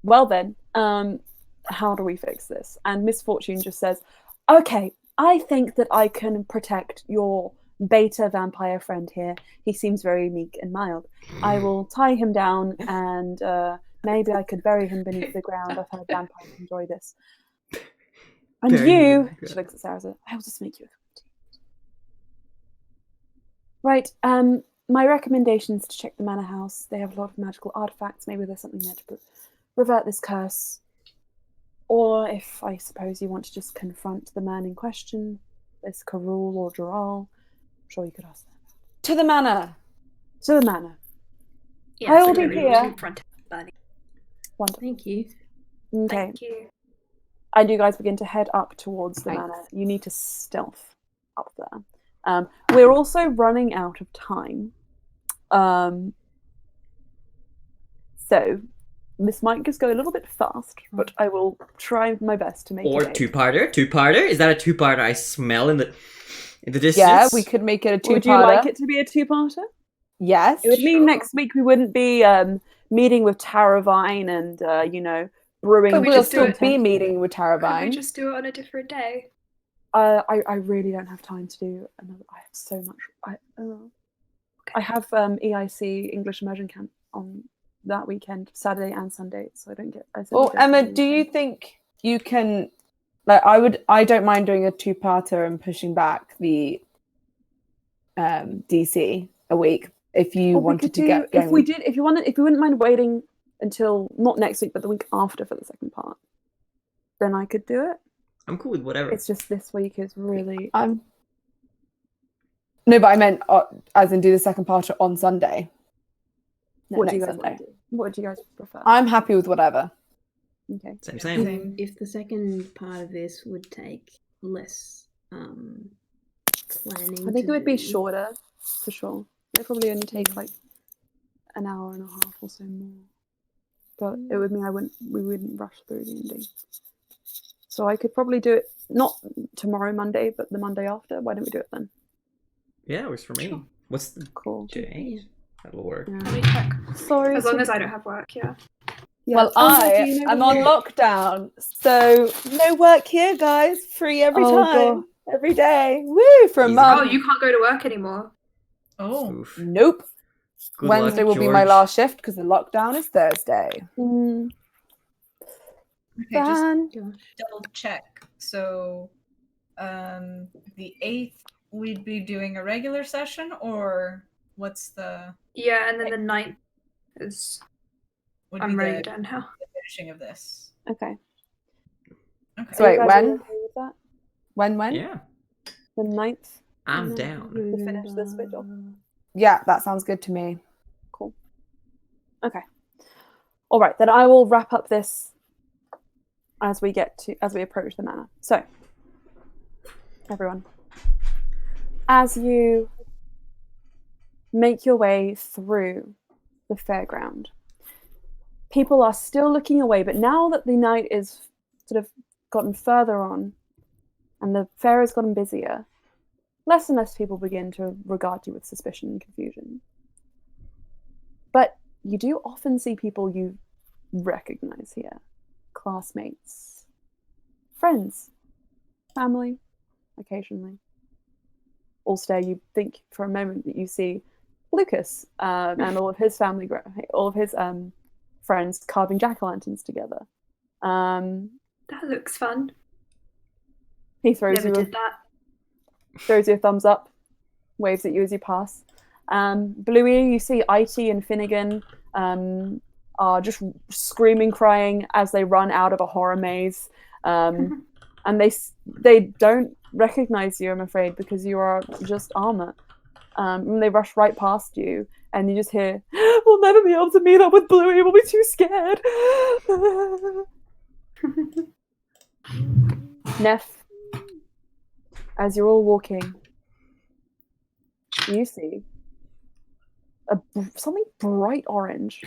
[SPEAKER 1] Well then, how do we fix this? And Miss Fortune just says, okay, I think that I can protect your beta vampire friend here. He seems very meek and mild. I will tie him down and maybe I could bury him beneath the ground. I've heard vampires enjoy this. And
[SPEAKER 3] Bury him
[SPEAKER 1] you,
[SPEAKER 3] beneath the
[SPEAKER 1] she looks at Sarah, says, I will just make you a cup of tea. Right, my recommendation is to check the manor house. They have a lot of magical artifacts. Maybe there's something there to revert this curse. Or if I suppose you want to just confront the man in question, this Karul or Joral, I'm sure you could ask them.
[SPEAKER 2] To the manor.
[SPEAKER 1] To the manor.
[SPEAKER 4] Yeah,
[SPEAKER 1] I will
[SPEAKER 4] so
[SPEAKER 1] be
[SPEAKER 4] we
[SPEAKER 1] here.
[SPEAKER 4] confront him, Bernie.
[SPEAKER 1] Wonderful.
[SPEAKER 6] thank you.
[SPEAKER 1] Okay.
[SPEAKER 4] Thank you.
[SPEAKER 1] And you guys begin to head up towards the
[SPEAKER 2] Thanks.
[SPEAKER 1] manor. You need to stealth up there. We're also running out of time. So this might just go a little bit fast, but I will try my best to make
[SPEAKER 3] or
[SPEAKER 1] it.
[SPEAKER 3] two-parter. Is that a two-parter I smell in the distance?
[SPEAKER 2] Yeah, we could make it a 2-parter.
[SPEAKER 1] Would you like it to be a 2-parter?
[SPEAKER 2] Yes.
[SPEAKER 1] It would mean next week we wouldn't be meeting with Taravine and brewing.
[SPEAKER 2] But
[SPEAKER 4] we
[SPEAKER 2] we'll
[SPEAKER 4] just do
[SPEAKER 2] still
[SPEAKER 4] it?
[SPEAKER 2] be meeting with
[SPEAKER 4] Could we
[SPEAKER 2] Taravine.
[SPEAKER 4] just do it on a different day?
[SPEAKER 1] I really don't have time to do another. I have so much. I have EIC English Immersion Camp on that weekend, Saturday and Sunday, so I don't get.
[SPEAKER 2] Well, Emma, do you think you can? Like, I don't mind doing a 2-parter and pushing back the DC a week if you wanted to get going.
[SPEAKER 1] If you wouldn't mind waiting until not next week, but the week after for the second part, then I could do it.
[SPEAKER 3] I'm cool with whatever.
[SPEAKER 1] It's just this week is really.
[SPEAKER 2] No, but I meant as in do the second part on Sunday.
[SPEAKER 1] What do you
[SPEAKER 2] next
[SPEAKER 1] guys
[SPEAKER 2] Sunday.
[SPEAKER 1] want to do? What do you guys prefer?
[SPEAKER 2] I'm happy with whatever.
[SPEAKER 1] Okay.
[SPEAKER 3] Same.
[SPEAKER 6] If the second part of this would take less planning,
[SPEAKER 1] I think it would be
[SPEAKER 6] to do.
[SPEAKER 1] shorter, for sure. It probably only take like an hour and a half or so more. But it would mean we wouldn't rush through the ending. So I could probably do it not tomorrow Monday, but the Monday after. Why don't we do it then?
[SPEAKER 3] Yeah, it works for me.
[SPEAKER 1] Sure.
[SPEAKER 3] What's the
[SPEAKER 1] Cool.
[SPEAKER 3] date? That'll work.
[SPEAKER 1] Yeah.
[SPEAKER 4] Let me check.
[SPEAKER 1] Sorry.
[SPEAKER 4] As long as I don't have work, yeah.
[SPEAKER 1] Yeah.
[SPEAKER 2] Well,
[SPEAKER 1] Oh,
[SPEAKER 2] I
[SPEAKER 1] do you know
[SPEAKER 2] am
[SPEAKER 1] what
[SPEAKER 2] on
[SPEAKER 1] we-
[SPEAKER 2] lockdown, so no work here, guys. Free every
[SPEAKER 1] Oh,
[SPEAKER 2] time,
[SPEAKER 1] God.
[SPEAKER 2] every day. Woo for a
[SPEAKER 3] Easy.
[SPEAKER 2] month.
[SPEAKER 4] Oh, you can't go to work anymore.
[SPEAKER 5] Oh,
[SPEAKER 3] Oof.
[SPEAKER 2] Nope.
[SPEAKER 3] Good
[SPEAKER 2] Wednesday
[SPEAKER 3] luck,
[SPEAKER 2] will be my
[SPEAKER 3] George.
[SPEAKER 2] last shift because the lockdown is Thursday.
[SPEAKER 1] Mm,
[SPEAKER 5] okay, just
[SPEAKER 2] Fun.
[SPEAKER 6] Gosh.
[SPEAKER 5] double check. So, the 8th, we'd be doing a regular session, or what's the
[SPEAKER 4] Yeah, and then the 9th is.
[SPEAKER 5] would
[SPEAKER 4] I'm
[SPEAKER 5] be
[SPEAKER 4] writing
[SPEAKER 5] the,
[SPEAKER 4] it down now.
[SPEAKER 5] the finishing of this?
[SPEAKER 1] okay.
[SPEAKER 5] Okay.
[SPEAKER 2] So wait,
[SPEAKER 1] Are you guys all
[SPEAKER 2] when?
[SPEAKER 1] okay with that?
[SPEAKER 2] When?
[SPEAKER 3] Yeah,
[SPEAKER 1] The 9th?
[SPEAKER 3] I'm
[SPEAKER 1] No.
[SPEAKER 3] down.
[SPEAKER 1] To finish this vigil.
[SPEAKER 2] Yeah, that sounds good to me.
[SPEAKER 1] Cool. Okay. All right, then I will wrap up this as we approach the manor. So, everyone, as you make your way through the fairground, people are still looking away, but now that the night is sort of gotten further on and the fair has gotten busier, less and less people begin to regard you with suspicion and confusion. But you do often see people you recognize here. Classmates, friends, family, occasionally. Also, you think for a moment that you see Lucas and all of his family, all of his friends carving jack-o'-lanterns together.
[SPEAKER 4] That looks fun.
[SPEAKER 1] He throws
[SPEAKER 4] Never
[SPEAKER 1] you
[SPEAKER 4] did that.
[SPEAKER 1] throws you a thumbs up, waves at you as you pass. Bluey, you see IT and Finnegan are just screaming, crying as they run out of a horror maze. And they don't recognize you, I'm afraid, because you are just armor. And they rush right past you, and you just hear, "We'll never be able to meet up with Bluey, we'll be too scared." Neff, as you're all walking, you see something bright orange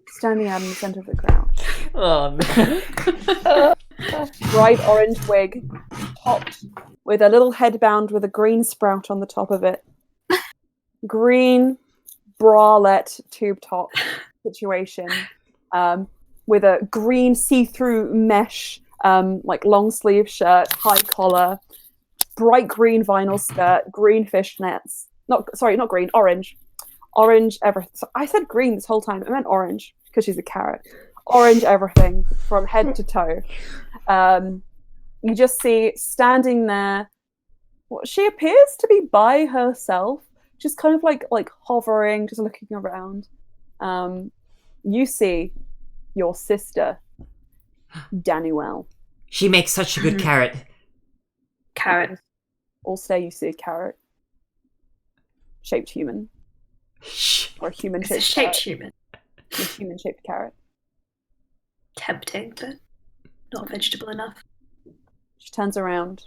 [SPEAKER 1] standing out in the center of the crowd.
[SPEAKER 7] Oh no.
[SPEAKER 1] Bright orange wig, topped with a little headband with a green sprout on the top of it. Green bralette tube top situation, with a green see-through mesh, like long sleeve shirt, high collar, bright green vinyl skirt, green fishnets. Not green, orange. Orange everything. So I said green this whole time. I meant orange because she's a carrot. Orange everything from head to toe. You just see standing there. She appears to be by herself, just kind of like hovering, just looking around. You see your sister, Danuel.
[SPEAKER 7] She makes such a good carrot.
[SPEAKER 4] Carrot.
[SPEAKER 1] Also, you see a carrot, shaped human, or human
[SPEAKER 4] It's a
[SPEAKER 1] shaped
[SPEAKER 4] shaped human.
[SPEAKER 1] a human shaped carrot.
[SPEAKER 4] Tempting, but not vegetable enough.
[SPEAKER 1] She turns around.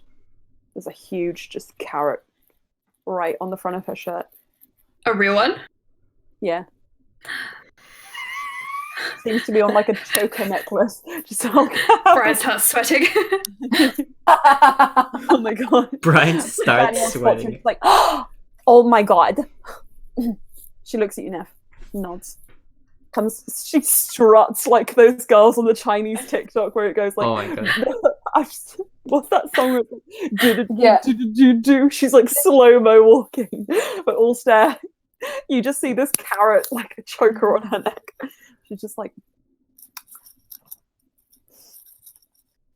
[SPEAKER 1] There's a huge just carrot right on the front of her shirt.
[SPEAKER 4] A real one?
[SPEAKER 1] Yeah. Seems to be on like a choker necklace. Just all
[SPEAKER 4] Brian starts sweating.
[SPEAKER 1] Oh my god.
[SPEAKER 7] Brian starts
[SPEAKER 1] Daniel's
[SPEAKER 7] sweating.
[SPEAKER 1] watching, like, oh my god. She looks at you, Neff. Nods. She struts like those girls on the Chinese TikTok where it goes like,
[SPEAKER 7] Oh my god.
[SPEAKER 1] what's that song?
[SPEAKER 2] Yeah.
[SPEAKER 1] Do. She's like slow-mo walking. But all stare. You just see this carrot like a choker on her neck. She's just like,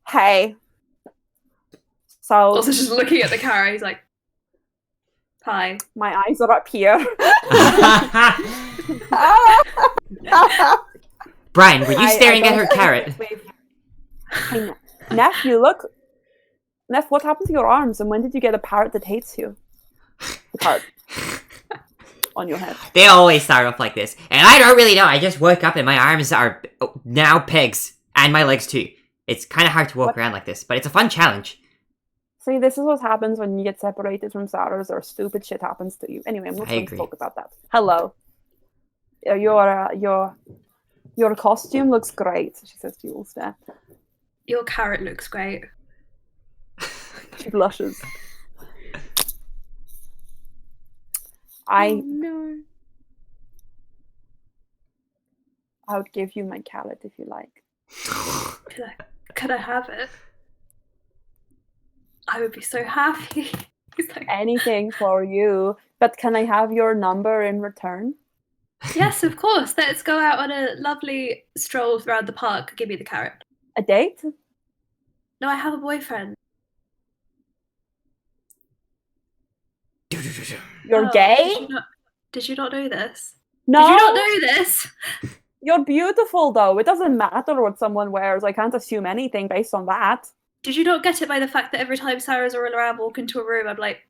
[SPEAKER 1] hey. So
[SPEAKER 4] Also just looking at the carrot, he's like, hi.
[SPEAKER 1] my eyes are up here.
[SPEAKER 7] Brian, were you staring at her carrot?
[SPEAKER 1] Hey, Neff, you look. Neff, what happened to your arms, and when did you get a parrot that hates you? The parrot on your head.
[SPEAKER 7] They always start off like this. And I don't really know. I just woke up and my arms are now pegs. And my legs too. It's kind of hard to walk around like this, but it's a fun challenge.
[SPEAKER 1] See, this is what happens when you get separated from Saras or stupid shit happens to you. Anyway, I'm not going to talk about that. Hello. Your costume looks great, she says to you all stare.
[SPEAKER 4] Your carrot looks great.
[SPEAKER 1] She blushes.
[SPEAKER 6] Oh, no.
[SPEAKER 1] I would give you my carrot if you like.
[SPEAKER 4] Could I have it? I would be so happy. He's like,
[SPEAKER 1] Anything for you, but can I have your number in return?
[SPEAKER 4] yes, of course. Let's go out on a lovely stroll around the park. Give me the carrot.
[SPEAKER 1] A date?
[SPEAKER 4] No, I have a boyfriend.
[SPEAKER 1] You're
[SPEAKER 4] Oh,
[SPEAKER 1] gay?
[SPEAKER 4] Did you not know this?
[SPEAKER 1] No.
[SPEAKER 4] Did you not know this?
[SPEAKER 1] You're beautiful, though. It doesn't matter what someone wears. I can't assume anything based on that.
[SPEAKER 4] Did you not get it by the fact that every time Sarah's or around walk into a room, I'm like,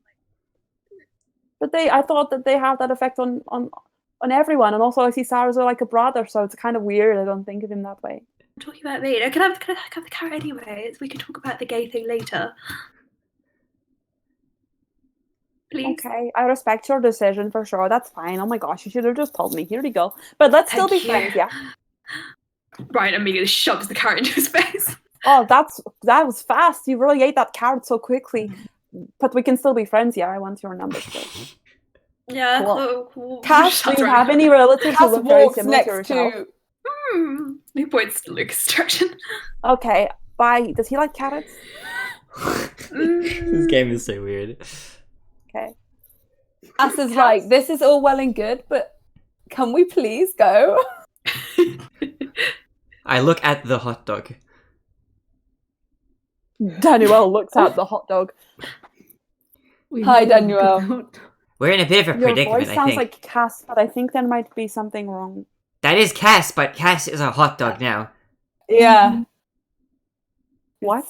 [SPEAKER 1] But I thought that they have that effect on everyone, and also I see Sarah's like a brother, so it's kind of weird. I don't think of him that way.
[SPEAKER 4] I'm talking about me. Can I have the carrot anyway? We can talk about the gay thing later. Please.
[SPEAKER 1] Okay, I respect your decision for sure. That's fine. Oh my gosh, you should have just told me. Here we go. But let's still be friends, yeah.
[SPEAKER 4] Ryan immediately shoves the carrot into his face.
[SPEAKER 1] Oh, that was fast. You really ate that carrot so quickly. But we can still be friends, yeah. I want your number still.
[SPEAKER 4] Yeah.
[SPEAKER 1] Cool. Cass, do you have any relatives who look very similar to yourself?
[SPEAKER 4] He points to Lucas' direction.
[SPEAKER 1] Okay, bye. Does he like carrots?
[SPEAKER 7] This game is so weird.
[SPEAKER 1] Okay.
[SPEAKER 2] Us is like, this is all well and good, but can we please go?
[SPEAKER 7] I look at the hot dog.
[SPEAKER 1] Daniel looks at the hot dog.
[SPEAKER 2] Hi, Daniel.
[SPEAKER 7] We're in a bit of a
[SPEAKER 1] Your
[SPEAKER 7] predicament,
[SPEAKER 1] voice
[SPEAKER 7] I
[SPEAKER 1] sounds
[SPEAKER 7] think.
[SPEAKER 1] like Cass, but I think there might be something wrong.
[SPEAKER 7] That is Cass, but Cass is a hot dog now.
[SPEAKER 2] Yeah.
[SPEAKER 1] What?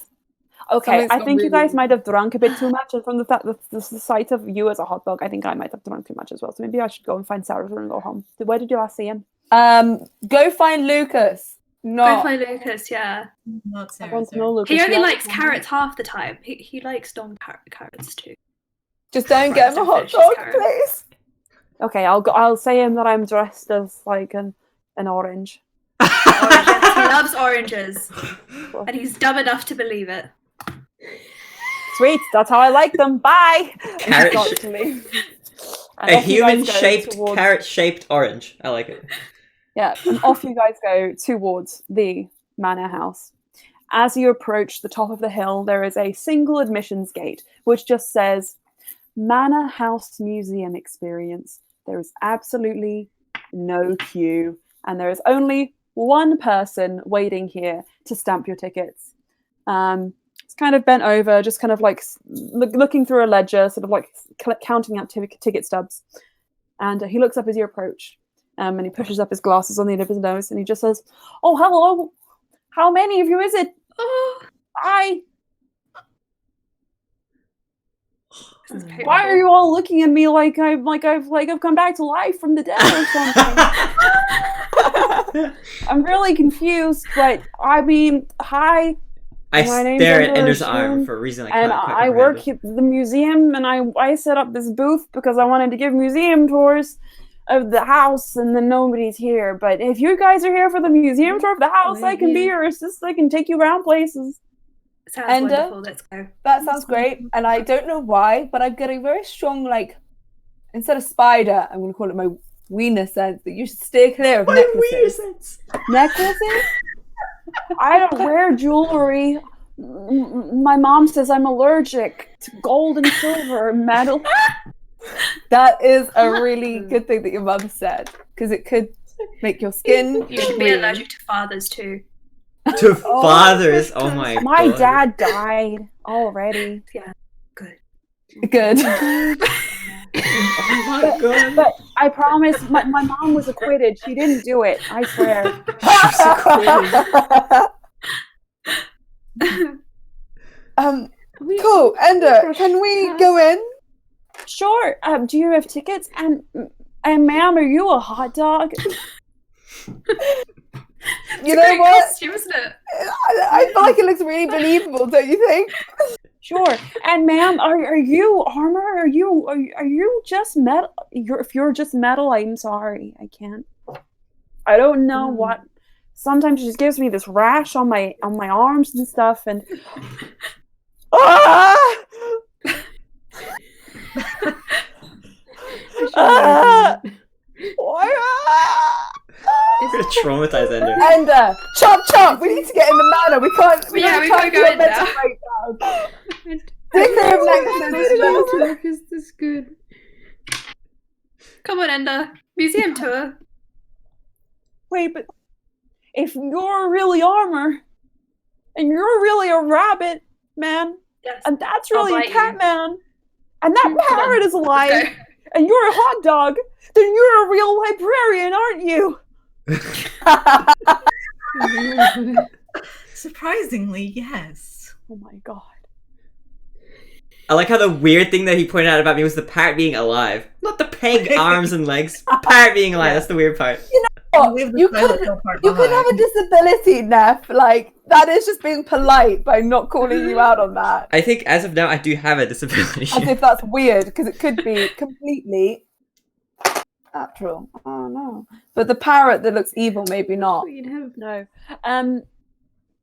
[SPEAKER 1] Okay,
[SPEAKER 2] Something's
[SPEAKER 1] I
[SPEAKER 2] gone
[SPEAKER 1] think you
[SPEAKER 2] really
[SPEAKER 1] guys might have drunk a bit too much, and from the sight of you as a hot dog, I think I might have drunk too much as well. So maybe I should go and find Sarah and go home. Where did you last see him?
[SPEAKER 2] Go find Lucas.
[SPEAKER 4] Go find Lucas, yeah.
[SPEAKER 5] Not
[SPEAKER 1] I
[SPEAKER 5] Sarah.
[SPEAKER 1] want to know Lucas.
[SPEAKER 4] He only
[SPEAKER 1] Yeah.
[SPEAKER 4] likes carrots half the time. He likes carrots too.
[SPEAKER 2] Just don't get him a hot dog, please.
[SPEAKER 1] Okay, I'll say him that I'm dressed as like an orange.
[SPEAKER 4] Oranges. He loves oranges. And he's dumb enough to believe it.
[SPEAKER 1] Sweet, that's how I like them. Bye.
[SPEAKER 3] Carrot
[SPEAKER 1] And
[SPEAKER 3] sh-
[SPEAKER 1] to leave. And
[SPEAKER 3] A
[SPEAKER 1] off you guys go
[SPEAKER 3] human-shaped,
[SPEAKER 1] towards-
[SPEAKER 3] carrot-shaped orange. I like it.
[SPEAKER 1] Yeah, and off you guys go towards the manor house. As you approach the top of the hill, there is a single admissions gate, which just says, Manor House Museum Experience. There is absolutely no queue, and there is only one person waiting here to stamp your tickets. It's kind of bent over, just kind of like looking through a ledger, sort of like counting out ticket stubs. And he looks up as you approach, and he pushes up his glasses on the end of his nose, and he just says, "Oh, hello. How many of you is it?
[SPEAKER 4] Oh, this is painful.
[SPEAKER 1] Why are you all looking at me like I've come back to life from the dead or something?" I'm really confused, but I mean, hi.
[SPEAKER 3] I
[SPEAKER 1] My name's
[SPEAKER 3] stare at
[SPEAKER 1] Ender
[SPEAKER 3] Ender's
[SPEAKER 1] Shun,
[SPEAKER 3] arm for a reason I
[SPEAKER 1] And
[SPEAKER 3] can't quite
[SPEAKER 1] I
[SPEAKER 3] comprehend.
[SPEAKER 1] work at the museum, and I set up this booth because I wanted to give museum tours of the house, and then nobody's here. But if you guys are here for the museum tour of the house, I can be your assistant. I can take you around places.
[SPEAKER 4] Sounds
[SPEAKER 2] Ender?
[SPEAKER 4] wonderful. Let's go.
[SPEAKER 2] That sounds great. And I don't know why, but I'm getting very strong, like, instead of spider, I'm going to call it my wiener sense that you should stay clear of necklaces.
[SPEAKER 1] Necklaces? I don't wear jewelry. My mom says I'm allergic to gold and silver and metal.
[SPEAKER 2] That is a really good thing that your mum said, because it could make your skin
[SPEAKER 4] You should be
[SPEAKER 2] green.
[SPEAKER 4] allergic to fathers too.
[SPEAKER 3] To fathers, oh my
[SPEAKER 1] My
[SPEAKER 3] god.
[SPEAKER 1] dad died already.
[SPEAKER 4] Yeah, good.
[SPEAKER 2] Good.
[SPEAKER 3] Oh my god.
[SPEAKER 1] But I promise, my mom was acquitted. She didn't do it. I swear.
[SPEAKER 2] Cool. Ender, can we go in?
[SPEAKER 1] Sure. Do you have tickets? And ma'am, are you a hot dog?
[SPEAKER 2] You know what?
[SPEAKER 4] Costume, isn't it?
[SPEAKER 2] I feel like it looks really believable, don't you think?
[SPEAKER 1] Sure. And ma'am, are you armor? Are you just metal? If you're just metal, I'm sorry. I can't. I don't know what. Sometimes it just gives me this rash on my arms and stuff, and ah!
[SPEAKER 3] We're gonna traumatize Ender.
[SPEAKER 2] Ender, chop! We need to get in the manor. We can't. We
[SPEAKER 4] Yeah,
[SPEAKER 2] don't
[SPEAKER 4] we
[SPEAKER 2] try
[SPEAKER 4] can't
[SPEAKER 2] to
[SPEAKER 4] go
[SPEAKER 2] do a
[SPEAKER 4] in
[SPEAKER 2] mental
[SPEAKER 4] now.
[SPEAKER 2] breakdown. Stay clear of necklaces.
[SPEAKER 6] Lucas, this is good.
[SPEAKER 4] Come on, Ender. Museum tour.
[SPEAKER 1] Wait, but if you're really armor, and you're really a rabbit man,
[SPEAKER 4] Yes.
[SPEAKER 1] and that's
[SPEAKER 4] I'll
[SPEAKER 1] really a
[SPEAKER 4] bite
[SPEAKER 1] cat
[SPEAKER 4] you.
[SPEAKER 1] man, and that
[SPEAKER 4] Come on,
[SPEAKER 1] parrot is alive,
[SPEAKER 4] let's go.
[SPEAKER 1] and you're a hot dog, then you're a real librarian, aren't you?
[SPEAKER 5] Surprisingly, yes.
[SPEAKER 1] Oh my god.
[SPEAKER 3] I like how the weird thing that he pointed out about me was the parrot being alive. Not the peg arms and legs. The parrot being alive, that's the weird part.
[SPEAKER 5] Leave the
[SPEAKER 2] You
[SPEAKER 5] Silent
[SPEAKER 2] could
[SPEAKER 5] Hill part
[SPEAKER 2] you could have a
[SPEAKER 5] behind.
[SPEAKER 2] disability, Neff. Like that is just being polite by not calling you out on that.
[SPEAKER 3] I think as of now I do have a disability.
[SPEAKER 2] As if that's weird, because it could be completely natural. Oh no. But the parrot that looks evil, maybe not.
[SPEAKER 6] You'd have
[SPEAKER 1] No.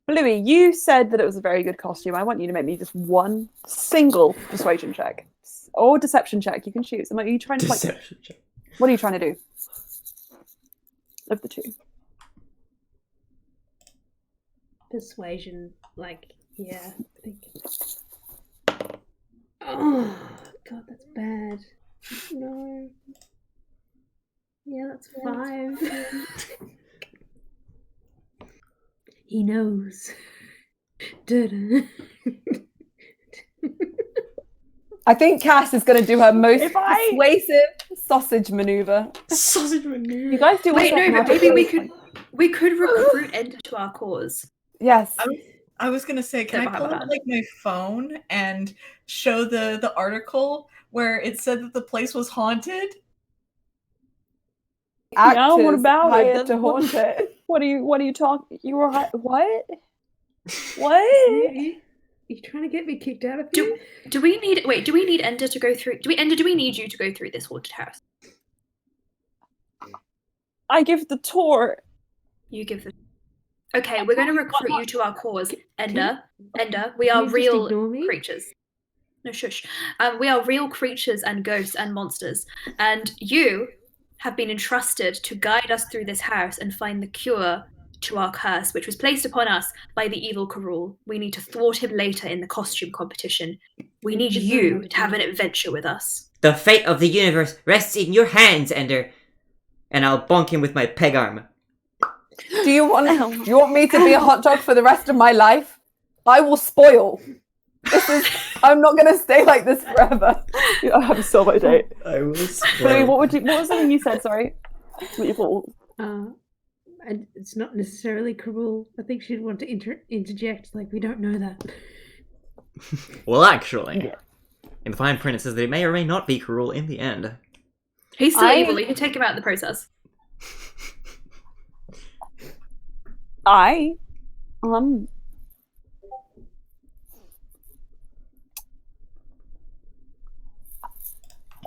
[SPEAKER 1] Bluey, you said that it was a very good costume. I want you to make me just one single persuasion check. Or deception check. You can choose. Are you trying to like,
[SPEAKER 3] Deception check.
[SPEAKER 1] what are you trying to do? Of the two.
[SPEAKER 6] persuasion, like, yeah. I think. Oh, God, that's bad. No. Yeah, that's 5. He knows. Da-da.
[SPEAKER 2] I think Cass is going to do her most
[SPEAKER 1] If I-
[SPEAKER 2] persuasive sausage maneuver.
[SPEAKER 3] Sausage maneuver.
[SPEAKER 1] You guys do
[SPEAKER 4] Wait,
[SPEAKER 1] also
[SPEAKER 4] no,
[SPEAKER 1] have
[SPEAKER 4] but maybe
[SPEAKER 1] to-
[SPEAKER 4] we could recruit Ender to our cause.
[SPEAKER 2] Yes.
[SPEAKER 5] I was gonna say, can
[SPEAKER 4] Step
[SPEAKER 5] I
[SPEAKER 4] behind
[SPEAKER 5] pull
[SPEAKER 4] my
[SPEAKER 5] up
[SPEAKER 4] hand.
[SPEAKER 5] like my phone and show the article where it said that the place was haunted?
[SPEAKER 1] Yeah, what
[SPEAKER 2] Actors
[SPEAKER 1] about
[SPEAKER 2] hired
[SPEAKER 1] it?
[SPEAKER 2] to haunt it.
[SPEAKER 1] What are you talking? You were what? What?
[SPEAKER 6] You trying to get me kicked out of here?
[SPEAKER 4] Do we need Ender to go through? Do we need you to go through this haunted house?
[SPEAKER 1] I give the tour.
[SPEAKER 4] You give the. Okay, we're going to recruit you to our cause, Ender. We
[SPEAKER 6] Can
[SPEAKER 4] are
[SPEAKER 6] you just
[SPEAKER 4] real
[SPEAKER 6] ignore me?
[SPEAKER 4] creatures. No, shush. We are real creatures and ghosts and monsters, and you have been entrusted to guide us through this house and find the cure to our curse, which was placed upon us by the evil Karul. We need to thwart him later in the costume competition. We need
[SPEAKER 6] Just
[SPEAKER 4] you
[SPEAKER 6] not
[SPEAKER 4] to have an adventure with us.
[SPEAKER 7] The fate of the universe rests in your hands, Ender. And I'll bonk him with my peg arm.
[SPEAKER 2] Do you want me to be a hot dog for the rest of my life? I will spoil. I'm not gonna stay like this forever.
[SPEAKER 1] I'm so by date.
[SPEAKER 3] I will
[SPEAKER 1] Bluey,
[SPEAKER 3] spoil.
[SPEAKER 1] what was something you said? Sorry. What you thought?
[SPEAKER 6] And it's not necessarily cruel. I think she'd want to interject, like, we don't know that.
[SPEAKER 7] Well, actually,
[SPEAKER 1] Yeah.
[SPEAKER 7] in the fine print it says that it may or may not be cruel in the end.
[SPEAKER 4] He's still evil. You can take him out in the process.
[SPEAKER 1] I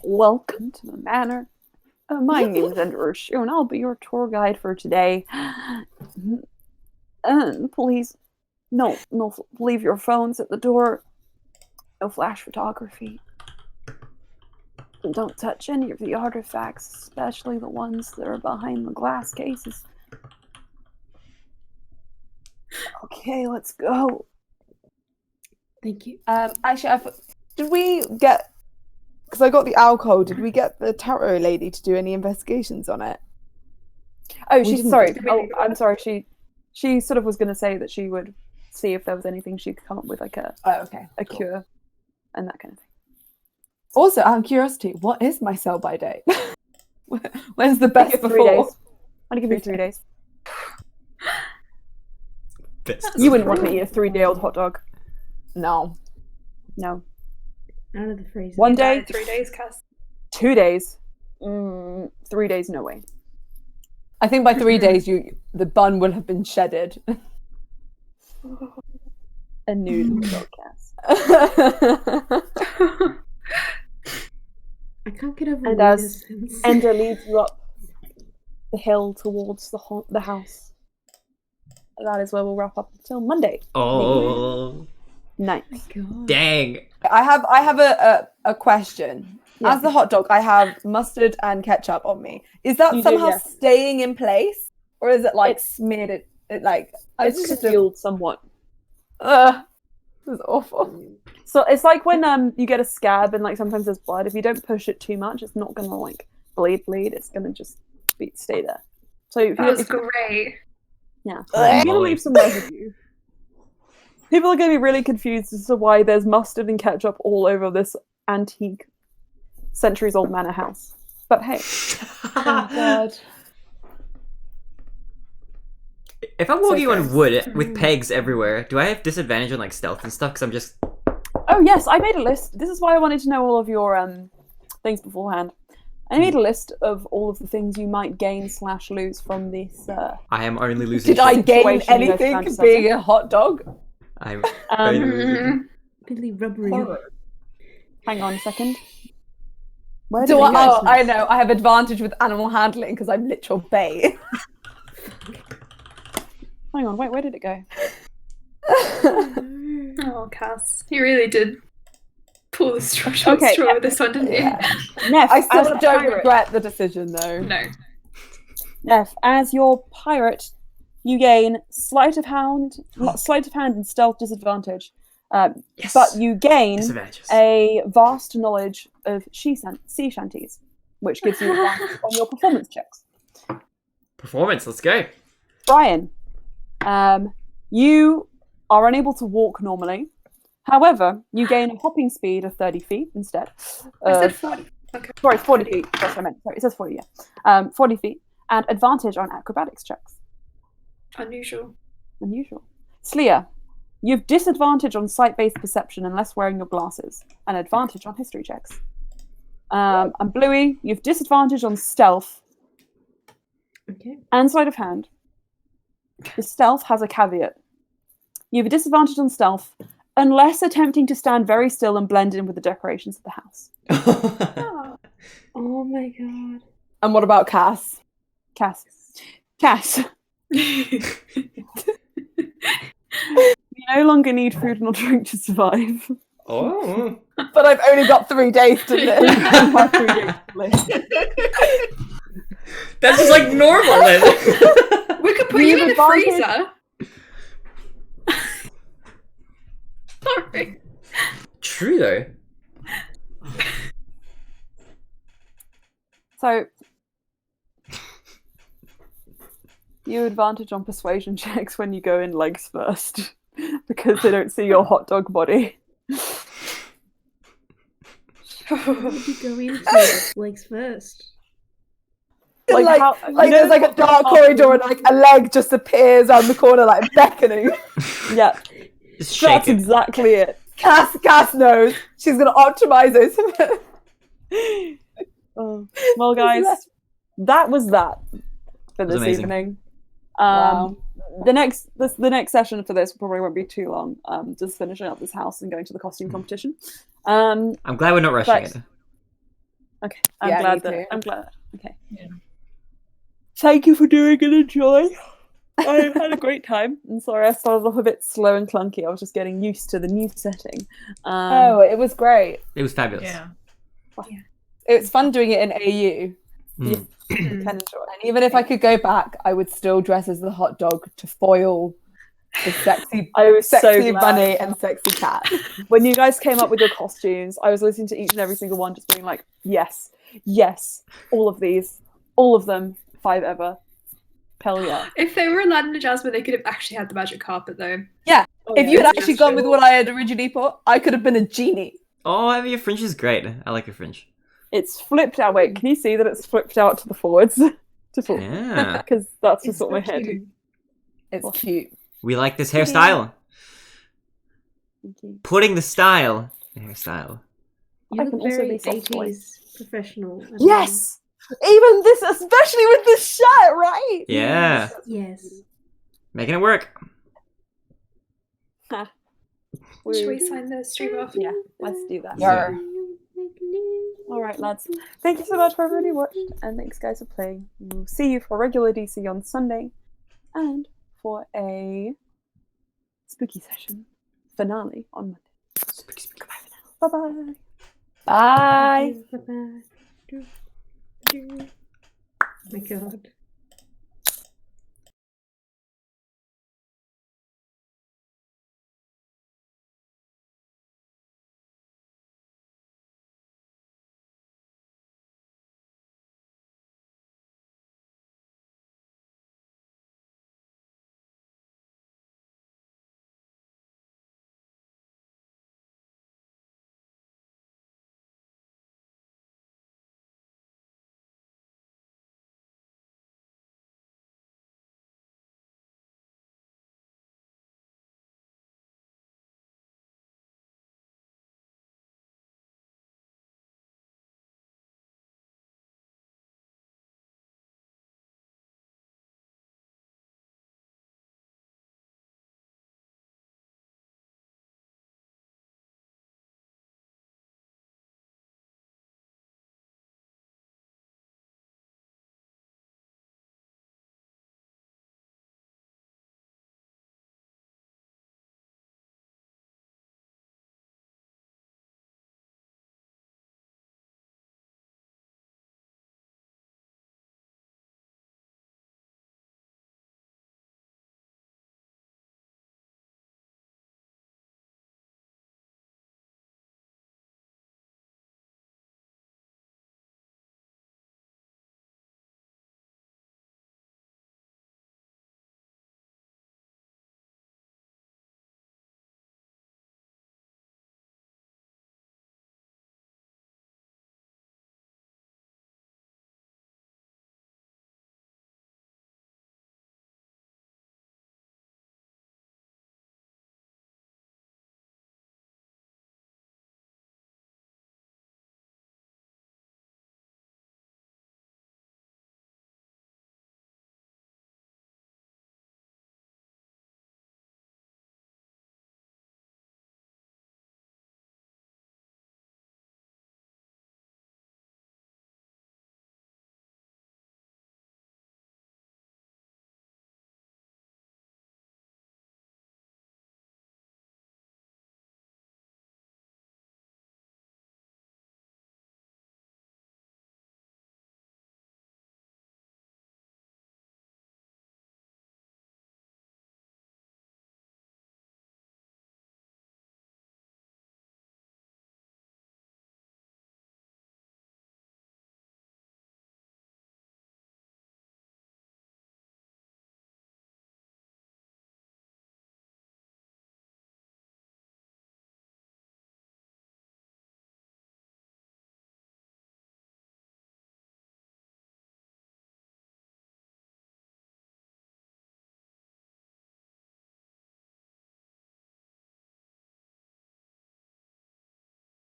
[SPEAKER 1] welcome to the manor. My name is Ender and I'll be your tour guide for today. Please, no, leave your phones at the door. No flash photography. And don't touch any of the artifacts, especially the ones that are behind the glass cases. Okay, let's go.
[SPEAKER 6] Thank you.
[SPEAKER 2] Actually, did we get? Because I got the alcohol. Did we get the tarot lady to do any investigations on it?
[SPEAKER 1] Oh,
[SPEAKER 2] We
[SPEAKER 1] she's
[SPEAKER 2] didn't
[SPEAKER 1] sorry.
[SPEAKER 4] do
[SPEAKER 1] Oh,
[SPEAKER 4] anything about
[SPEAKER 1] I'm sorry. She sort of was going to say that she would see if there was anything she could come up with, like a
[SPEAKER 2] Oh, okay. Cool.
[SPEAKER 1] cure and that kind of thing.
[SPEAKER 2] Also, out of curiosity, what is my sell by date? When's the best
[SPEAKER 1] Give it
[SPEAKER 2] before?
[SPEAKER 1] 3 days. I'm gonna give you 3 days.
[SPEAKER 7] Best
[SPEAKER 1] You wouldn't want to eat a 3-day-old hot dog.
[SPEAKER 2] No.
[SPEAKER 1] No.
[SPEAKER 6] Out of the freezer.
[SPEAKER 1] 1 day,
[SPEAKER 4] 3 days, Cass.
[SPEAKER 1] 2 days. 3 days, no way.
[SPEAKER 2] I think by 3 days, the bun will have been shedded.
[SPEAKER 1] A nude podcast.
[SPEAKER 6] I can't get over
[SPEAKER 1] And
[SPEAKER 6] weird
[SPEAKER 1] as
[SPEAKER 6] sense.
[SPEAKER 1] Ender leads you up the hill towards the house. That is where we'll wrap up until Monday
[SPEAKER 7] Oh,
[SPEAKER 1] night.
[SPEAKER 6] God.
[SPEAKER 7] dang.
[SPEAKER 2] I have a question.
[SPEAKER 1] Yeah.
[SPEAKER 2] As the hot dog, I have mustard and ketchup on me. Is that
[SPEAKER 1] You do,
[SPEAKER 2] somehow
[SPEAKER 1] yes.
[SPEAKER 2] staying in place, or is it like
[SPEAKER 1] It's-
[SPEAKER 2] smeared? It like
[SPEAKER 1] It's
[SPEAKER 2] just
[SPEAKER 1] concealed somewhat.
[SPEAKER 2] this is awful.
[SPEAKER 1] So it's like when you get a scab and like sometimes there's blood. If you don't push it too much, it's not gonna like bleed. It's gonna just stay there. So if
[SPEAKER 4] That was
[SPEAKER 1] you,
[SPEAKER 4] great.
[SPEAKER 1] yeah, you're gonna leave some residue. People are gonna be really confused as to why there's mustard and ketchup all over this antique, centuries-old manor house. But hey,
[SPEAKER 2] Oh God.
[SPEAKER 7] If I'm walking
[SPEAKER 2] So
[SPEAKER 7] on wood with pegs everywhere, do I have disadvantage on like stealth and stuff? Because I'm just
[SPEAKER 1] oh Oh yes, I made a list. This is why I wanted to know all of your things beforehand. I made a list of all of the things you might gain / lose from this.
[SPEAKER 7] I am only losing.
[SPEAKER 2] Did I gain
[SPEAKER 1] situation you guys
[SPEAKER 2] anything
[SPEAKER 1] found yourselves
[SPEAKER 2] being
[SPEAKER 1] in.
[SPEAKER 2] a hot dog?
[SPEAKER 7] I'm only losing.
[SPEAKER 6] Really rubbery.
[SPEAKER 1] Hang on a second. Where did
[SPEAKER 2] Do
[SPEAKER 1] it
[SPEAKER 2] I?
[SPEAKER 1] go?
[SPEAKER 2] Oh, I know. I have advantage with animal handling because I'm literal bait.
[SPEAKER 1] Hang on, wait, where did it go?
[SPEAKER 4] Oh, Cass, you really did pull the straw
[SPEAKER 1] Okay.
[SPEAKER 4] with this one, didn't you?
[SPEAKER 1] Neff,
[SPEAKER 2] I still
[SPEAKER 1] as a
[SPEAKER 2] don't
[SPEAKER 1] pirate-
[SPEAKER 2] regret the decision, though.
[SPEAKER 4] No.
[SPEAKER 1] Neff, as your pirate, you gain sleight of hand and stealth disadvantage.
[SPEAKER 7] Yes.
[SPEAKER 1] But you gain
[SPEAKER 7] Disadvantages.
[SPEAKER 1] a vast knowledge of sea shanties, which gives you advantage on your performance checks.
[SPEAKER 7] Performance. Let's go.
[SPEAKER 1] Brian, you are unable to walk normally. However, you gain a hopping speed of 30 feet instead.
[SPEAKER 4] I said 40. Okay.
[SPEAKER 1] Sorry, 40 feet. That's what I meant. Sorry, it says 40, yeah. 40 feet. And advantage on acrobatics checks.
[SPEAKER 4] Unusual.
[SPEAKER 1] Slya, you have disadvantage on sight-based perception unless wearing your glasses, and advantage on history checks. And Bluey, you have disadvantage on stealth
[SPEAKER 6] Okay.
[SPEAKER 1] and sleight of hand. The stealth has a caveat. You have a disadvantage on stealth unless attempting to stand very still and blend in with the decorations of the house.
[SPEAKER 6] Oh my god.
[SPEAKER 2] And what about Cass?
[SPEAKER 1] Cass, you no longer need food nor drink to survive.
[SPEAKER 7] Oh.
[SPEAKER 2] But I've only got 3 days to live.
[SPEAKER 7] That's just like normal then.
[SPEAKER 4] We could put
[SPEAKER 1] You
[SPEAKER 4] you
[SPEAKER 1] have
[SPEAKER 4] in the
[SPEAKER 1] advantage.
[SPEAKER 4] freezer. Sorry.
[SPEAKER 7] True though.
[SPEAKER 1] So, you have advantage on persuasion checks when you go in legs first, because they don't see your hot dog body.
[SPEAKER 6] Would you go into legs first?
[SPEAKER 2] Like,
[SPEAKER 1] how-
[SPEAKER 2] like
[SPEAKER 1] you know
[SPEAKER 2] there's like a dark corridor and like a leg just appears around the corner like beckoning.
[SPEAKER 1] Yeah,
[SPEAKER 7] Just shake
[SPEAKER 1] that's
[SPEAKER 7] it.
[SPEAKER 1] exactly it.
[SPEAKER 2] Cass knows. She's gonna optimize it.
[SPEAKER 1] Oh. Well, guys, that was that for
[SPEAKER 7] was
[SPEAKER 1] this
[SPEAKER 7] amazing.
[SPEAKER 1] evening.
[SPEAKER 2] Wow.
[SPEAKER 1] The next session for this probably won't be too long. Just finishing up this house and going to the costume competition.
[SPEAKER 7] I'm glad we're not rushing
[SPEAKER 1] But-
[SPEAKER 7] it.
[SPEAKER 1] Okay,
[SPEAKER 2] Yeah, me too.
[SPEAKER 1] I'm glad. Okay.
[SPEAKER 5] Yeah.
[SPEAKER 1] Thank you for doing it. Enjoy. I had a great time. I'm sorry I started off a bit slow and clunky. I was just getting used to the new setting.
[SPEAKER 2] Oh, it was great.
[SPEAKER 7] It was fabulous.
[SPEAKER 5] Yeah.
[SPEAKER 2] It was fun doing it in AU.
[SPEAKER 7] Mm.
[SPEAKER 2] Can enjoy. And even if I could go back, I would still dress as the hot dog to foil the sexy,
[SPEAKER 1] I was so
[SPEAKER 2] sexy
[SPEAKER 1] glad.
[SPEAKER 2] bunny and sexy cat.
[SPEAKER 1] When you guys came up with your costumes, I was listening to each and every single one, just being like, yes, all of these, all of them, 5 ever. Hell yeah.
[SPEAKER 4] If they were Aladdin and Jasmine, they could have actually had the magic carpet, though.
[SPEAKER 2] If you had
[SPEAKER 4] that's
[SPEAKER 2] actually gone with
[SPEAKER 4] true.
[SPEAKER 2] what I had originally put, I could have been a genie.
[SPEAKER 7] Oh, I mean, your fringe is great. I like your fringe.
[SPEAKER 1] It's flipped out. Wait, can you see that it's flipped out to the forwards?
[SPEAKER 7] Yeah.
[SPEAKER 1] Because that's just
[SPEAKER 4] It's
[SPEAKER 1] what my
[SPEAKER 4] so
[SPEAKER 1] head.
[SPEAKER 4] cute.
[SPEAKER 2] It's cute.
[SPEAKER 7] We like this hairstyle.
[SPEAKER 1] Thank you.
[SPEAKER 7] Putting the style in hairstyle.
[SPEAKER 6] You
[SPEAKER 1] I
[SPEAKER 6] look
[SPEAKER 1] can also
[SPEAKER 6] very
[SPEAKER 1] be soft voice.
[SPEAKER 6] 80s professional. and,
[SPEAKER 2] Yes! Even this, especially with this shirt, right?
[SPEAKER 7] Yeah.
[SPEAKER 6] Yes.
[SPEAKER 7] Making it work.
[SPEAKER 4] Should we sign the stream off?
[SPEAKER 1] Yeah, let's do that.
[SPEAKER 2] Yarr.
[SPEAKER 1] All right, lads. Thank you so much for everybody who watched, and thanks, guys, for playing. We'll see you for regular DC on Sunday, and for a spooky session finale on Monday.
[SPEAKER 7] Spooky, spooky.
[SPEAKER 1] Bye bye.
[SPEAKER 2] Bye.
[SPEAKER 6] Bye-bye. Oh my god.